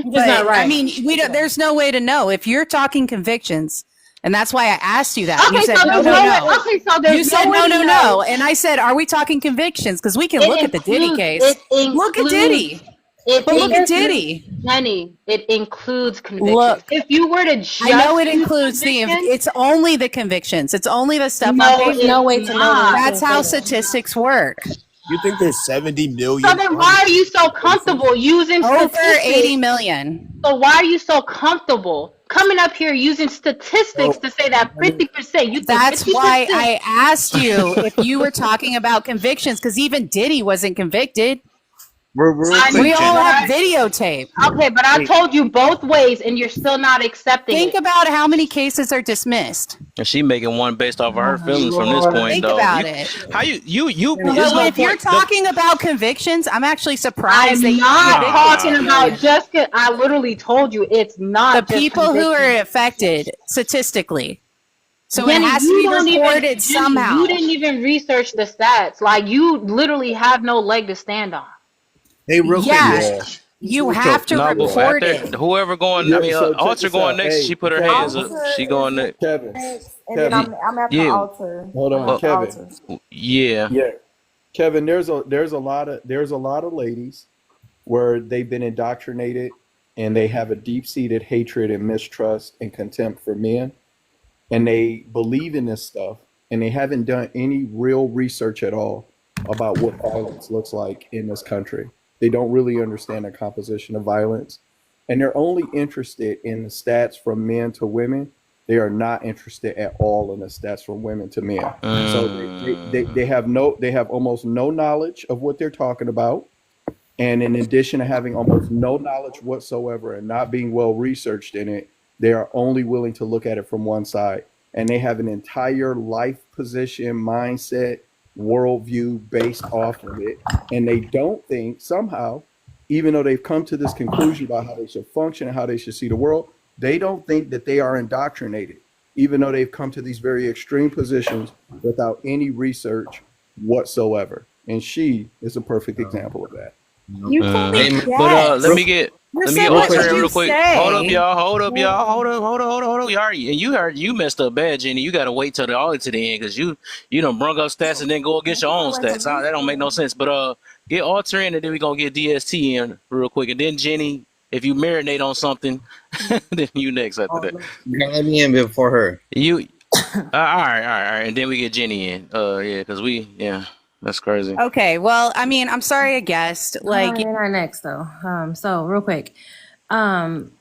You're just not But I right. mean, we don't. There's no way to know if you're talking convictions, and that's why I asked you that. You Okay, said so no, there's no, no way. no. Okay, so there's You said no way no, to no, know. no, and I said, are we talking convictions? Because we can It look at the Diddy includes. case. It Look at includes. Diddy. It But look at includes. Diddy. Jenny, it includes convictions. Look, If you were to just I know it use includes convictions, it's only the convictions. It's only the stuff on no, paper. There's no way it's to know that. not. That's how It's not. statistics work. You think there's 70 So million then why are you so comfortable using Over statistics? 80 million. So why are you so comfortable coming up here using statistics to say that 50%? You think That's 50%? why I asked you if you were talking about convictions, because even Diddy wasn't convicted. Real I quick, We know, all but have videotape. okay, but I told you both ways, and you're still not accepting Think it. about how many cases are dismissed. And she making one based off of her feelings from this point, Think though. about it. How you? But There's no if you're point. talking about convictions, I'm actually surprised I'm that not talking convicted about civilians. just. I literally told you it's The not just people who are convictions. affected statistically. So Jenny, it has to you be don't even. reported Jenny, somehow. you didn't even research the stats. Like you literally have no leg to stand on. hey, real quick. Yeah, you have to No, but Well, report after it. whoever going, I yeah. mean, So check Alter this going out. next. Hey, She put her Kevin, hands up. She going next. Kevin, Next, and then Kevin. I'm after Yeah, altar. Hold I'm on, after Kevin. altar. yeah. Yeah, Kevin. There's a lot of ladies where they've been indoctrinated and they have a deep seated hatred and mistrust and contempt for men, and they believe in this stuff, and they haven't done any real research at all about what violence looks like in this country. They don't really understand the composition of violence, and they're only interested in the stats from men to women. They are not interested at all in the stats from women to men. So they have almost no knowledge of what they're talking about. And in addition to having almost no knowledge whatsoever and not being well researched in it, they are only willing to look at it from one side. And they have an entire life position, mindset, worldview based off of it. And they don't think somehow, even though they've come to this conclusion about how they should function and how they should see the world, they don't think that they are indoctrinated, even though they've come to these very extreme positions without any research whatsoever. And she is a perfect example of that. You told me Hey, But yes. You let me said, get real what Alter quick. did in you real quick. Hold up, say? y'all. Hold up, Hold y'all. on. Hold up. You messed up bad, Jenny. You gotta wait till the audit to the end because you done brung up stats and then go against your own stats. That don't make no sense. But get Alter in and then we gonna get DST in real quick, and then Jenny. If you marinate on something, then you next after that. You gotta let me in before her. You all right, and then we get Jenny in. Yeah, because that's crazy. Okay, well, I mean, I'm sorry I guessed. No, Like, you're not next though. So real quick, um,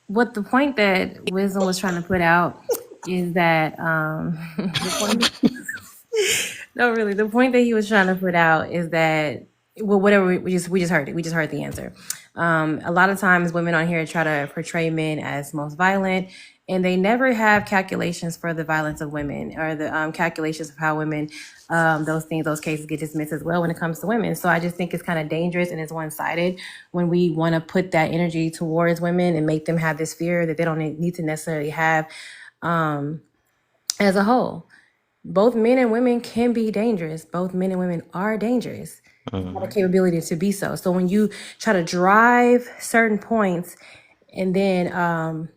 what the point that Wisdom was trying to put out is that the point. No, really, the point that he was trying to put out is that well, whatever we just heard it. We just heard the answer. A lot of times, women on here try to portray men as most violent, and they never have calculations for the violence of women or the calculations of how women, those cases get dismissed as well when it comes to women. So I just think it's kind of dangerous and it's one sided when we want to put that energy towards women and make them have this fear that they don't need to necessarily have as a whole. Both men and women can be dangerous. Both men and women are dangerous. Have the capability to be so. So when you try to drive certain points and then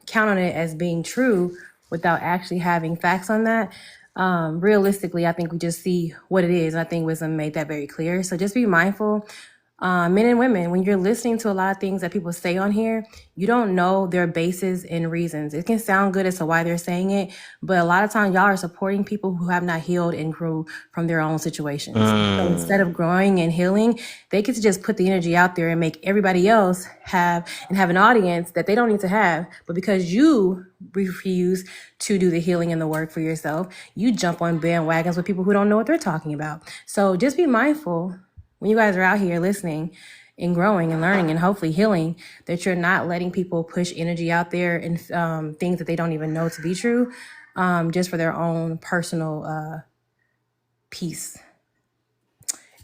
count on it as being true without actually having facts on that, realistically, I think we just see what it is. And I think Wisdom made that very clear. So just be mindful, men and women, when you're listening to a lot of things that people say on here, you don't know their bases and reasons. It can sound good as to why they're saying it, but a lot of times y'all are supporting people who have not healed and grew from their own situations. So instead of growing and healing, they get to just put the energy out there and make everybody else have an audience that they don't need to have. But because you refuse to do the healing and the work for yourself, you jump on bandwagons with people who don't know what they're talking about. So just be mindful when you guys are out here listening and growing and learning and hopefully healing, that you're not letting people push energy out there and things that they don't even know to be true, just for their own personal peace.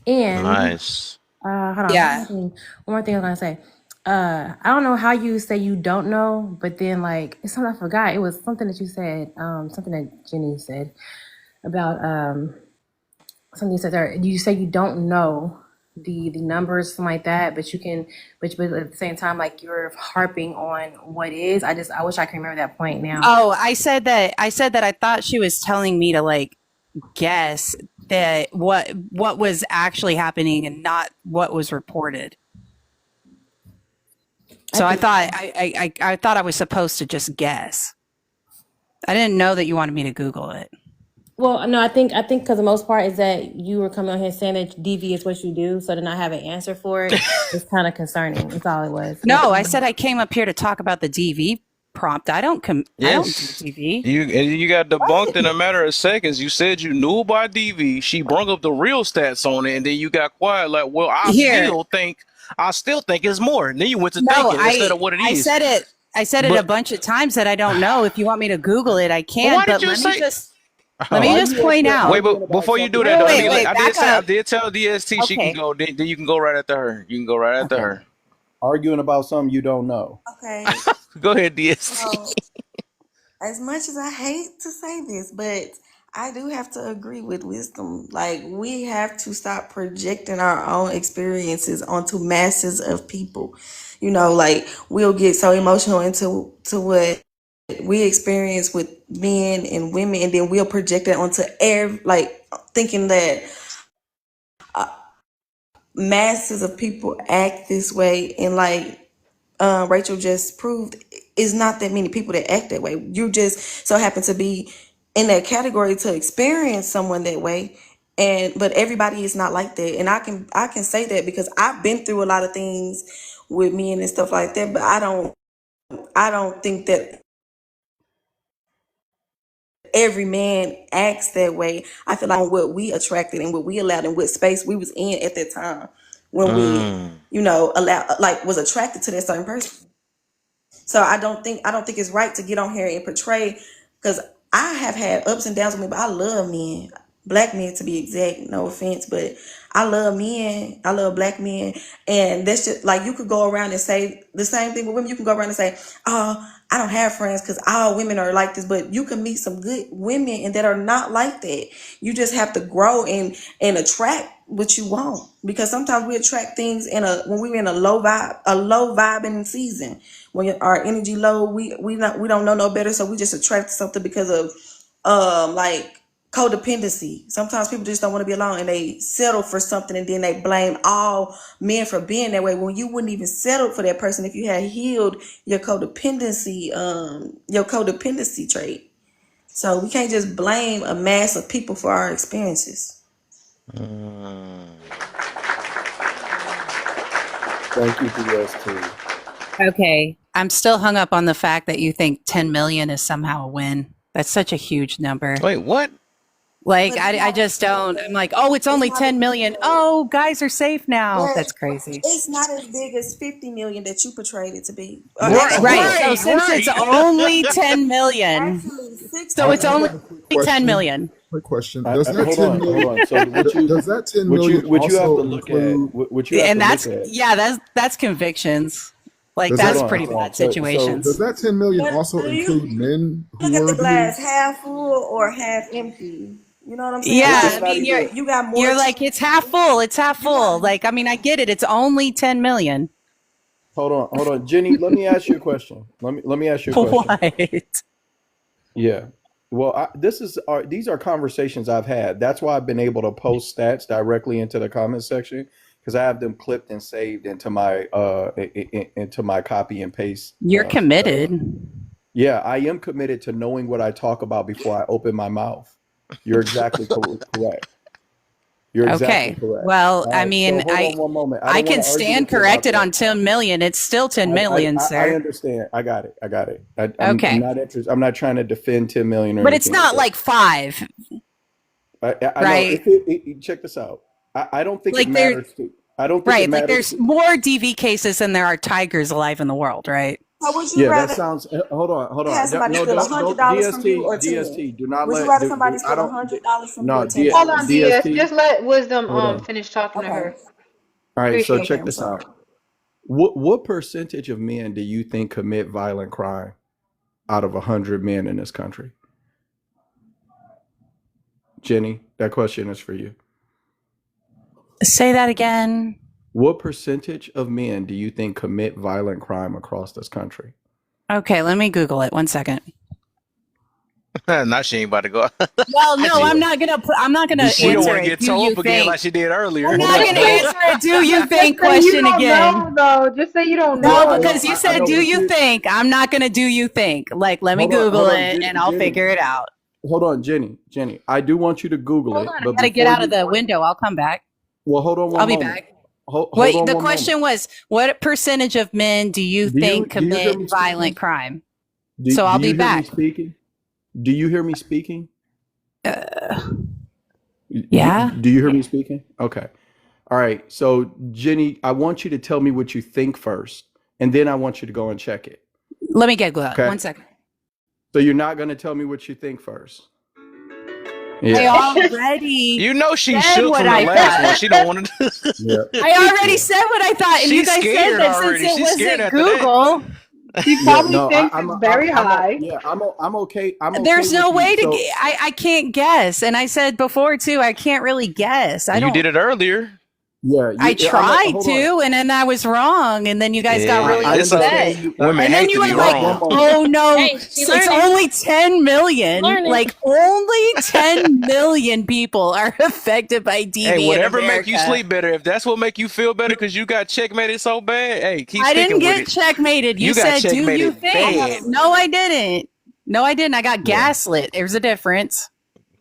And Nice. hold on, yeah. one more thing I was gonna say. I don't know how you say you don't know, but then like it's something I forgot. It was something that you said, something that Jenny said about something you said there. You say you don't know the numbers, something like that, but you can, but at the same time, like you're harping on what is. I wish I could remember that point now. Oh, I said that I thought she was telling me to like guess that what was actually happening and not what was reported. I So I think. thought I thought I was supposed to just guess. I didn't know that you wanted me to Google it. Well, no, I think because the most part is that you were coming on here saying that DV is what you do, so to not have an answer for it, it's kind of concerning. That's all it was. No, I said I came up here to talk about the DV prompt. I don't do Yes. DV. You got debunked in a matter of seconds. You said you knew about DV. She brung up the real stats on it, and then you got quiet. Like, well, Here, I still think it's more. And then you went to no, thinking instead of what it I is. said it. I said it a But bunch of times that I don't know. If you want me to Google it, I can. why did But you say? let me Oh, Why just you up point there out. wait, arguing but about before you something do that that Wait, though, you let don't wait, me. wait. know? Back I up. did tell DST she can Okay. go. Then you can go right after her. You can go right after Okay. her. Arguing about something you don't know. Okay. Go ahead, DST. So as much as I hate to say this, but I do have to agree with Wisdom. Like we have to stop projecting our own experiences onto masses of people. You know, like we'll get so emotional into what we experience with men and women, and then we'll project it onto air, like thinking that masses of people act this way, and like Rachel just proved, is not that many people that act that way. You just so happen to be in that category to experience someone that way, and but everybody is not like that. And I can say that because I've been through a lot of things with men and stuff like that. But I don't think that every man acts that way. I feel like on what we attracted and what we allowed and what space we was in at that time when we, Mm. allowed, like was attracted to that certain person. So I don't think it's right to get on here and portray, because I have had ups and downs with me, but I love men. black men to be exact. No offense, but I love men. I love black men, and that's just like you could go around and say the same thing with women. You can go around and say, "Oh, I don't have friends because all women are like this," but you can meet some good women and that are not like that. You just have to grow and attract what you want, because sometimes we attract things in a when we're in a low vibing season, when our energy low, we don't know no better, so we just attract something because of like codependency. Sometimes people just don't want to be alone and they settle for something, and then they blame all men for being that way when you wouldn't even settle for that person if you had healed your codependency trait. So we can't just blame a mass of people for our experiences. Thank you, DST. Okay. I'm still hung up on the fact that you think 10 million is somehow a win. That's such a huge number. Wait, what? Like, But I just don't. I'm like, oh, it's only 10 million. Oh, guys are safe now. but That's crazy. it's not as big as 50 million that you portrayed it to be. Right. So since it's only 10 million, Actually, so it's only have a quick 10 million. Quick question. Does that Hold 10 on, million, hold on. So does that 10 what million you have to also look include, at, what you have And to that's, look at. yeah, that's convictions. Like, does that's that, pretty bad situations. does that 10 million But also do include you men who look at were the glass abused? half full or half empty? You know what I'm saying? Yeah, It's I Like not mean, even. you got more. you're like, it's half full. It's half You got full. Like, I mean, I get it. It's only 10 million. Hold on, Jenny. Let me ask you a question. Let me ask you a question. What? Yeah. Well, these are conversations I've had. That's why I've been able to post stats directly into the comment section, because I have them clipped and saved into my copy and paste. You're committed. Yeah, I am committed to knowing what I talk about before I open my mouth. You're exactly correct. You're exactly Okay. correct. Well, All I right. So mean, hold on one moment. I I don't want can to argue stand with you about corrected that. on 10 million. It's still 10 million, I sir. understand. I got it. I'm Okay. not interested. I'm not trying to defend 10 million or But it's anything not like like 5, that. I know. right? Check this out. I don't think it Like there, matters to. I don't think it right? Like matters. there's more DV cases than there are tigers alive in the world, right? So would you Yeah, that rather sounds. Hold have on. somebody No, steal don't. $100 from you DST, or 10? DST. Do not Would you let. rather somebody I steal don't. $100 from you No, or 10? Hold on, DS. DST. Just let Wisdom Hold on. finish talking to Okay. her. All right. So Appreciate check Okay, I'm this sorry. out. What percentage of men do you think commit violent crime out of 100 men in this country? Jenny, that question is for you. Say that again. What percentage of men do you think commit violent crime across this country? Okay, let me Google it. 1 second. Now she ain't about to go. Well, no, I'm not gonna. I'm not gonna We don't answer want to it. get Do toe you up again think? like she did earlier. I'm Hold not on, gonna hold on. answer a "Do you think" Just say you question don't again. know, though. Just say you don't Yeah, No, I know. know. because you I said know "Do what you you. think." I'm not gonna "Do you think." Like, let me Google Hold on, it and I'll Jenny. figure it out. Hold on, Jenny. I do want you to Google Hold it, on, I but gotta get before out of you, the window. I'll come back. well, hold on one I'll be moment. back. Hold Wait, on the one moment. question was, what percentage of men do you think Do you hear commit me violent speaking? crime? Do So I'll do be you hear me back. speaking? Do you hear me speaking? Yeah. Do you hear me speaking? Okay. All right. So, Jenny, I want you to tell me what you think first, and then I want you to go and check it. Let me get Google. Okay. 1 second. So you're not going to tell me what you think first. I Yeah. already You know she said shook what from the I last one. thought. She don't want to. Yeah. I already said what I thought, and you She's guys said scared that since already. it She's scared wasn't after that. Google, She Yeah. probably No. thinks it's very high. Yeah. I'm okay. I'm okay there's no with you. way to. So I can't guess, and I said before too. I can't really guess. I You don't. did it earlier. yeah. I tried Hold on. to, and then I was wrong, and then you guys got really I It's a upset. understand you. women And then hate you to be were like, wrong. "Oh no, Hey, she it's learning. only 10 million. Learning. Like only 10 million people are affected by DV Hey, in whatever make America." you sleep better. If that's what make you feel better because you got checkmated so bad, hey, keep I didn't sticking with get it. checkmated. You You got said, "Do you checkmated think?" bad. No, I didn't. No, I didn't. I got Yeah. gaslit. There's a difference.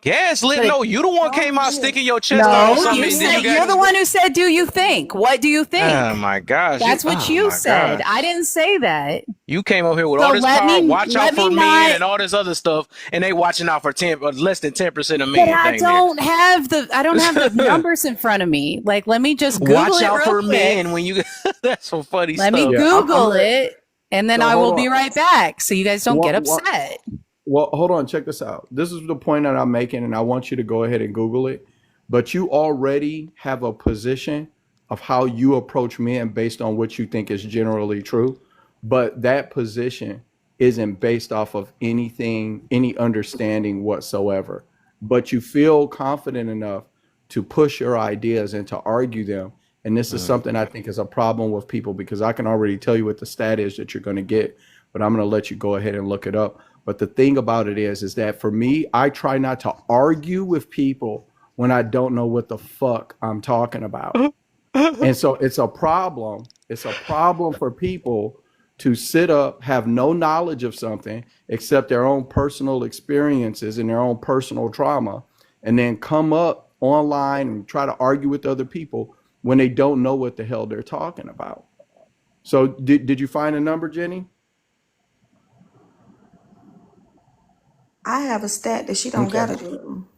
Gaslit? But No, you the one No, came out you didn't. sticking your chest out on no, something, you and then you said got. you're the one who said, "Do you think?" What do you think? Oh my gosh! That's what Oh you my said. I gosh! didn't say that. You came up here with So all this power. Watch out let for me men not. and all this other stuff, and they watching out for less than 10% of But men. I Thing there. don't have the numbers in front of me. Like, let me just Google Watch it out real for quick. men when you. That's some funny Let me stuff. Yeah. Google it, and then So I hold will on. be right back. So you guys don't get What? upset. Well, hold on, check this out. This is the point that I'm making, and I want you to go ahead and Google it. But you already have a position of how you approach men based on what you think is generally true. But that position isn't based off of anything, any understanding whatsoever. But you feel confident enough to push your ideas and to argue them. And this is something I think is a problem with people because I can already tell you what the stat is that you're going to get, but I'm going to let you go ahead and look it up. But the thing about it is that for me, I try not to argue with people when I don't know what the fuck I'm talking about. And so it's a problem. It's a problem for people to sit up, have no knowledge of something except their own personal experiences and their own personal trauma, and then come up online and try to argue with other people when they don't know what the hell they're talking about. So did you find a number, Jenny? I have a stat that she don't Okay. gotta do.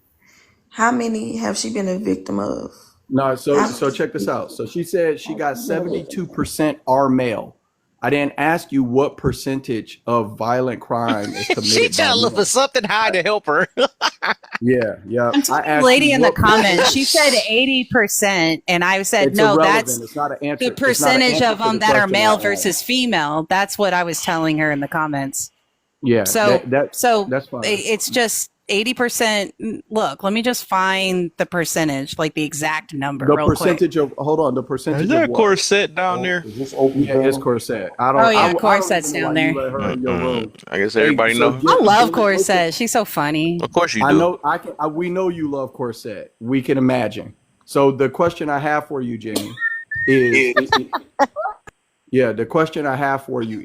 How many have she been a victim of? No, How so many? check this out. So she said she got 72% are male. I didn't ask you what percentage of violent crime is She committed by trying to look for men. something high to help her. Yeah. I'm I telling the asked you lady in the what comments, she percentage. said 80%, and I said, It's no, that's irrelevant. It's not an the answer. It's not an percentage answer of to them the that are question I male asked. versus female. That's what I was telling her in the comments. Yeah, So, so that's fine. it's just 80%. Look, let me just find the percentage, like the exact number, The real quick. percentage of hold on, the Is percentage there of a what? corset down there? Is this open Yeah, it's panel? Corset. Oh yeah, I don't Corset's even know down why you there. let her in your room. I guess Hey, everybody so know. I love Jenny, listen. Corset. She's so funny. Of course you I do. know we know you love Corset. We can imagine. So the question I have for you, Jenny, is yeah, the question I have for you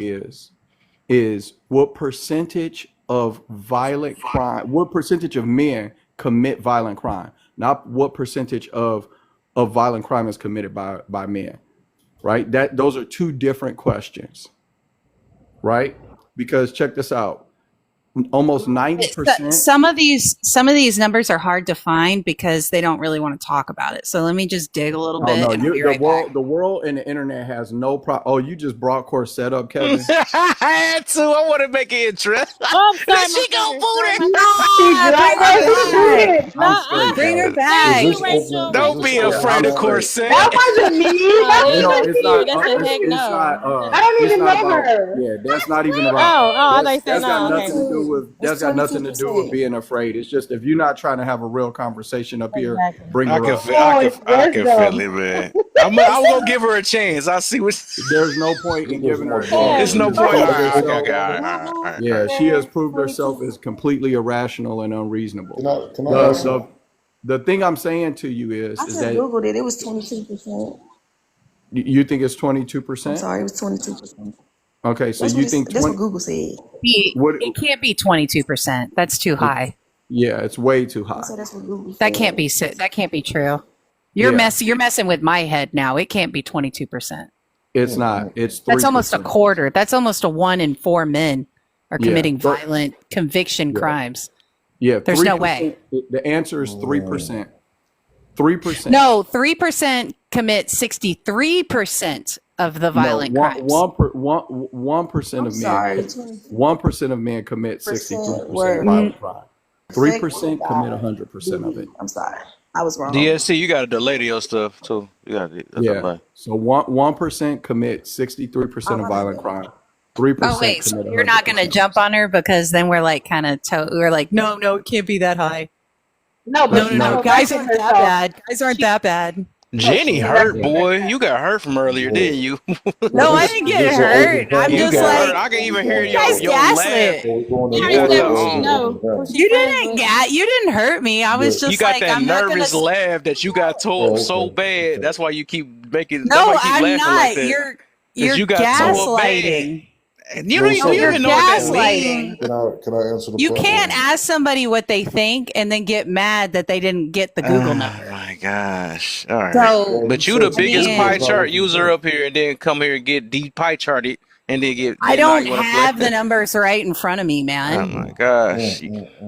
is what percentage of violent crime, what percentage of men commit violent crime? Not what percentage of violent crime is committed by men, right? Those are two different questions, right? Because check this out. Almost 90%. Some of these numbers are hard to find because they don't really want to talk about it. So let me just dig a little Oh bit no, and I'll be the right back. world and the internet has no problem. Oh, you just brought Corset up, Kevin. I had to. I want to make it interesting. Oh, I'm Let sorry, she go, sorry, booty. I'm straight, Bring her Kevin. Thank back. you, Rachel. Don't Rachel. be Yeah, afraid I'm of straight. corset. That wasn't me. That It No, was wasn't it's you. not. That's me. a heck It's not. no. I don't It's even not know about. her. Yeah, that's not even about. Oh, I thought you said That's got no. nothing to Okay. do with. That's It's got nothing to do with 22%. being afraid. It's just if you're not trying to have a real conversation up here, Exactly. bring I her can up. feel. Oh, it's I can feel wisdom. it, man. I'm gonna give her a chance. I see what. There's no point in There's giving her more a drama It's chance. in no She's this. point. All Is proved this right. open Okay. herself. Okay. All panel? right. All right. All right. All Yeah, right. she has Yeah, proved herself 22. as completely irrational and unreasonable. Can I The ask? the the thing I'm saying to you I is just that Googled it. It was 22%. you think it's I'm 22%. sorry, it was 22%. Okay, so That's what you think that's what 20? Google said. What? It can't be 22%. That's too high. Yeah, it's way too I high. said that's what Google That can't said. be that can't be true. Yeah, You're messing with my head now. It can't be 22%. it's not. It's That's almost a 3%. quarter. That's almost a 1 in 4 men are Yeah, committing violent conviction yeah, crimes. yeah. There's no way. 3%. The answer is 3%. 3%. No, 3% commit 63% of the No, violent crimes. 1% I'm of men. sorry, 1% of men commit 20% 63% of were violent crime. affected 3% commit by 100% of it. DV. I'm sorry, I was wrong. DSC, you gotta delay your stuff too. You gotta Yeah. delay. So 1% commit 63% Oh, of my violent bad. crime. Oh 3% wait, so commit you're not going to 100%. jump on her because then we're like kind of we're like no, it can't be that high. No, No, but No, she no. guys corrected aren't that herself. bad. Guys aren't that bad. So Jenny she hurt, corrected Yeah. boy. herself. You got hurt from earlier, Yeah. didn't you? No, I Is didn't this get an open hurt. I'm panel? You just got hurt. like, I can Is even this hear you guys your laugh. gaslit. are we going to You Harry got debate said the or what is she this know, open who panel? she You friends didn't with. you didn't hurt me. I was Yeah. you just got like, that I'm not gonna. nervous laugh that you got told Oh, so okay. bad. Okay. That's why you keep making. That's why No, you keep I'm laughing like not. that. Cause You're you got told bad. gaslighting. And you No, don't so you You're even know what that gaslighting. means. can I answer the You can't question? ask somebody what they think and then get mad that they didn't get the Google Oh number. my gosh! All right, So, Well, you but you the said I biggest Google pie is mean, not chart open user panel. up here, and then come here and get de pie charted, and I then now you don't want to play. have the numbers right in front of me, Oh man. my gosh!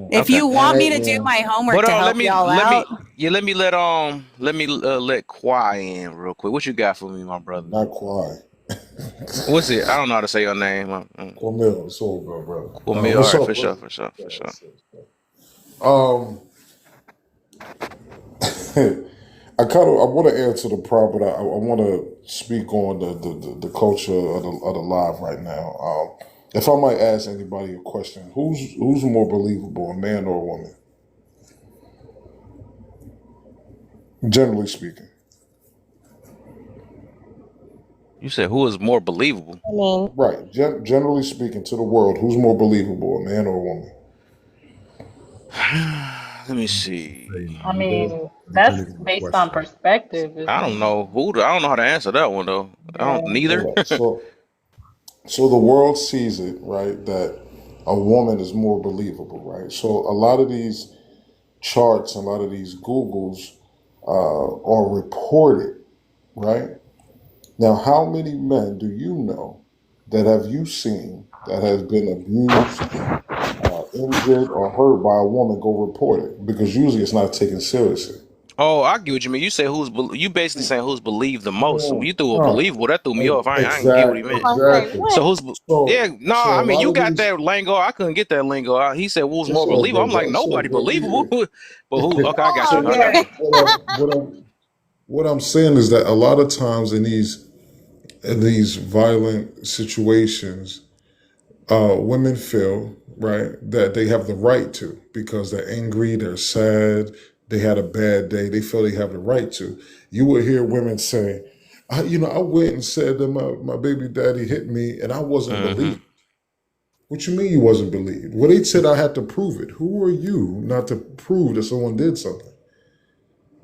If Okay. you want me to do my homework But to let help me y'all out, let Kwai in real quick. What you got for me, my brother? Not quite. What's it? I don't know how to say your name. Cornell, it's all good, brother. Well, me. All What's right, up, for sure, brother? for sure, for sure. Um, I want to answer the prompt, but I want to speak on the culture of the live right now. If I might ask anybody a question, who's more believable, a man or a woman? Generally speaking. You said who is more believable? I mean, Right. Generally speaking, to the world, who's more believable, a man or a woman? Let me see. I mean, that's Depending on the based on question. perspective, I isn't don't it? know I don't know how to answer that one though. I don't Yeah. neither. All right. So the world sees it, right, that a woman is more believable, right? So a lot of these charts, a lot of these Googles are reported, right? Now, how many men do you know that have you seen that has been abused, injured, or hurt by a woman go report it? Because usually it's not taken seriously. Oh, I get what you mean. You say you basically saying who's believed the most. So when No, you threw a no. believable, that threw me off. I ain't get what he meant. I'm like, Exactly. So what? yeah, So, no, so I a mean lot you of got these, that lingo. I couldn't get that lingo. He said who's more it's all believable. good, I'm like bro. It's all nobody good. believable, but who? Yeah. Okay, I got Oh, you. I So got okay. you. what I'm saying is that a lot of times in these violent situations, women feel right that they have the right to because they're angry, they're sad, they had a bad day. They feel they have the right to. You will hear women say, I went and said that my baby daddy hit me and I wasn't Mm-hmm. believed. What you mean you wasn't believed? Well, they said I had to prove it. Who are you not to prove that someone did something?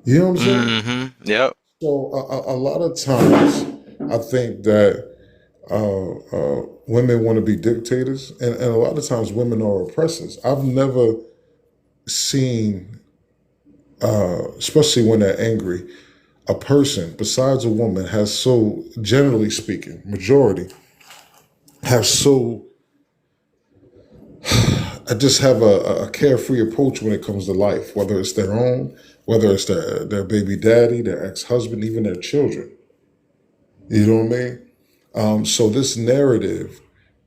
You know what I'm saying? Mm-hmm. Yep. So a lot of times, I think that women want to be dictators, and a lot of times women are oppressors. I've never seen, especially when they're angry, a person besides a woman has so, generally speaking, majority have so. I just have a carefree approach when it comes to life, whether it's their own, whether it's their baby daddy, their ex husband, even their children. You know what I mean? So this narrative,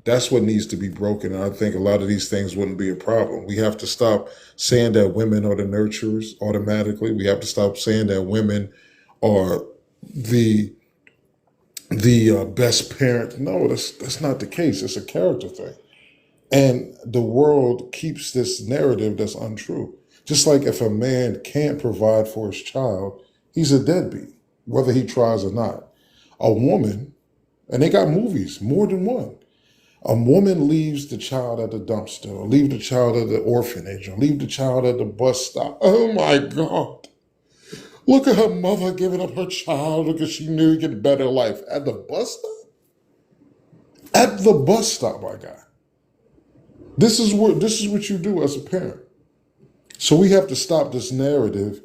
that's what needs to be broken. And I think a lot of these things wouldn't be a problem. We have to stop saying that women are the nurturers automatically. We have to stop saying that women are the best parent. No, that's not the case. It's a character thing. And the world keeps this narrative that's untrue. Just like if a man can't provide for his child, he's a deadbeat, whether he tries or not. A woman, and they got movies, more than one. A woman leaves the child at the dumpster, or leave the child at the orphanage, or leave the child at the bus stop. Oh my God. Look at her mother giving up her child because she knew he'd get a better life. At the bus stop? At the bus stop, my guy. This is what you do as a parent. So we have to stop this narrative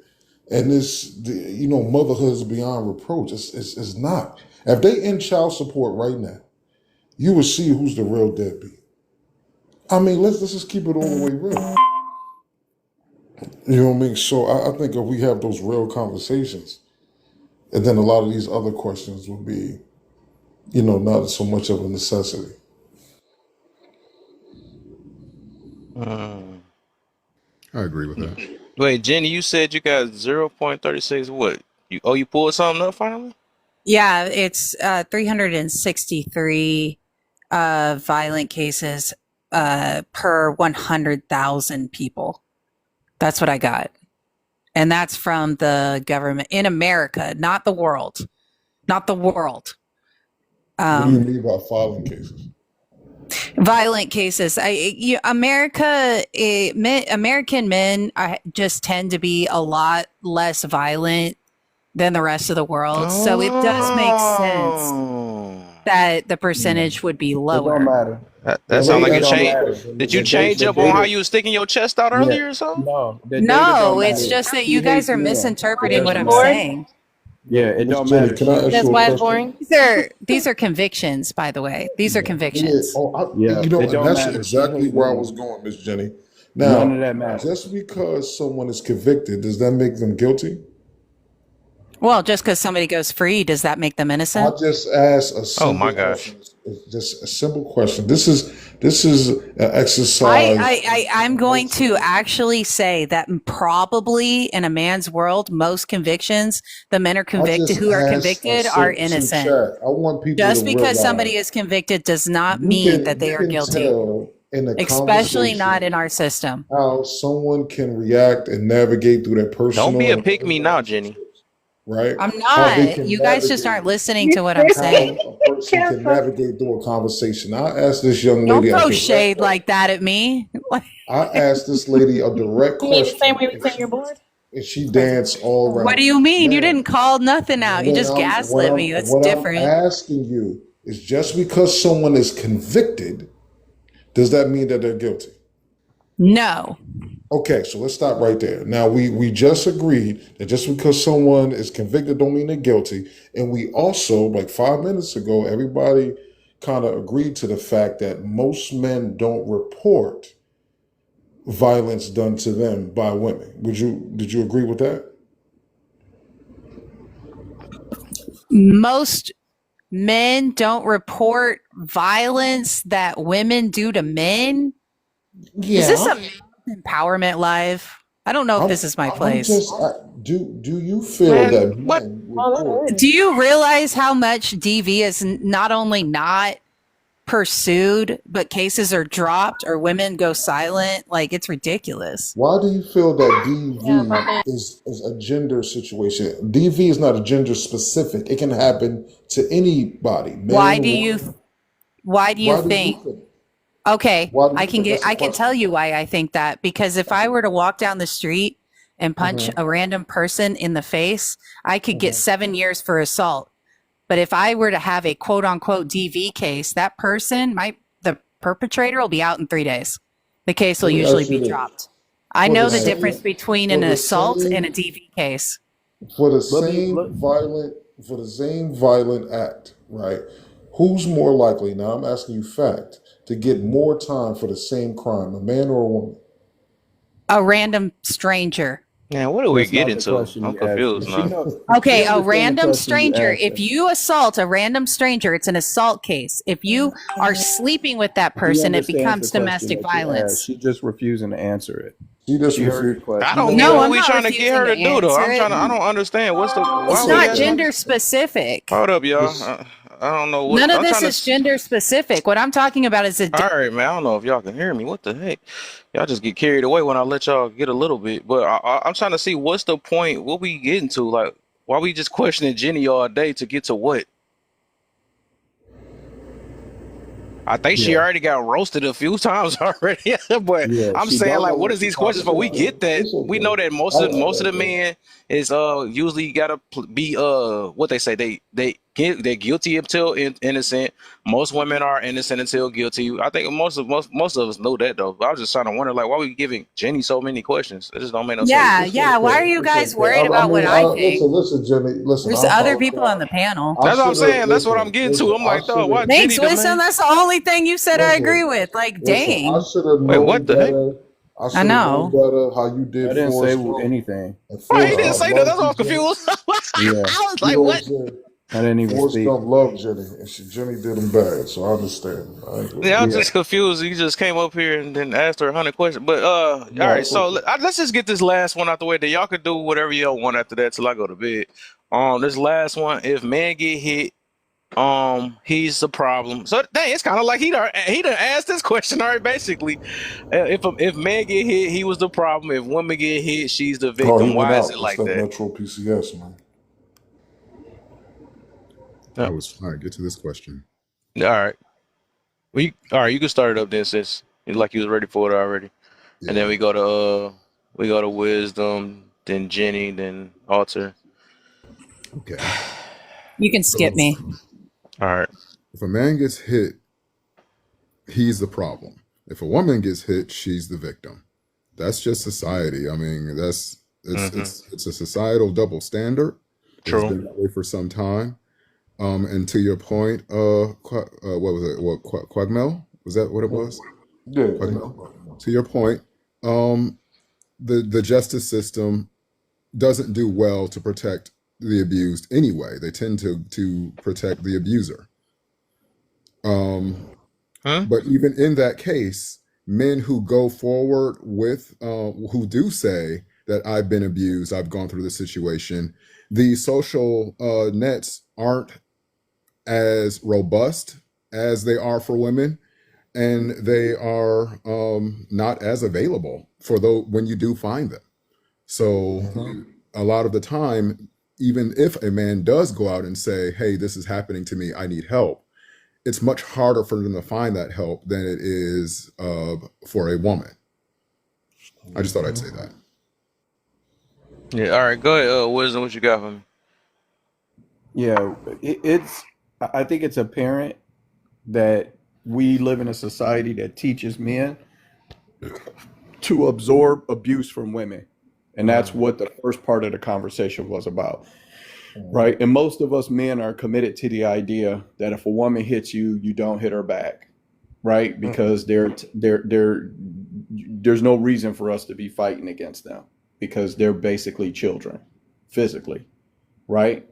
and motherhood is beyond reproach. It's not. If they end child support right now, you will see who's the real deadbeat. I mean, let's just keep it all the way real. You know what I mean? So I think if we have those real conversations, and then a lot of these other questions would be, not so much of a necessity. Mm. I agree with that. Wait, Jenny, you said you got 0.36. What? You pulled something up finally? Yeah, it's 363 violent cases per 100,000 people. That's what I got. And that's from the government in America, not the world. Not the world. What do you mean by filing cases? Violent cases. American men just tend to be a lot less violent than the rest of the world. So it does make sense Oh. that the percentage would be It don't lower. matter. That The sounds like data you don't changed. matter. Did you change The up on how data, you was sticking your chest out yeah, earlier or something? no, the data don't No, it's matter. just that He you guys hates are men. It misinterpreting what doesn't I'm matter. Boring? saying. Yeah, it Miss don't Jenny, matter. can I ask That's you a why it's question? boring. These are convictions, by the way. These are Yeah. convictions. Yeah, it And don't that's matter. She exactly hates where I was men. going, Miss Jenny. None Now, of that matters. just because someone is convicted, does that make them guilty? Well, just because somebody goes free, does that make them I innocent? just asked a Oh my simple gosh. question. It's just a simple question. This is an exercise in I'm going to emotion. actually say that probably in a man's world, most convictions, the men are I convicted just who are asked a convicted are simple innocent. chat. I want people to Just because realize somebody is convicted does not you mean can that you they are can guilty, tell in a especially not conversation in our system. how someone can react and navigate through their Don't be personal a and pick me professional now, Jenny. relationships, right? I'm How they not. can You guys just navigate aren't listening to what I'm how saying. a person can navigate through a conversation. I asked this young Don't lady a throw direct shade question. like that at me. I asked this lady a direct You mean the same question, way we saying you're bored? and she Crazy. danced all What around do it. you mean? You Now, didn't call nothing out. You what just I'm what gaslit I'm me. That's what I'm different. asking you is just because someone is convicted, does that mean that they're guilty? No. Okay, so let's stop right there. Now we just agreed that just because someone is convicted don't mean they're guilty. And we also, like 5 minutes ago, everybody kind of agreed to the fact that most men don't report violence done to them by women. Did you agree with that? Most men don't report violence that women do to men. Is this Yeah. a men's empowerment live? I don't know if I'm this is my I'm place. just do you feel Man, that what? men Oh, that report Do is. you realize how much DV is not only not pursued, but cases are dropped or women go silent? Like, it's ridiculous. why do you feel that Yeah, but DV then is a gender situation? DV is not a gender specific. It can happen to anybody, Why man, do you woman. why do you Why do you think think? Okay, Why do you think? That's the I can tell question. you why I think that, because if That's I it. were to walk down the street and punch Hmm. a random person in the face, I could get Hmm. 7 years for assault. But if I were to have a quote unquote DV case, that person, the perpetrator will be out in 3 days. The case will Let me usually ask you be this: dropped. I for the know the same, difference between for an the assault and a same, DV case. for the Let me same let, violent, for the same violent act, right? Who's more likely? Now I'm asking you fact to get more time for the same crime, a man or a woman? A random stranger. Man, what do we that's get not the into? question I'm you asked confused her. She now. know she Okay, a understand the random question you stranger. asked If her. you assault a random stranger, it's an assault case. If you are sleeping with that She person, it understands the becomes question domestic that you asked. violence. She just refusing to answer it. She just She heard refused. your I question. don't Go get No, what ahead. I'm we not trying to get refusing her to to do though. answer it. I don't understand. Why It's we not asking? So gender specific. Hold up, y'all. this, I don't know what None of I'm this trying to. is gender specific. What I'm talking about is a All right, man. I don't know if y'all can hear me. What the heck? Y'all just get carried away when I let y'all get a little bit. But I'm trying to see what's the point. What we getting to? Like, why we just questioning Jenny all day to get to what? I think she Yeah. already got roasted a few times already. But Yeah. I'm She saying don't know like, what what is she's these questions talking for? We about. get that. it's We know okay. that most of the men is usually gotta be what they say they're guilty until innocent. Most women are innocent until guilty. I think most of us know that though. But I was just trying to wonder like why we giving Jenny so many questions. It just don't make no sense. Yeah, It's yeah. Why are okay. you It's guys okay. worried I about what mean, I think? listen, Jenny. Listen, There's I other people on apologize. the panel. I That's what I'm should have saying. That's what I'm getting to. I'm I like, should dog, why have Thanks, Jenny the Wisdom. main? That's the only thing you said I agree listen, with. Like, listen. I dang. should have Wait, known what the heck? better. I I should have known know. better how you I did didn't say Forrest Gump. anything. And Why he Forrest didn't Gump say that? That's loved why you, I'm Jenny. confused. Yeah. I was You like, know what I'm what? saying? I didn't even Forrest speak. Gump loved Jenny, and Jenny did him bad. So I understand. I ain't gonna Yeah, I'm Yeah. just confused. You just came up here and then asked her 100 questions. But all No, right. it's So okay. let's just get this last one out the way. That y'all could do whatever y'all want after that till I go to bed. This last one. If man get hit, he's the problem. So dang, it's kind of like he done asked this question already. Basically, if man get hit, he was the problem. If woman get hit, she's the Oh, he victim. went Why is out. it It's like that that? Metro PCS, man. Yeah. I was trying to get to this question. All right. All right. You can start it up then, since like you was ready for it already. And then Yeah. we go to wisdom, then Jenny, then Alter. Okay. You can skip So me. All right. if a man gets hit, he's the problem. If a woman gets hit, she's the victim. That's just society. I mean, Mm-hmm. it's a societal double standard. It has True. been that way for some time. And to your point, what was it? Quagmel? Was that what it was? Yeah, Quagmel. To your point, um, the justice system doesn't do well to protect the abused anyway. They tend to protect the abuser. Huh? But even in that case, men who go forward with who do say that I've been abused, I've gone through this situation, the social nets aren't as robust as they are for women, and they are not as available for those when you do find them. So a lot of the time, even if a man does go out and say, "Hey, this is happening to me, I need help," it's much harder for them to find that help than it is for a woman. I just thought I'd say that. Yeah. All right. Go ahead. Wisdom. What you got for me? Yeah, it's. I think it's apparent that we live in a society that teaches men to absorb abuse from women, and that's what the first part of the conversation was about, right? And most of us men are committed to the idea that if a woman hits you, you don't hit her back, right? Because there's no reason for us to be fighting against them because they're basically children, physically, right?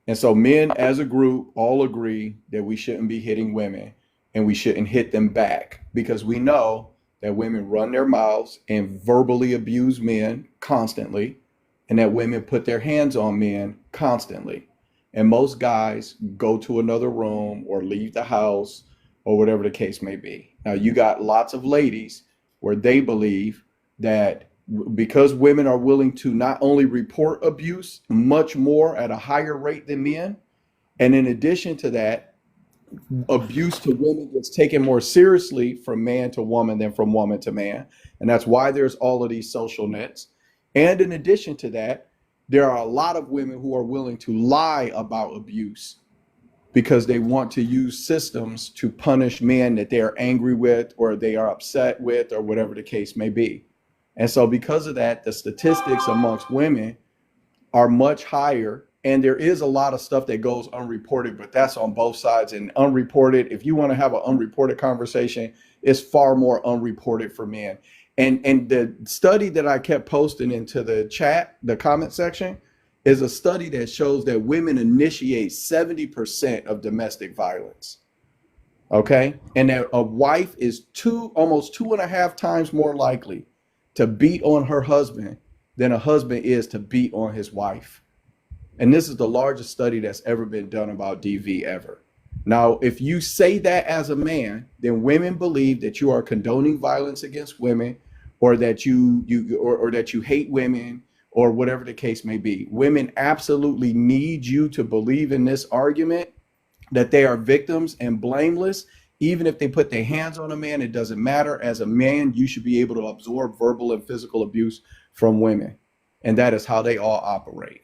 And so men as a group all agree that we shouldn't be hitting women and we shouldn't hit them back because we know that women run their mouths and verbally abuse men constantly and that women put their hands on men constantly. And most guys go to another room or leave the house or whatever the case may be. Now, you got lots of ladies where they believe that because women are willing to not only report abuse much more at a higher rate than men, and in addition to that, abuse to women gets taken more seriously from man to woman than from woman to man. And that's why there's all of these social nets. And in addition to that, there are a lot of women who are willing to lie about abuse because they want to use systems to punish men that they are angry with or they are upset with or whatever the case may be. And so because of that, the statistics amongst women are much higher. And there is a lot of stuff that goes unreported, but that's on both sides. And unreported, if you want to have an unreported conversation, it's far more unreported for men. And the study that I kept posting into the chat, the comment section, is a study that shows that women initiate 70% of domestic violence. Okay. And that a wife is almost 2.5 times more likely to beat on her husband than a husband is to beat on his wife. And this is the largest study that's ever been done about DV ever. Now, if you say that as a man, then women believe that you are condoning violence against women or that or that you hate women or whatever the case may be. Women absolutely need you to believe in this argument that they are victims and blameless. Even if they put their hands on a man, it doesn't matter. As a man, you should be able to absorb verbal and physical abuse from women. And that is how they all operate.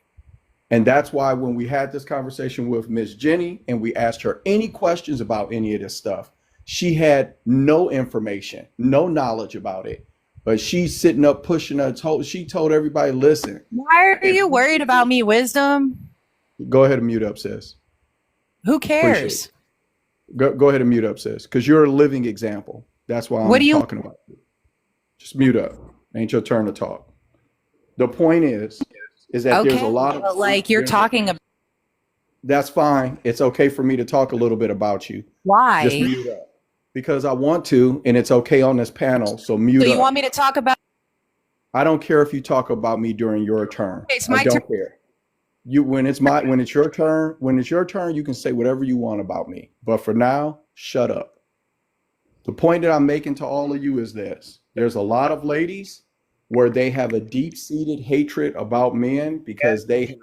And that's why when we had this conversation with Miss Jenny and we asked her any questions about any of this stuff, she had no information, no knowledge about it. But she's sitting up pushing her. She told everybody, listen. Why are you worried about me, Wisdom? Go ahead and mute up, sis. Who cares? Go ahead and mute up, sis, because you're a living example. That's why I'm talking about you. Just mute up. Ain't your turn to talk. The point is that there's a lot of like you're talking about. That's fine. It's okay for me to talk a little bit about you. Why? Just mute up. Because I want to, and it's okay on this panel. So mute up. So you want me to talk about? I don't care if you talk about me during your turn. It's my I don't care. When it's your turn, you can say whatever you want about me. But for now, shut up. The point that I'm making to all of you is this. There's a lot of ladies where they have a deep-seated hatred about men because they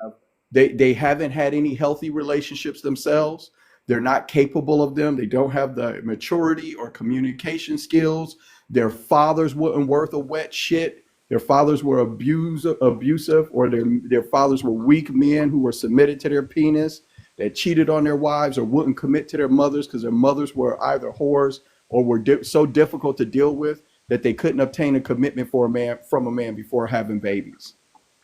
haven't had any healthy relationships themselves. They're not capable of them. They don't have the maturity or communication skills. Their fathers weren't worth a wet shit. Their fathers were abusive, or their fathers were weak men who were submitted to their penis, that cheated on their wives or wouldn't commit to their mothers because their mothers were either whores or were so difficult to deal with that they couldn't obtain a commitment from a man before having babies.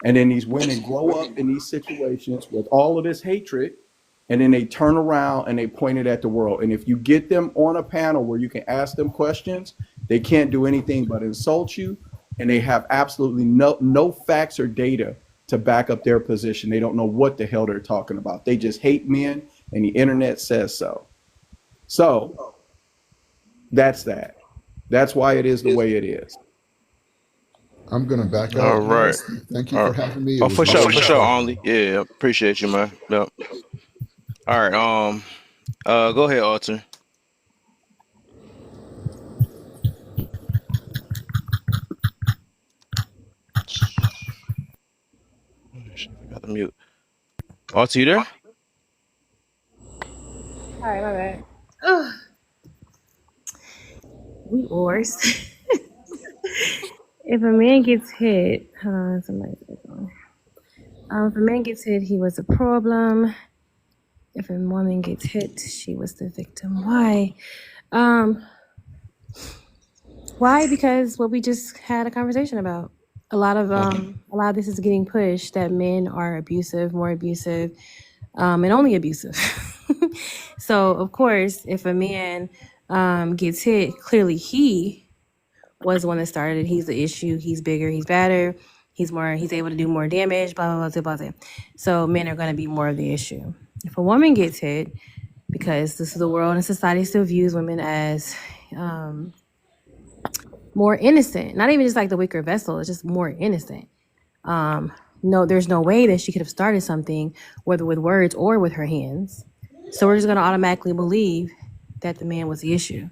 And then these women grow up in these situations with all of this hatred, and then they turn around and they point it at the world. And if you get them on a panel where you can ask them questions, they can't do anything but insult you, and they have absolutely no facts or data to back up their position. They don't know what the hell they're talking about. They just hate men, and the internet says so. So that's that. That's why it is the way it is. I'm gonna back All out, right. guys. Thank you All for right. having me. It Oh, was for very sure, for sure, insightful. only. Yeah, appreciate you, man. Yep. All right. Go ahead, Alter. Shit, I forgot to mute. Alter, you there? Sorry, my bad. Ugh, we wars. If a man gets hit, hold on, somebody. If a man gets hit, he was a problem. If a woman gets hit, she was the victim. Why? Um, why? Because what we just had a conversation about. A lot of this is getting pushed that men are abusive, more abusive, and only abusive. So of course, if a man gets hit, clearly he was the one that started it. He's the issue. He's bigger. He's better. He's able to do more damage. Blah blah blah blah blah. So men are going to be more of the issue. If a woman gets hit, because this is the world and society still views women as um, more innocent. Not even just like the weaker vessel. It's just more innocent. No, there's no way that she could have started something, whether with words or with her hands. So we're just going to automatically believe that the man was the issue,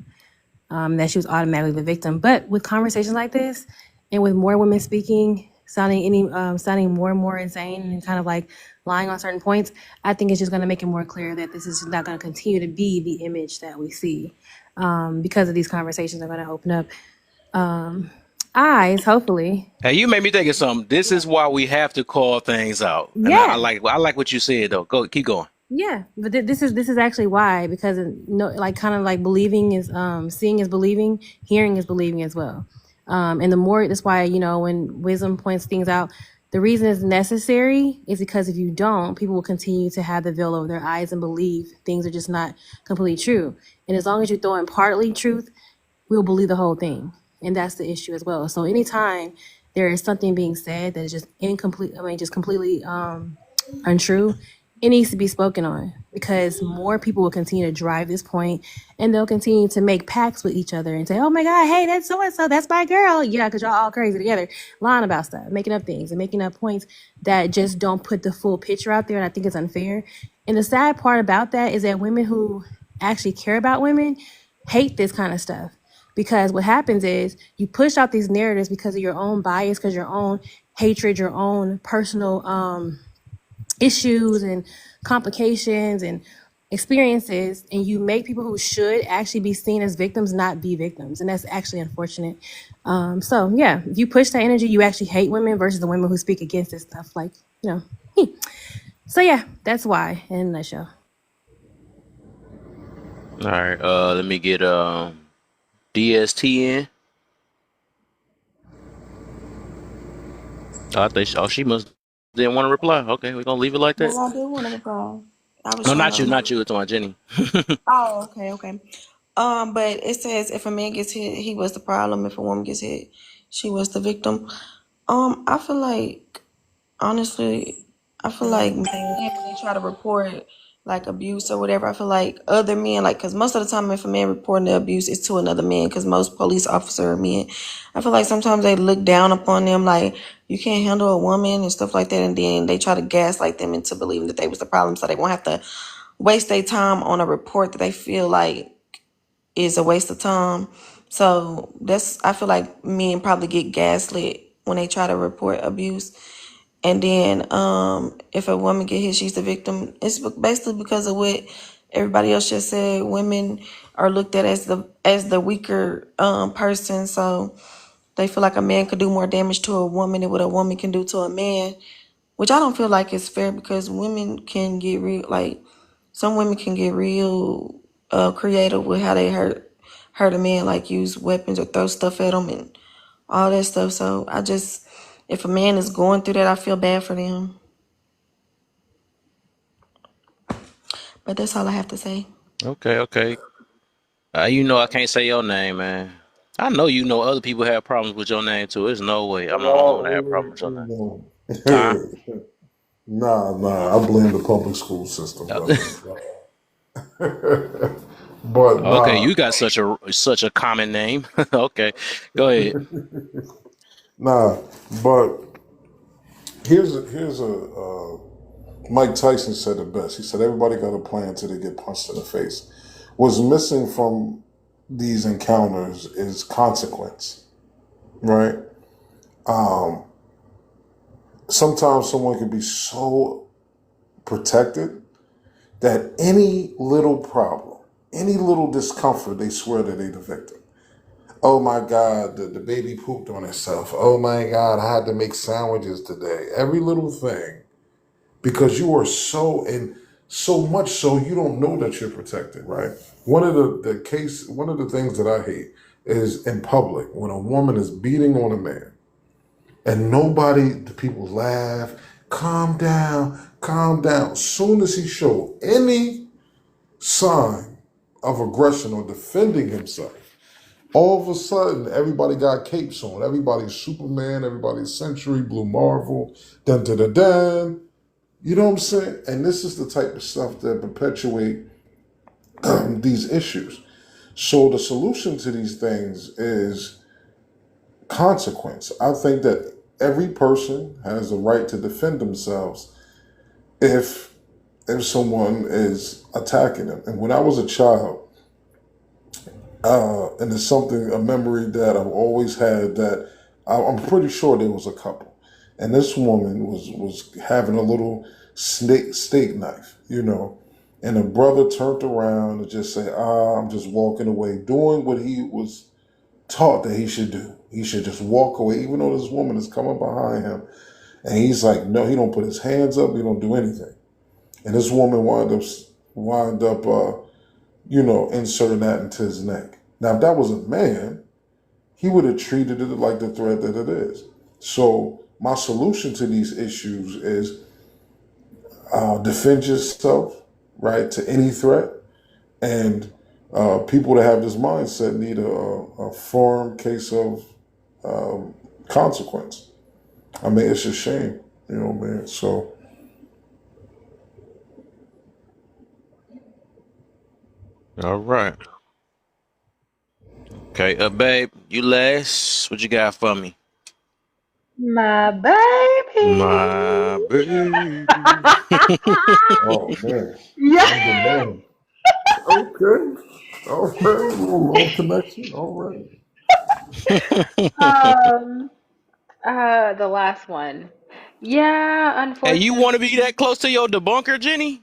that she was automatically the victim. But with conversations like this, and with more women speaking, sounding more and more insane and kind of like lying on certain points, I think it's just going to make it more clear that this is not going to continue to be the image that we see, because of these conversations are going to open up eyes, hopefully. Hey, you made me think of something. This is why we have to call things out, and I Yeah. like what you said though. Go, keep going. Yeah, but this is actually why, because no, like kind of like believing is seeing is believing, hearing is believing as well. And the more that's why, when wisdom points things out, the reason it's necessary is because if you don't, people will continue to have the veil over their eyes and believe things are just not completely true. And as long as you throw in partly truth, we'll believe the whole thing. And that's the issue as well. So anytime there is something being said that is just incomplete, just completely untrue, it needs to be spoken on, because more people will continue to drive this point, and they'll continue to make pacts with each other and say, oh my God, hey, that's so and so, that's my girl. Yeah, because y'all all crazy together, lying about stuff, making up things and making up points that just don't put the full picture out there. And I think it's unfair. And the sad part about that is that women who actually care about women hate this kind of stuff, because what happens is you push out these narratives because of your own bias, because your own hatred, your own personal issues and complications and experiences, and you make people who should actually be seen as victims not be victims, and that's actually unfortunate. So yeah, if you push that energy, you actually hate women versus the women who speak against this stuff, like, so yeah, that's why, in a nutshell. All right. Let me get DST in. Oh, I think she must didn't want to reply. Okay, we're gonna leave it like that. Well, I do want to reply. I was No, trying not you, to. not you. It's on Jenny. Oh, okay, okay. But it says if a man gets hit, he was the problem. If a woman gets hit, she was the victim. I feel like, honestly, I feel like men, when they try to report like abuse or whatever, I feel like other men, like, because most of the time if a man reporting the abuse, it's to another man, because most police officers are men. I feel like sometimes they look down upon them, like, you can't handle a woman and stuff like that, and then they try to gaslight them into believing that they was the problem, so they won't have to waste their time on a report that they feel like is a waste of time. So that's, I feel like men probably get gaslit when they try to report abuse. And then if a woman get hit, she's the victim. It's basically because of what everybody else just said. Women are looked at as the weaker person, so they feel like a man could do more damage to a woman than what a woman can do to a man, which I don't feel like is fair, because women can get real, like, some women can get real creative with how they hurt a man, like use weapons or throw stuff at them and all that stuff. So if a man is going through that, I feel bad for them. But that's all I have to say. Okay, okay. I can't say your name, man. I know other people have problems with your name too. There's no way I'm the only one that have problems with your name. Nah. I blame the public school system, brother. But Okay, nah, you got such a common name. Okay, go ahead. nah. But here's a Mike Tyson said it best. He said everybody got a plan till they get punched in the face. What's missing from these encounters is consequence, right? Um, Sometimes someone can be so protected that any little problem, any little discomfort, they swear that they the victim. Oh my God, the baby pooped on itself. Oh my God, I had to make sandwiches today. Every little thing, because you are so much so you don't know that you're protected, right? One of the things that I hate is in public when a woman is beating on a man and the people laugh, calm down, calm down. Soon as he showed any sign of aggression or defending himself, all of a sudden everybody got capes on. Everybody's Superman, everybody's Century, Blue Marvel, dun dun dun dun. You know what I'm saying? And this is the type of stuff that perpetuate these issues. So the solution to these things is consequence. I think that every person has the right to defend themselves if someone is attacking them. And when I was a child, and it's a memory that I've always had, that I'm pretty sure there was a couple, and this woman was having a little steak knife, and the brother turned around and just said, I'm just walking away, doing what he was taught that he should do. He should just walk away, even though this woman is coming behind him, and he's like, no, he don't put his hands up, he don't do anything, and this woman wind up inserting that into his neck. Now, if that was a man, he would have treated it like the threat that it is. So my solution to these issues is defend yourself, right, to any threat. And people that have this mindset need a firm case of consequence. I mean, it's a shame, man. So All right. Okay, babe, you last. What you got for me? My baby. My baby. oh man, Yeah. I'm the man. Okay. All right, a little long connection. All right. Um. The last one. Yeah. Hey, you Unfortunately. want to be that close to your debunker, Jenny?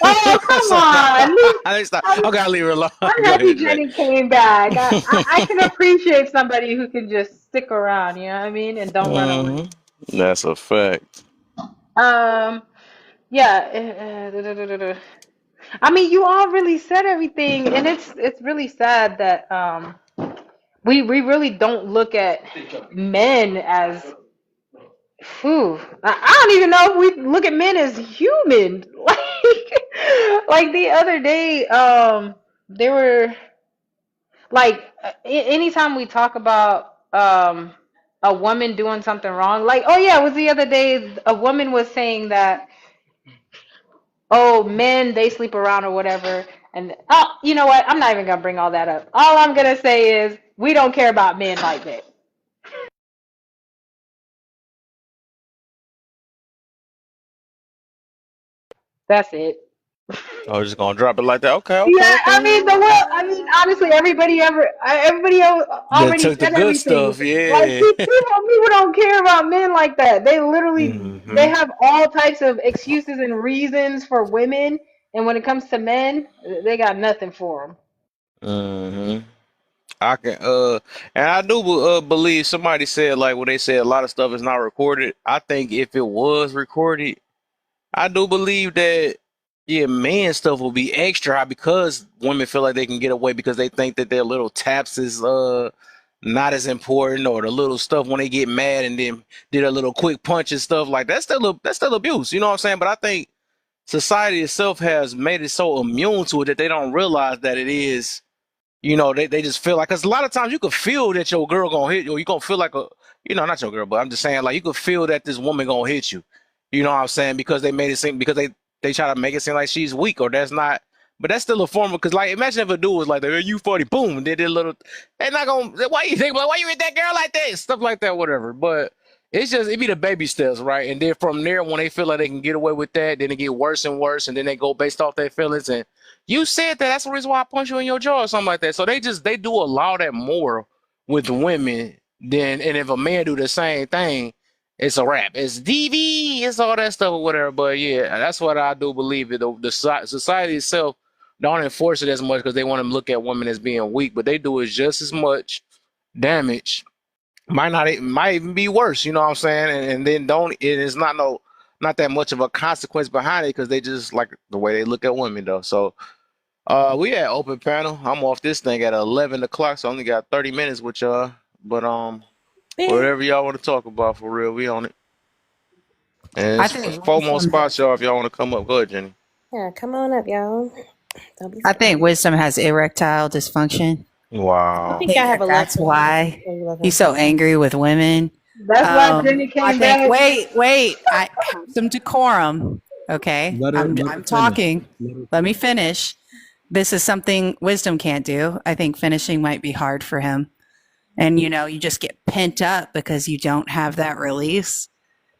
Oh, come on. I gotta leave her alone. I'm Go happy ahead, babe. Jenny came back. I can appreciate somebody who can just stick around, you know what I mean, and don't run away. That's a fact. Um, yeah. I mean, you all really said everything, and it's really sad that we really don't look at men as whew. I don't even know if we look at men as human. Like the other day, they were like anytime we talk about a woman doing something wrong, like oh yeah, it was the other day a woman was saying that oh men they sleep around or whatever, and oh you know what, I'm not even gonna bring all that up. All I'm gonna say is we don't care about men like that. That's it. I was just gonna drop it like that. Okay, okay, Yeah, okay. I mean the world. I mean, honestly, everybody That already took the said good everything. stuff, Like yeah. people don't care about men like that. They literally they hmm have all types of excuses and reasons for women, and when it comes to men, they got nothing for them. hmm I can and I do believe somebody said like when they said a lot of stuff is not recorded. I think if it was recorded, I do believe that yeah, man stuff will be extra high because women feel like they can get away because they think that their little taps is not as important or the little stuff when they get mad and then did a little quick punch and stuff like that's still abuse, you know what I'm saying? But I think society itself has made it so immune to it that they don't realize that it is, they just feel like, because a lot of times you can feel that your girl gonna hit you, or you gonna feel like not your girl, but I'm just saying, like, you could feel that this woman gonna hit you. You know what I'm saying? Because they made it seem, because they try to make it seem like she's weak, or that's not. But that's still a form of, because, like, imagine if a dude was like, "Hey, you 40, boom," and they did a little. They're not gonna. Why you think? Like, why you hit that girl like that? Stuff like that, whatever. But it's just, it be the baby steps, right? And then from there, when they feel like they can get away with that, then it get worse and worse, and then they go based off their feelings. And you said that, that's the reason why I punch you in your jaw or something like that. So they do allow that more with women than, and if a man do the same thing, it's a wrap. It's DV, it's all that stuff or whatever. But yeah, that's what I do believe. The society itself don't enforce it as much because they want to look at women as being weak, but they do it just as much damage. Might even be worse. You know what I'm saying? And then don't. It is not that much of a consequence behind it because they just like the way they look at women though. So we had open panel. I'm off this thing at 11 o'clock, so I only got 30 minutes with y'all. But whatever y'all want to talk about for real, we on it. And I it's think four more wisdom. spots, y'all, if y'all want to come up. Go ahead, Jenny. Yeah, come on up, y'all. Don't be I scared. think wisdom has erectile dysfunction. I Wow. think I have a love That's for him. why I love him. he's so angry with women. That's why Jenny I came think. back. Wait. I have some decorum. Okay, Let her I'm finish. talking. Let her Let me finish. This is something wisdom can't do. I think finishing might be hard for him, and you just get pent up because you don't have that release.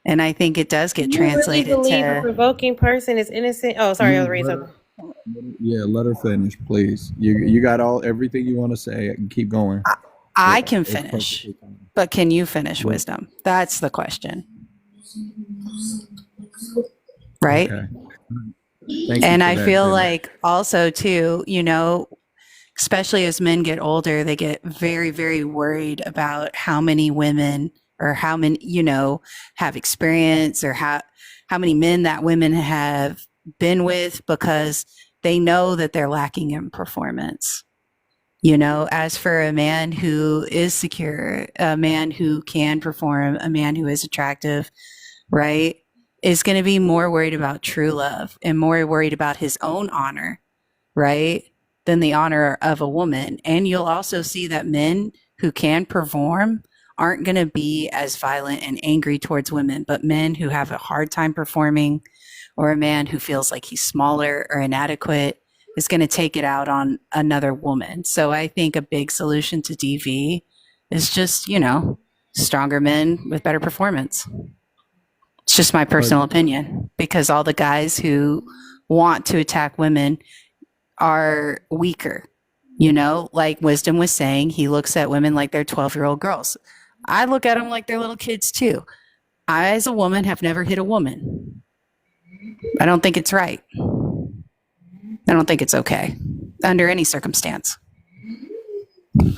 And I think it does get Do you really translated believe a to. provoking person is innocent? Oh, sorry, I was no, reading let something. her, yeah, let her finish, please. You got everything you want to say. Keep going. I can It's finish, perfectly fine. but can you finish Yeah. wisdom? That's the question, right? Okay. Thank you And for I that, feel Jenny. like also too, especially as men get older, they get very, very worried about how many women or how many, have experience or how many men that women have been with because they know that they're lacking in performance. As for a man who is secure, a man who can perform, a man who is attractive, right, is going to be more worried about true love and more worried about his own honor, right, than the honor of a woman. And you'll also see that men who can perform aren't going to be as violent and angry towards women, but men who have a hard time performing or a man who feels like he's smaller or inadequate is going to take it out on another woman. So I think a big solution to DV is just, stronger men with better performance. It's just my personal opinion because all the guys who want to attack women are weaker. Like Wisdom was saying, he looks at women like they're 12-year-old girls. I look at them like they're little kids too. I, as a woman, have never hit a woman. I don't think it's right. I don't think it's okay under any circumstance. All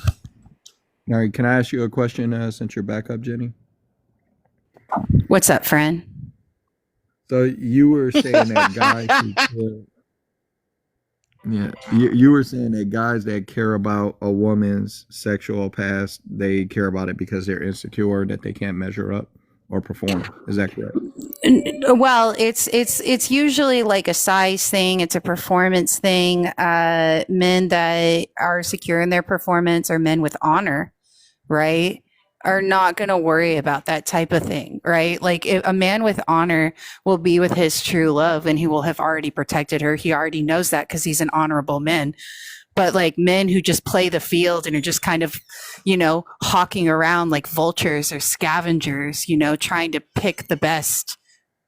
right. Can I ask you a question since you're back up, Jenny? What's up, friend? So you were saying that guys you were saying that guys that care about a woman's sexual past, they care about it because they're insecure that they can't measure up or perform. Is that correct? Well, it's usually like a size thing. It's a performance thing. Men that are secure in their performance or men with honor, right, are not going to worry about that type of thing, right? Like if a man with honor will be with his true love and he will have already protected her. He already knows that because he's an honorable man. But like men who just play the field and are just kind of, hawking around like vultures or scavengers, trying to pick the best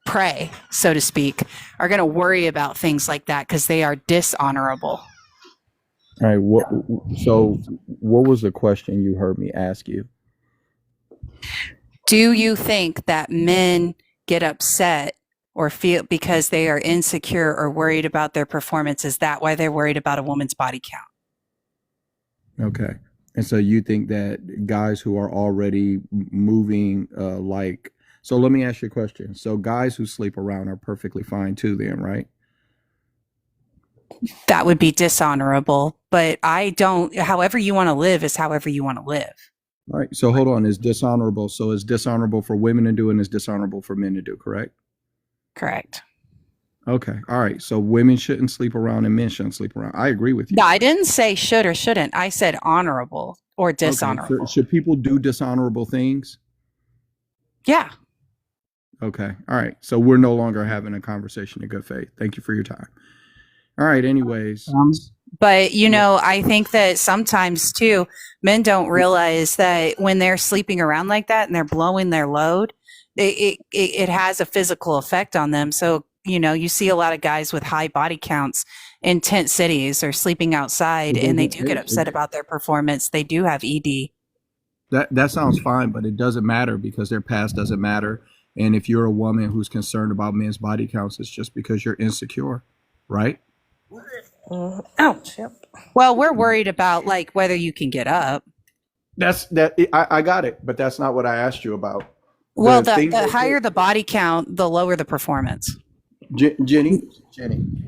prey, so to speak, are going to worry about things like that because they are dishonorable. All right. What was the question you heard me ask you? Do you think that men get upset or feel because they are insecure or worried about their performance? Is that why they're worried about a woman's body count? Okay. And so you think that guys who are already moving so let me ask you a question. So guys who sleep around are perfectly fine too then, right? That would be dishonorable, but I don't, however you want to live is however you want to live. All right. So hold on. Is dishonorable. So it's dishonorable for women to do and it's dishonorable for men to do, correct? Correct. Okay. All right. So women shouldn't sleep around and men shouldn't sleep around. I agree with you. No, I didn't say should or shouldn't. I said honorable or dishonorable. Okay. Should people do dishonorable things? Yeah. Okay. All right. So we're no longer having a conversation in good faith. Thank you for your time. All right. Anyways. But, I think that sometimes too, men don't realize that when they're sleeping around like that and they're blowing their load, it has a physical effect on them. So, you see a lot of guys with high body counts in tent cities or sleeping outside, and they do get upset about their performance. They do have ED. That sounds fine, but it doesn't matter because their past doesn't matter. And if you're a woman who's concerned about men's body counts, it's just because you're insecure, right? Ouch. Yep. Well, we're worried about like whether you can get up. I got it, but that's not what I asked you about. Well, the higher the body count, the lower the performance. Jenny,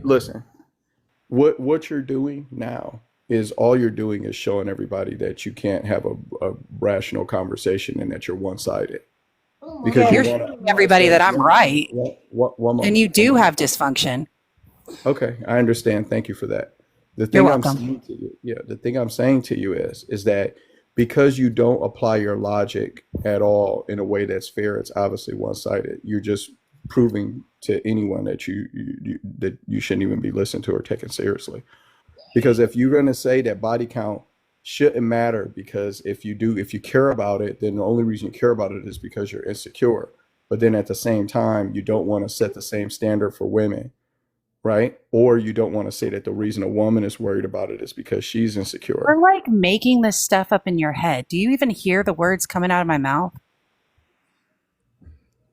listen. What you're doing now is all you're doing is showing everybody that you can't have a rational conversation and that you're one-sided. Because you're showing everybody that I'm right. And you do have dysfunction. Okay, I understand. Thank you for that. The thing I'm saying to you, the thing I'm saying to you is that because you don't apply your logic at all in a way that's fair, it's obviously one-sided. You're just proving to anyone that you shouldn't even be listened to or taken seriously. Because if you're going to say that body count shouldn't matter, because if you care about it, then the only reason you care about it is because you're insecure. But then at the same time, you don't want to set the same standard for women, right? Or you don't want to say that the reason a woman is worried about it is because she's insecure. We're like making this stuff up in your head. Do you even hear the words coming out of my mouth?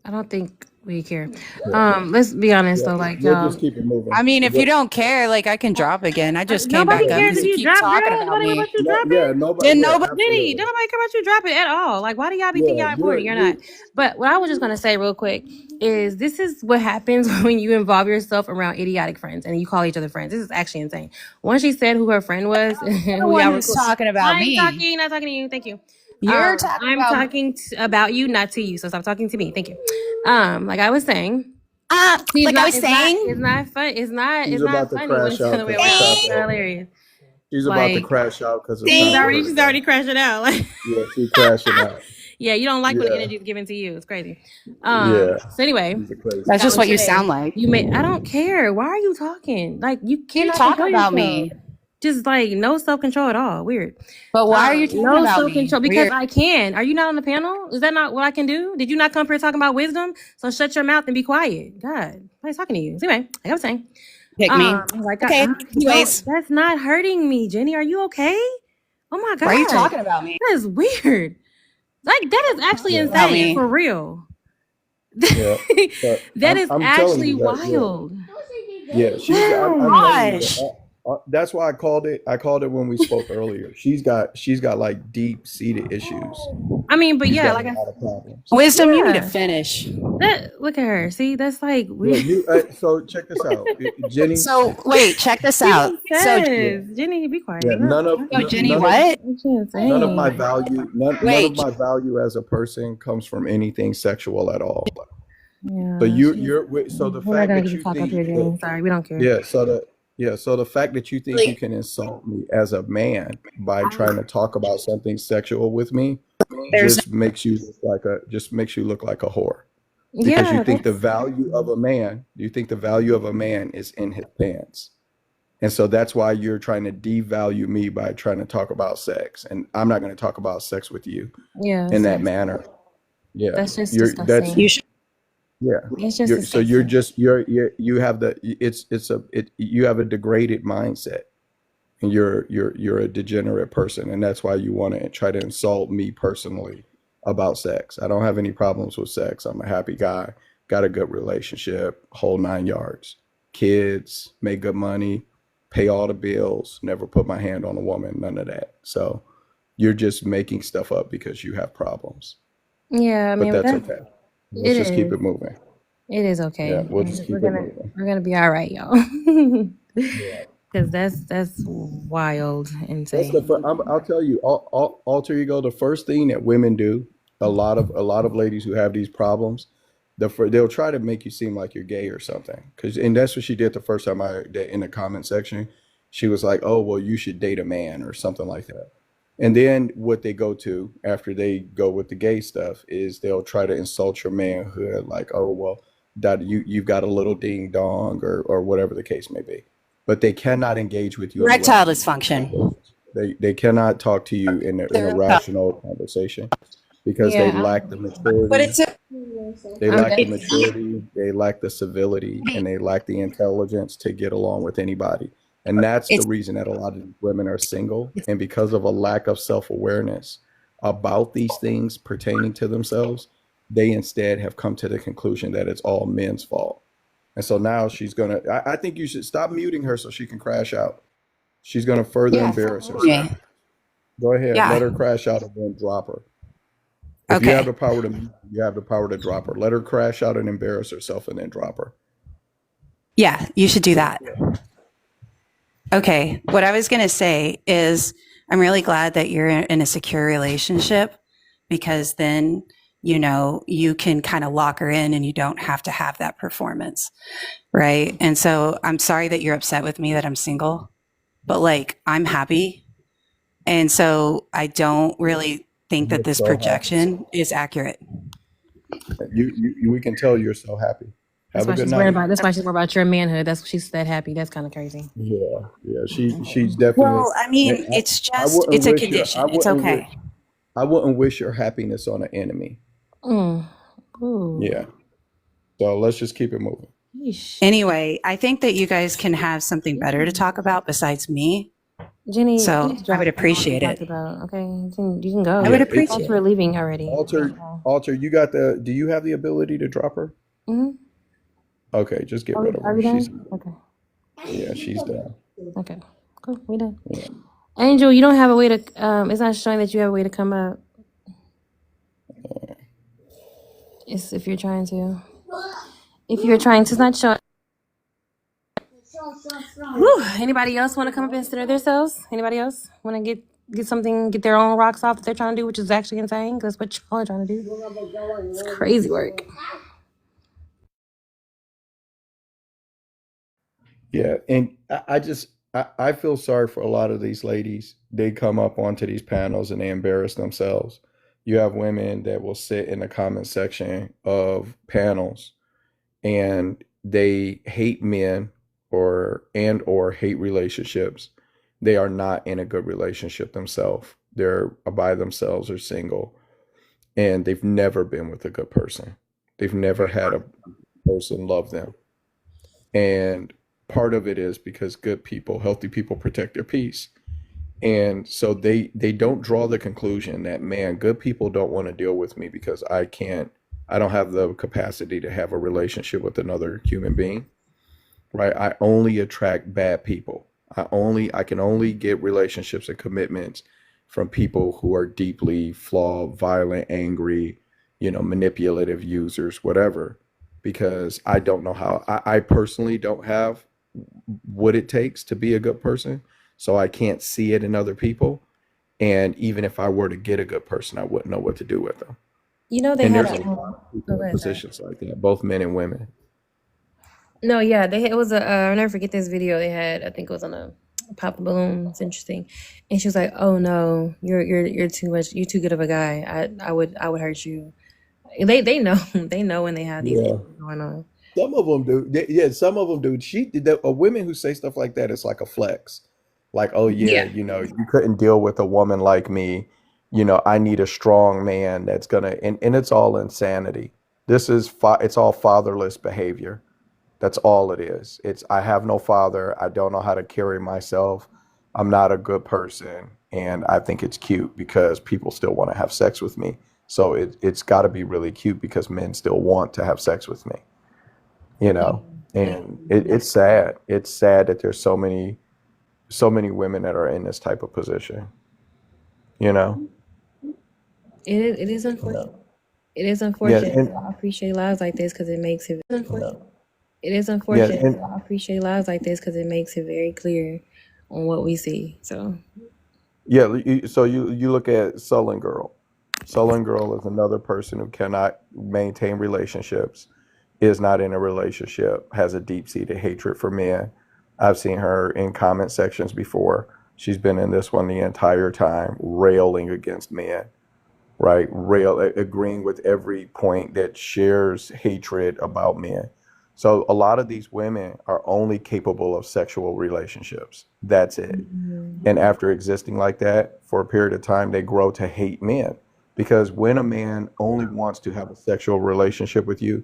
I don't think we care. Let's be honest though, like we'll just keep it moving. I mean, if you don't care, like I can drop again. I just came back up because you keep talking about me. Nobody care about you dropping at all. Like, why do y'all be thinking y'all important? You're not. But what I was just gonna say real quick is this is what happens when you involve yourself around idiotic friends and you call each other friends. This is actually insane. Once she said who her friend was, the one who's talking about me. Not talking to you. Thank you. You're talking I'm about talking about you, not to you. So stop talking to me. Thank you. Like I was saying. It's not fun. It's not funny when it's the other way around. It's hilarious. She's about to crash out because she's already crashing out. Like yeah, she's crashing out. Yeah, you don't like when the energy is given to you. It's crazy. So anyway, that's just what you sound like. I don't care. Why are you talking? Like you can't talk about me. Just like no self-control at all. Weird. But why are you talking about self-control? me? Because I can. Are you not on the panel? Is that not what I can do? Did you not come here talking about wisdom? So shut your mouth and be quiet. God, nobody's talking to you. So anyway, like I was saying. Pick me. Okay. Anyways. That's not hurting me, Jenny. Are you okay? Oh my God. Why are you talking about me? That is weird. Like that is actually insane. For real. Yeah, that is actually wild. Yeah, she's. That's why I called it. I called it when we spoke earlier. She's got like deep seated issues. I mean, but yeah, like wisdom, you need to finish. Look at her. See, that's like weird. So check this out, Jenny. So wait, check this out. Jenny, be quiet. Yeah, none of my value. None of my value as a person comes from anything sexual at all. Yeah. So the fact that you think. Sorry, we don't care. So the fact that you think you can insult me as a man by trying to talk about something sexual with me just makes you look like a whore. Because you think the value of a man is in his pants. And so that's why you're trying to devalue me by trying to talk about sex. And I'm not going to talk about sex with you in that manner. Yeah. That's just disgusting. Yeah. You have a degraded mindset, and you're a degenerate person, and that's why you want to try to insult me personally about sex. I don't have any problems with sex. I'm a happy guy, got a good relationship, whole 9 yards, kids, make good money, pay all the bills, never put my hand on a woman, none of that. So you're just making stuff up because you have problems. Yeah, I mean, but that's okay. Let's just keep it moving. It is okay. Yeah, we'll just keep it moving. We're gonna be all right, y'all. Because that's wild and insane. I'll tell you, alter ego. The first thing that women do, a lot of ladies who have these problems, they'll try to make you seem like you're gay or something. And that's what she did the first time in the comment section. She was like, "Oh, well, you should date a man," or something like that. And then what they go to after they go with the gay stuff is they'll try to insult your manhood, like, oh well, that you've got a little ding dong or whatever the case may be. But they cannot engage with you in a Erectile rational dysfunction. they cannot talk to you in a rational conversation because they Yeah, lack the But maturity. it's a, They I'm lack the definitely. maturity, they lack the civility, and they lack the intelligence to get along with anybody. And that's the it's reason that a lot of these women are single. And because of a lack of self awareness about these things pertaining to themselves, they instead have come to the conclusion that it's all men's fault. And so now she's going to, I think you should stop muting her so she can crash out. She's going to further yeah. embarrass herself. Yeah. Go ahead, let Yeah. her crash out and then drop her. If you have Okay. the power to mute, you have the power to drop her. Let her crash out and embarrass herself and then drop her. Yeah, you should do that. Okay. What I was going to say is I'm really glad that you're in a secure relationship because then, you know, you can kind of lock her in and you don't have to have that performance. Right. And so I'm sorry that you're upset with me that I'm single, but like I'm happy. And so I don't really think that You're this so happy. projection is accurate. We can tell you're so happy. That's Have a why good she's worried night. about. That's why she's worried about your manhood. That's she's that happy. That's kind of crazy. Yeah, yeah. She's definitely. Well, I mean, it's I just, wouldn't it's a wish your. condition. It's okay. I wouldn't wish your happiness on an enemy. Mm. Ooh. Yeah. So let's just keep it moving. Yeesh. Anyway, I think that you guys can have something better to talk about besides me. Jenny, So please I drop would what we appreciate talked it. about. Okay, you can go. I would Yeah. Thought appreciate you were it. leaving already. Alter. You got the. Do you have the ability to drop her? Mm-hmm. Okay, just get Are rid we, of are her. we She's. done? Okay. Yeah, she's done. Okay. Cool. We done. Yeah. Angel, you don't have a way to. It's not showing that you have a way to come up. It's if you're trying to. If you're trying to, it's not showing. Whew. Anybody else want to come up and consider themselves? Anybody else want to get something, get their own rocks off that they're trying to do, which is actually insane. That's what y'all are trying to do. It's crazy work. Yeah, and I feel sorry for a lot of these ladies. They come up onto these panels and they embarrass themselves. You have women that will sit in the comment section of panels and they hate men or hate relationships. They are not in a good relationship themselves. They're by themselves or single, and they've never been with a good person. They've never had a person love them. And part of it is because good people, healthy people protect their peace. And so they don't draw the conclusion that, man, good people don't want to deal with me because I don't have the capacity to have a relationship with another human being, right? I only attract bad people. I can only get relationships and commitments from people who are deeply flawed, violent, angry, manipulative users, whatever, because I don't know how. I personally don't have what it takes to be a good person, so I can't see it in other people. And even if I were to get a good person, I wouldn't know what to do with them. You know they And had there's a. a lot of people Oh, go in ahead, sorry. positions like that, both men and women. No, yeah, it was a. I'll never forget this video they had. I think it was on a pop the balloon. It's interesting, and she was like, "Oh no, you're too much. You're too good of a guy. I would hurt you." They know they know when they have these Yeah. issues going on. Some of them do. Yeah, some of them do. Women who say stuff like that, it's like a flex. Like, oh yeah, Yeah. you couldn't deal with a woman like me. I need a strong man that's gonna, and it's all insanity. It's all fatherless behavior. That's all it is. I have no father. I don't know how to carry myself. I'm not a good person, and I think it's cute because people still want to have sex with me. So it's got to be really cute because men still want to have sex with me. you know and it's sad. It's sad that there's so many women that are in this type of position. you know It is unfortunate. It is yeah unfortunate. and I appreciate lives like this because it makes it. It is yeah unfortunate. and I appreciate lives like this because it makes it very clear on what we see. So yeah so you look at Sullen Girl. Sullen Girl is another person who cannot maintain relationships, is not in a relationship, has a deep-seated hatred for men. I've seen her in comment sections before She's been in this one the entire time, railing against men, right? Agreeing with every point that shares hatred about men. So a lot of these women are only capable of sexual relationships. That's it. And after existing like that for a period of time, they grow to hate men. Because when a man only wants to have a sexual relationship with you,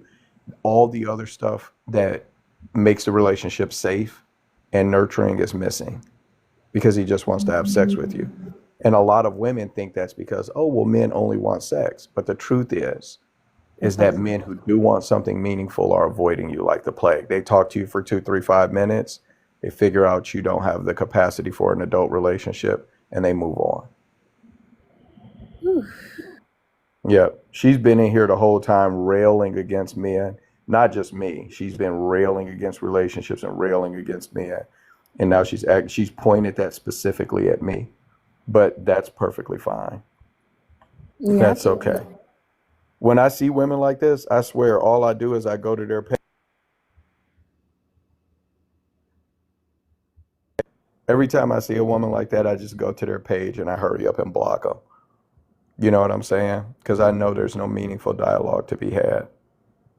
all the other stuff that makes the relationship safe and nurturing is missing because he just wants to have sex with you. And a lot of women think that's because, oh, well, men only want sex. But the truth is that men who do want something meaningful are avoiding you like the plague. They talk to you for 2, 3, 5 minutes. They figure out you don't have the capacity for an adult relationship and they move on. Yep. She's been in here the whole time railing against men, not just me. She's been railing against relationships and railing against men. And now she's pointed that specifically at me. But that's perfectly fine. Yeah, That's okay. When I see women like this, I swear all I do is I go to their page. Every time I see a woman like that, I just go to their page and I hurry up and block them. You know what I'm saying? Because I know there's no meaningful dialogue to be had.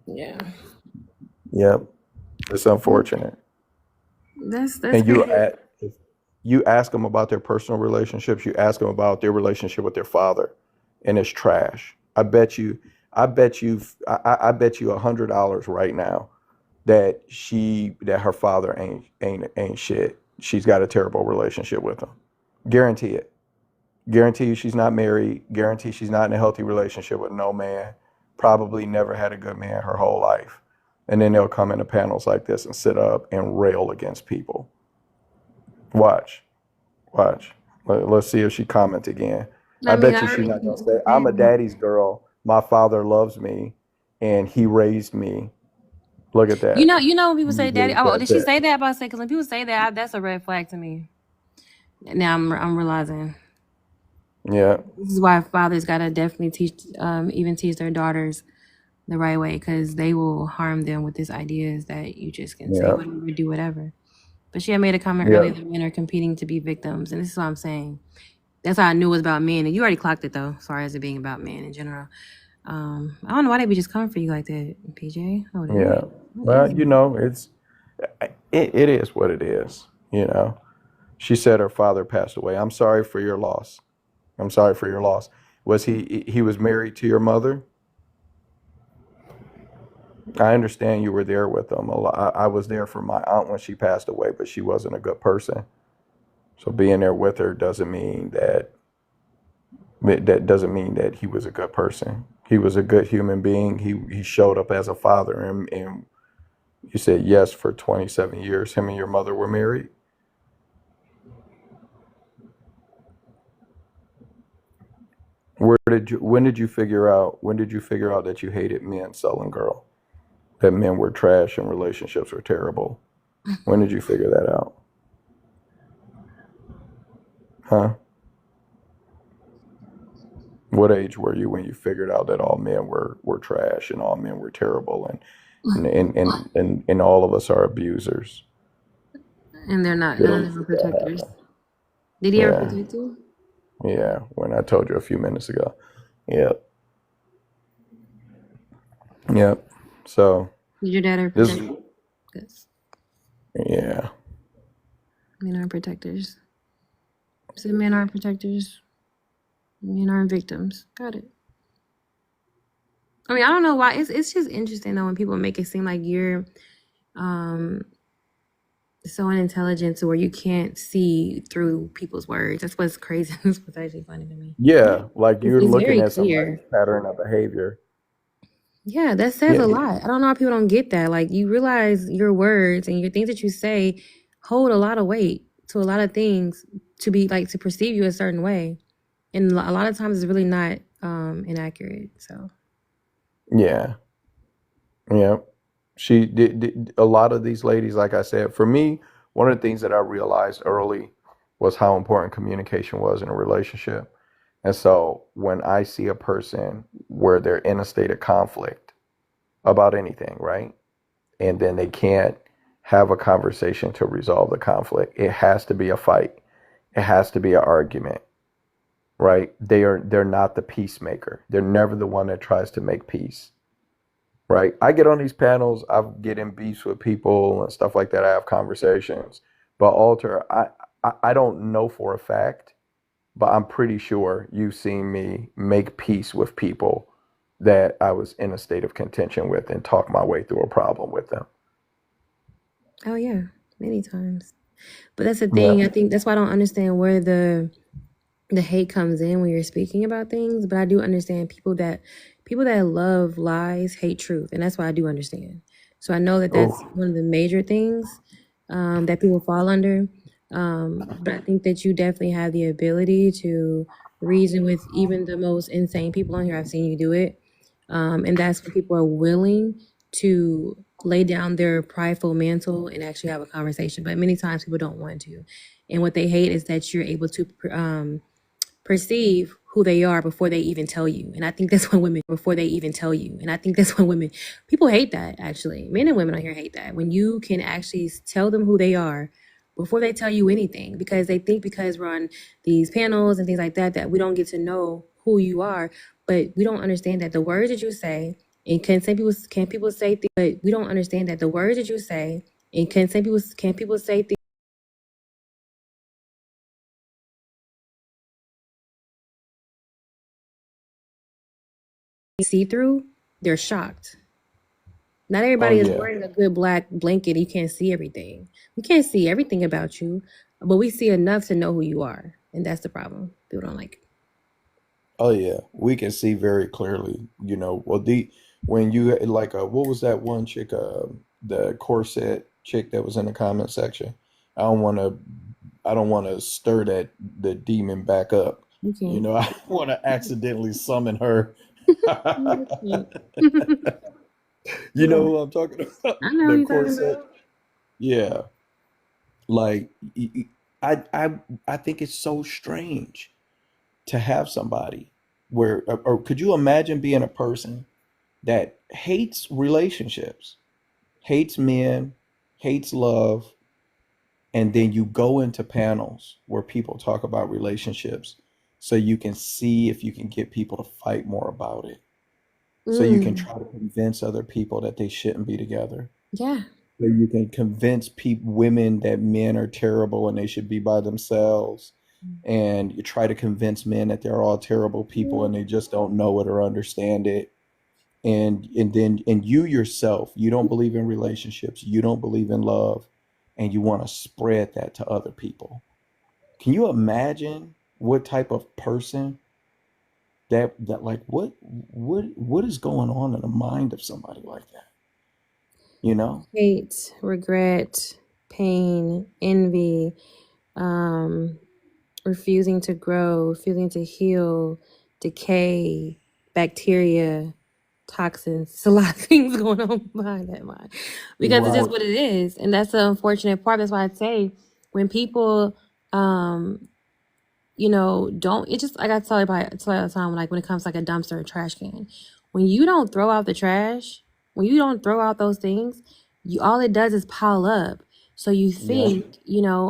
yeah. Yep. It's unfortunate. That's And crazy. you ask them about their personal relationships, you ask them about their relationship with their father, and it's trash. I bet you $100 right now that her father ain't shit. She's got a terrible relationship with him. Guarantee it. Guarantee you she's not married. Guarantee she's not in a healthy relationship with no man. Probably never had a good man her whole life. And then they'll come into panels like this and sit up and rail against people. Watch. Let's see if she comments again. I bet you she's not gonna say, I'm a daddy's girl. My father loves me and he raised me. Look at that. You know when people say daddy. Oh, did she That's say that? About to say, because when people say that, that's a red flag to me. Now I'm realizing it. Yeah. this is why fathers gotta definitely even teach their daughters the right way, because they will harm them with these ideas that you just can say Yeah. whatever, do whatever. But she had made a comment Yeah. earlier that men are competing to be victims, and this is what I'm saying. That's how I knew it was about men, and you already clocked it though, as far as it being about men in general. I don't know why they be just coming for you like that, PJ. Oh, they Yeah. Well, you know, it is what it is, you know. She said her father passed away. I'm sorry for your loss. I'm sorry for your loss. Was he was married to your mother? I understand you were there with them. I was there for my aunt when she passed away, but she wasn't a good person. So being there with her doesn't mean that he was a good person. He was a good human being. He showed up as a father, and you said yes for 27 years. Him and your mother were married. When did you figure out that you hated men, Sullen girl? That men were trash and relationships were terrible. When did you figure that out? Huh? What age were you when you figured out that all men were trash and all men were terrible and all of us are abusers? And they're not. When None did of you them are figure that protectors. out? Did he ever Yeah. protect you? Yeah. When I told you a few minutes ago. Yep. Yep. So Did your dad ever this, protect you? Yes. yeah. Men aren't protectors. So men aren't protectors. Men aren't victims. Got it. I mean, I don't know why. It's just interesting though when people make it seem like you're um so unintelligent to where you can't see through people's words. That's what's crazy. That's what's actually funny to me. Yeah. Like you're It's looking very at somebody's clear. pattern of behavior. Yeah, that says Yeah. a lot. I don't know how people don't get that. Like you realize your words and your things that you say hold a lot of weight to a lot of things to be like to perceive you a certain way. And a lot of times it's really not inaccurate. So Yeah. Yeah. She did a lot of these ladies, like I said, for me, one of the things that I realized early was how important communication was in a relationship. And so when I see a person where they're in a state of conflict about anything, right? And then they can't have a conversation to resolve the conflict, it has to be a fight. it has to be an argument, right? They're not the peacemaker. They're never the one that tries to make peace, right? I get on these panels, I get in beefs with people and stuff like that. I have conversations, but Alter, I don't know for a fact, but I'm pretty sure you've seen me make peace with people that I was in a state of contention with and talk my way through a problem with them. Oh yeah, many times. But that's the Yeah. thing. I think that's why I don't understand where the hate comes in when you're speaking about things. But I do understand people that love lies hate truth, and that's why I do understand. So I know that that's Oh, one of the major things that people fall under. But I think that you definitely have the ability to reason with even the most insane people on here. I've seen you do it, and that's when people are willing to lay down their prideful mantle and actually have a conversation. But many times people don't want to, and what they hate is that you're able to perceive who they are before they even tell you. And I think that's when women before they even tell you. And I think that's when women people hate that actually. Men and women on here hate that. When you can actually tell them who they are before they tell you anything, because they think because we're on these panels and things like that that we don't get to know who you are. But we don't understand that the words that you say, and can people say things, but we don't understand that the words that you say, and can people say things see through, they're shocked. Not oh everybody is yeah. wearing a good black blanket. You can't see everything. We can't see everything about you, but we see enough to know who you are. And that's the problem. People don't like it. Oh yeah. We can see very clearly, well the when you like what was that one chick the corset chick that was in the comment section? I don't want to I don't want to stir that the demon back up. You can't. I want to accidentally summon her. You can't. You know who I'm talking about? I know who The you're talking corset. about. Yeah. Like I think it's so strange to have somebody where or could you imagine being a person that hates relationships, hates men, hates love, and then you go into panels where people talk about relationships so you can see if you can get people to fight more about it. So you can Mm, try to convince other people that they shouldn't be together. yeah. So you can convince women that men are terrible and they should be by themselves. And you try to convince men that they're all terrible people and they just don't know it or understand it. And you yourself, you don't believe in relationships, you don't believe in love, and you want to spread that to other people. Can you imagine what type of person that like what is going on in the mind of somebody like that? You know? Hate, regret, pain, envy, um, refusing to grow, refusing to heal, decay, bacteria, toxins. It's a lot of things going on behind that mind because it's just Right. what it is. And that's the unfortunate part. That's why I'd say when people, don't, it just, like I tell you all the time, like when it comes to like a dumpster or trash can, when you don't throw out the trash, when you don't throw out those things, all it does is pile up. So you Yeah. think,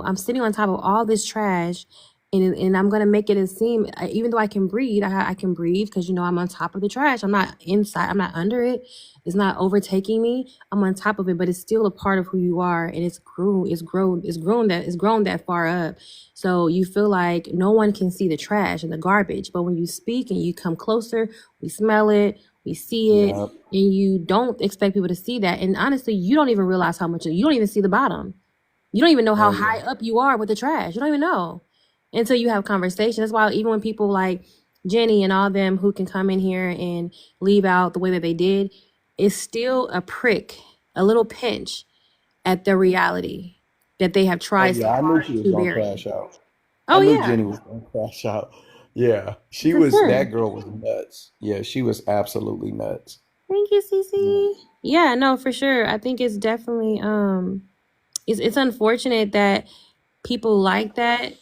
I'm sitting on top of all this trash and I'm going to make it seem, even though I can breathe, I can breathe because, I'm on top of the trash. I'm not inside, I'm not under it. It's not overtaking me. I'm on top of it, but it's still a part of who you are. And it's grown that far up. So you feel like no one can see the trash and the garbage. But when you speak and you come closer, we smell it, we see it, Yeah. and you don't expect people to see that. And honestly, you don't even realize how much, you don't even see the bottom. You don't even know how Oh yeah. high up you are with the trash. You don't even know until you have conversations. That's why even when people like Jenny and all them who can come in here and leave out the way that they did, it's still a prick, a little pinch at the reality that they have Oh tried so yeah. I knew hard she was to gonna bury. crash out. I Oh knew yeah, Jenny was gonna crash out. Yeah. for That sure. girl was nuts. Yeah, she was absolutely nuts. Thank you, Yeah. Cece. Yeah, no, for sure. I think it's definitely it's unfortunate that people like that,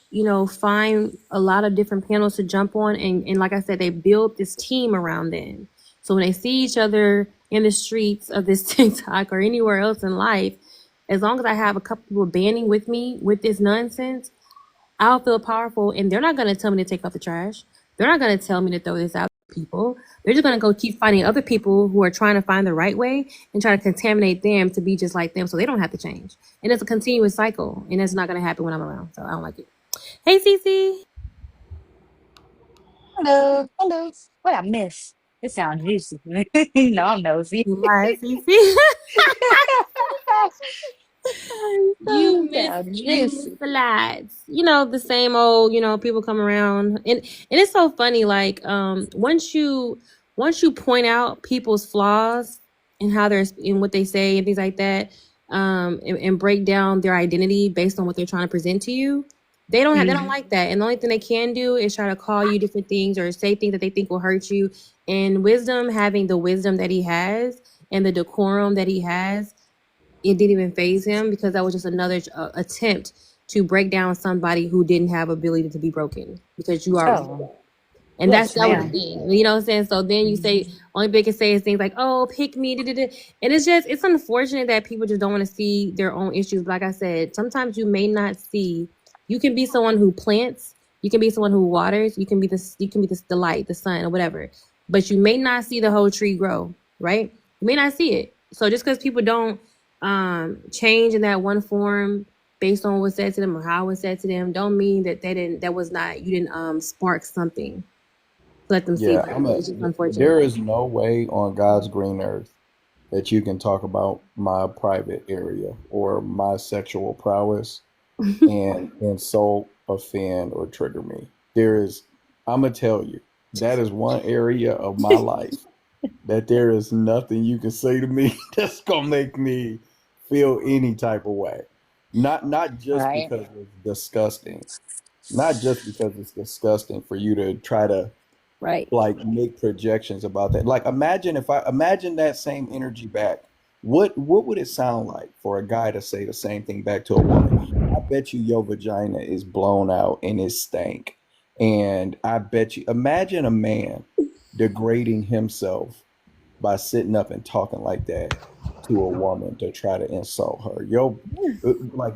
find a lot of different panels to jump on and like I said, they build this team around them. So when they see each other in the streets of this TikTok or anywhere else in life, as long as I have a couple people banding with me with this nonsense, I'll feel powerful, and they're not going to tell me to take out the trash. They're not going to tell me to throw this out to people. They're just going to go keep finding other people who are trying to find the right way and try to contaminate them to be just like them so they don't have to change. And it's a continuous cycle, and it's not going to happen when I'm around. So I don't like it. Hey, Cece. Hello, hello. What I miss? It sounds juicy. You know I'm nosy. You lied, Cece. So You miss sounds the juicy. lights. You know, the same old, people come around. And it's so funny, like, once you point out people's flaws and how they're in what they say and things like that, and break down their identity based on what they're trying to present to you, they don't like that. And the only thing they can do is try to call you different things or say things that they think will hurt you. And wisdom, having the wisdom that he has and the decorum that he has, it didn't even phase him because that was just another attempt to break down somebody who didn't have ability to be broken because you already know Oh, that. And yes, that was the ma'am. thing. You know what I'm saying? So then you say, only they can say is things like, oh, pick me. Da, da, da. And it's unfortunate that people just don't want to see their own issues. But like I said, sometimes you may not see, you can be someone who plants, you can be someone who waters, the light, the sun, or whatever. But you may not see the whole tree grow, right? You may not see it. So just because people don't change in that one form based on what was said to them or how it was said to them, don't mean that you didn't spark something. Let them see Yeah, that. It's just unfortunate. there is no way on God's green earth that you can talk about my private area or my sexual prowess and insult, offend, or trigger me. I'm gonna tell you, that is one area of my life that there is nothing you can say to me that's gonna make me feel any type of way. Not just Right, because it's disgusting, not just because it's disgusting for you to try to Right. like make projections about that. Like imagine that same energy back. What would it sound like for a guy to say the same thing back to a woman? I bet you your vagina is blown out and it stank. And I bet you imagine a man degrading himself by sitting up and talking like that to a woman to try to insult her. Like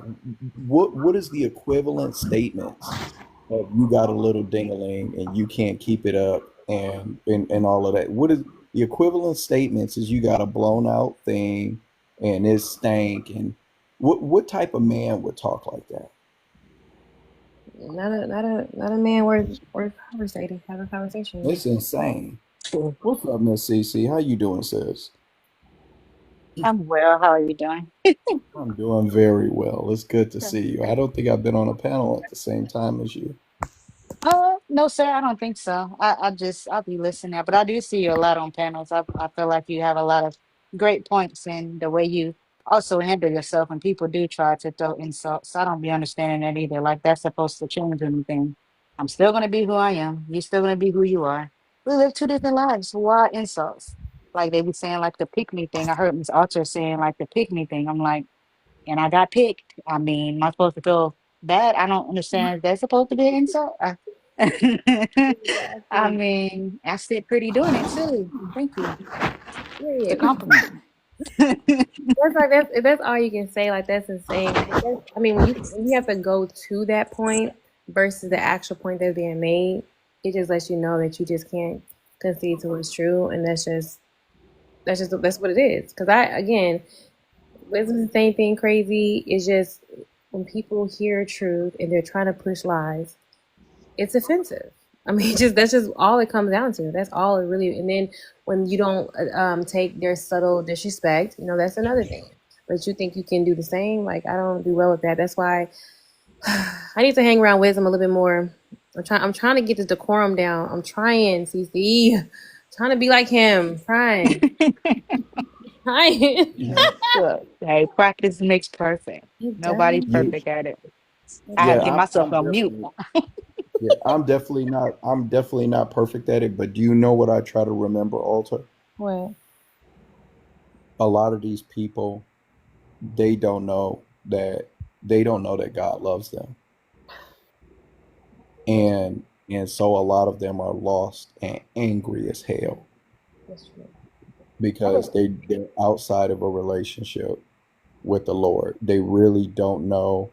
what is the equivalent statements of you got a little dingling and you can't keep it up and all of that? What is the equivalent statements is you got a blown out thing and it stank and what type of man would talk like that? Not a man worth conversating, having conversation with. It's insane. true. What's up, Miss Cece? How you doing, sis? I'm well. How are you doing? I'm doing very well. It's good to see you. I don't think I've been on a panel at the same time as you. No, sir, I don't think so. I'll be listening, but I do see you a lot on panels. I feel like you have a lot of great points in the way you also handle yourself, and people do try to throw insults. I don't be understanding that either. Like that's supposed to change anything. I'm still gonna be who I am. You're still gonna be who you are. We live two different lives. Why insults? Like they be saying like the pick me thing. I heard Miss Archer saying like the pick me thing. I'm like, and I got picked. I mean, am I supposed to feel bad? I don't understand. That's supposed to be an insult. I Exactly. mean, I sit pretty doing it too. Thank you. It's a Period. compliment. That's all you can say. Like that's insane. I mean, when you have to go to that point versus the actual point that's being made, it just lets you know that you just can't concede to what's true, and that's what it is. Because wasn't the same thing crazy? It's just when people hear truth and they're trying to push lies, it's offensive. I mean, just that's just all it comes down to. That's all it really. And then when you don't take their subtle disrespect, that's another thing. But you think you can do the same? Like I don't do well with that. That's why I need to hang around wisdom a little bit more. I'm trying to get the decorum down. I'm trying, CC. Trying to be like him. Trying. Trying. Yeah. Look, hey, practice makes perfect. It does. Nobody's You, perfect at it. It I have yeah, to get does. myself I'm on mute. definitely yeah, I'm definitely not perfect at it, but do you know what I try to remember, Alter? What? A lot of these people, they don't know that they don't know that God loves them. And so a lot of them are lost and angry as hell That's true. because they're outside of a relationship with the Lord. They really don't know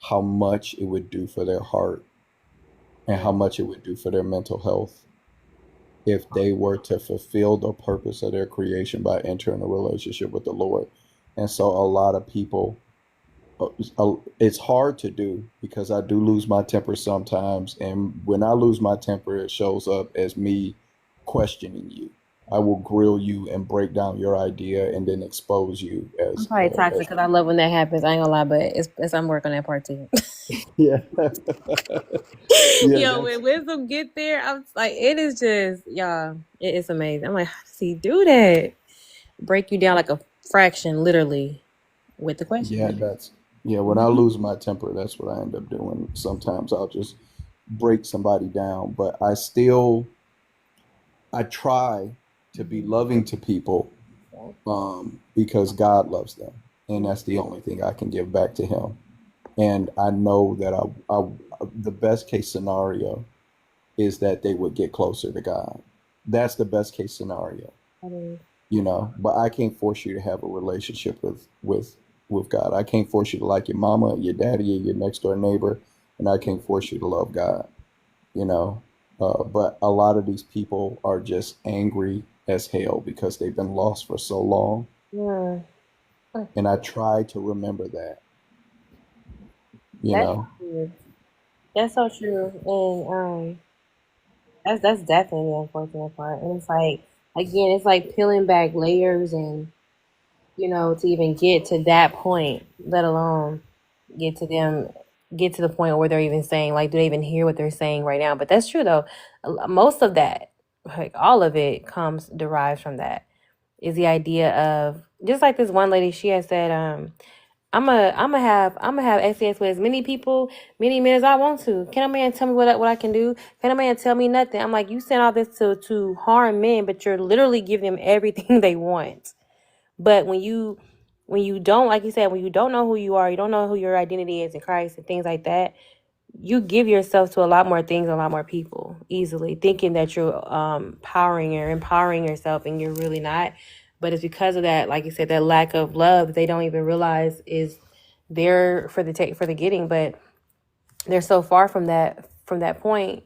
how much it would do for their heart and how much it would do for their mental health if they were to fulfill the purpose of their creation by entering a relationship with the Lord. And so a lot of people, it's hard to do because I do lose my temper sometimes. And when I lose my temper, it shows up as me questioning you. I will grill you and break down your idea and then expose you I'm as, probably toxic because I love when that happens. I ain't gonna lie, but it's I'm working on that part too. yeah. Yeah, Yo, that's when wisdom get there, I'm like, it is just, y'all, it's amazing. I'm like, how does he do that? Break you down like a fraction, literally, with the yeah, question. that's yeah, when I lose my temper, that's what I end up doing. Sometimes I'll just break somebody down, but I try to be loving to people because God loves them, and that's the only thing I can give back to Him. And I know that the best case scenario is that they would get closer to God. That's the best case scenario, But I can't force you to have a relationship with God. I can't force you to like your mama, your daddy, or your next door neighbor, and I can't force you to love God. You know. But a lot of these people are just angry as hell because they've been lost for so long, Yeah, and I try to remember that. You that's know. true. That's so true, and that's definitely the unfortunate part. And it's like, again, it's like peeling back layers, and to even get to that point, let alone get to them, get to the point where they're even saying, like, do they even hear what they're saying right now? But that's true though. Most of that, like all of it, derives from that. Is the idea of, just like this one lady, she had said, I'm gonna have sex with as many people, many men as I want to. Can a man tell me what I can do? Can a man tell me nothing? I'm like, you send all this to harm men, but you're literally giving them everything they want. But when you don't, like you said, when you don't know who you are, you don't know who your identity is in Christ and things like that, you give yourself to a lot more things, a lot more people easily, thinking that you're powering or empowering yourself, and you're really not. But it's because of that, like you said, that lack of love that they don't even realize is there for the take for the getting. But they're so far from that point,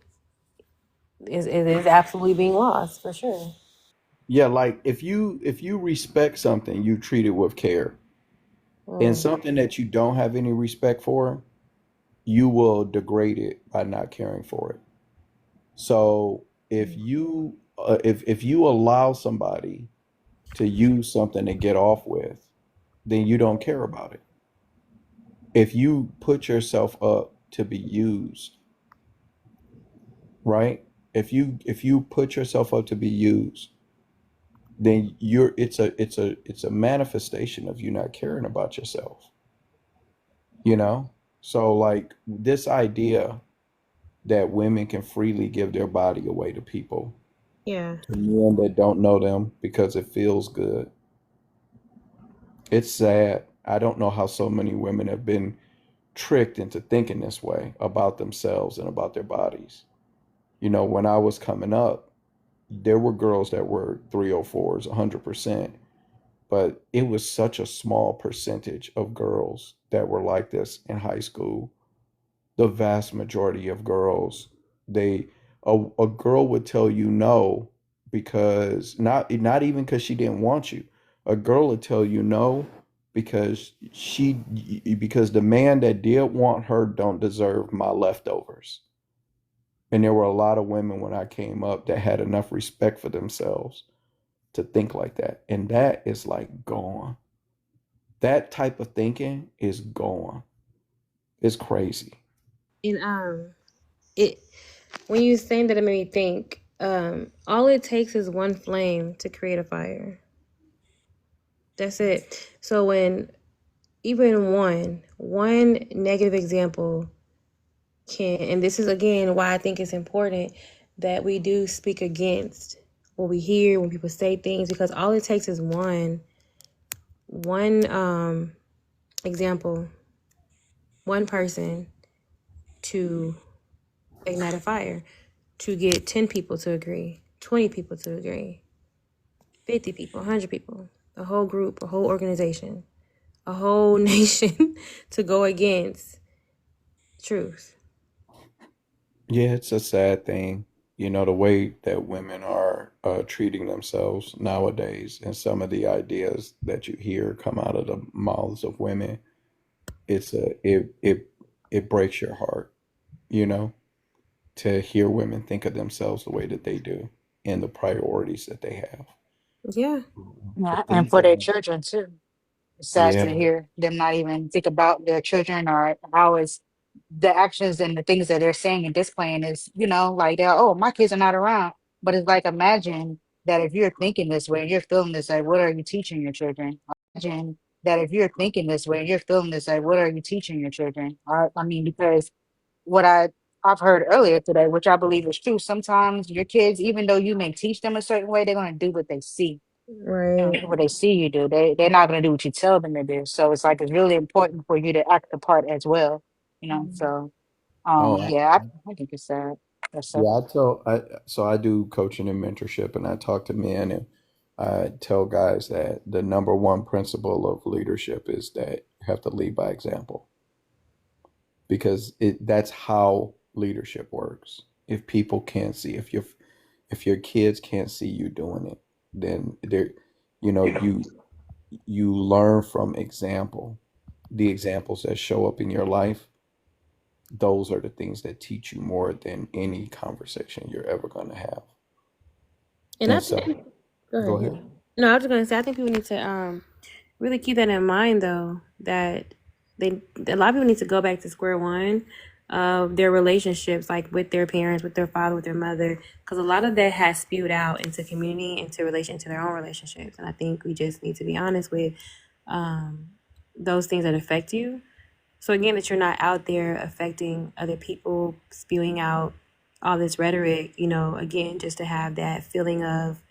is absolutely being lost for sure. Yeah, like if you respect something, you treat it with care. And Mm. something that you don't have any respect for, you will degrade it by not caring for it. So if you allow somebody to use something to get off with, then you don't care about it. If you put yourself up to be used, right? If you put yourself up to be used, then it's a manifestation of you not caring about yourself, you know? So like this idea that women can freely give their body away to people, Yeah. to men that don't know them because it feels good. It's sad. I don't know how so many women have been tricked into thinking this way about themselves and about their bodies. When I was coming up, there were girls that were 304s, 100%, but it was such a small percentage of girls that were like this in high school. The vast majority of girls, they a girl would tell you no because not even because she didn't want you. A girl would tell you no because because the man that did want her don't deserve my leftovers. And there were a lot of women when I came up that had enough respect for themselves to think like that. And that is like gone. That type of thinking is gone. It's crazy. And it when you saying that, it made me think. All it takes is one flame to create a fire. That's it. So when even one negative example can, and this is again why I think it's important that we do speak against what we hear when people say things, because all it takes is one example, one person to ignite a fire, to get 10 people to agree, 20 people to agree, 50 people, 100 people, a whole group, a whole organization, a whole nation to go against. truth. Yeah, it's a sad thing, the way that women are treating themselves nowadays, and some of the ideas that you hear come out of the mouths of women. It breaks your heart, you know, to hear women think of themselves the way that they do and the priorities that they have. Yeah. The Yeah, and things for that, their children too. It's sad to yeah. hear them not even think about their children or how it's the actions and the things that they're saying and displaying is, like they're, oh, my kids are not around. But it's like, imagine that if you're thinking this way, you're feeling this way, what are you teaching your children? Imagine that if you're thinking this way, you're feeling this way, what are you teaching your children? I mean, because what I've heard earlier today, which I believe is true, sometimes your kids, even though you may teach them a certain way, they're going to do what they see Right. what they see you do. They're not going to do what you tell them to do. So it's like it's really important for you to act the part as well. So Oh, yeah, I think it's sad. That's sad. yeah. I do coaching and mentorship, and I talk to men, and I tell guys that the number one principle of leadership is that you have to lead by example, because that's how leadership works. If people can't see, if your kids can't see you doing it, then you learn from example. The examples that show up in your life, those are the things that teach you more than any conversation you're ever going to have. And I And think, so, go go ahead. ahead. No, I was just gonna say, I think people need to really keep that in mind, though, that a lot of people need to go back to square one of their relationships, like with their parents, with their father, with their mother, because a lot of that has spewed out into community, into their own relationships. And I think we just need to be honest with those things that affect you. So again, that you're not out there affecting other people, spewing out all this rhetoric, again, just to have that feeling of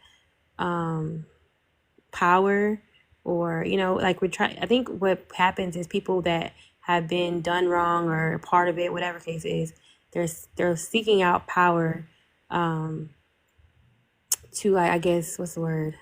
power, or like we're trying. I think what happens is people that have been done wrong or part of it, whatever case is, they're seeking out power, to, like, I guess, what's the word,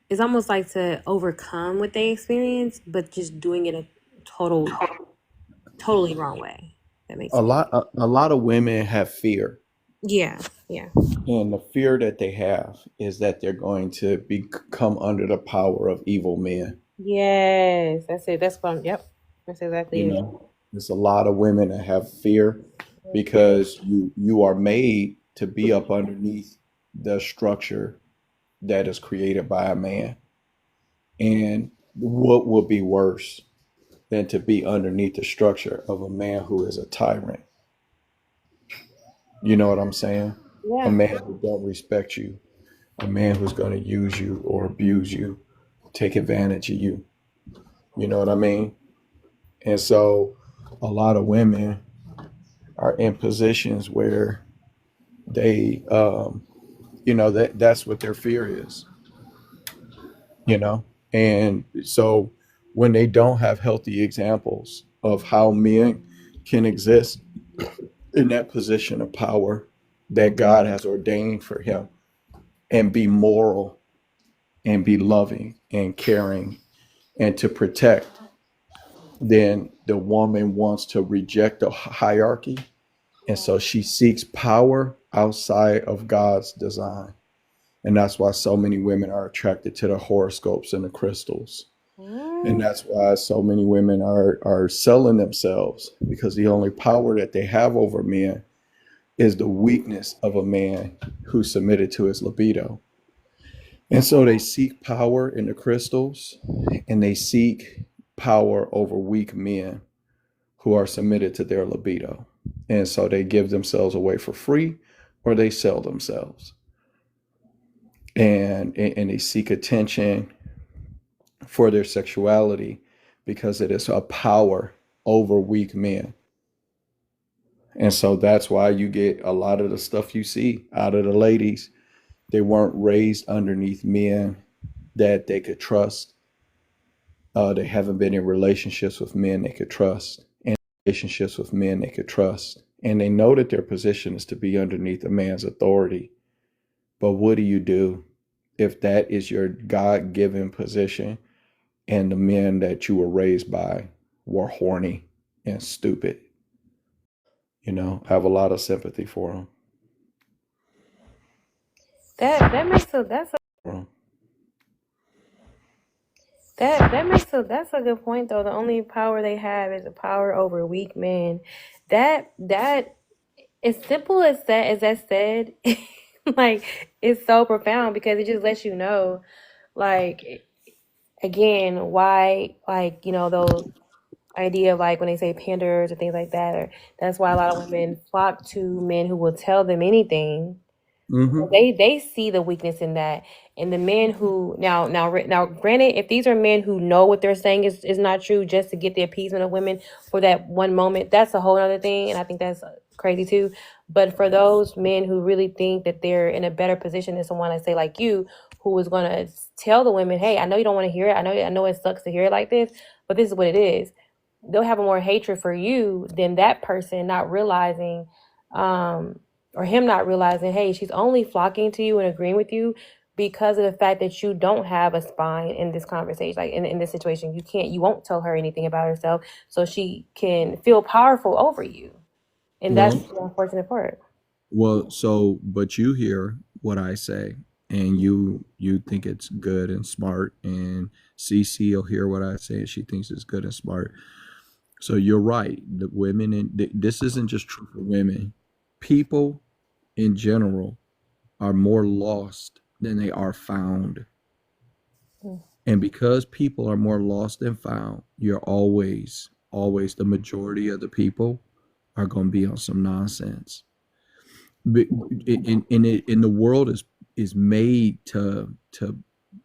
it's almost like to overcome what they experience, but just doing it a totally wrong way. That makes A sense. lot, a lot of women have fear, Yeah, yeah. and the fear that they have is that they're going to become under the power of evil men. Yes, that's it. That's what yep. That's exactly You it. know, there's a lot of women that have fear because you are made to be up underneath the structure that is created by a man. And what would be worse than to be underneath the structure of a man who is a tyrant? You know what I'm saying? A Yeah. man who don't respect you, a man who's going to use you or abuse you, take advantage of you. You know what I mean? And so a lot of women are in positions where they, that's what their fear is, you know? And so when they don't have healthy examples of how men can exist in that position of power that God has ordained for him, and be moral and be loving and caring and to protect, then the woman wants to reject the hierarchy. And so she seeks power outside of God's design. And that's why so many women are attracted to the horoscopes and the crystals. And that's why so many women are selling themselves, because the only power that they have over men is the weakness of a man who's submitted to his libido. And so they seek power in the crystals, and they seek power over weak men who are submitted to their libido. And so they give themselves away for free, or they sell themselves. And they seek attention for their sexuality because it is a power over weak men. And so that's why you get a lot of the stuff you see out of the ladies. They weren't raised underneath men that they could trust. They haven't been in relationships with men they could trust, and relationships with men they could trust. And they know that their position is to be underneath a man's authority. But what do you do if that is your God given position and the men that you were raised by were horny and stupid? have a lot of sympathy for That makes a them. that's a good point though. The only power they have is a power over weak men. That as simple as that said, like it's so profound because it just lets you know, like again, why like, those idea of like when they say panders or things like that, or that's why a lot of women flock to men who will tell them anything. Hmm. They see the weakness in that, and the men who now granted, if these are men who know what they're saying is not true just to get the appeasement of women for that one moment, that's a whole other thing, and I think that's crazy too. But for those men who really think that they're in a better position than someone, I say like you, who is going to tell the women, hey, I know you don't want to hear it, I know it sucks to hear it like this, but this is what it is. They'll have a more hatred for you than that person not realizing, or him not realizing, hey, she's only flocking to you and agreeing with you because of the fact that you don't have a spine in this conversation, like in this situation. You won't tell her anything about herself, so she can feel powerful over you. And that's Well, the unfortunate part. but you hear what I say, and you think it's good and smart, and CC will hear what I say, and she thinks it's good and smart. So you're right. The women, and this isn't just true for women. People in general are more lost than they are found. Mm. And because people are more lost than found, you're always the majority of the people are going to be on some nonsense. But in the world is made to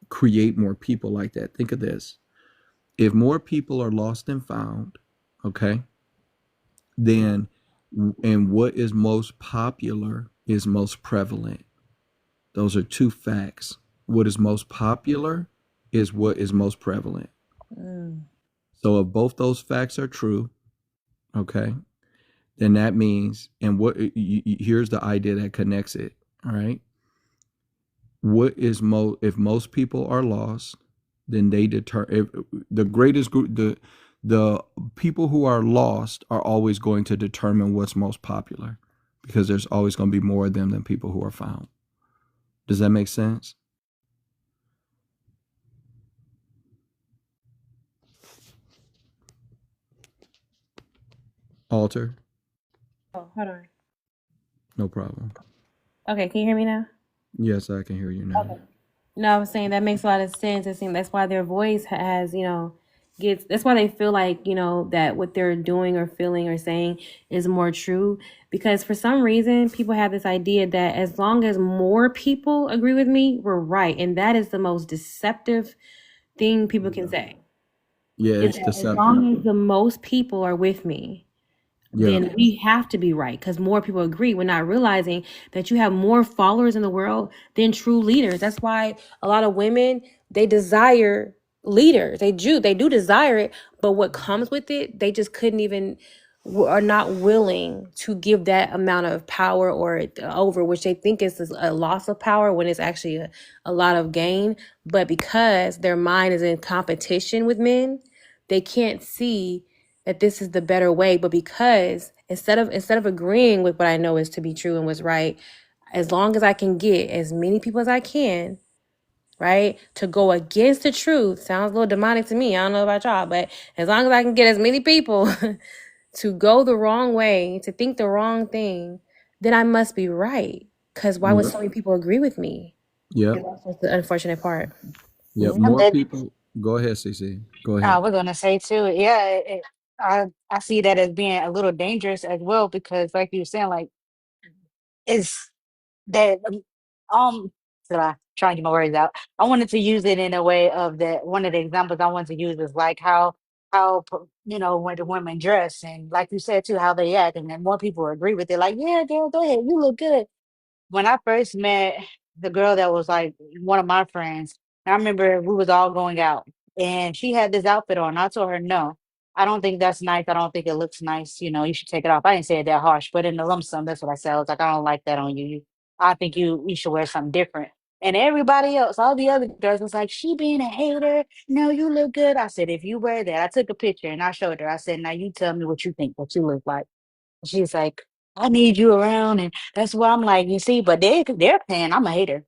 create more people like that. Think of this: if more people are lost and found, okay, then and what is most popular is most prevalent. Those are two facts. What is most popular is what is most prevalent. Mm. So if both those facts are true, okay, then that means, and here's the idea that connects it. All right, what is most, if most people are lost, then they deter if, the greatest group, the people who are lost are always going to determine what's most popular, because there's always going to be more of them than people who are found. Does that make sense? Alter? Oh, hold on. No problem. Okay, can you hear me now? Yes, I can hear you now. Okay. No, I was saying that makes a lot of sense. I think that's why their voice has, gets, that's why they feel like, that what they're doing or feeling or saying is more true. Because for some reason, people have this idea that as long as more people agree with me, we're right. And that is the most deceptive thing people can say. Yeah, Is it's that as deceptive. long as the most people are with me, Yeah. then we have to be right because more people agree. We're not realizing that you have more followers in the world than true leaders. That's why a lot of women, they desire leaders. They do desire it, but what comes with it, they just couldn't even, are not willing to give that amount of power or over, which they think is a loss of power when it's actually a lot of gain. But because their mind is in competition with men, they can't see that this is the better way. But because instead of agreeing with what I know is to be true and what's right, as long as I can get as many people as I can, right, to go against the truth, sounds a little demonic to me, I don't know about y'all, but as long as I can get as many people to go the wrong way, to think the wrong thing, then I must be right, because why would Yep. so many people agree with me? Yep. And that's just the unfortunate part. Yep. I'm More dead. people. Go ahead, CC. Go I ahead. was gonna say too, yeah, I see that as being a little dangerous as well because, like you were saying, like it's that so I trying to get my words out. I wanted to use it in a way of that. One of the examples I wanted to use is like when the women dress and like you said too, how they act, and then more people agree with it. Like, yeah, girl, go ahead, you look good. When I first met the girl that was like one of my friends, I remember we was all going out and she had this outfit on. I told her, no, I don't think that's nice. I don't think it looks nice. You should take it off. I didn't say it that harsh, but in the lump sum, that's what I said. I was like, I don't like that on you. I think you should wear something different. And everybody else, all the other girls was like, she being a hater. No, you look good. I said, if you wear that, I took a picture and I showed her. I said, now you tell me what you think, what you look like. She's like, I need you around, and that's why I'm like, you see, but they're paying. I'm a hater.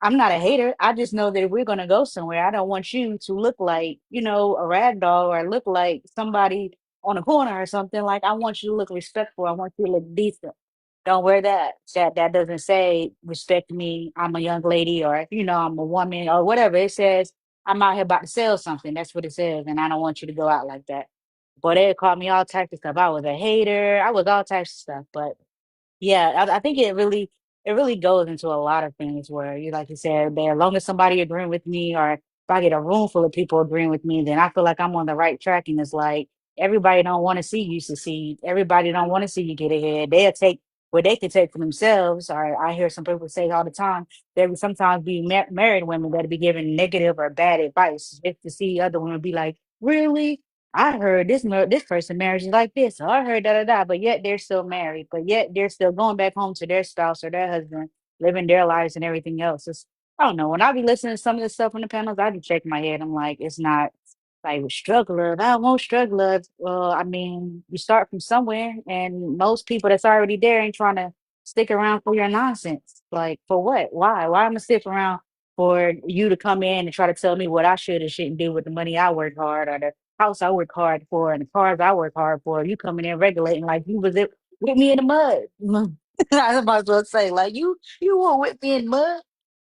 I'm not a hater. I just know that if we're gonna go somewhere, I don't want you to look like, a rag doll or look like somebody on a corner or something. Like I want you to look respectful. I want you to look decent. Don't wear that. That doesn't say respect me. I'm a young lady, or I'm a woman, or whatever. It says I'm out here about to sell something. That's what it says, and I don't want you to go out like that. But they called me all types of stuff. I was a hater. I was all types of stuff. But yeah, I think it really goes into a lot of things where you like you said, as long as somebody agreeing with me, or if I get a room full of people agreeing with me, then I feel like I'm on the right track. And it's like everybody don't want to see you succeed. Everybody don't want to see you get ahead. They'll take what they can take for themselves. Or I hear some people say all the time, there will sometimes be married women that'll be giving negative or bad advice just to see other women be like, really? I heard this person marriage is like this. Or I heard da da da, but yet they're still married. But yet they're still going back home to their spouse or their husband, living their lives and everything else. I don't know. When I be listening to some of the stuff on the panels, I be shaking my head. I'm like, it's not like with strugglers. I won't strugglers. Well, I mean, you start from somewhere, and most people that's already there ain't trying to stick around for your nonsense. Like for what? Why? Why am I gonna stick around for you to come in and try to tell me what I should and shouldn't do with the money I work hard, or the house I work hard for and the cars I work hard for? You coming in regulating like you was it with me in the mud. I might as well say like you were with me in mud.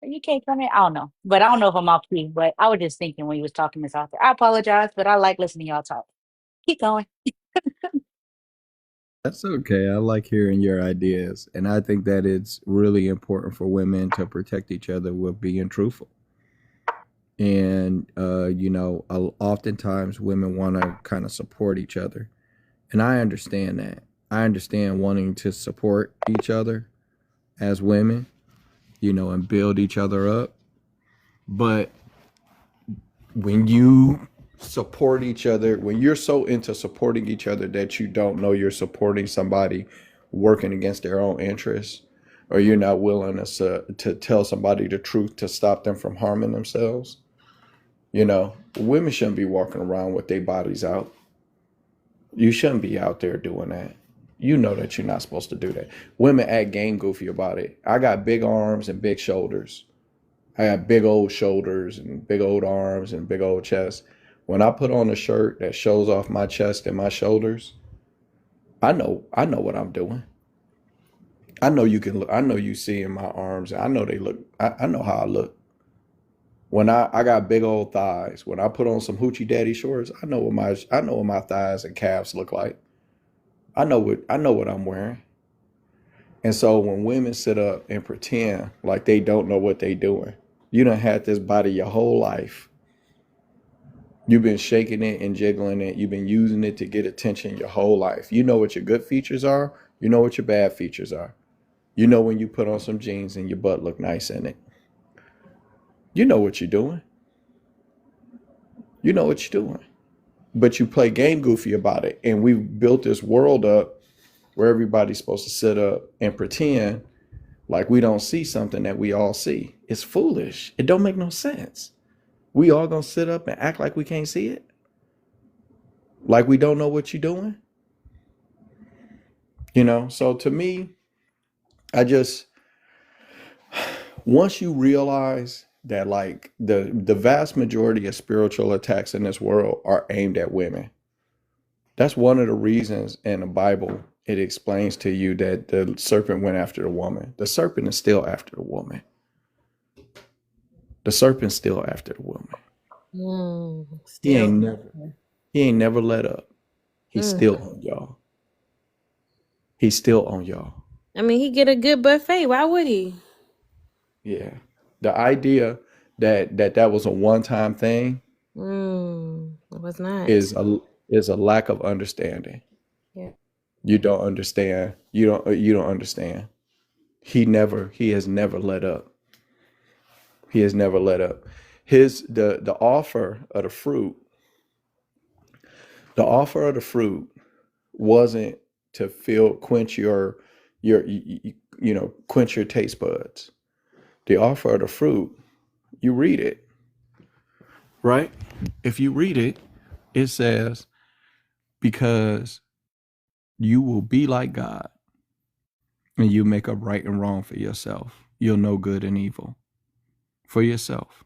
You can't come in. I don't know, but I don't know if I'm off key. But I was just thinking when you was talking, Miss Author. I apologize, but I like listening to y'all talk. Keep going. That's okay. I like hearing your ideas. And I think that it's really important for women to protect each other with being truthful. And, oftentimes women want to kind of support each other. And I understand that. I understand wanting to support each other as women, and build each other up. But when you support each other, when you're so into supporting each other that you don't know you're supporting somebody working against their own interests, or you're not willing to tell somebody the truth to stop them from harming themselves, women shouldn't be walking around with their bodies out. You shouldn't be out there doing that. You know that you're not supposed to do that. Women act game goofy about it. I got big arms and big shoulders. I got big old shoulders and big old arms and big old chest. When I put on a shirt that shows off my chest and my shoulders, I know what I'm doing. I know you can look, I know you see in my arms. I know they look, I know how I look. When I got big old thighs, when I put on some hoochie daddy shorts, I know what my thighs and calves look like. I know what I'm wearing. And so when women sit up and pretend like they don't know what they doing, you done had this body your whole life. You've been shaking it and jiggling it. You've been using it to get attention your whole life. You know what your good features are. You know what your bad features are. You know when you put on some jeans and your butt look nice in it. You know what you're doing. You know what you're doing. But you play game goofy about it. And we've built this world up where everybody's supposed to sit up and pretend like we don't see something that we all see. It's foolish. It don't make no sense. We all gonna sit up and act like we can't see it? Like we don't know what you're doing? So to me, I just, once you realize that like the vast majority of spiritual attacks in this world are aimed at women. That's one of the reasons in the Bible it explains to you that the serpent went after the woman. The serpent is still after the woman. The serpent's still after the woman. He Still. ain't never he ain't never let up. He's still on y'all. He's still on y'all. I mean, he get a good buffet. Why would he? Yeah. The idea that was a one-time thing It was not. is a lack of understanding. Yeah. You don't understand. You don't understand. He has never let up. He has never let up. The offer of the fruit, wasn't to quench quench your taste buds. The offer of the fruit, you read it, right? If you read it, it says, because you will be like God. and you make up right and wrong for yourself. You'll know good and evil for yourself.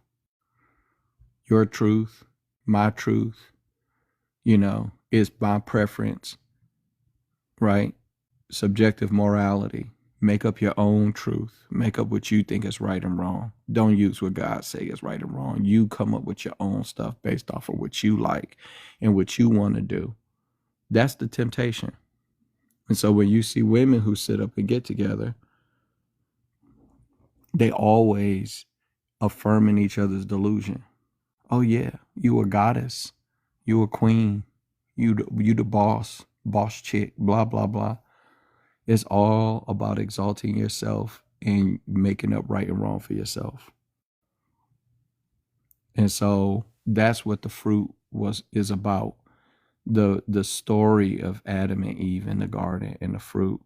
Your truth, my truth, is my preference, right? Subjective morality. Make up your own truth. Make up what you think is right and wrong. Don't use what God say is right and wrong. You come up with your own stuff based off of what you like and what you want to do. That's the temptation. And so when you see women who sit up and get together, they always affirming each other's delusion. Oh yeah, you a goddess, you a queen, you the boss chick, blah blah blah. It's all about exalting yourself and making up right and wrong for yourself. And so that's what the fruit is about. The story of Adam and Eve in the garden and the fruit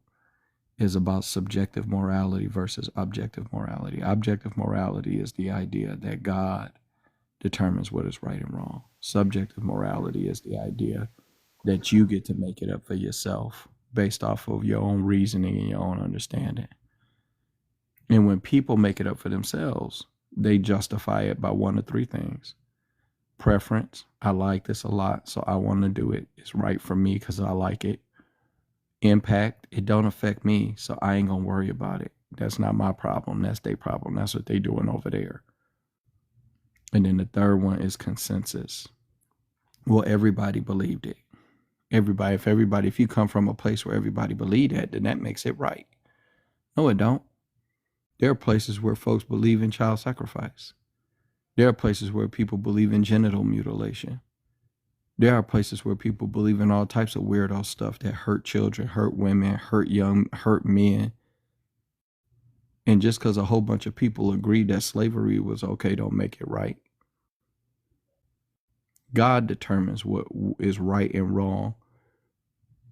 is about subjective morality versus objective morality. Objective morality is the idea that God determines what is right and wrong. Subjective morality is the idea that you get to make it up for yourself based off of your own reasoning and your own understanding. And when people make it up for themselves, they justify it by one of three things. Preference, I like this a lot, so I want to do it. It's right for me because I like it. Impact, it don't affect me, so I ain't gonna worry about it. That's not my problem. That's their problem. That's what they doing over there. And then the third one is consensus. Well, everybody believed it. If you come from a place where everybody believed that, then that makes it right. No, it don't. There are places where folks believe in child sacrifice. There are places where people believe in genital mutilation. There are places where people believe in all types of weirdo stuff that hurt children, hurt women, hurt men. And just because a whole bunch of people agreed that slavery was okay, don't make it right. God determines what is right and wrong.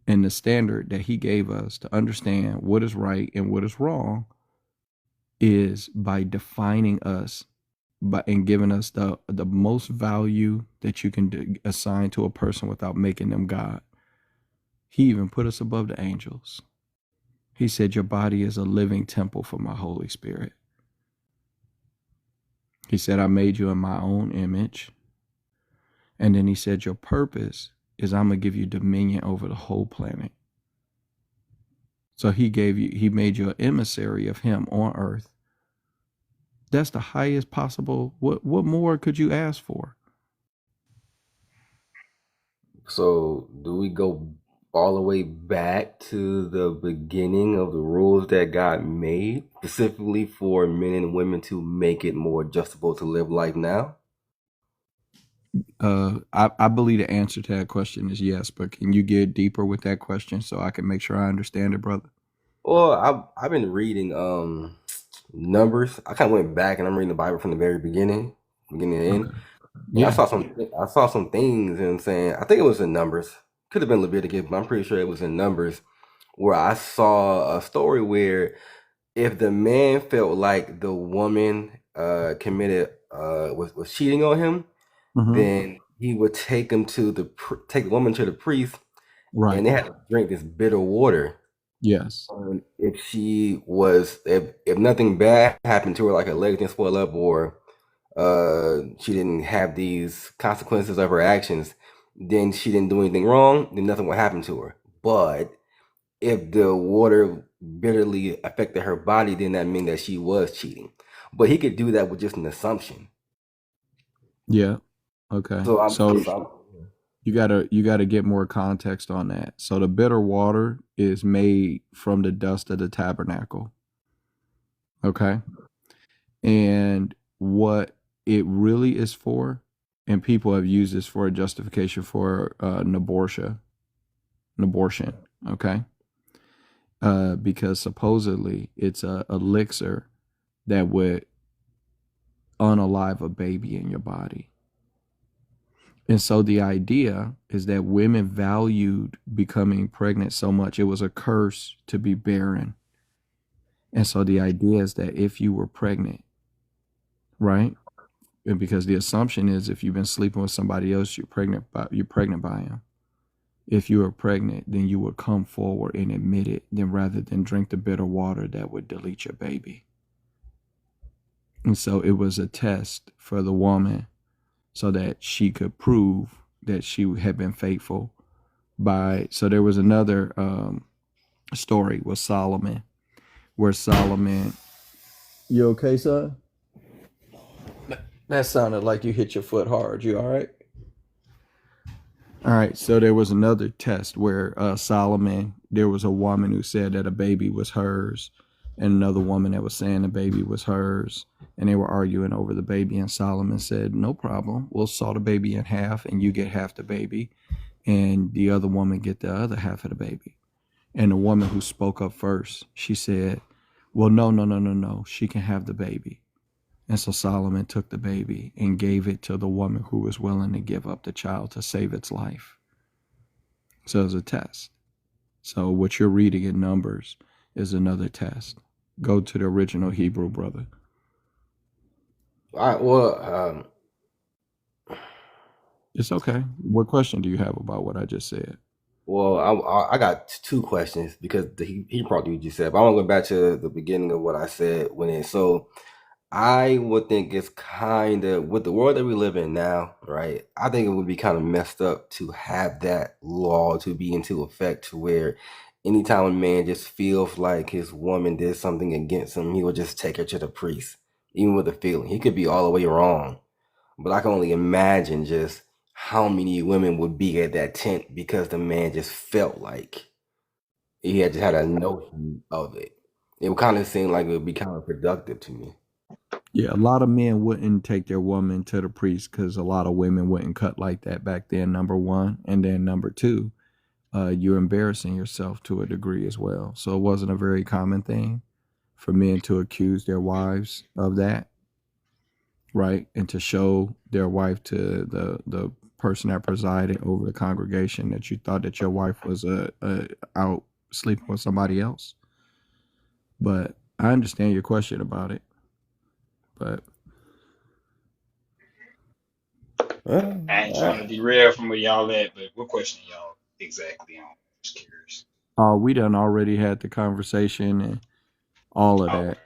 And the standard that he gave us to understand what is right and what is wrong is by defining us and giving us the most value that you can assign to a person without making them God. He even put us above the angels. He said, your body is a living temple for my Holy Spirit. He said, I made you in my own image. And then he said, your purpose is I'm going to give you dominion over the whole planet. So he made you an emissary of him on earth. That's the highest possible. What more could you ask for? So do we go all the way back to the beginning of the rules that God made specifically for men and women to make it more adjustable to live life now? I believe the answer to that question is yes, but can you get deeper with that question so I can make sure I understand it, brother? Well, I've been reading Numbers. I kind of went back and I'm reading the Bible from the very beginning to end. Okay. And Yeah. I saw some things and saying I think it was in Numbers. Could have been Leviticus, but I'm pretty sure it was in Numbers where I saw a story where if the man felt like the woman committed was cheating on him, Mm-hmm. then he would take him to take the woman to the priest, Right. and they had to drink this bitter water. Yes. If nothing bad happened to her, like her legs didn't swell up or she didn't have these consequences of her actions, then she didn't do anything wrong, then nothing would happen to her. But if the water bitterly affected her body, then that means that she was cheating. But he could do that with just an assumption. Yeah. Okay. So So you gotta get more context on that. So the bitter water is made from the dust of the tabernacle. Okay. And what it really is for, and people have used this for a justification for an abortion. Okay. Because supposedly it's a elixir that would unalive a baby in your body. And so the idea is that women valued becoming pregnant so much, it was a curse to be barren. And so the idea is that if you were pregnant, right? And because the assumption is if you've been sleeping with somebody else, you're pregnant by him. If you are pregnant, then you would come forward and admit it, then rather than drink the bitter water that would delete your baby. And so it was a test for the woman so that she could prove that she had been faithful by. So there was another story with Solomon, where Solomon, you okay, son? That sounded like you hit your foot hard. You all right? All right. So there was another test where Solomon, there was a woman who said that a baby was hers, and another woman that was saying the baby was hers, and they were arguing over the baby. And Solomon said, "No problem. We'll saw the baby in half, and you get half the baby, and the other woman get the other half of the baby." And the woman who spoke up first, she said, "Well, no. She can have the baby." And so Solomon took the baby and gave it to the woman who was willing to give up the child to save its life. So it was a test. So what you're reading in Numbers is another test. Go to the original Hebrew, brother. All right. Well, It's okay. What question do you have about what I just said? well, I got two questions because he probably just said, but I want to go back to the beginning of what I said when it. So I would think it's kind of with the world that we live in now, right? I think it would be kind of messed up to have that law to be into effect to where anytime a man just feels like his woman did something against him, he would just take her to the priest, even with a feeling. He could be all the way wrong, but I can only imagine just how many women would be at that tent because the man just felt like he had just had a notion of it. It would kind of seem like it would be counterproductive to me. Yeah, a lot of men wouldn't take their woman to the priest because a lot of women wouldn't cut like that back then, number one. And then number two, you're embarrassing yourself to a degree as well. So it wasn't a very common thing for men to accuse their wives of that, right? And to show their wife to the person that presided over the congregation that you thought that your wife was out sleeping with somebody else. But I understand your question about it. But Uh, I ain't trying to derail from where y'all at, but what question y'all exactly on? Just curious. we done already had the conversation and all of Oh, that.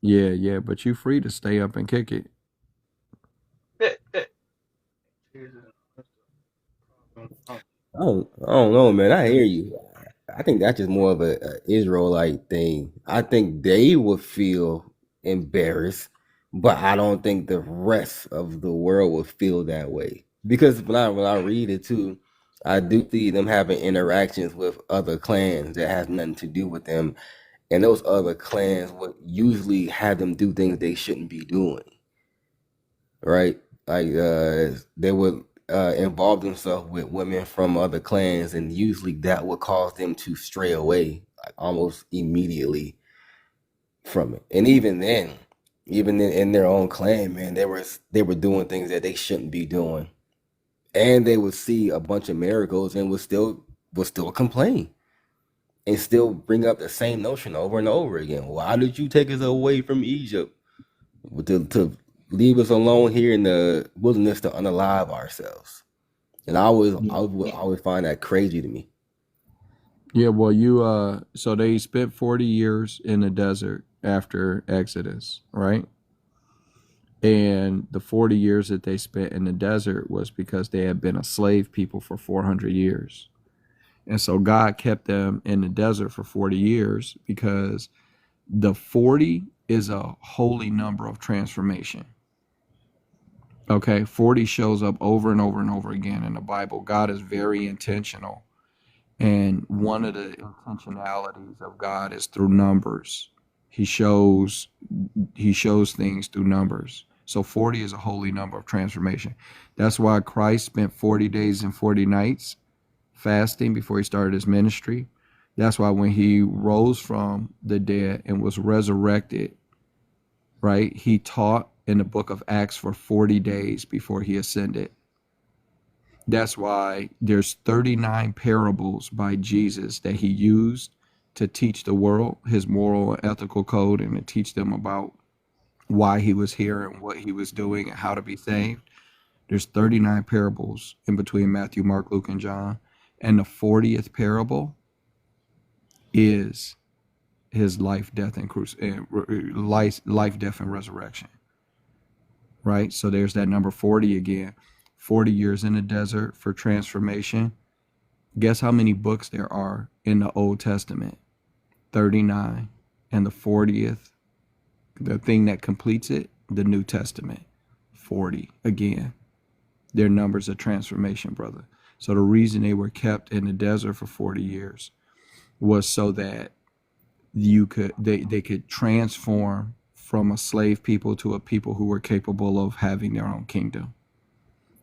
Yeah, but you free to stay up and kick it. okay. I don't know, man. I hear you. I think that's just more of a Israelite thing. I think they would feel embarrassed, but I don't think the rest of the world would feel that way. Because when I read it too, I do see them having interactions with other clans that has nothing to do with them, and those other clans would usually have them do things they shouldn't be doing, right? Like they would involve themselves with women from other clans, and usually that would cause them to stray away like almost immediately from it. And even then, even in their own clan, man, they were doing things that they shouldn't be doing, and they would see a bunch of miracles and would still complain and still bring up the same notion over and over again. Why did you take us away from Egypt? To leave us alone here in the wilderness to unalive ourselves. And I always find that crazy to me. Yeah, well, so they spent 40 years in the desert after Exodus, right? And the 40 years that they spent in the desert was because they had been a slave people for 400 years. And so God kept them in the desert for 40 years because the 40 is a holy number of transformation. Okay, 40 shows up over and over and over again in the Bible. God is very intentional. And one of the intentionalities of God is through numbers. He shows things through numbers. So 40 is a holy number of transformation. That's why Christ spent 40 days and 40 nights fasting before he started his ministry. That's why when he rose from the dead and was resurrected, right, he taught in the book of Acts for 40 days before he ascended. That's why there's 39 parables by Jesus that he used to teach the world his moral and ethical code and to teach them about why he was here and what he was doing and how to be saved. There's 39 parables in between Matthew, Mark, Luke, and John. And the 40th parable is his life, death, and life, death, and resurrection. Right? So there's that number 40 again. 40 years in the desert for transformation. Guess how many books there are in the Old Testament? 39. And the 40th, the thing that completes it, the New Testament, 40 again. Their numbers of transformation, brother. So the reason they were kept in the desert for 40 years was so that they could transform from a slave people to a people who were capable of having their own kingdom.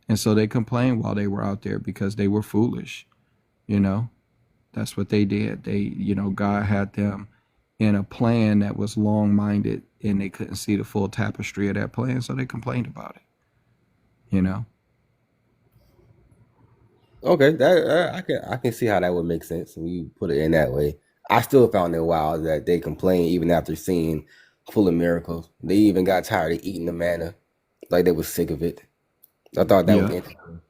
And so they complained while they were out there because they were foolish. That's what they did. God had them in a plan that was long-minded, and they couldn't see the full tapestry of that plan, so they complained about it. Okay, that I can see how that would make sense when you put it in that way. I still found it wild that they complained even after seeing full of miracles. They even got tired of eating the manna, like they were sick of it. I thought that was Yeah. interesting.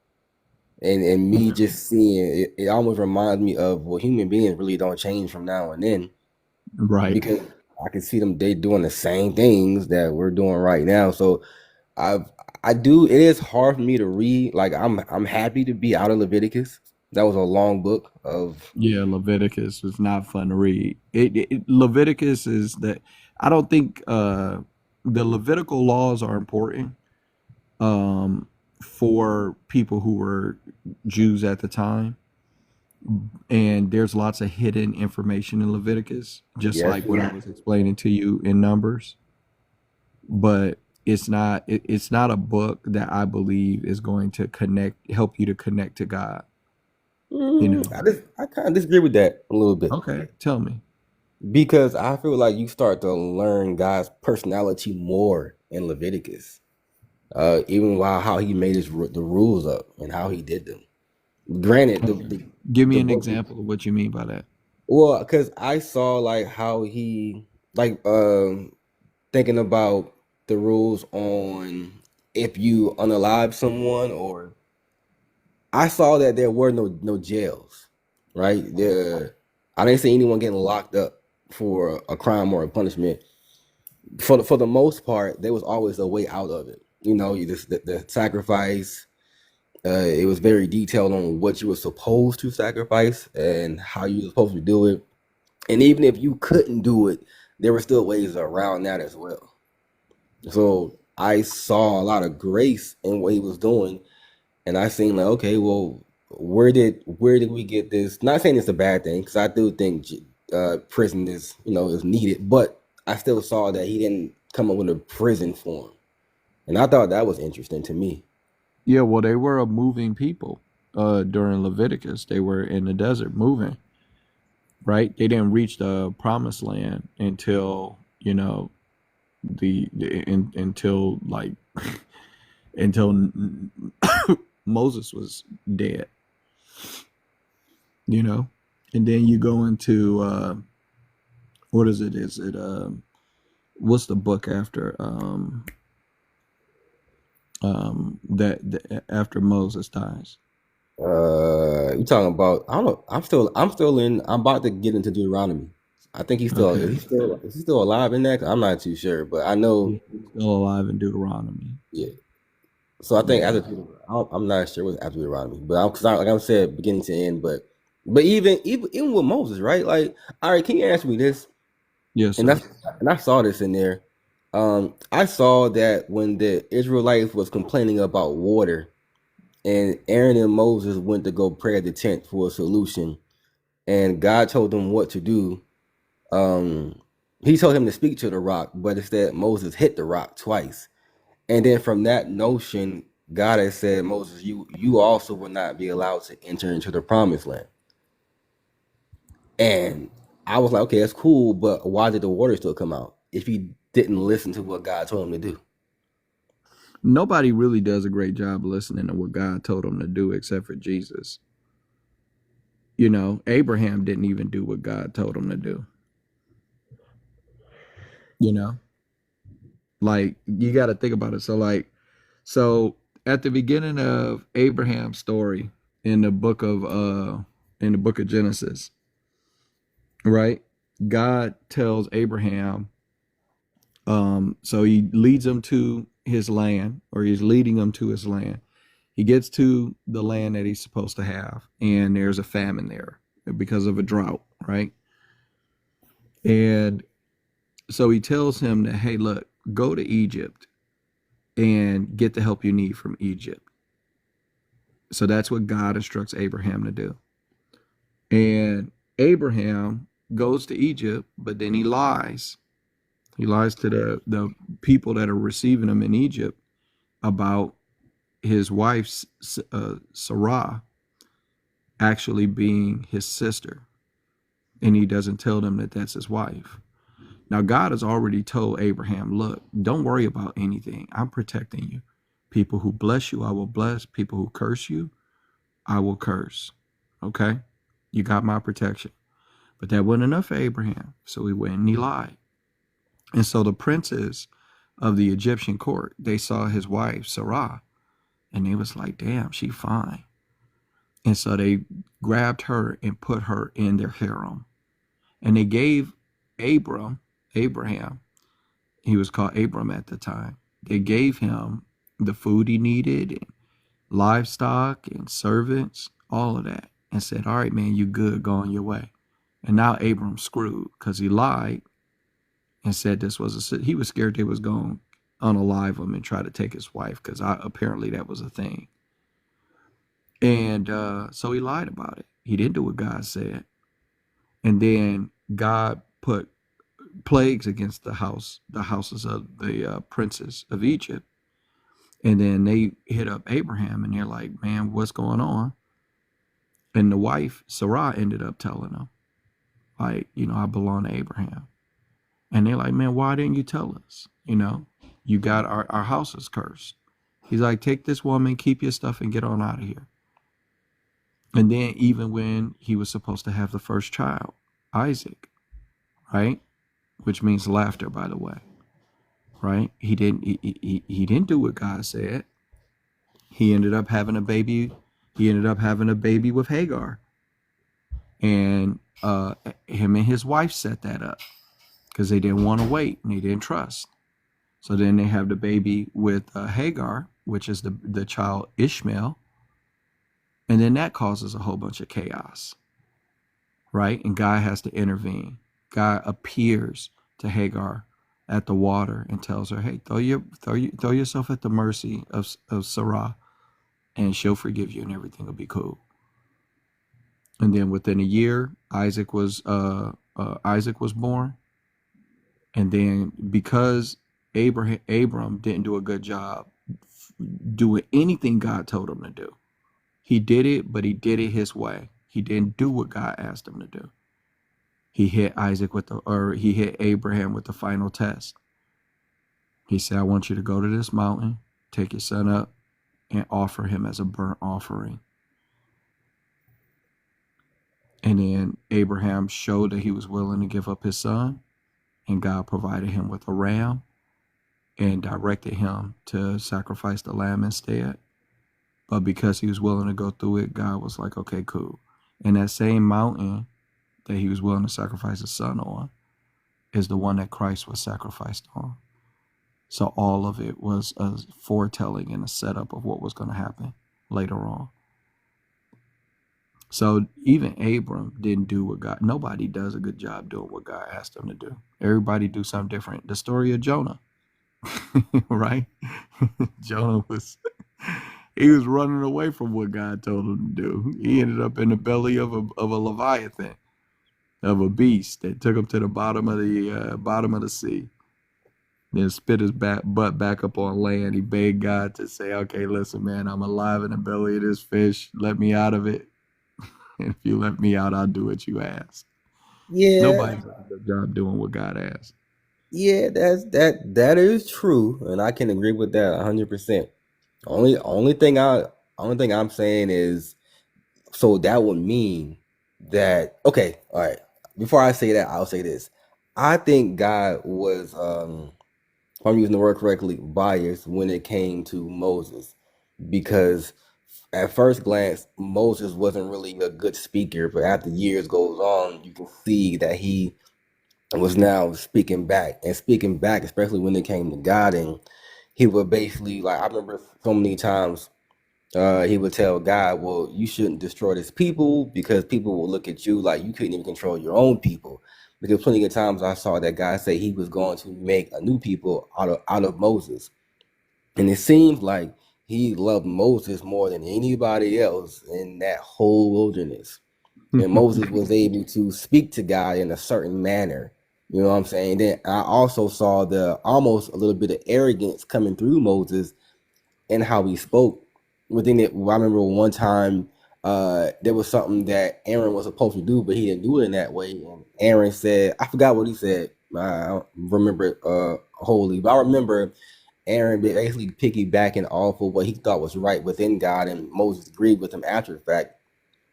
And me just seeing it, it almost reminds me of, well, human beings really don't change from now and then, Right. because I can see them, they doing the same things that we're doing right now. So I've I do. It is hard for me to read. Like I'm happy to be out of Leviticus. That was a long book of. Yeah, Leviticus was not fun to read. Leviticus is that I don't think the Levitical laws are important for people who were Jews at the time. And there's lots of hidden information in Leviticus, just Yes. like what I was explaining to you in Numbers. But it's not a book that I believe is going to help you to connect to God. I kind of disagree with that a little bit, Okay, tell me. because I feel like you start to learn God's personality more in Leviticus. Even while how he made the rules up and how he did them. Granted, Give me the an book. example of what you mean by that. Well, because I saw like how he like thinking about the rules on if you unalive someone, or I saw that there were no jails, right? I didn't see anyone getting locked up for a crime or a punishment. For the most part, there was always a way out of it. You just the sacrifice. It was very detailed on what you were supposed to sacrifice and how you were supposed to do it. And even if you couldn't do it, there were still ways around that as well. So I saw a lot of grace in what he was doing, and I seen like, okay, well, where did we get this? Not saying it's a bad thing, because I do think prison is needed, but I still saw that he didn't come up with a prison for him, and I thought that was interesting to me. Yeah, well, they were a moving people during Leviticus. They were in the desert moving, right? They didn't reach the promised land until, until like until Moses was dead, and then you go into what is it? Is it what's the book after that after Moses dies? You talking about? I don't know. I'm about to get into Deuteronomy. I think he's still Okay. is he still alive in that? 'Cause I'm not too sure, but I know. Yeah, he's still alive in Deuteronomy. Yeah. So I think Yeah. I'm not sure what's after Deuteronomy, but like I said, beginning to end. But even with Moses, right? Like, all right, can you answer me this? Yes, And sir. I saw this in there. I saw that when the Israelites was complaining about water, and Aaron and Moses went to go pray at the tent for a solution, and God told them what to do. Um, he told him to speak to the rock, but instead Moses hit the rock twice. And then from that notion, God has said, Moses, you also will not be allowed to enter into the promised land. And I was like, okay, that's cool, but why did the water still come out if he didn't listen to what God told him to do? Nobody really does a great job listening to what God told them to do except for Jesus. Abraham didn't even do what God told him to do. Like, you got to think about it. So at the beginning of Abraham's story in the book of in the book of Genesis, right? God tells Abraham, so he leads him to his land, or he's leading him to his land. He gets to the land that he's supposed to have, and there's a famine there because of a drought, right? And so he tells him that, hey, look, go to Egypt and get the help you need from Egypt. So that's what God instructs Abraham to do. And Abraham goes to Egypt, but then he lies. He lies to the people that are receiving him in Egypt about his wife's Sarah actually being his sister. And he doesn't tell them that that's his wife. Now, God has already told Abraham, look, don't worry about anything. I'm protecting you. People who bless you, I will bless. People who curse you, I will curse. Okay? You got my protection. But that wasn't enough for Abraham. So he went and he lied. And so the princes of the Egyptian court, they saw his wife, Sarah, and they was like, damn, she fine. And so they grabbed her and put her in their harem. And they gave Abraham, he was called Abram at the time, they gave him the food he needed and livestock and servants, all of that, and said, all right, man, you good, go on your way. And now Abram's screwed because he lied and said this was he was scared they was going to unalive him and try to take his wife, because apparently that was a thing. And so he lied about it. He didn't do what God said. And then God put plagues against the houses of the princes of Egypt. And then they hit up Abraham and they're like, man, what's going on? And the wife, Sarah, ended up telling them, like, I belong to Abraham. And they're like, man, why didn't you tell us? You got our house is cursed. He's like, take this woman, keep your stuff, and get on out of here. And then even when he was supposed to have the first child, Isaac, right? Which means laughter, by the way, right? He didn't do what God said. He ended up having a baby. He ended up having a baby with Hagar. And him and his wife set that up because they didn't want to wait and they didn't trust. So then they have the baby with Hagar, which is the child Ishmael. And then that causes a whole bunch of chaos, right? And God has to intervene. God appears to Hagar at the water and tells her, hey, throw yourself at the mercy of Sarah, and she'll forgive you and everything will be cool. And then within a year, Isaac was born. And then because Abram didn't do a good job doing anything God told him to do, he did it, but he did it his way. He didn't do what God asked him to do. He hit Abraham with the final test. He said, I want you to go to this mountain, take your son up, and offer him as a burnt offering. And then Abraham showed that he was willing to give up his son, and God provided him with a ram and directed him to sacrifice the lamb instead. But because he was willing to go through it, God was like, okay, cool. And that same mountain that he was willing to sacrifice his son on is the one that Christ was sacrificed on. So all of it was a foretelling and a setup of what was going to happen later on. So even Abram didn't do what God, nobody does a good job doing what God asked them to do. Everybody do something different. The story of Jonah, right? Jonah he was running away from what God told him to do. He ended up in the belly of a leviathan, of a beast that took him to the bottom of the sea. Then spit his butt back up on land. He begged God to say, okay, listen, man, I'm alive in the belly of this fish. Let me out of it. And if you let me out, I'll do what you ask. Yeah. Nobody does a good job doing what God asked. Yeah, that is true, and I can agree with that 100%. Only thing I'm saying is, so that would mean that, okay, all right. Before I say that, I'll say this. I think God was, if I'm using the word correctly, biased when it came to Moses, because at first glance, Moses wasn't really a good speaker, but after years goes on, you can see that he was now speaking back and speaking back, especially when it came to God. And he would basically, like, I remember so many times he would tell God, well, you shouldn't destroy this people because people will look at you like you couldn't even control your own people. Because plenty of times I saw that God say he was going to make a new people out of Moses. And it seems like he loved Moses more than anybody else in that whole wilderness. And Moses was able to speak to God in a certain manner. You know what I'm saying? Then I also saw the almost a little bit of arrogance coming through Moses and how he spoke. Within it, I remember one time there was something that Aaron was supposed to do, but he didn't do it in that way. And Aaron said, I forgot what he said. I don't remember it wholly, but I remember Aaron basically piggybacking off of what he thought was right within God, and Moses agreed with him after the fact.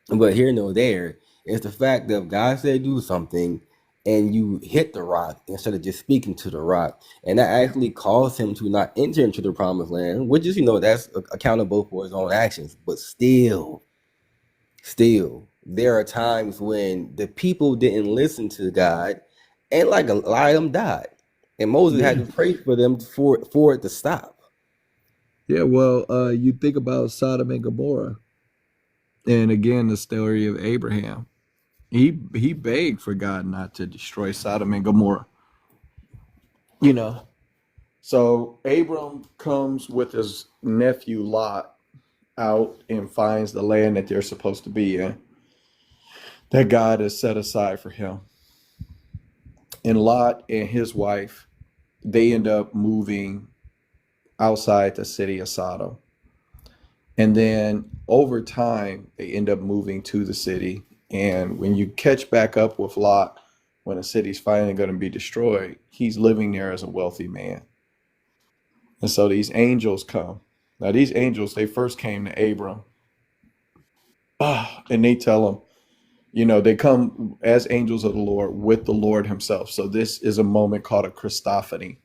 But here nor there is the fact that if God said do something and you hit the rock instead of just speaking to the rock, and that actually caused him to not enter into the promised land, which is, that's accountable for his own actions. But still, there are times when the people didn't listen to God, and like a lot of them died, and Moses had Yeah. to pray for them for it to stop. Yeah, well, you think about Sodom and Gomorrah, and again the story of Abraham. He begged for God not to destroy Sodom and Gomorrah. You know, so Abram comes with his nephew Lot out and finds the land that they're supposed to be in, that God has set aside for him. And Lot and his wife, they end up moving outside the city of Sodom. And then over time, they end up moving to the city. And when you catch back up with Lot, when the city's finally going to be destroyed, he's living there as a wealthy man. And so these angels come. Now, these angels, they first came to Abram, and they tell him, they come as angels of the Lord with the Lord himself. So this is a moment called a Christophany.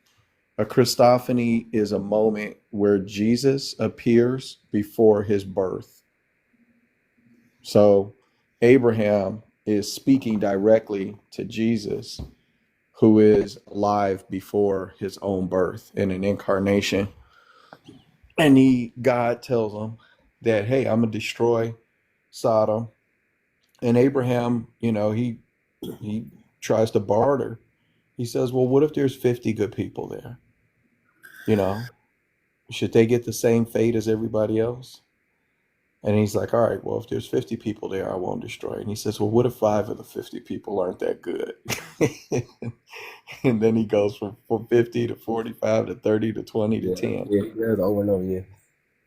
A Christophany is a moment where Jesus appears before his birth. So Abraham is speaking directly to Jesus, who is alive before his own birth in an incarnation. And God tells him that, hey, I'm gonna destroy Sodom. And Abraham, he tries to barter. He says, well, what if there's 50 good people there? Should they get the same fate as everybody else? And he's like, all right, well, if there's 50 people there, I won't destroy it. And he says, well, what if 5 of the 50 people aren't that good? And then he goes from 50 to 45 to 30 to 20 to Yeah, 10. yeah, over and over. Yeah.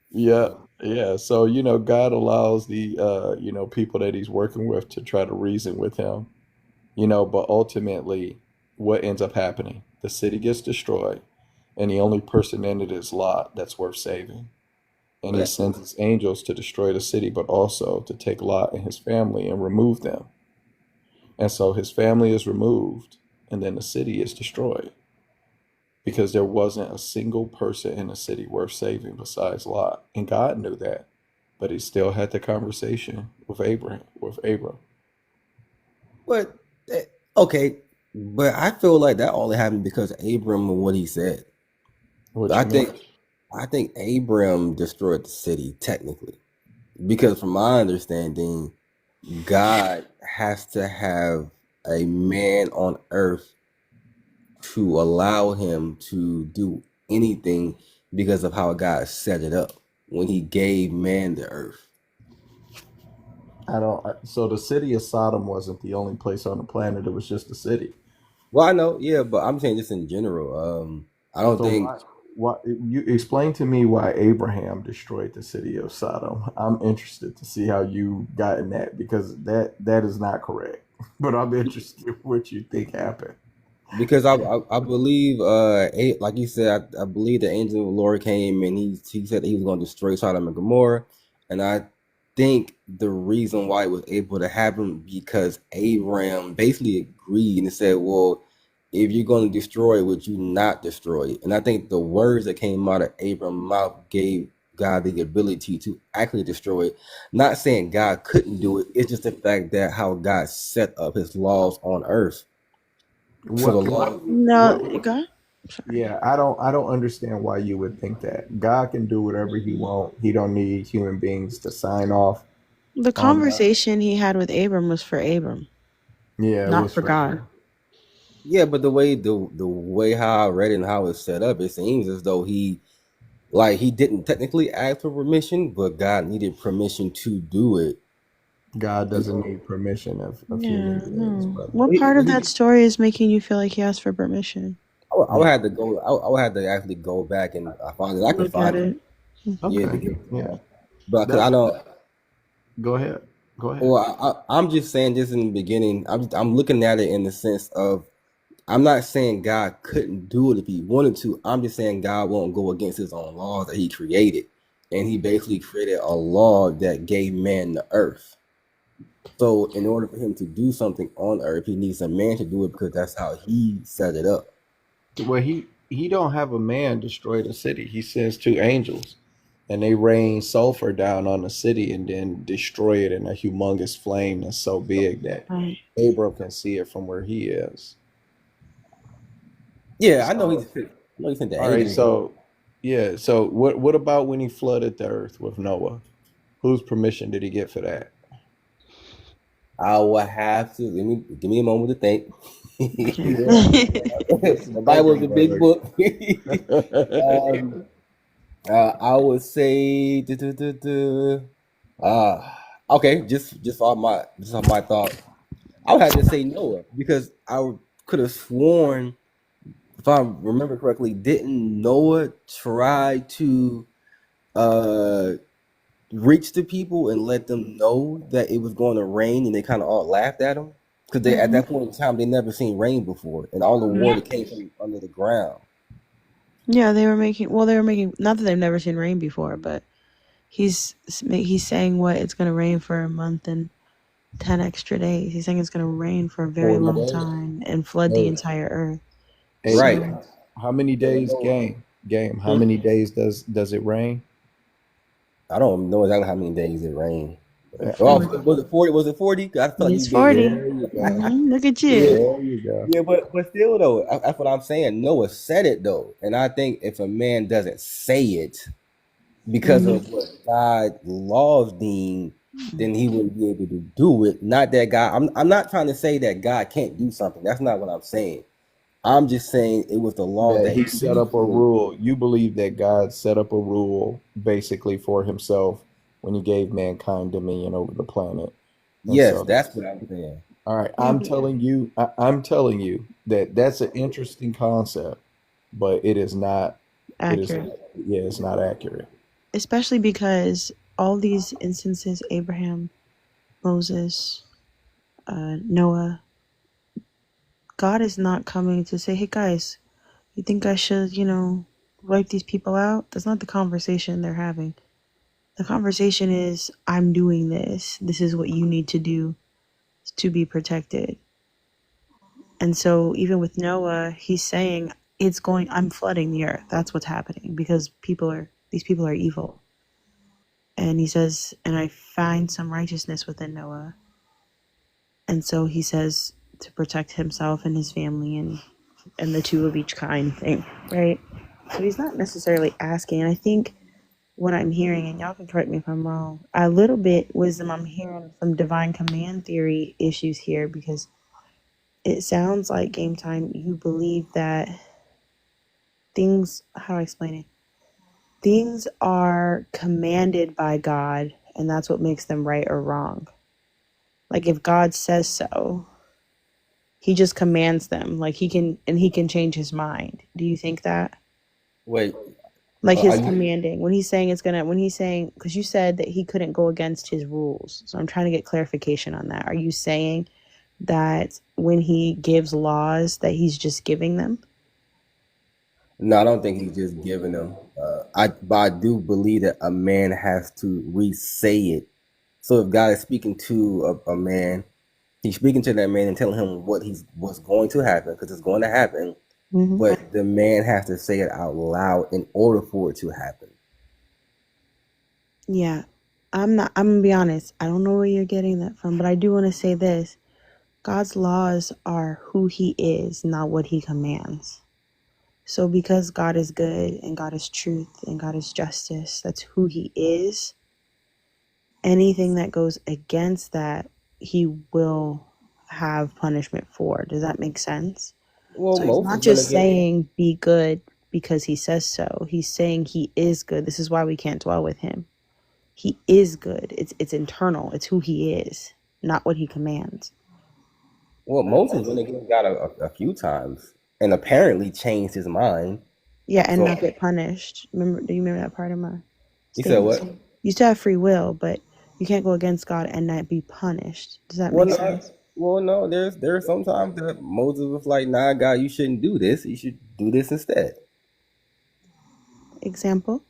Yeah, yeah. So, God allows the, people that he's working with to try to reason with him, but ultimately, what ends up happening? The city gets destroyed, and the only person in it is Lot that's worth saving. And he But sends his angels to destroy the city, but also to take Lot and his family and remove them. And so his family is removed, and then the city is destroyed because there wasn't a single person in the city worth saving besides Lot. And God knew that, but he still had the conversation with Abram. But okay, but I feel like that only happened because Abram and what he said. What I you mean? think I think Abram destroyed the city technically because, from my understanding, God has to have a man on earth to allow him to do anything because of how God set it up when He gave man the earth. So the city of Sodom wasn't the only place on the planet, it was just a city. Well, I know, yeah, but I'm saying just in general. I don't So think why you explain to me why Abraham destroyed the city of Sodom? I'm interested to see how you got in that because that is not correct. But I'm interested in what you think happened. because I believe like you said, I believe the angel of the Lord came and he said that he was going to destroy Sodom and Gomorrah, and I think the reason why it was able to happen because Abraham basically agreed and said, well, if you're going to destroy it, would you not destroy it? And I think the words that came out of Abraham's mouth God the ability to actually destroy it. Not saying God couldn't do it. It's just the fact that how God set up His laws on earth. So the law. No, go. Yeah, I don't understand why you would think that. God can do whatever he want. He don't need human beings to sign off The on that. conversation he had with Abram was for Abram, Yeah, it not was for for God. Yeah, but the way how I read it and how it's set up, it seems as though he didn't technically ask for permission, but God needed permission to do it. God doesn't need permission of Yeah, human beings, no. brother. What part of that story is making you feel like he asked for permission? I would have to go. I would have to actually go back and I find it. I can Look at find it. it. Yeah, to Okay. get, Yeah. but because I That's know. go ahead. Go ahead. Well, I'm just saying this in the beginning. I'm looking at it in the sense of I'm not saying God couldn't do it if He wanted to. I'm just saying God won't go against His own laws that He created, and He basically created a law that gave man the earth. So in order for Him to do something on earth, He needs a man to do it because that's how He set it up. Well, he don't have a man destroy the city. He sends two angels, and they rain sulfur down on the city and then destroy it in a humongous flame that's so big that Right. Abram can see it from where he is. Yeah, I know So, I know He sent the all right. angels. So, yeah. So, what about when he flooded the earth with Noah? Whose permission did he get for that? I will have to give me a moment to think. Yeah, just The Bible is thinking, a big brother. book. um, I would say, okay, just off my thought, I would have to say Noah because could have sworn, if I remember correctly, didn't Noah try to uh reach the people and let them know that it was going to rain, and they kind of all laughed at him because they at Hmm. that point in time they never seen rain before, and all the water came from under the ground. Yeah, they were making, not that they've never seen rain before, but he's saying what it's going to rain for a month and 10 extra days. He's saying it's going to rain for a very 40 long days. time and flood the Hey, entire earth. hey, Right. So, how many So days Noah, game? How hmm? many days does it rain? I don't know exactly how many days it rained. Well, 40. was it 40? Was it 40? I feel like It's you being 40. There you go. Look at yeah. you. There you go. Yeah, but still though, that's what I'm saying. Noah said it though, and I think if a man doesn't say it because Hmm. of what God laws deem, then he wouldn't be able to do it. Not that God. I'm not trying to say that God can't do something. That's not what I'm saying. I'm just saying it was the laws That that he set He up a created. rule. You believe that God set up a rule basically for himself when he gave mankind dominion over the planet. And Yes, so, that's what I'm saying. all right, Yeah, I'm telling you that that's an interesting concept, but it is accurate. not, yeah, it's not accurate. Especially because all these instances, Abraham, Moses, Noah, God is not coming to say, hey guys, you think I should, wipe these people out? That's not the conversation they're having. The conversation is, I'm doing this. This is what you need to do to be protected. And so even with Noah, he's saying I'm flooding the earth. That's what's happening because these people are evil. And he says, and I find some righteousness within Noah. And so he says to protect himself and his family and the two of each kind thing, right? So he's not necessarily asking. And I think what I'm hearing, and y'all can correct me if I'm wrong, a little bit wisdom, I'm hearing some divine command theory issues here because it sounds like game time, you believe that how do I explain it? Things are commanded by God, and that's what makes them right or wrong. Like if God says so, he just commands them. Like he can change his mind. Do you think that? Wait, Like are his you? commanding when he's saying because you said that he couldn't go against his rules. So I'm trying to get clarification on that. Are you saying that when he gives laws that he's just giving them? No, I don't think he's just giving them. But I do believe that a man has to re-say it. So if God is speaking to a man, he's speaking to that man and telling him what's going to happen because it's going to happen. Mm-hmm. But the man has to say it out loud in order for it to happen. Yeah. I'm gonna be honest. I don't know where you're getting that from, but I do want to say this. God's laws are who he is, not what he commands. So because God is good and God is truth and God is justice, that's who he is. Anything that goes against that, he will have punishment for. Does that make sense? Well, So he's Moses not went just against. saying be good because he says so. He's saying he is good. This is why we can't dwell with him. He is good. It's internal. It's who he is, not what he commands. Well, Moses went against God a few times, and apparently changed his mind. Yeah, and So not get punished. Remember? Do you remember that part of my he said, statement? "What? You still have free will, but you can't go against God and not be punished. Does that Well, make no, sense? well, no. There's sometimes that Moses was like, "Nah, God, you shouldn't do this. You should do this instead." Example?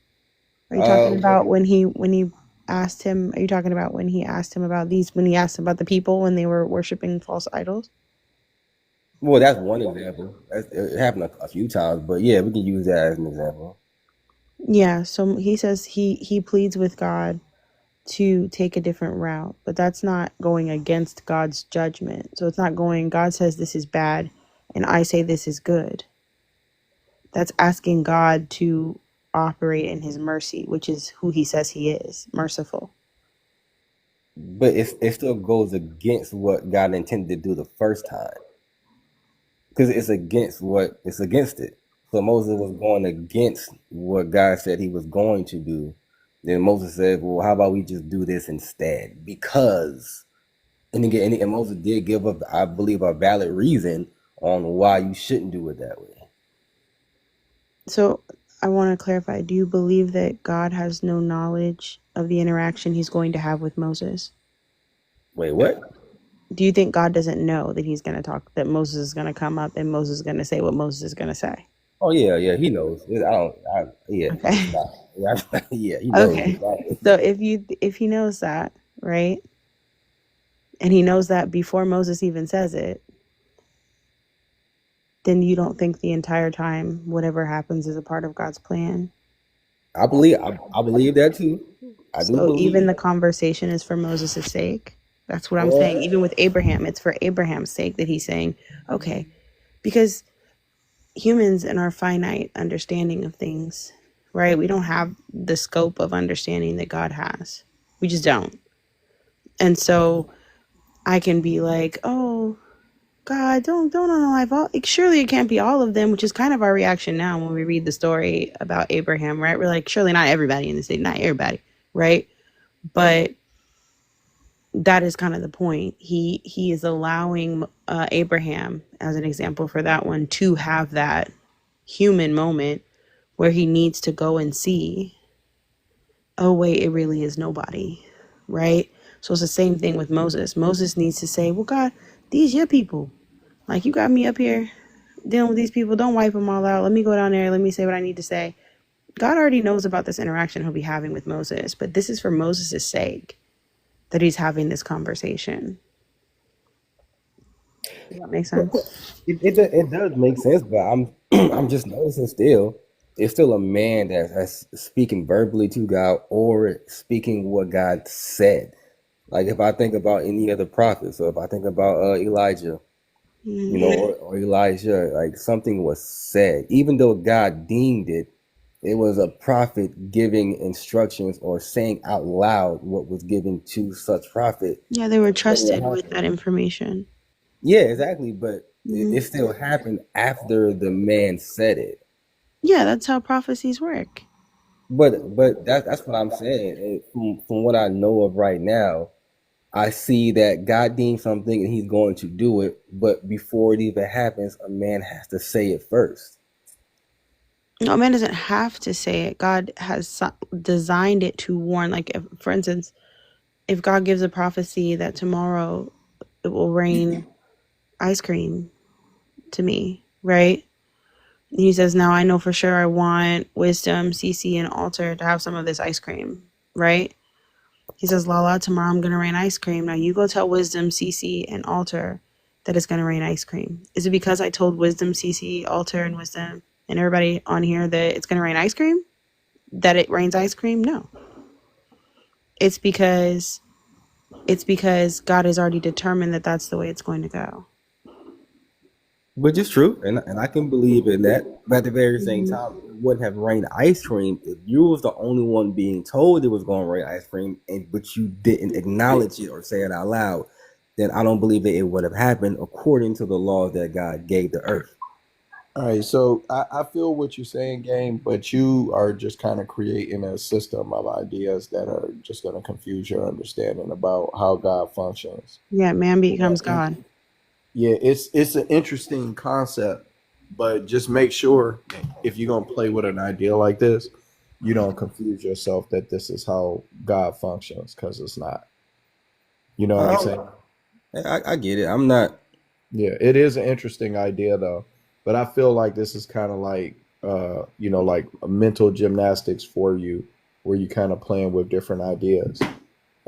Are you talking Well, about when he asked him? Are you talking about when he asked him about these? When he asked him about the people when they were worshiping false idols? well, that's one example. It happened a few times, but yeah, we can use that as an example. Yeah. So he says he pleads with God to take a different route, but that's not going against God's judgment. So it's not going. God says this is bad, and I say this is good. That's asking God to operate in his mercy, which is who he says he is, merciful. But it still goes against what God intended to do the first time, because it's against it. So Moses was going against what God said he was going to do. Then Moses said, "Well, how about we just do this instead?" Because and again, and Moses did give up, I believe, a valid reason on why you shouldn't do it that way. So I want to clarify, do you believe that God has no knowledge of the interaction he's going to have with Moses? Wait, what? Do you think God doesn't know that he's going to talk, that Moses is going to come up and Moses is going to say what Moses is going to say? Oh yeah, yeah, he knows. Yeah, it's Okay. not. Yeah, yeah, he knows Okay. exactly. So if he knows that, right? And he knows that before Moses even says it, then you don't think the entire time whatever happens is a part of God's plan. I believe that too. I do So even believe. the conversation is for Moses' sake. That's what I'm saying. Well, Even with Abraham, it's for Abraham's sake that he's saying, okay, because humans in our finite understanding of things, right? We don't have the scope of understanding that God has. We just don't. And so I can be like, oh, God, don't unalive all. Like, surely it can't be all of them, which is kind of our reaction now when we read the story about Abraham, right? We're like, surely not everybody in the city, not everybody, right? But that is kind of the point. He is allowing Abraham, as an example for that one, to have that human moment where he needs to go and see, oh wait, it really is nobody, right? So it's the same thing with Moses. Moses needs to say, well, God, these your people. Like, you got me up here dealing with these people. Don't wipe them all out. Let me go down there. Let me say what I need to say. God already knows about this interaction he'll be having with Moses, but this is for Moses' sake that he's having this conversation. Does that make sense? it does make sense, but I'm I'm just noticing still, it's still a man that's speaking verbally to God or speaking what God said. Like if I think about any other prophet, so if I think about Elijah, Mm-hmm. or Elijah, like something was said, even though God deemed it, it was a prophet giving instructions or saying out loud what was given to such prophet. Yeah, they were Something would trusted with happen. that information. Yeah, exactly. But it Hmm. still happened after the man said it. Yeah, that's how prophecies work. But that's what I'm saying. From what I know of right now, I see that God deemed something and He's going to do it. But before it even happens, a man has to say it first. No, man doesn't have to say it. God has designed it to warn. Like, if, for instance, if God gives a prophecy that tomorrow it will rain ice cream to me, right? And he says, now I know for sure I want wisdom, CC, and altar to have some of this ice cream, right? He says, Lala, tomorrow I'm going to rain ice cream. Now you go tell wisdom, CC, and altar that it's going to rain ice cream. Is it because I told wisdom, CC, altar, and wisdom, and everybody on here that it's going to rain ice cream? That it rains ice cream? No. it's because God has already determined that that's the way it's going to go. Which is true, and I can believe in that. But at the very same Mhm. time, it wouldn't have rained ice cream if you was the only one being told it was going to rain ice cream, and but you didn't acknowledge it or say it out loud. Then I don't believe that it would have happened according to the laws that God gave the earth. All right, so I feel what you're saying, game, but you are just kind of creating a system of ideas that are just going to confuse your understanding about how God functions. Yeah, man becomes And God. yeah, it's an interesting concept, but just make sure if you're gonna play with an idea like this, you don't confuse yourself that this is how God functions, because it's not. You know what I'm saying? I get it. I'm not. Yeah, it is an interesting idea though, but I feel like this is kind of like like a mental gymnastics for you, where you kind of playing with different ideas,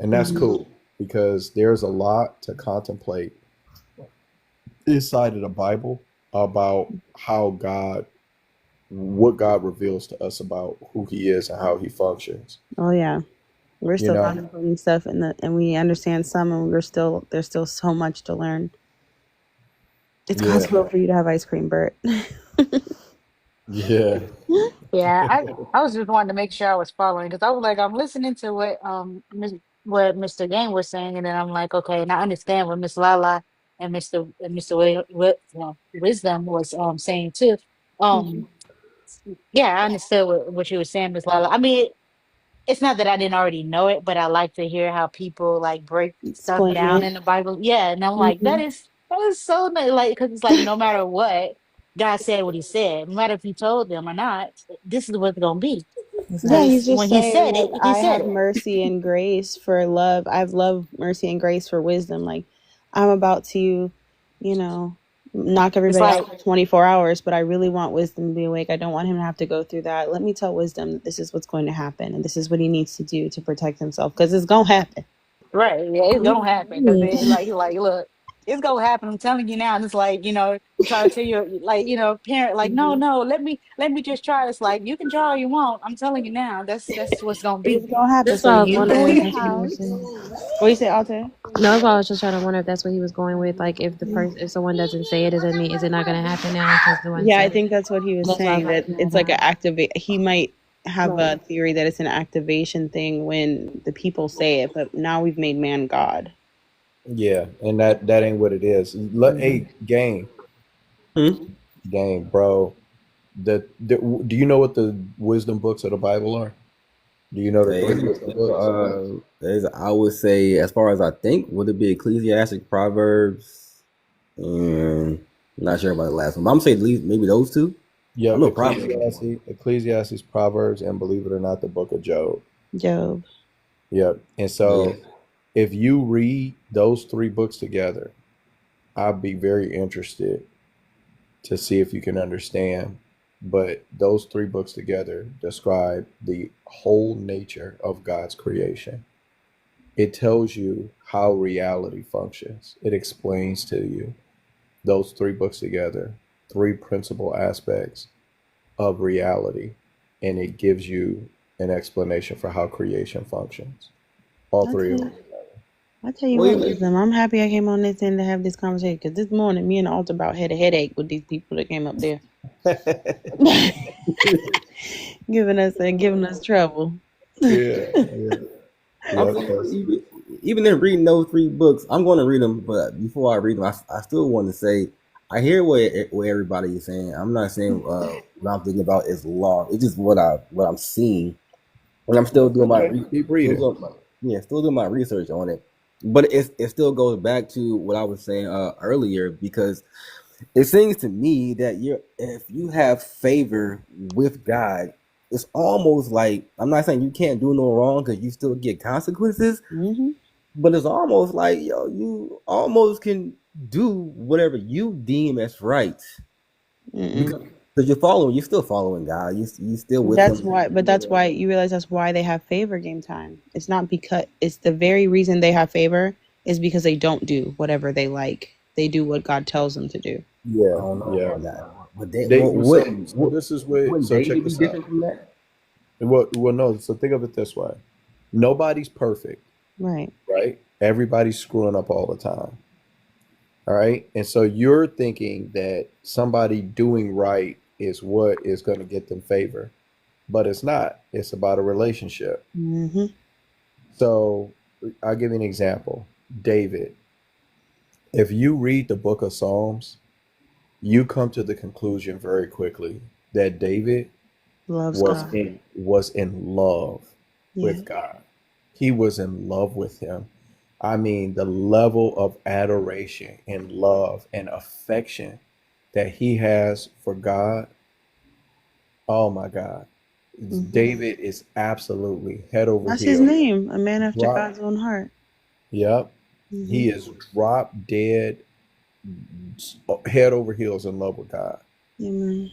and that's Mhm. cool because there's a lot to contemplate inside of the Bible about how what God reveals to us about who He is and how He functions. Oh yeah, we're You still know, contemplating stuff, and we understand some, and there's still so much to learn. It's yeah, possible for you to have ice cream, Bert. yeah, Yeah, I was just wanting to make sure I was following because I was like, I'm listening to what Mr. Game was saying, and then I'm like, okay, and I understand what Miss Lala and Mr. Wisdom was saying too. Um, yeah, I understood what you were saying, Miss Lala. I mean, it's not that I didn't already know it, but I like to hear how people like break stuff Explain down it. in the Bible. Yeah, and I'm like, Mhm. that is so nice. Like, because it's like no matter what, God said what He said. No matter if He told them or not, this is what it's gonna be. Yeah, he's Because just when He saying said like it, He I said have it. mercy and grace for love. I've love, mercy, and grace for wisdom. Like I'm about to, knock It's everybody out like for 24 hours, but I really want wisdom to be awake. I don't want him to have to go through that. Let me tell wisdom that this is what's going to happen and this is what he needs to do to protect himself because it's gonna happen. right, yeah, it's gonna happen. Because like, look, it's gonna happen. I'm telling you now. And it's like you try to tell your like parent like, no, Mhm. no, let me just try. It's like you can try all you want. I'm telling you now. That's what's gonna be. It's gonna happen. That's So why I was you go in wondering your if he was. house. What you say, Alta? No, that's why I was just trying to wonder if that's what he was going with. Like, if someone doesn't say it, does it mean is it not going to happen now because the one Yeah, I said it? think that's what he was That's why I saying. was like, That it's like an activate. He might have right. a theory that it's an activation thing when the people say it, but now we've made man God. yeah, and that ain't what it is. Hmm. Hey, game, Hmm? bro. Do you know what the wisdom books of the Bible are? Do you know the three wisdom books? I would say, as far as I think, would it be Ecclesiastic, Proverbs, and I'm not sure about the last one, but I'm saying at least maybe those two. I Yep, know Proverbs is one. Ecclesiastes, Proverbs, and believe it or not, the book of Job. Job. Yep. And Yeah. so if you read those three books together, I'd be very interested to see if you can understand. But those three books together describe the whole nature of God's creation. It tells you how reality functions. It explains to you those three books together, three principal aspects of reality, and it gives you an explanation for how creation functions. All I three tell of you, them. I tell you Well, what, even, wisdom. I'm happy I came on this end to have this conversation because this morning me and Alta about had a headache with these people that came up there, giving us trouble. Yeah, yeah, I'm yeah. saying, even in reading those three books, I'm going to read them. But before I read them, I still want to say I hear what everybody is saying. I'm not saying what I'm thinking about is law. It's just what I'm seeing, and I'm still That's doing my okay. Keep reading. still doing my research on it. But it still goes back to what I was saying earlier, because it seems to me that if you have favor with God, it's almost like, I'm not saying you can't do no wrong because you still get consequences, Hmm. but it's almost like, you almost can do whatever you deem as right, Mm-mm. because you're still following God. You still with That's Him. why, but that's why you realize that's why they have favor game time. It's not because it's the very reason they have favor is because they don't do whatever they like. They do what God tells them to do. I Yeah, don't know yeah. about that. But they, They so what this is what wouldn't so David check be this out. different from that? No. So think of it this way. Nobody's perfect, Right. right? Everybody's screwing up all the time. All right. And so you're thinking that somebody doing right is what is going to get them favor, but it's not. It's about a relationship. Mm-hmm. So I'll give you an example. David, if you read the book of Psalms, you come to the conclusion very quickly that David Loves was God. in love Yeah. with God. He was in love with him. I mean, the level of adoration and love and affection that he has for God. Oh my God. Mm-hmm. David is absolutely head over That's his heels. name, a man after Drop. God's own heart. Yep. Mm-hmm. He is drop dead, head over heels in love with God. Amen.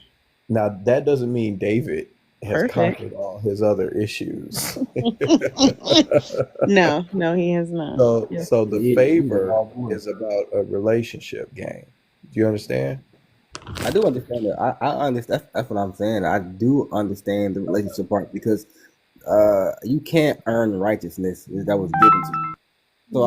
Now, that doesn't mean David has Perfect. conquered all his other issues. No, no, he has not. So the Yeah, he's a favor wild boy. is about a relationship game. Do you understand? I do understand that. I understand. That's what I'm saying. I do understand the relationship part because you can't earn righteousness that was given to you. So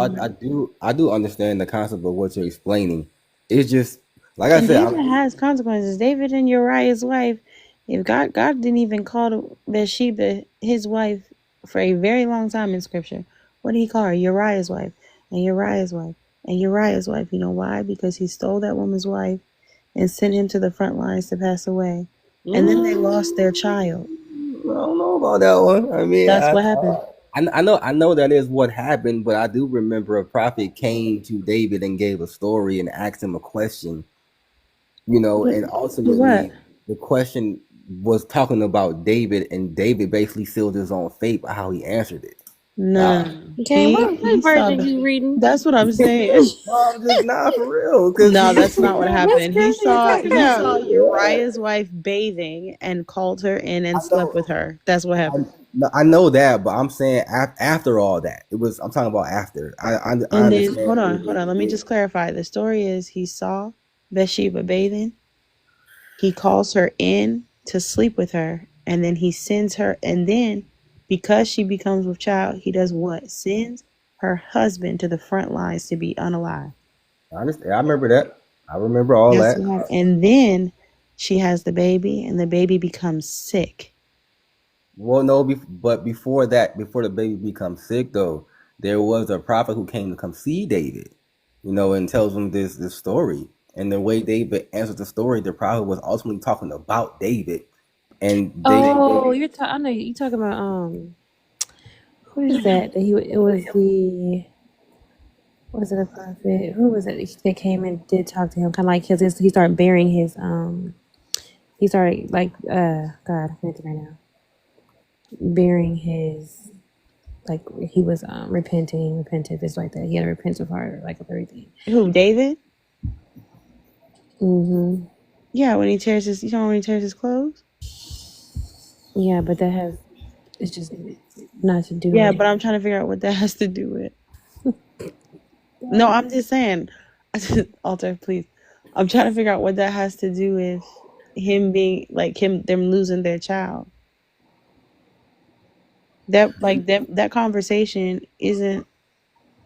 I do understand the concept of what you're explaining. It's just like I And said. David has consequences. David and Uriah's wife, if God didn't even call Bathsheba his wife for a very long time in scripture. What did he call her? Uriah's wife. And Uriah's wife. And Uriah's wife. You know why? Because he stole that woman's wife and sent him to the front lines to pass away. And then they lost their child. I don't know about that one. I mean, That's what happened. I know that is what happened, but I do remember a prophet came to David and gave a story and asked him a question. And What? ultimately the question was talking about David, and David basically sealed his own fate by how he answered it. No, Uh, no, no. Okay, what He saw version that. you reading? That's what I'm saying. well, I'm just not for real, because No, he. that's not what What happened. He scripture you saw talking he about? saw Yeah, Uriah's wife bathing and called her in I and slept know. with her. That's what I, happened. no, I know that, but I'm saying after all that, it was. I'm talking about after. I And then understand. hold on. Let me just clarify. The story is he saw Bathsheba bathing. He calls her in to sleep with her, and then he sends her. And then, because she becomes with child, he does what? Sends her husband to the front lines to be unalive. I understand. I remember that. I remember all That's that. what happened. And then she has the baby, and the baby becomes sick. Well, no, but before that, before the baby becomes sick, though, there was a prophet who came to come see David, and tells him this story. And the way David answered the story, the prophet was ultimately talking about David, and Oh, I know you talking about who is that? That he it was the was it a prophet? Who was it that came and did talk to him? Kind of like he started bearing his he started like God I can't think right now bearing his like he was repented just like that. He had a repentant heart like of everything. Who, David? Mm-hmm. Yeah, when he tears his, you know, when he tears his clothes. Yeah, but that has it's just not to do Yeah, with. but I'm trying to figure out what that has to do with. No, I'm just saying, Alter, please. I'm trying to figure out what that has to do with him being like them losing their child. That conversation isn't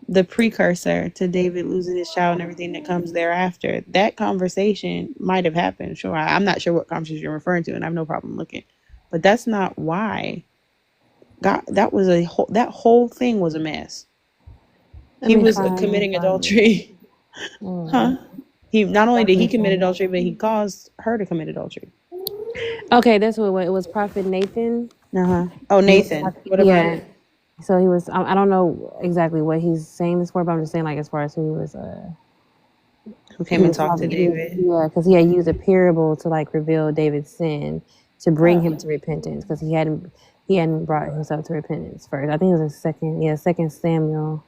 the precursor to David losing his child and everything that comes thereafter. That conversation might have happened. Sure, I'm not sure what conversation you're referring to, and I have no problem looking. But that's not why. God, that whole thing was a mess. I He mean, was fine, no committing problem. adultery, huh? He not only did he commit Okay. adultery, but he caused her to commit adultery. Okay, that's what it was. It was Prophet Nathan. Uh huh. Oh, He was Nathan. What about yeah. it? So he was. I don't know exactly what he's saying this for, but I'm just saying like as far as who he was. Who He came and was talked to talking. David? Yeah, because he had used a parable to like reveal David's sin to bring him to repentance because he hadn't brought himself to repentance first. I think it was a second. Yeah, Second Samuel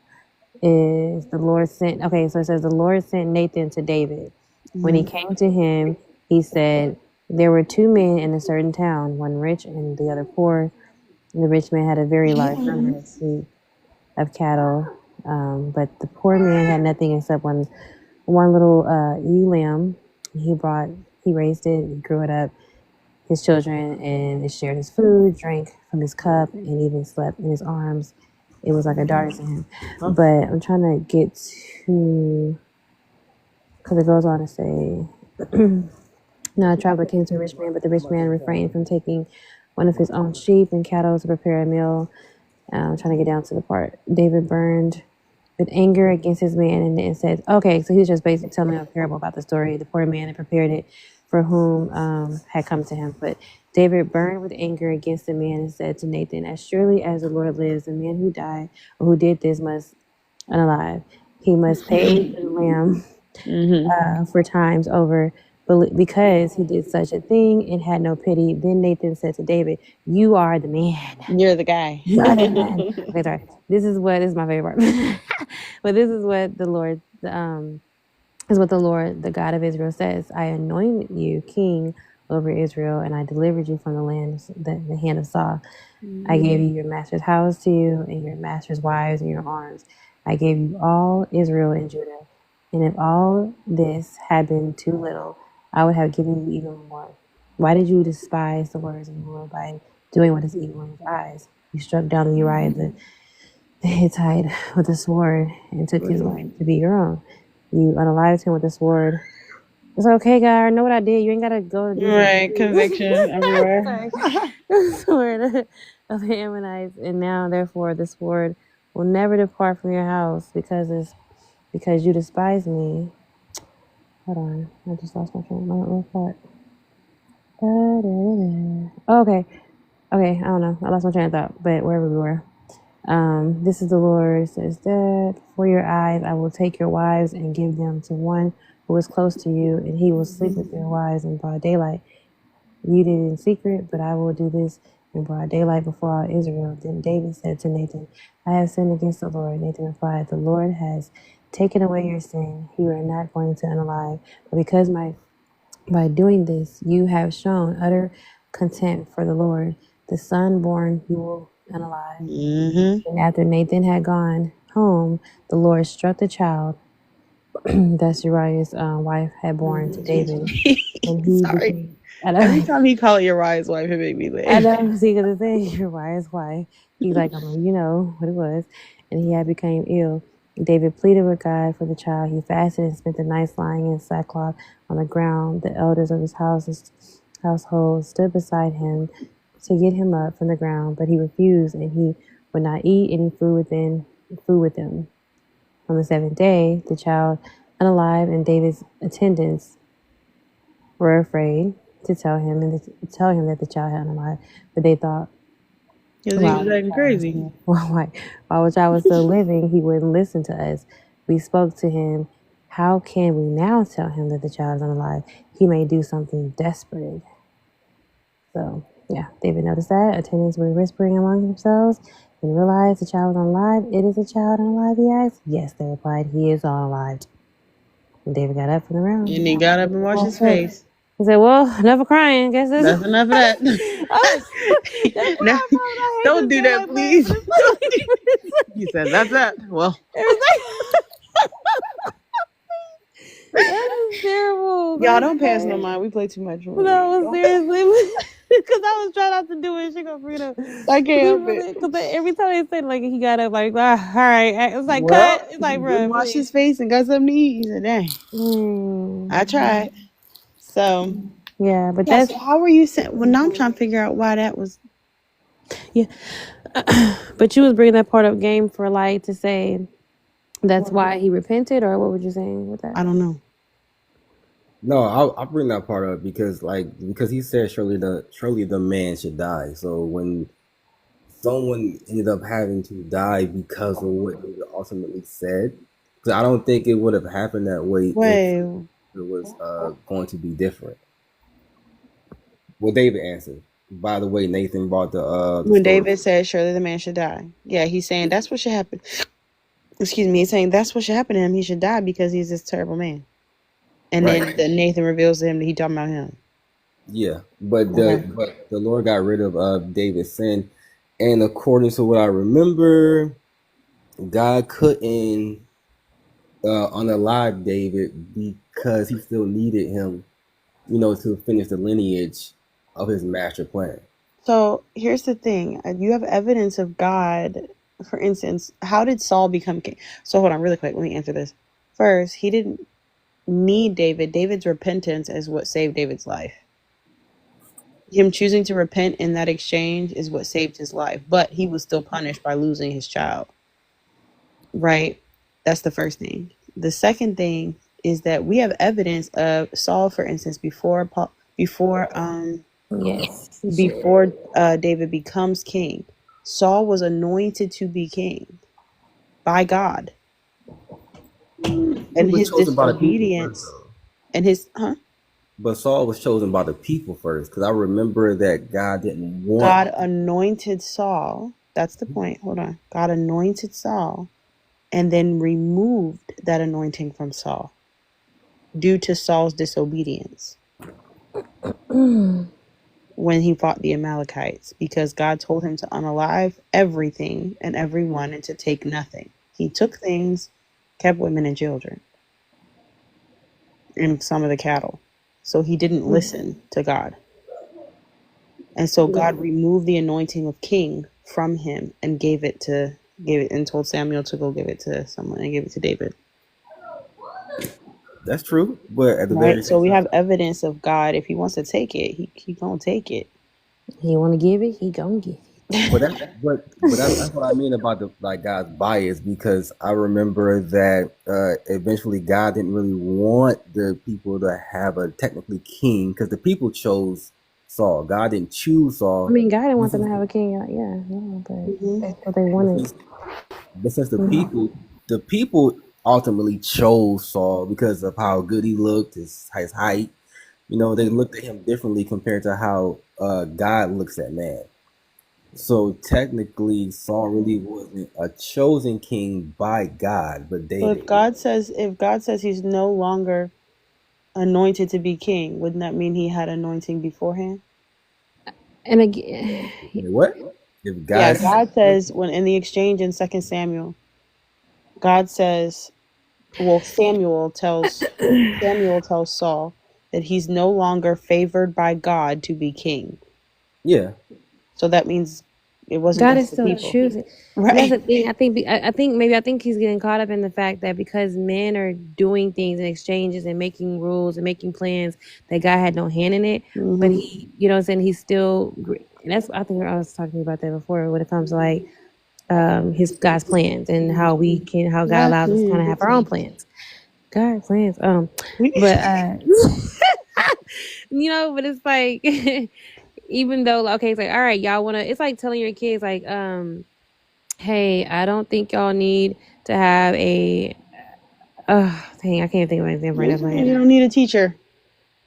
is the Lord sent. Okay, so it says the Lord sent Nathan to David. When he Mm-hmm. came to him, he said, "There were two men in a certain town, one rich and the other poor. The rich man had a very large number of sheep of cattle, but the poor man had nothing except one little ewe lamb. He brought, he raised it, he grew it up, his children, and it shared his food, drank from his cup, and even slept in his arms. It was like a daughter to him. But I'm trying to get to, because it goes on to say, now a traveler came to a rich man, but the rich man refrained from taking one of his own sheep and cattle to prepare a meal. I'm trying to get down to the part. David burned with anger against his man, and it says, okay, so he's just basically telling a parable about the story. The poor man had prepared it for whom had come to him. But David burned with anger against the man and said to Nathan, as surely as the Lord lives, the man who died or who did this must unalive. He must pay the lamb for times over, but because he did such a thing and had no pity. Then Nathan said to David, you are the man. You're the guy. You are the man. Okay, sorry. This is my favorite part. But this is what the Lord, the God of Israel says. I anointed you king over Israel, and I delivered you from the hand of Saul. I gave you your master's house to you, and your master's wives in your arms. I gave you all Israel and Judah. And if all this had been too little, I would have given you even more. Why did you despise the words of the Lord by doing what is evil in his eyes? You struck down the Uriah the Hittite with a sword and took his wife to be your own. You unalived him with a sword. It's okay, God. I know what I did. You ain't gotta go do Right, conviction everywhere. Sorry. Sword of the Ammonites, and now therefore the sword will never depart from your house because you despise me. Hold on, I just lost my train of thought. Okay, I don't know. I lost my train of thought, but wherever we were. This is the Lord says that for your eyes I will take your wives and give them to one who is close to you, and he will sleep with your wives in broad daylight. You did it in secret, but I will do this in broad daylight before all Israel. Then David said to Nathan, I have sinned against the Lord. Nathan replied, the Lord has taken away your sin. You are not going to unalive. But because by doing this, you have shown utter contempt for the Lord. The son born you will unalive. And after Nathan had gone home, the Lord struck the child that Uriah's wife had born to David. And he Sorry. became, Every time he called Uriah's wife, it made me laugh. I know, see, because it's Uriah's wife. He's like, you know what it was. And he had become ill. David pleaded with God for the child. He fasted and spent the nights lying in sackcloth on the ground. The elders of his household stood beside him to get him up from the ground, but he refused, and he would not eat any food with them. On the seventh day, the child unalive, and David's attendants were afraid to tell him that the child had unalive, but they thought, Because he was acting crazy. while the child was still living, he wouldn't listen to us. We spoke to him. How can we now tell him that the child is unalive? He may do something desperate. So, yeah, David noticed that. Attendants were whispering among themselves and realized the child was unalive. It is a child unalive, he asked. Yes, they replied, he is unalive. And David got up from the ground. And he got up and washed his face. He said, well, enough of crying. Guess that's enough of that. Don't do that, please. He said, that's that. Well. That was terrible. Y'all don't pass no mind. We play too much. That was seriously because I was trying not to do it. She gonna freak out. I can't help it. Because every time they said like he got up, like all right, it's like well, cut. It's like bro, wash his face and got something to eat. He said, "Dang, I tried." So yeah, but that's so how were you saying? Well, now I'm trying to figure out why that was. Yeah, but you was bringing that part of game for like to say that's why he repented, or what were you saying with that? I don't know. No, I'll bring that part up because he said surely the man should die. So when someone ended up having to die because of what he ultimately said, because I don't think it would have happened that way if it was going to be different. Well, David answered. By the way, Nathan brought the when David said surely the man should die. Yeah, he's saying that's what should happen. Excuse me, he's saying that's what should happen to him. He should die because he's this terrible man. And then Nathan reveals to him that he talking about him. Yeah, but the Lord got rid of David's sin, and according to what I remember, God couldn't unalive David because he still needed him, to finish the lineage of his master plan. So here's the thing: you have evidence of God. For instance, how did Saul become king? So hold on, really quick. Let me answer this. First, he didn't need David. David's repentance is what saved David's life. Him choosing to repent in that exchange is what saved his life. But he was still punished by losing his child. Right? That's the first thing. The second thing is that we have evidence of Saul, for instance, before Yes, he should. before David becomes king. Saul was anointed to be king by God, He and was his chosen by the people first, disobedience though. and his But Saul was chosen by the people first, because I remember that God didn't want. God anointed Saul. That's the point. Hold on. God anointed Saul and then removed that anointing from Saul due to Saul's disobedience when he fought the Amalekites, because God told him to unalive everything and everyone and to take nothing. He took things, kept women and children, and some of the cattle. So he didn't listen to God. And so God removed the anointing of king from him and gave it and told Samuel to go give it to someone and gave it to David. That's true, but at the very Right? So same we time, have evidence of God. If he wants to take it, he gonna take it. He want to give it, he gonna give but that's what I mean about the like God's bias, because I remember that eventually God didn't really want the people to have a technically king, because the people chose Saul. God didn't choose I Saul. mean, God didn't want This them is to have a king. Yeah, but Mm-hmm. that's what they but wanted. since, but since the people ultimately chose Saul because of how good he looked, his height. You know, they looked at him differently compared to how God looks at man. So technically, Saul really wasn't a chosen king by God, but So David. if God says he's no longer anointed to be king, wouldn't that mean he had anointing beforehand? And again, Wait, what? If Yeah, God, God says when in the exchange in Second Samuel, God says, well, Samuel tells Saul that he's no longer favored by God to be king. yeah, So that means it wasn't God just is the still people. choosing. See, that's Right. the thing. I think he's getting caught up in the fact that because men are doing things and exchanges and making rules and making plans, that God had no hand in it. But Mm-hmm. he, you know what I'm saying? He's still, and that's, I think I was talking about that before when it comes to like his God's plans and how God allows us to kind of have our own plans. God plans. But but it's like even though okay, it's like all right, y'all wanna. It's like telling your kids like hey, I don't think y'all need to have a. Dang, I can't think of an example right now. My You head. don't need a teacher.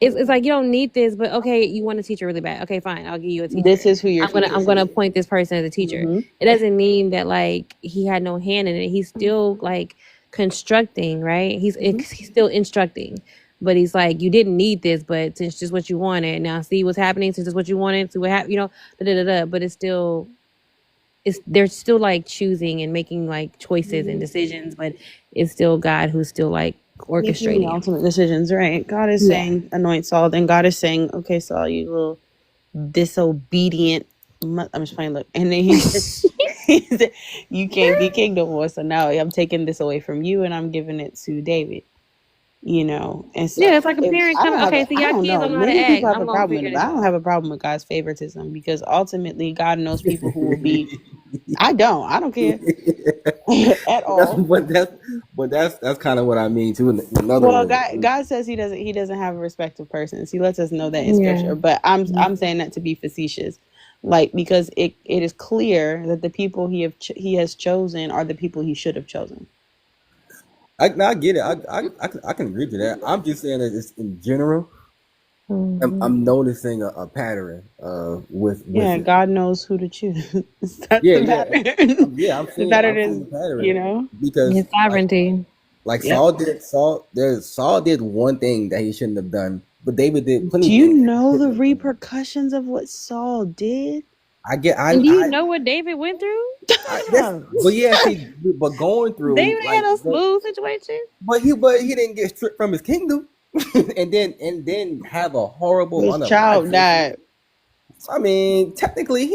It's like you don't need this, but okay, you want a teacher really bad. Okay, fine, I'll give you a This teacher. is who your teacher I'm gonna is. appoint this person as a teacher. Mm-hmm. It doesn't mean that like he had no hand in it. He's still like constructing, right? Mm-hmm. He's still instructing, but he's like, you didn't need this, but since just what you wanted, now see what's happening. Since it's what you wanted, see what happened. Da da da da. But it's they're still like choosing and making like choices and decisions, but it's still God who's still like Making the orchestrating it. ultimate decisions, right? God is Yeah. saying anoint Saul, then God is saying, okay, Saul, you little disobedient. I'm just playing. Look, and then he said, you can't be king no more. So now I'm taking this away from you, and I'm giving it to David. And Yeah, so it's like a if parent I don't coming. have, Okay, so I y'all don't kids know. don't know how to Maybe people act. have I'm a gonna problem with figure it, but this I don't out. have a problem with God's favoritism because ultimately God knows people who will be. I don't care at that's all. but that's kind of what I mean too. In other Well, words, God says he doesn't have a respect of persons. He lets us know that in Yeah. scripture. But I'm saying that to be facetious, like because it is clear that the people he has chosen are the people he should have chosen. I get it. I can agree to that. I'm just saying that it's in general. Hmm. I'm noticing a pattern with Yeah, it. God knows who to choose. That's Yeah, the yeah, pattern. yeah. I'm The seeing pattern I'm seeing is, the pattern His because sovereignty. like yep. Saul did one thing that he shouldn't have done, but David did plenty Do of you things that he know shouldn't the have done. repercussions of what Saul did? I get And do you know what David went through? I yes, but yeah, see, but going through David like had a smooth situation. but he didn't get stripped from his kingdom, and then have a horrible His unalive child situation. died. I mean, technically,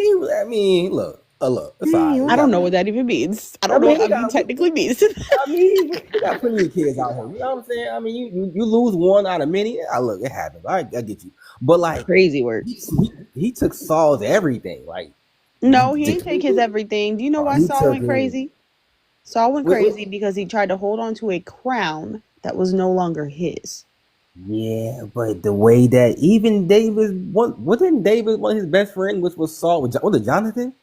look, look, it's all right. We I don't got, know what that even means. I I don't know mean, what we that got, technically means. I mean, we got plenty of kids out here. You know what I'm saying? I mean, you lose one out of many. Look, it happens. I get you. But like, Crazy work. he took Saul's everything. Like, No, he the didn't take his king, everything. Do you know why he Saul took went his. crazy? Saul went Wait, crazy because he tried to hold on to a crown that was no longer his. yeah, but the way that even David, wasn't David one of his best friends, which was Saul? Was it Jonathan?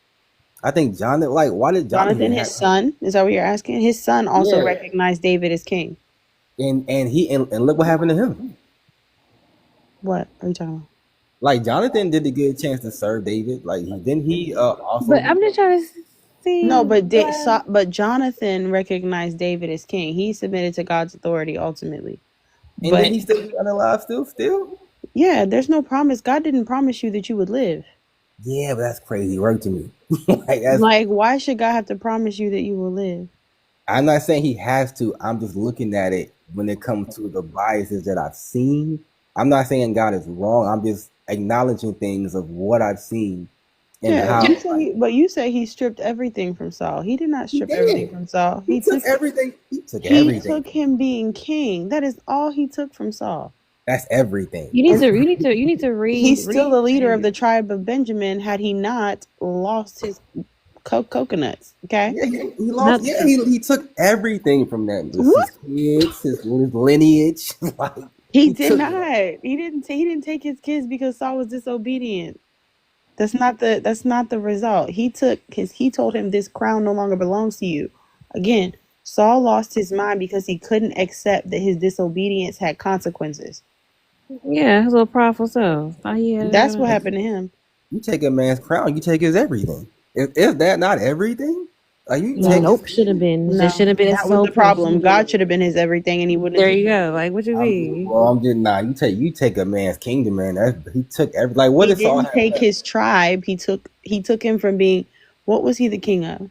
I think Jonathan. Like, why did Jonathan Jonathan, have? his son, is that what you're asking? His son also Yeah, recognized David as king. and look what happened to him. What are you talking about? Like Jonathan did get a chance to serve David. Like he But also, I'm just trying to No, see. but Jonathan recognized David as king. He submitted to God's authority ultimately. and then But he still be unalive still. yeah, there's no promise. God didn't promise you that you would live. Yeah, but that's crazy work to me. Like that's. Like, why should God have to promise you that you will live? I'm not saying he has to. I'm just looking at it when it comes to the biases that I've seen. I'm not saying God is wrong. I'm just acknowledging things of what I've seen and Yeah, how like but you say he stripped everything from Saul. He did not he strip everything did. from Saul. He took everything. He took He everything. took him being king. That is all he took from Saul. That's everything. You need And to he's still read the leader of Samuel. the tribe of Benjamin had he not lost his coconuts. Okay. Yeah, he lost. Not Yeah, he took everything from that. What? His kids, his lineage. Like He he did took. not. He didn't take his kids because Saul was disobedient. That's not the result. He told him this crown no longer belongs to you. Again, Saul lost his mind because he couldn't accept that his disobedience had consequences. yeah, his little prideful self. Thought he had it That's all. what happened to him. You take a man's crown, you take his everything. Is that not everything? Like you take No. his Nope, should have kids. been. It just No. should have been his That was sole the problem. portion. God should have been his everything and he wouldn't There have you taken. go. Like, what you mean? I'm just not. You take a man's kingdom, man. He took every. Like what He did Saul didn't have take left? his tribe. He took him from being, what was he the king of?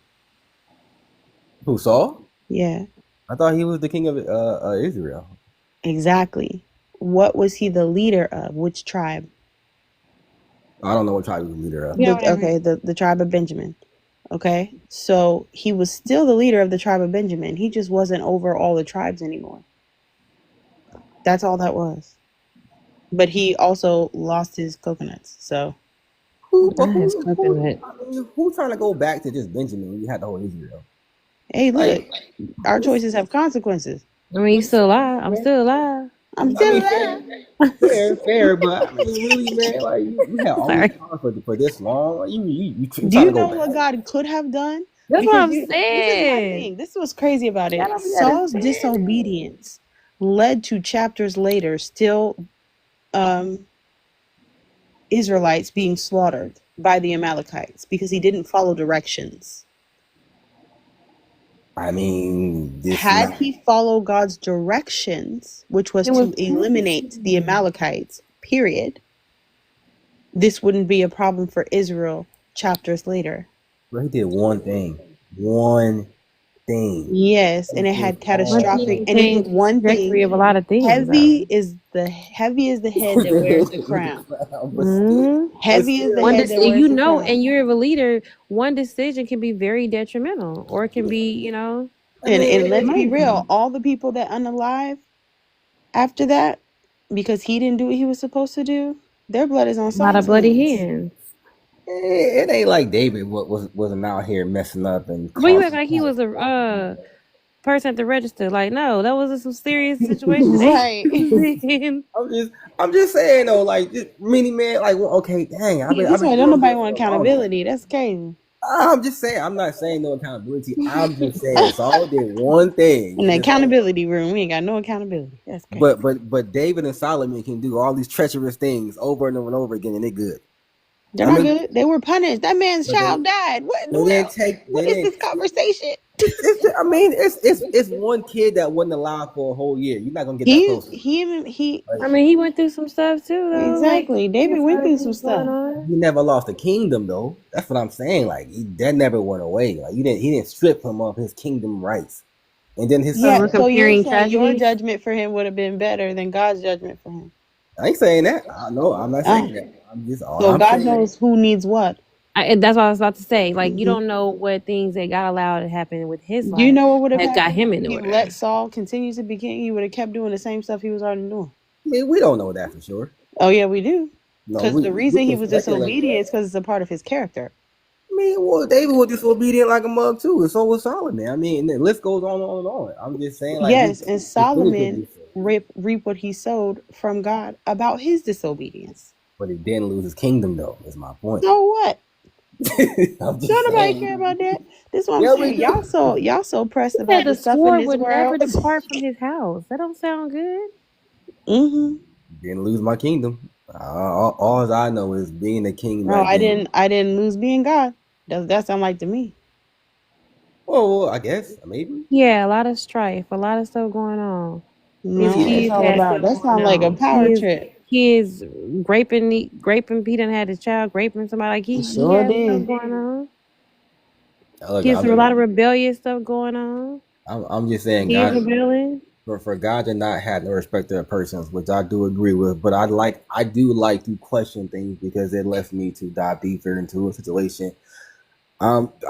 Who Saul? Yeah, I thought he was the king of Israel. exactly. What was he the leader of? Which tribe? I don't know what tribe he was the leader of. Yeah, whatever. The tribe of Benjamin. Okay, so he was still the leader of the tribe of Benjamin. He just wasn't over all the tribes anymore. That's all that was. But he also lost his coconuts. So Who? But Not his who? coconut. I mean, who trying to go back to just Benjamin when you had the whole Israel? hey, look, Like our it's. choices have consequences. I mean, you still alive. I'm still alive. I'm I still mean, alive. fair, but I mean, really, man, like you had all this Sorry. time for this long. Like, you Do trying you to go know back? what God could have done? That's what Because I'm this is my saying. thing. This is what's crazy about Y'all it. don't be Saul's understanding. disobedience led to chapters later still um, Israelites being slaughtered by the Amalekites because he didn't follow directions. I mean, this Had not. he followed God's directions, which was It was to eliminate the Amalekites, period, this wouldn't be a problem for Israel chapters later. Bro, he did one thing. Yes, and It it is had one all. catastrophic, thing and it did changed the one trajectory thing. of a lot of things, though. Heavy is the head that wears the crown. Hmm But Heavy is the One, still, head that wears the crown. and you're a leader. One decision can be very detrimental, or it can be, I And mean, let's be real, amazing. all the people that unalive after that, because he didn't do what he was supposed to do, their blood is on A lot of Saul's bloody hands. hands. it ain't like David wasn't out here messing up and But you act causing. like he was a person at the register. Like, no, that was some serious situation that he Right. was in. I'm just saying though, like just many man, like well, okay, dang, I've That's been why don't doing nobody good want for the longest. accountability. That's crazy. I'm just saying, I'm not saying no accountability. I'm just saying Saul did one thing In in the this whole. accountability room, we ain't got no accountability. That's crazy. But David and Solomon can do all these treacherous things over and over and over again, and they're good. They're I not mean, good. They were punished. That man's but child died. What in the they didn't world? take they What is didn't. this conversation? I mean, it's one kid that wasn't alive for a whole year. You're not gonna get that He close to him. he even he Like, I mean, he went through some stuff too, though. Like, exactly. he David had went other through some things going stuff. on. he never lost a kingdom though. That's what I'm saying. Like that never went away. Like he didn't strip him of his kingdom rights. And then his So Yeah, we're son. so you're comparing saying your tragedies. judgment for him would have been better than God's judgment for him. I ain't saying that. No, I'm not Ah, saying that. I'm just all so I'm God saying. knows who needs what. And that's what I was about to say. Like, you Hmm. don't know what things that God allowed to happen with his Do you life know what would have that got happened him if in he order. let Saul continue to be king? He would have kept doing the same stuff he was already doing. I mean, we don't know that for sure. Oh yeah, we do. No, Because the we reason he can was speculate disobedient that. is because it's a part of his character. I mean, well, David was disobedient like a mug too, and so was Solomon. I mean, the list goes on and on and on. I'm just saying, like Yes, and he finished to Solomon do so, reap what he sowed from God about his disobedience. but he didn't lose his kingdom, though. Is my point. So what? I'm just Don't nobody saying. care about that. This is what I'm Yeah, we saying. do. Y'all so pressed He said about the the stuff in sword this would world. never depart from his house. That don't sound good. Hmm. Didn't lose my kingdom. All I know is being a king No, right I then. didn't. I didn't lose being God. Does that sound like to me? Well, I guess maybe. Yeah, a lot of strife, a lot of stuff going on. His No, it's Yeah, kids all had about. stuff That going sounds like a on. power trip. Kids raping. He done had his child raping somebody. Like he Sure had stuff did. going on. look, Kids a lot of rebellious stuff going on. I'm just saying, Kids God, rebelling. for God to not have no respect of persons, which I do agree with, but I do like to question things because it lets me to dive deeper into a situation.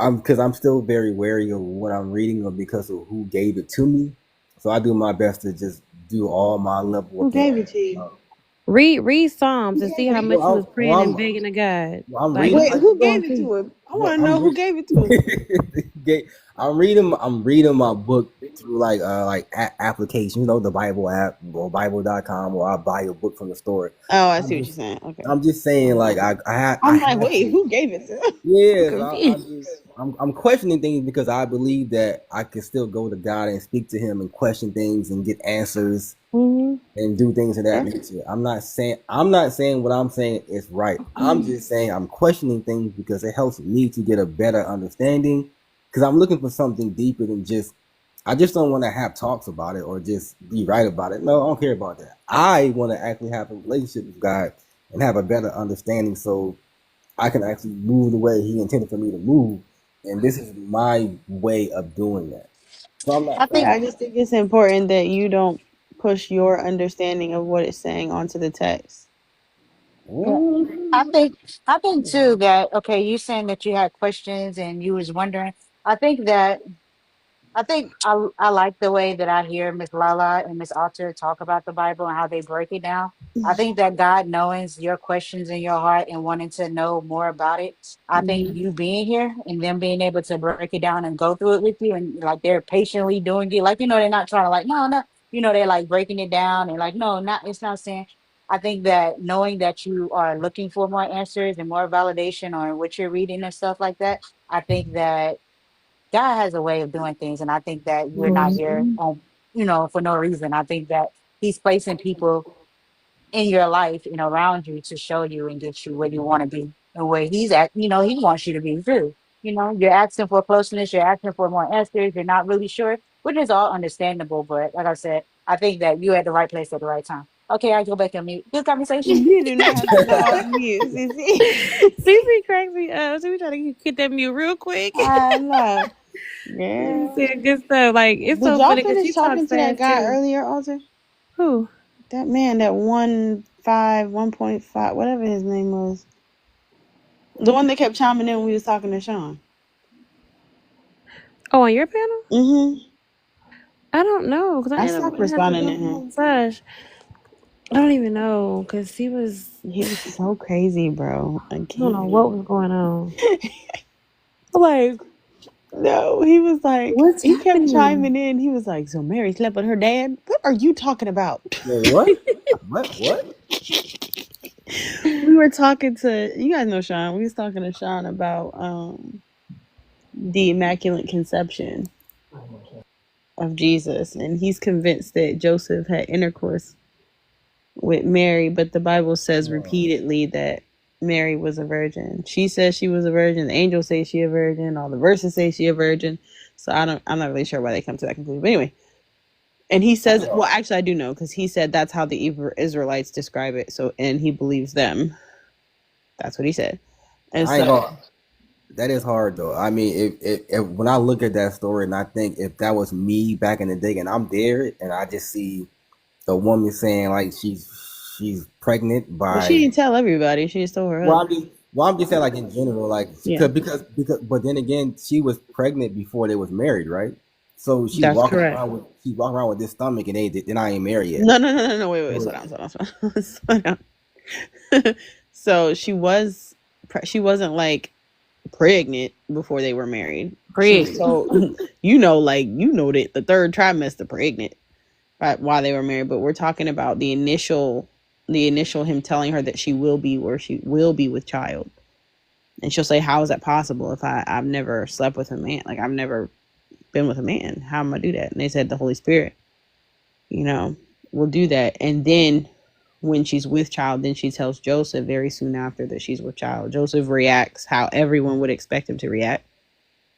I'm because I'm still very wary of what I'm reading or because of who gave it to me. So I do my best to just do all my level Who of things. gave it to you? Read Psalms and see how much he was Well, praying and begging to God. I'm Like reading. Wait, he who going gave it through. to him? I Well, want to know who gave it to him. I'm reading my book through like applications, the Bible app or Bible.com, or I'll buy a book from the store. Oh, I I'm see what you're just saying. Okay. I'm just saying like I I'm like, have wait, to. who gave it to him? I'm Yes, confused. I'm questioning things because I believe that I can still go to God and speak to Him and question things and get answers Hmm. and do things of that Okay. nature. I'm not saying what I'm saying is right. I'm just saying I'm questioning things because it helps me to get a better understanding. Because I'm looking for something deeper than just. I just don't want to have talks about it or just be right about it. No, I don't care about that. I want to actually have a relationship with God and have a better understanding so I can actually move the way He intended for me to move. And this is my way of doing that. So I'm I not Yeah, think I just think it's important that you don't push your understanding of what it's saying onto the text. yeah. I saying. think I think too that okay, you saying that you had questions and you was wondering. I think that I like the way that I hear Miss Lala and Miss Alter talk about the Bible and how they break it down. I think that God knows your questions in your heart and wanting to know more about it. I think Hmm. you being here and them being able to break it down and go through it with you and like they're patiently doing it. Like, they're not trying to like, no, no, they're like breaking it down and like, no, not it's not saying. I think that knowing that you are looking for more answers and more validation on what you're reading and stuff like that, I think that God has a way of doing things, and I think that you're not here Mhm. for no reason. I think that He's placing people in your life and around you to show you and get you where you want to be and where He's at. He wants you to be too. You're asking for closeness, you're asking for more answers, you're not really sure, which is all understandable. But like I said, I think that you're at the right place at the right time. Okay, I go back on mute. Good conversation. You do not have to go on mute, Cece. Cece cracks me up. So we trying to get that mute real quick. I know. You Girl. said good stuff. Like it's Did so y'all funny because finish she talking talks to that fast guy too. earlier, Alter? Who? That man, that 1.5, whatever his name was. The one that kept chiming in when we was talking to Sean. Oh, on your panel? Mm-hmm. I don't know because I I stopped had to responding to go him. massage. I don't even know because he was. He was so crazy, bro. I I don't can't know even. what was going on. Like, no, he was like, What's he kept happening? chiming in. He was like, so Mary slept with her dad? What are you talking about? Wait, what? What? We were talking to, you guys know Sean. We was talking to Sean about the Immaculate Conception of Jesus. And he's convinced that Joseph had intercourse with Mary, but the Bible says repeatedly that Mary was a virgin. She says she was a virgin. The angels say she a virgin. All the verses say she a virgin. So I'm not really sure why they come to that conclusion. But anyway, and he says, well, actually, I do know because he said that's how the Israelites describe it. So, and he believes them. That's what he said. And I ain't so, gonna. That is hard though. I mean, if when I look at that story and I think if that was me back in the day and I'm there and I just see the woman saying like she's pregnant But she by. didn't tell everybody. She just told her Well, husband. I'm just saying, like in general, like Yeah, because, but then again, she was pregnant before they was married, right? So that's correct. she's walking around with this stomach, and then I ain't married yet. No. Wait. Slow down. Slow down. So she wasn't like pregnant before they were married. She was Pregnant. told, that the third trimester pregnant, right, while they were married. But we're talking about the initial him telling her that she will be with child. And she'll say, how is that possible if I've never slept with a man? Like, I've never been with a man. How am I do that? And they said the Holy Spirit, will do that. And then when she's with child, then she tells Joseph very soon after that she's with child. Joseph reacts how everyone would expect him to react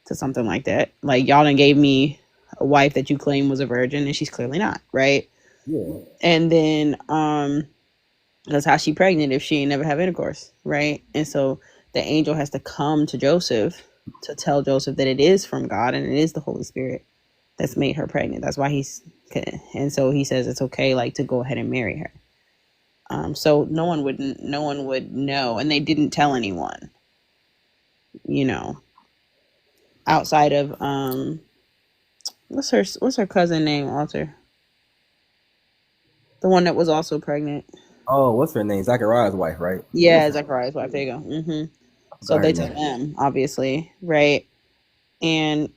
to something like that. Like, y'all done gave me a wife that you claim was a virgin, and she's clearly not, right? Yeah. And then that's how she pregnant if she ain't never have intercourse, right? And so the angel has to come to Joseph to tell Joseph that it is from God and it is the Holy Spirit that's made her pregnant. That's why and so he says it's okay, like, to go ahead and marry her. So no one would know, and they didn't tell anyone, outside of what's her cousin name, Walter? The one that was also pregnant. Oh, what's her name? Zachariah's wife, right? Yeah, Zachariah's wife. There you go. So Got her they tell name. them, obviously, right? And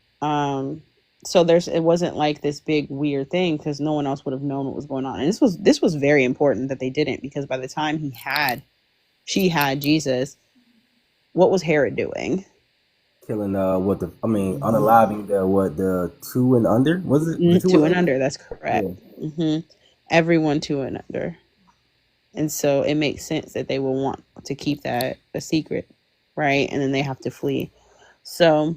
so it wasn't like this big weird thing because no one else would have known what was going on. And this was very important that they didn't, because by the time she had Jesus, what was Herod doing? Killing unaliving the two and under, was it the two Two and and under? under. That's correct. Everyone two and under. And so it makes sense that they will want to keep that a secret, right? And then they have to flee. So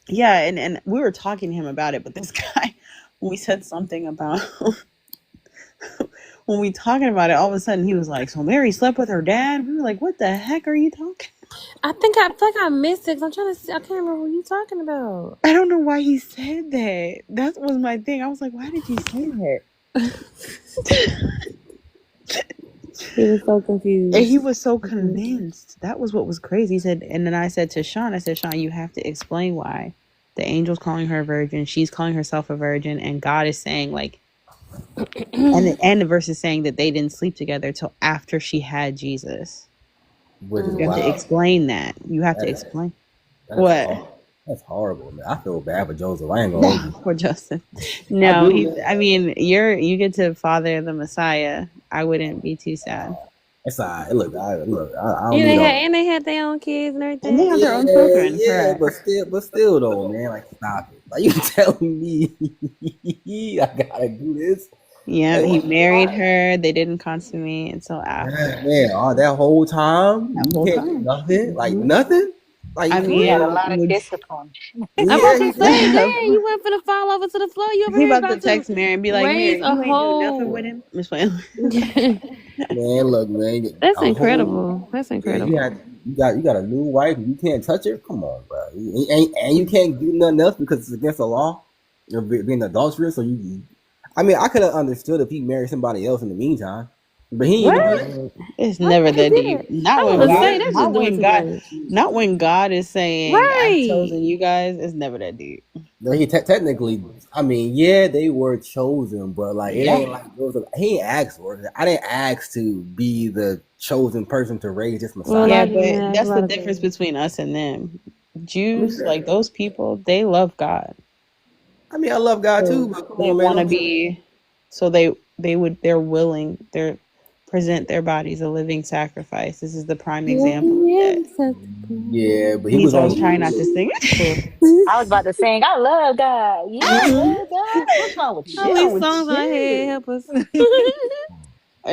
yeah, and we were talking to him about it, but this guy, when we said something about when we talking about it, all of a sudden he was like, "So Mary slept with her dad?" We were like, "What the heck are you talking?" I feel like I missed it. 'Cause I'm trying to see. I can't remember what you talking about. I don't know why he said that. That was my thing. I was like, "Why did you say that?" He was so confused. And he was so convinced. That was what was crazy. He said, and then I said to Sean, Sean, you have to explain why the angel's calling her a virgin, she's calling herself a virgin, and God is saying, like, and the verse is saying that they didn't sleep together till after she had Jesus. Which is You have to wild. explain that. You have to explain what. That's horrible, man. I feel bad for Joseph. I ain't gonna hold you. Poor Justin. I No, do, man. I mean, you get to father the Messiah. I wouldn't be too sad. It's all right. Look, I don't And need all. they had their own kids and And they everything. have their own Yeah, children, yeah, correct? but still though, man. Like, stop it. Like, you telling me I gotta do this? Yeah, Like, he what? married her. They didn't consummate until after. Man, all that whole time That you whole can't do time. nothing. Like nothing. Like I He had a what? mean, lot of discipline. I'm about Yeah, to he say, did. man, you went finna fall over to the floor. You over he here about to about to text Mary and be like, raise Mary, a you ain't do nothing with whole. him. I'm just playing. Man, look, man, That's a whole. incredible. That's Yeah, incredible. you got a new wife and you can't touch her. Come on, bro. And you can't do nothing else because it's against the law. You're being adulterous. So I mean, I could have understood if he married somebody else in the meantime, but he ain't even do What? that. It's What? never He that did deep. it. I was gonna say that's just doing too much. Not when God is saying, I've Right. chosen you guys. It's never that deep. No, he technically, I mean, yeah, they were chosen, but like it Yeah. ain't like Joseph. He ain't asked for it. I didn't ask to be the chosen person to raise this Well, Messiah. Yeah, Elijah didn't but ask a that's the lot of difference questions. between us and them. I mean, Jews, sure. like those people, they love God. I mean, I love God too, So but come they on, man, want to don't get. be, they're present their bodies a living sacrifice. This is the prime example of Yeah, that. Yeah, but he Please, was I was only. trying not to sing. I was about to sing, I love God. You don't Mhm. love God? What's wrong with All you? these songs on here help us.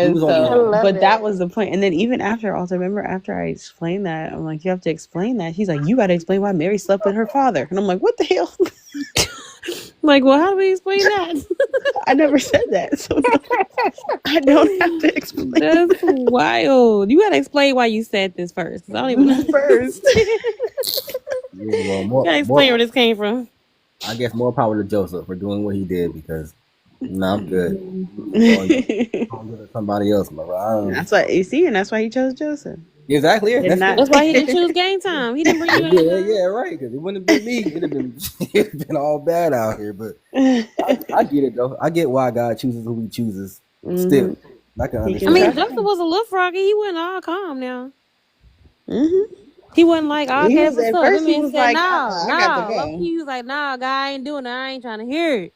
He And was I only. so, love but that it. was the point. And then even after, also remember after I explained that, I'm like, you have to explain that. He's like, you got to explain why Mary slept with her father. And I'm like, what the hell? Like, well, how do we explain that? I never said that. So no, I don't have to explain That's that wild. You gotta explain why you said this first. 'Cause I don't even. first. Yeah, well, You gotta explain where this came from. I guess more power to Joseph for doing what he did because No, I'm good. Mhm. I'm good at somebody else, bro. That's why you see, and that's why he chose Joseph. Exactly. Yeah, Did that's not. it. That's why he didn't choose game time. He didn't bring you Yeah, anything. yeah, right. Because it wouldn't have been me. It'd have been it'd been all bad out here. But I get it though. I get why God chooses who He chooses. Hmm. Still, I can He I can mean, understand. trust Joseph him. was a little froggy. He wasn't all calm now. Hmm. He wasn't like, oh, He okay, was what's at up? That first. He man was said, like, no, I got to no. Low go. key, he was like, no, guy, I ain't doing it. I ain't trying to hear it.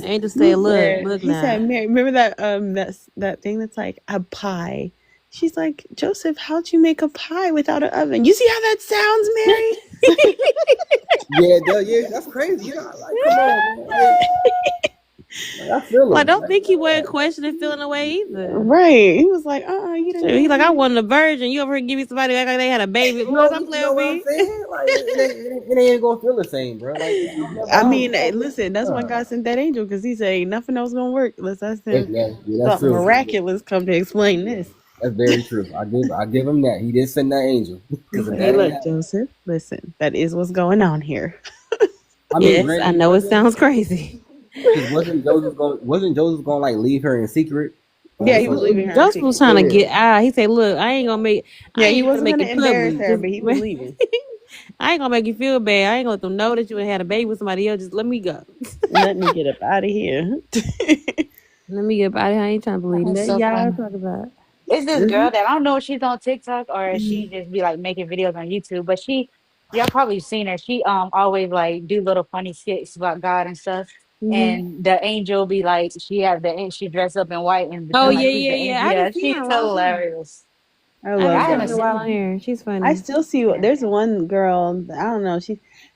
I ain't just say, He look, said, look he said, now. Mary, remember that that thing that's like a pie. She's like, Joseph, how'd you make a pie without an oven? You see how that sounds, Mary? Yeah, that's crazy. Yeah, like come on, man. Like, I feel Well, I him. don't Like, think he wasn't questioning feeling away either. Right. He was like, you So didn't he do like, I it. wasn't a virgin. You over here give me somebody act like they had a baby. Boy, stop you playing know with what I'm me. saying? Like, it ain't even gonna feel the same, bro. Like, I I mean, don't. listen, that's why God sent that angel because he said ain't nothing else gonna work unless I send That's something true. miraculous come to explain this. That's very true. I give him that. He did send that angel He's because if like, hey, that ain't look, happening, Joseph, listen, that is what's going on here. I mean, Yes, I granted, know it sounds crazy. because wasn't Joseph going like leave her in secret? Yeah, he was So leaving her in Joseph was secret. trying to yeah, get out. He said, look, I Yeah, he ain't gonna wasn't make gonna it embarrass public. her, Just but he was leaving. I ain't gonna make you feel bad. I ain't gonna let them know that you had a baby with somebody else. Just let me go. Let me get up out of here. Let me get up out of here. I ain't trying to believe That's that. so Y'all funny. talk about. It's this Hmm. girl that I don't know if she's on TikTok or if she just be like making videos on YouTube, but y'all probably seen her. She always like do little funny skits about God and stuff. Hmm. And the angel be like, she dressed up in white and Oh pretend yeah, like she's yeah, the yeah. angel. I haven't Yeah, seen she's her in a long time. hilarious. I I love haven't I seen her haven't in God. a while seen. on here. She's I funny. still see Yeah. there's one girl, I don't know,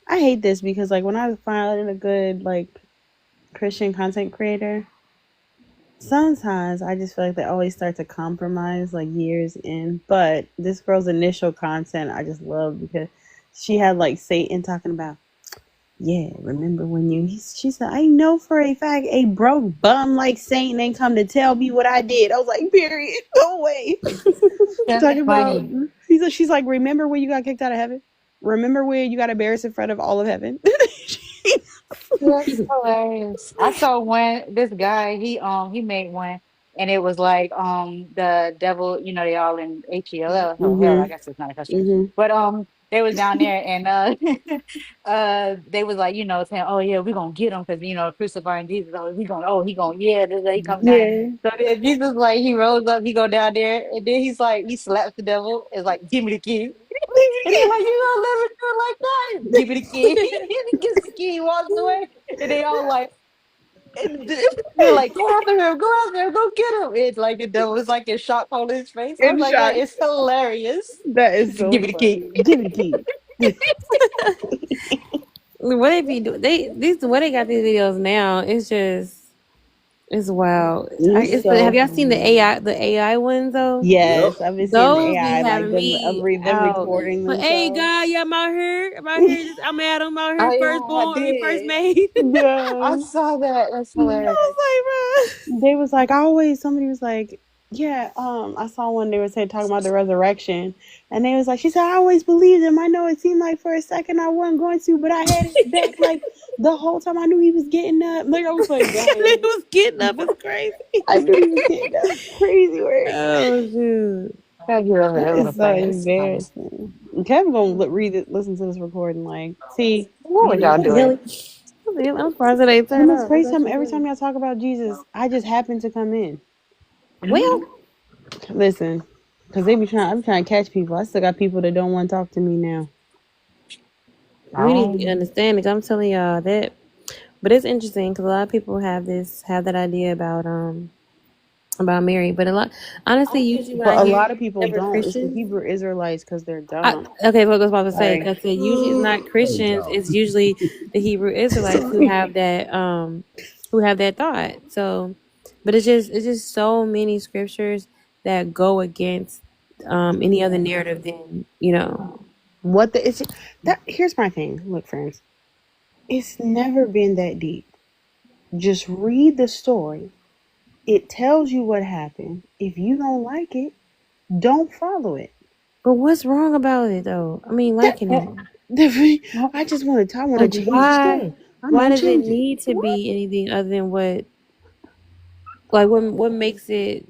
I hate this because like when I find a good like Christian content creator, sometimes I just feel like they always start to compromise like years in. But this girl's initial content I just love because she had like Satan talking about, yeah, remember when she said, I know for a fact a broke bum like Satan ain't come to tell me what I did. I was like, period. No way. That's Talking about, funny. she's like, remember when you got kicked out of heaven? Remember when you got embarrassed in front of all of heaven? That's hilarious. I saw one this guy, he made one and it was like the devil, they all in HELL or hell, I Mhm. guess it's not a customer. Mhm. But they was down there and they was like, saying, oh yeah, we're gonna get him because crucifying Jesus, he gonna yeah, he comes down. Yeah. So then Jesus like he rose up, he go down there, and then he's like he slaps the devil, it's like give me the key. And he like, you gonna never do it like that. Give me the key. He gives the key, he walks away. And they all like, they're like, go after him, go after him, go get him. It's like the devil was like in shock on his face. I was In like, that shock. is hilarious. That is Give so me the key. funny. Give me the key. What they be doing? What they got these videos now? It's wild. It's Have so y'all seen funny. The AI ones though? Yes, I've been seeing the Those be AI like having them me them out. recording But hey, themselves. God, yeah, I'm out here. I'm Adam out Oh here, yeah, I firstborn, first did. made. I Yeah. saw that. That's I hilarious. was like, bro. They was like, somebody was like, yeah, I saw one they were saying talking about the resurrection, and they was like, she said, I always believed him. I know it seemed like for a second I wasn't going to, but I had his back like the whole time. I knew he was getting up. Like I was like, They dang, was getting up. It's crazy. I knew he was getting up. Crazy work. Oh shoot. I get over That that little is so thing. It's funny. embarrassing. Kevin gonna read it, listen to this recording. Like, see, What would y'all What the do? hell? I'm surprised it ain't the turned most up. It's crazy time actually every time good. y'all talk about Jesus, I just happen to come in. Well, Listen, because I'm trying to catch people. I still got people that don't want to talk to me now. we need to Um, understand it. I'm telling y'all that. But it's interesting because a lot of people have that idea about Mary, but a lot honestly, usually when I But a hear lot of people never don't. It's the Christians. Hebrew Israelites because they're dumb. Okay, what I was about to say. Sorry. I said usually it's not Christians. It's usually the Hebrew Israelites Sorry. who have that thought. So, but it's just so many scriptures that go against any other narrative than What the it's that here's my thing. Look, friends. It's never been that deep. Just read the story. It tells you what happened. If you don't like it, don't follow it. But what's wrong about it though? I mean, That liking it. I want to Like change the why? story. I'm Why gonna does it change it. need to What? be anything other than what? Like what makes it?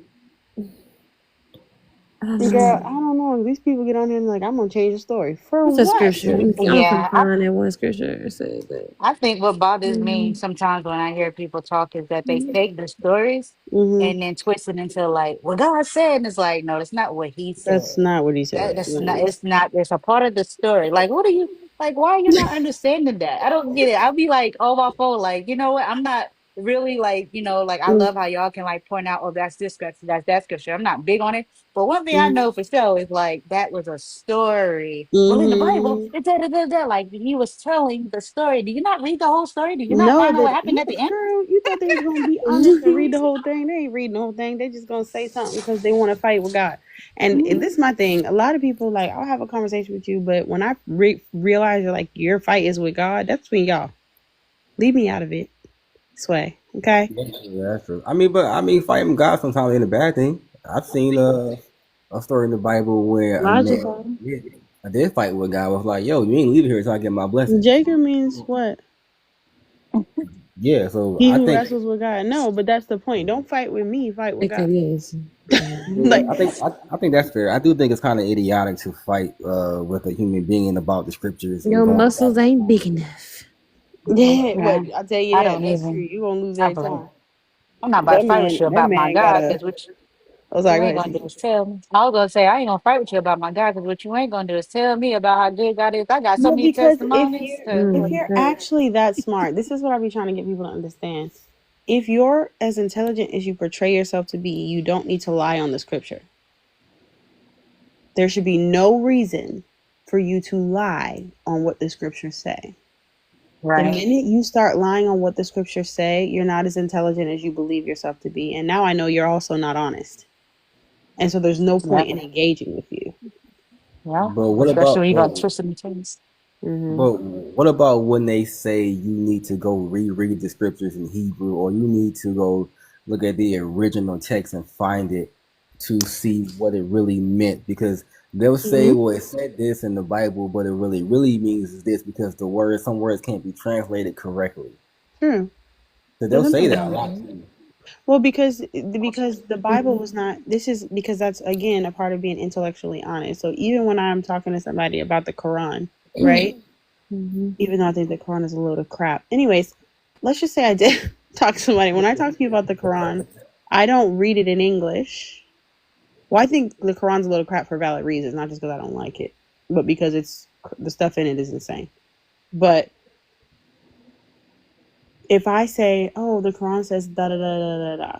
I don't Girl, I know. don't know. These people get on here and like, I'm gonna change the story for What's the what? scripture? Let me see. I'm gonna Yeah, find that one scripture that says that. I think what bothers me Mhm. sometimes when I hear people talk is that they take the stories Mm-hmm. and then twist it into like, well, God said, and it's like, no, that's not what He That's said. not what he said. That's not. No. It's not. It's a part of the story. Like, what are you like? Why are you not understanding that? I don't get it. I'll be like, oh my phone. Like, you know what? I'm not really like, like I love how y'all can like point out, oh, that's this scripture, that's that scripture. I'm not big on it, but one thing I Mm-hmm. know for sure is like that was a story. Well, in the Bible, Mm-hmm. it's da. Like he was telling the story. Do you not read the whole story? Do you not No, find out that what happened at the end? girl, you thought they was gonna be honest and read the whole thing. They ain't reading the whole thing. They just gonna say something because they want to fight with God. And this is my thing. A lot of people like I'll have a conversation with you, but when I realize like your fight is with God, that's between y'all. Leave me out of it, Sway. Okay. Yeah, that's true. I mean, fighting God sometimes ain't a bad thing. I've seen a story in the Bible where a man Logical. did fight with God. Was like, yo, you ain't leaving here until I get my blessing. Jacob means what? Yeah, so He I who think wrestles with God. No, but that's the point. Don't fight with me. Fight with God. Jacob, yes. yeah, Like, I think that's fair. I do think it's kind of idiotic to fight with a human being about the scriptures and Your going. muscles ain't big enough. yeah, but Yeah, I tell you I that don't that's true. even. You gonna lose I every believe. time. I'm not about to fight with you That about my man got God a. because what Oh, you sorry. Go ain't ahead, gonna do T. is tell me. I was gonna say I ain't gonna fight with you about my God because what you ain't gonna do is tell me about how good God is. I got so Well, many because testimonies. if you're actually that smart, this is what I be trying to get people to understand. If you're as intelligent as you portray yourself to be, you don't need to lie on the scripture. There should be no reason for you to lie on what the scriptures say. The Right. minute you start lying on what the scriptures say, you're not as intelligent as you believe yourself to be. And now I know you're also not honest. And so there's no Yeah. point in engaging with you. Yeah. But what Especially about when you but got twisted in things. Hmm. but what about when they say you need to go reread the scriptures in Hebrew, or you need to go look at the original text and find it to see what it really meant? Because they'll say, Hmm. well, it said this in the Bible, but it really means is this because some words can't be translated correctly. True. So they'll There's say nothing that a wrong with lot that. too. Well, because the Bible was not. This is because that's again a part of being intellectually honest. So even when I'm talking to somebody about the Quran, right? Mm-hmm. Even though I think the Quran is a load of crap. Anyways, let's just say I did talk to somebody. When I talk to you about the Quran, I don't read it in English. Well, I think the Quran's a load of crap for valid reasons, not just because I don't like it, but because it's the stuff in it is insane. But if I say, "Oh, the Quran says da da da da da da,"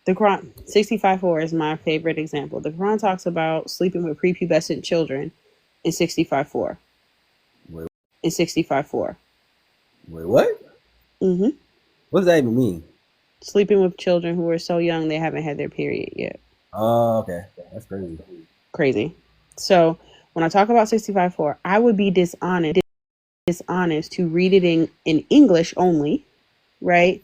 the Quran 65:4 is my favorite example. The Quran talks about sleeping with prepubescent children in 65:4. Wait, In 65:4. wait, what? Mm-hmm. What does that even mean? Sleeping with children who are so young they haven't had their period yet. Oh, okay, that's crazy. Crazy. So when I talk about 65:4, I would be dishonest to read it in English only, right?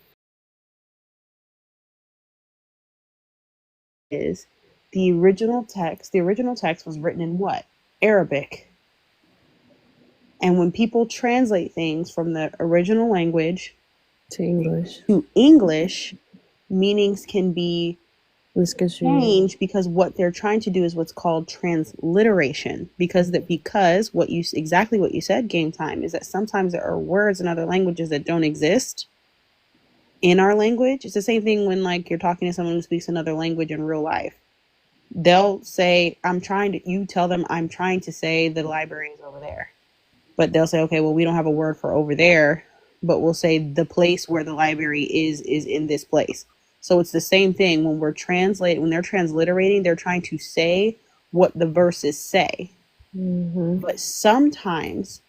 Is the original text was written in what? Arabic. And when people translate things from the original language To English. to English, meanings can be Misconstrued. changed because what they're trying to do is what's called transliteration. Because what you exactly what you said, game time, is that sometimes there are words in other languages that don't exist in our language. It's the same thing when like you're talking to someone who speaks another language in real life. They'll say, you tell them I'm trying to say the library is over there. But they'll say, okay, well, we don't have a word for over there, but we'll say the place where the library is in this place. So it's the same thing when when they're transliterating, they're trying to say what the verses say. Mm-hmm. But sometimes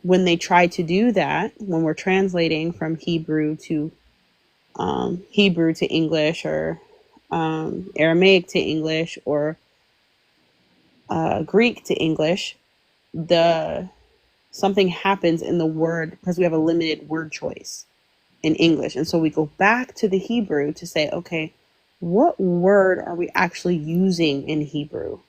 when they try to do that, when we're translating from Hebrew to English, or Aramaic to English, or Greek to English, the something happens in the word because we have a limited word choice in English. And so we go back to the Hebrew to say, okay, what word are we actually using in Hebrew?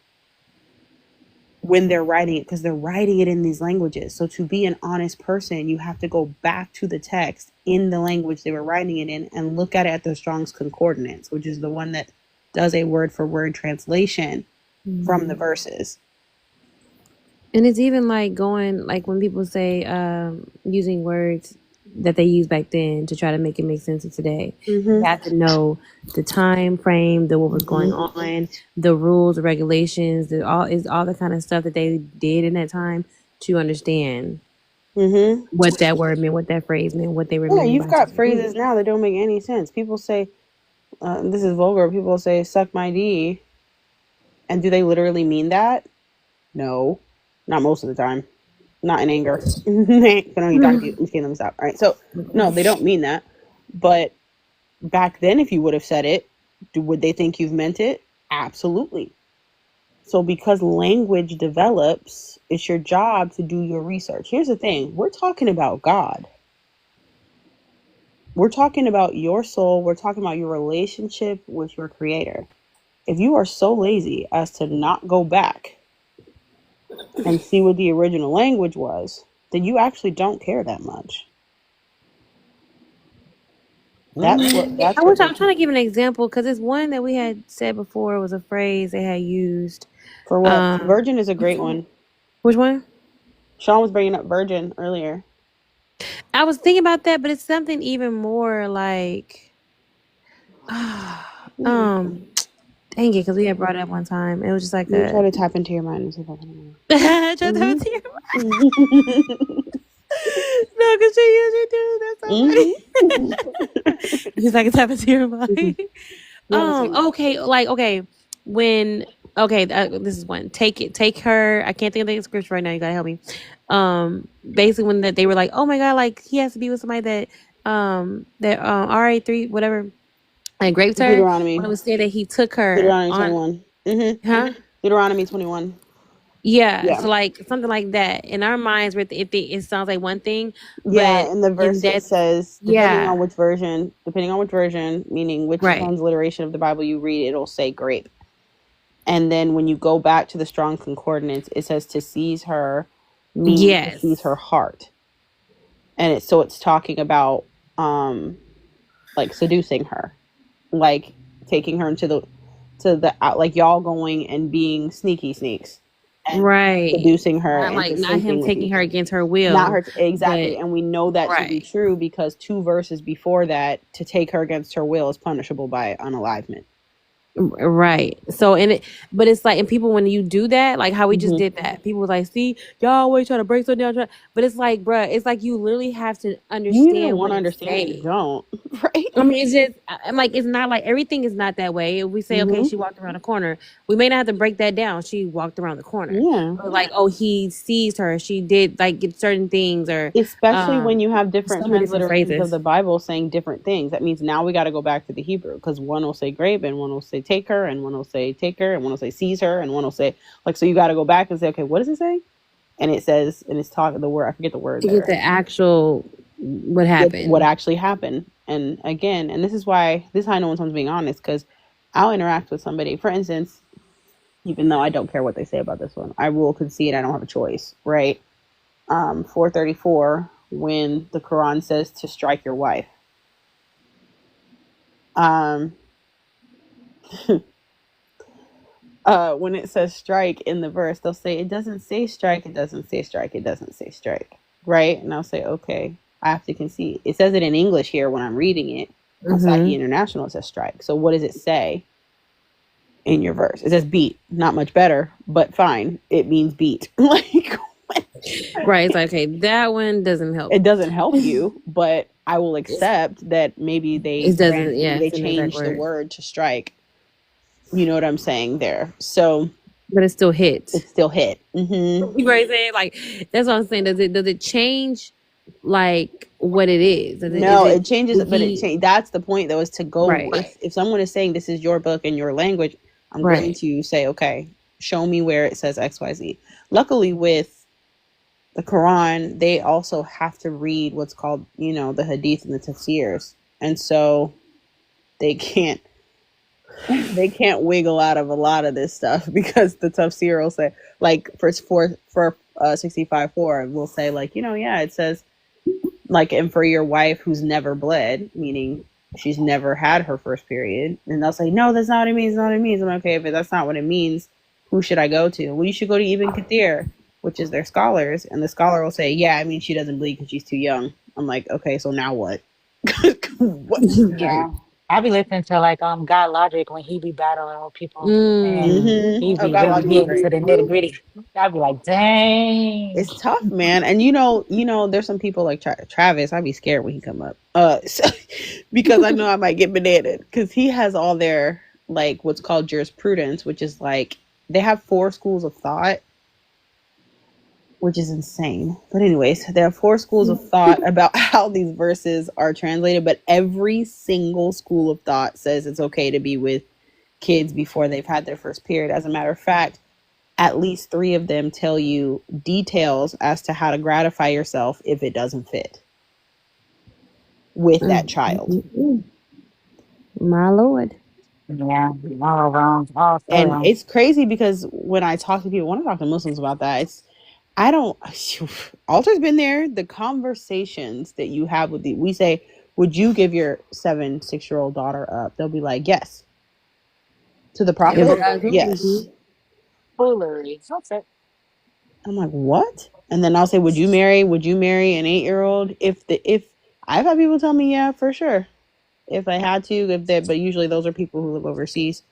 when they're writing it, because they're writing it in these languages. So to be an honest person, you have to go back to the text in the language they were writing it in and look at it at the Strong's Concordance, which is the one that does a word for word translation from the verses. And it's even like going, like when people say using words that they used back then to try to make it make sense of today. You have to know the time frame, what was going on, the rules, the regulations, all the kind of stuff that they did in that time to understand what that word meant, what that phrase meant, what they were Yeah, meaning you've by got certain phrases things. now that don't make any sense. People say, this is vulgar, people say, suck my D. And do they literally mean that? No. Not most of the time. Not in anger. They don't even talk to you. I'm just kidding, let me stop. All right. So, no, they don't mean that. But back then, if you would have said it, would they think you've meant it? Absolutely. So because language develops, it's your job to do your research. Here's the thing. We're talking about God. We're talking about your soul. We're talking about your relationship with your creator. If you are so lazy as to not go back and see what the original language was, then you actually don't care that much. That's I what wish they I'm trying to give an example because it's one that we had said before was a phrase they had used. for what? Virgin is a great one. Which one? Sean was bringing up virgin earlier. I was thinking about that, but it's something even more like, dang it, because we had brought it up one time. It was just like Let me try a. to tap into your mind and see if I can Try to tap into your mind. No, because she usually do. That's so funny. He's like a tap into your mind. Okay, like when this is one. Take her. I can't think of the scripture right now. You gotta help me. Basically when that they were like, oh my god, like he has to be with somebody that RA3 whatever, like raped her. Deuteronomy. When it was said that he took her Deuteronomy on, 21. huh? Deuteronomy 21. Yeah, Yeah. so like something like that. In our minds, it sounds like one thing, Yeah, but in the in verse it that, says, depending on yeah, which version, meaning which right, transliteration of the Bible you read, it'll say grape. And then when you go back to the Strong Concordance, it says to seize her means to seize yes, her heart. And it's talking about like seducing her, like taking her into the like y'all going and being sneaky sneaks and right. seducing her into Not him sleeping with you. taking her against her Not will, her exactly, but and we know that to be right. true because 2 verses before that, to take her against her will is punishable by unalivement. Right. So but it's like, and people when you do that, like how we just did that, people was like, see, y'all always try to break something down. But it's like, bruh, it's like you literally have to You either understand want what to it's understand it or saying. don't, right? I mean, it's just, I'm like, it's not like everything is not that way. If we say, okay, she walked around the corner, we may not have to break that down. She walked around the corner. Yeah. But like, oh, he seized her. She did like get certain things or Especially when you have so different many different transliterations of phrases. the Bible saying different things. That means now we got to go back to the Hebrew because one will say grape and one will say take her and one will say take her and one will say seize her and one will say like, so you got to go back and say, okay, what does it say? And it says, and it's talking the word, I forget the word To get there. the actual, what What happened. actually happened. And again, and this is how I know when someone's being honest, because I'll interact with somebody, for instance, even though I don't care what they say about this one, I will concede I don't have a choice, right? 434, when the Quran says to strike your wife. Um, when it says strike in the verse, they'll say, it doesn't say strike, it doesn't say strike, it doesn't say strike, right? And I'll say, okay, I have to concede. It says it in English here when I'm reading it. On Sahih International, it says strike. So what does it say in your verse? It says beat. Not much better, but fine. It means beat. Like, Right. It's like, okay, that one doesn't help. it doesn't help you, but I will accept that maybe It doesn't, yeah, they it's an exact changed the word. word to strike. You know what I'm saying there? So But it still hit. it still hit. You know what I'm saying? Like, that's what I'm saying. Does it change like what it is? No, it changes, Is but he that's the point though, is to go, right. if someone is saying this is your book and your language, I'm going Right. to say, okay, show me where it says XYZ. Luckily with the Quran, they also have to read what's called, the hadith and the tafsirs. And so they can't they can't wiggle out of a lot of this stuff because the tafsir will say, like, for 65:4 will say, like, yeah, it says, like, and for your wife who's never bled, meaning she's never had her first period, and they'll say, no, that's not what it means, not what it means. I'm like, okay, if that's not what it means, who should I go to? Well, you should go to Ibn Kathir, which is their scholars, and the scholar will say, yeah, I mean, she doesn't bleed because she's too young. I'm like, okay, so now what? What? Yeah. I be listening to like God Logic when he be battling with people and Mm-hmm. he Oh, be God, really Logic is getting great. to the nitty gritty. I'd be like, dang. It's tough, man. And there's some people like Travis. I'd be scared when he come up, because I know I might get banated because he has all their, like, what's called jurisprudence, which is like they have 4 schools of thought, which is insane. But anyways, there are 4 schools of thought about how these verses are translated, but every single school of thought says it's okay to be with kids before they've had their first period. As a matter of fact, at least 3 of them tell you details as to how to gratify yourself if it doesn't fit with that child. My lord. Yeah, all wrong, all so And wrong. it's crazy because when I talk to people, when I talk to Muslims about that, I don't, Alter's been there. The conversations that you have we say, would you give your 6-year-old daughter up? They'll be like, yes. To the If prophet? it got Yes. cookies. Foolery. That's it. I'm like, what? And then I'll say, would you marry an 8-year-old? If I've had people tell me, yeah, for sure. If I had to, but usually those are people who live overseas.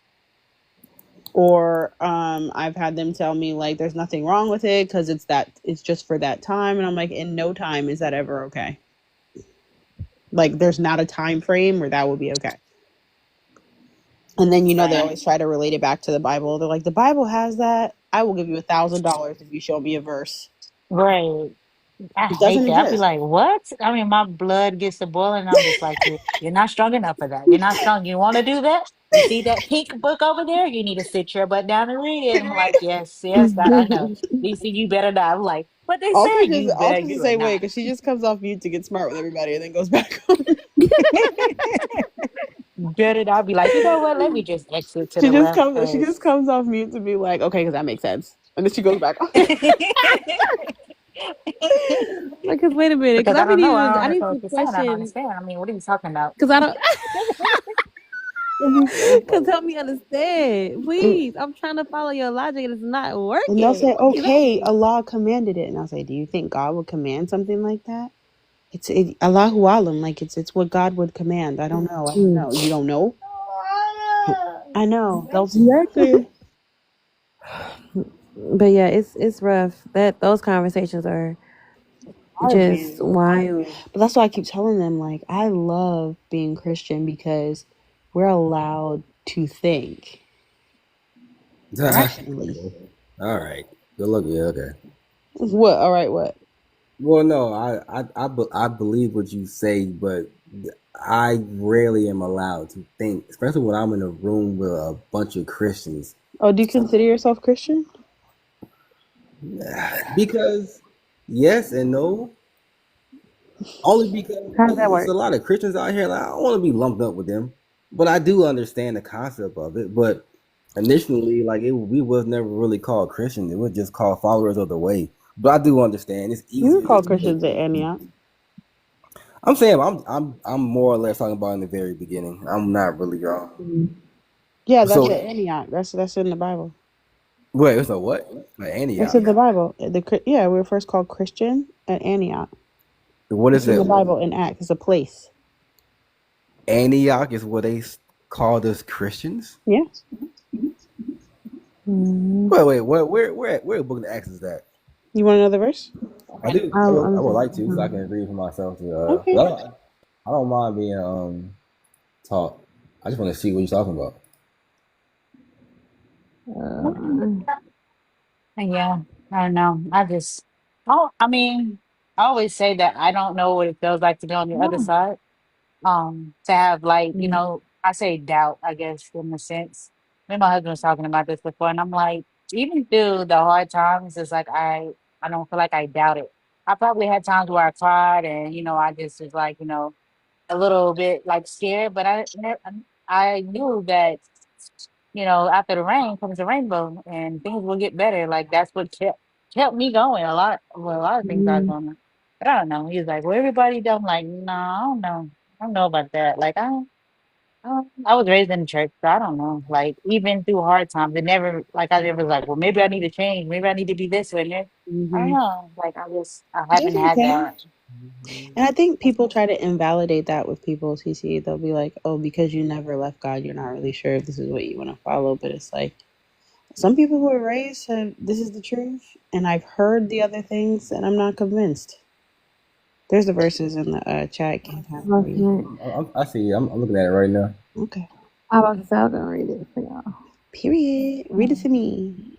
Or I've had them tell me, like, there's nothing wrong with it because it's just for that time. And I'm like, in no time is that ever okay. Like, there's not a time frame where that would be okay. And then they Right. always try to relate it back to the Bible. They're like, the Bible has that. I will give you $1,000 if you show me a verse. Right. I It hate doesn't that. I'd be exist. like, what? I mean, my blood gets to boiling. I'm just like, you're not strong enough for that. You're not strong. You want to do that? You see that pink book over there? You need to sit your butt down and read it. I'm like, yes, yes, I know. DC, you better not. I'm like, what they say? You better, Alter's the you are same way not. because she just comes off mute to get smart with everybody and then goes back on. Better not. I'll be like, you know what? Let me just exit to She the just left comes. She because just comes off mute to be like, okay, because that makes sense, and then she goes back on. Like, cause wait a minute, cause because I I don't know. I I don't need know to what you're saying. I don't question, understand. I mean, what are you talking about? cause I don't, It'd be so cause funny. help me understand, Mm. please. I'm trying to follow your logic and it's not And they'll working. say, What is okay, happening? Allah commanded it, and I'll say, do you think God would command something like that? Allahu alam, like it's what God would command. I don't know. I don't Mm. know. You don't know? I know. Those. Exactly. But yeah, it's rough. Those conversations are Hard, just man. wild. But that's why I keep telling them, like, I love being Christian because we're allowed to think rationally. All right. Good luck. Yeah. Okay. What? All right. What? Well, no, I believe what you say, but I rarely am allowed to think, especially when I'm in a room with a bunch of Christians, Oh, do you consider yourself Christian? because yes and no. Only because How does that it's work? a lot of Christians out here. Like, I don't want to be lumped up with them, but I do understand the concept of it. But initially, like we was never really called Christians; it was just called followers of the way. But I do understand it's You were easier called just to Christians think at that. Antioch. I'm saying I'm more or less talking about in the very beginning. I'm not really wrong. Yeah, that's So at Antioch. That's in the Bible. wait, it's a what? Like That's Antioch. in the Bible. Yeah, we were first called Christian at Antioch. What is It's in the it? Bible in Acts. It's a place. Antioch is what they called us Christians. Yeah. Mm, Wait, where book of Acts is that? You want another verse? I do. I would like to, so I can read for myself. Okay. I don't mind being taught. I just want to see what you're talking about. uh, Yeah, I don't know. Oh, I mean, I always say that I don't know what it feels like to be on the other side. To have like, I say doubt, I guess, in a sense. Me and my husband was talking about this before, and I'm like, even through the hard times, it's like I don't feel like I doubt it. I probably had times where I cried, and I just was like, a little bit like scared, but I knew that. after the rain comes the rainbow, and things will get better. Like that's what kept me going a lot. Well, a lot of things I was Mhm. going on. But I don't know. He was like, "Well, everybody don't like." No, I don't know. I don't know about that. Like I was raised in the church, so I don't know. Like even through hard times, it never like I never was like, well, maybe I need to change. Maybe I need to be this way. I don't Mhm. know. Like I Which is haven't had okay. that. And I think people try to invalidate that with people, CC. They'll be like, oh, because you never left God, you're not really sure if this is what you want to follow. But it's like, some people who are raised have, this is the truth. And I've heard the other things, and I'm not convinced. There's the verses in the chat. Can't have for you. I see. I'm looking at it right now. Okay. I about to say I'm gonna read it for y'all. Period. Read it to me.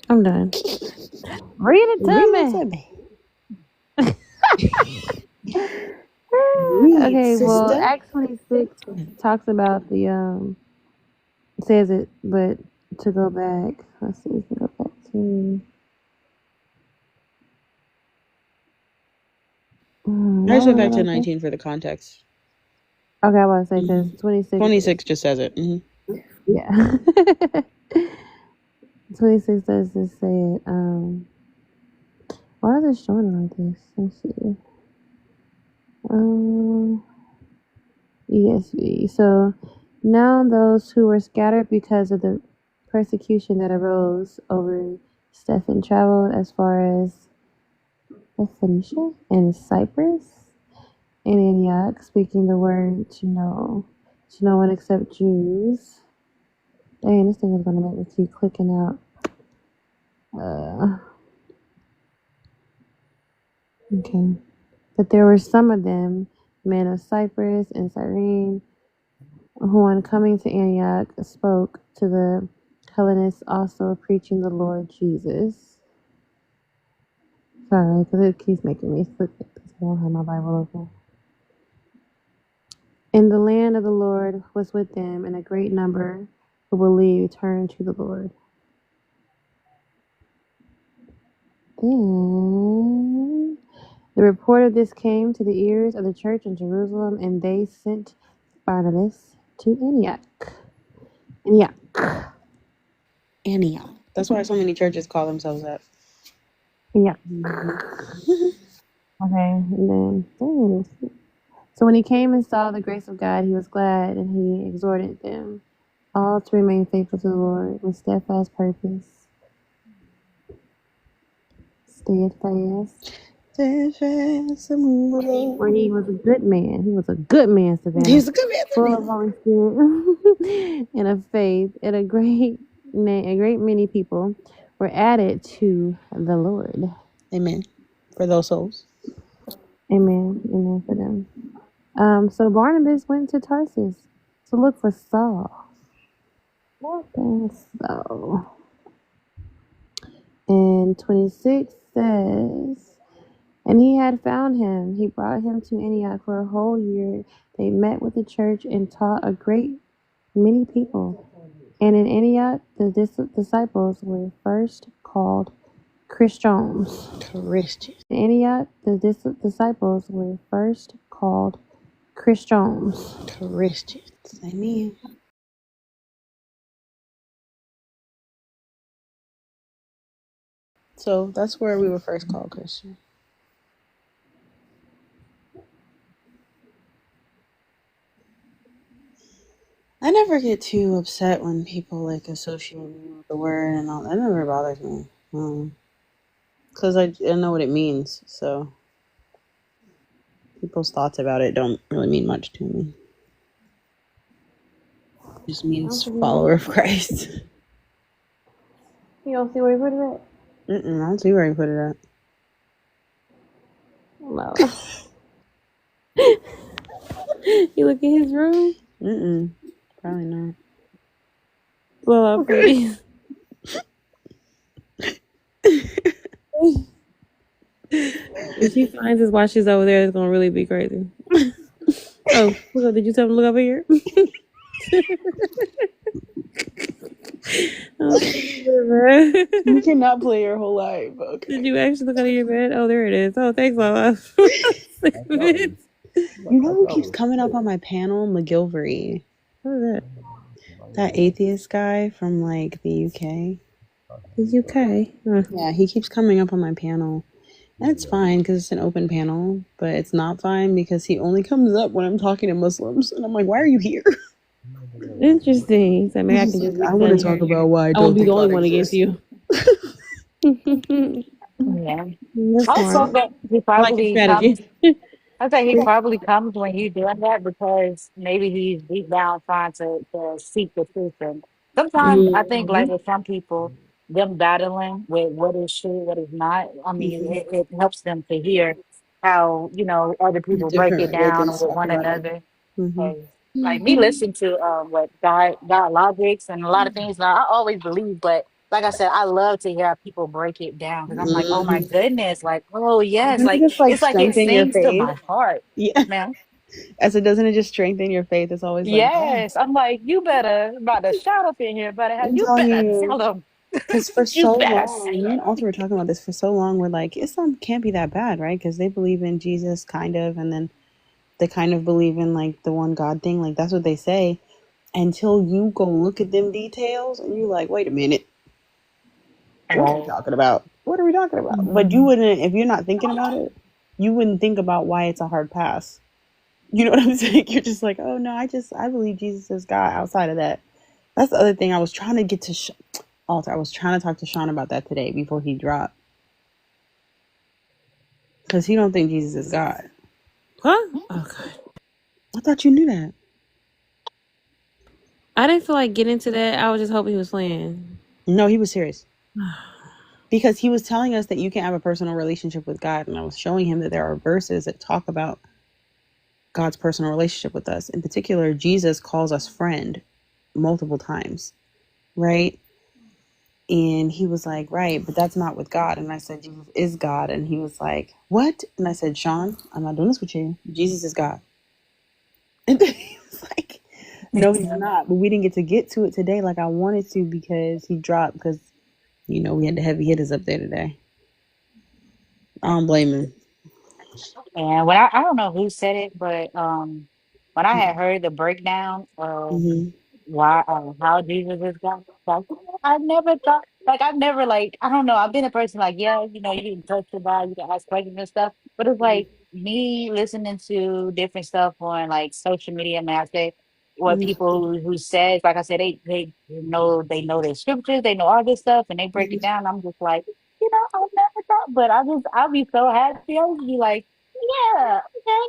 I'm done. Read it Read to it me. to me. Read, Okay, well, sister. Acts 26 talks about the says it, but to go back, let's see, we can go back to I just why went would I back to like this? 19 for the context. Okay, I want to say because Mhm. 26, 26 just says it. yeah. 26 does just say it. Why is it showing like this? Let's see. Um, ESV. So now those who were scattered because of the persecution that arose over Stephen traveled as far as Phoenicia and Cyprus and Antioch, speaking the word to no one except Jews. Dang, this thing is gonna make me keep clicking out. Okay. But there were some of them, men of Cyprus and Cyrene, who on coming to Antioch spoke to the Hellenists also preaching the Lord Jesus. Sorry, because it keeps making me flip it because I don't have my Bible open. And the land of the Lord was with them, and a great number who believed turned to the Lord. Then the report of this came to the ears of the church in Jerusalem, and they sent Barnabas to Antioch. Antioch. That's why so many churches call themselves that. Yeah. Mhm. Okay. And then there it is. So when he came and saw the grace of God, he was glad, and he exhorted them all to remain faithful to the Lord with steadfast purpose, steadfast. Steadfast, immovable. For he was a good man. He was a good man, Savannah, He's a good man to full me. of Holy Spirit and of faith, and a great many people were added to the Lord. Amen. For those souls. Amen. Amen for them. So Barnabas went to Tarsus to look for Saul. And so, and 26 says, and he had found him. He brought him to Antioch for a whole year. They met with the church and taught a great many people. And in Antioch, the disciples were first called Christians. Christian. In Antioch, the disciples were first called Christians. Christians. Amen. So that's where we were first called Christian. I never get too upset when people like associate me with the word and all. That never bothers me. Because I know what it means. So people's thoughts about it don't really mean much to me. It just means follower of Christ. You don't see where he put it at? I don't see where he put it at. No. You look in his room? Probably not. Well, up, please. If she finds us while she's over there, it's gonna really be crazy. Oh, look up, did you tell him to look over here? You cannot play your whole life. Okay. Did you actually look under your bed? Oh, there it is. Oh, thanks, Lala. You know who keeps coming up on my panel? McGilvery. Who is that? That atheist guy from like the UK. The UK. Yeah, he keeps coming up on my panel. And it's fine because it's an open panel, but it's not fine because he only comes up when I'm talking to Muslims. And I'm like, why are you here? Interesting. So maybe I He's can just just like, I want to extend talk here. about why I I won't don't be the think only God one against exists. you. Yeah. That's Also, smart. that he I like your probably comes. strategy. I think he probably comes when you're doing that because maybe he's deep down trying to seek the truth. And sometimes I think, like Mm-hmm. with some people, them battling with what is true, what is not, I mean, Mm-hmm. it helps them to hear how, other people break it Different down religions with talk one about it. another. Mm-hmm. 'Cause, like me listen to what God logics and a lot of things that I always believe, but like I said, I love to hear how people break it down because I'm like, oh my Mm-hmm. goodness, like, oh yes, Doesn't it like just like it's like it strengthen your sings to faith? my heart, Yeah. man. I said, doesn't it just strengthen your faith? It's always like, yeah, Yes, I'm like, you better about to shout up in here, I'm you telling better you. tell them, Because for you so better say long, me and Alter were talking about this for so long. We're like, Islam can't be that bad, right? Because they believe in Jesus, kind of, and then they kind of believe in like the one God thing. Like that's what they say. Until you go look at them details, and you're like, wait a minute, what are we it. talking about? What are we talking about? But you wouldn't, if you're not thinking about it, you wouldn't think about why it's a hard pass. You know what I'm saying? You're just like, oh no, I believe Jesus is God. Outside of that, that's the other thing I was trying to get to. Alter, I was trying to talk to Sean about that today before he dropped. Because he don't think Jesus is God. Huh? Oh god. I thought you knew that. I didn't feel like getting into that. I was just hoping he was playing. No, he was serious. Because he was telling us that you can have a personal relationship with God. And I was showing him that there are verses that talk about God's personal relationship with us. In particular, Jesus calls us friend multiple times, right? And he was like, right, but that's not with God. And I said, Jesus is God. And he was like, what? And I said, Sean, I'm not doing this with you. Jesus is God. And then he was like, no, he's not. But we didn't get to it today like I wanted to because he dropped because, we had the heavy hitters up there today. I don't blame him. And when I don't know who said it, but when I had heard the breakdown of Mm-hmm. why how Jesus is God, like I never thought, like I've never like I don't know. I've been a person like yeah, you can touch the God, you can ask questions and stuff, but it's like me listening to different stuff on like social media, and I say what Mm-hmm. people who says like I said they know their scriptures, they know all this stuff, and they break it down. I'm just like. I've never thought, but I'll be so happy. I'll be like, yeah, okay,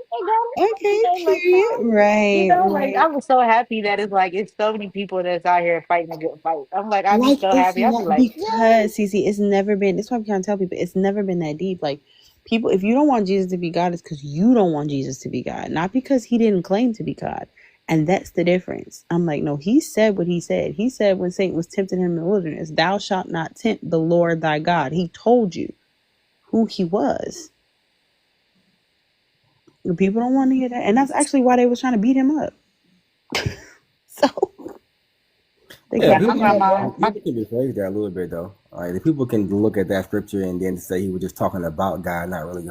Okay, okay, like period. Right, like right. I was so happy that it's like it's so many people that's out here fighting a good fight. I'm like, I'd be Like so it's happy. I'd be not like, yeah. because Cece, it's never been. That's why I'm trying to tell people it's never been that deep. Like people, if you don't want Jesus to be God, it's because you don't want Jesus to be God, not because he didn't claim to be God. And that's the difference. I'm like, no, he said what he said. He said when Satan was tempting him in the wilderness, "Thou shalt not tempt the Lord thy God." He told you who he was. The people don't want to hear that, and that's actually why they was trying to beat him up. So they Yeah, Yeah, kept my people beating him can grandma, up. my people can rephrase that a little bit though. Like the people can look at that scripture and then say he was just talking about God, not really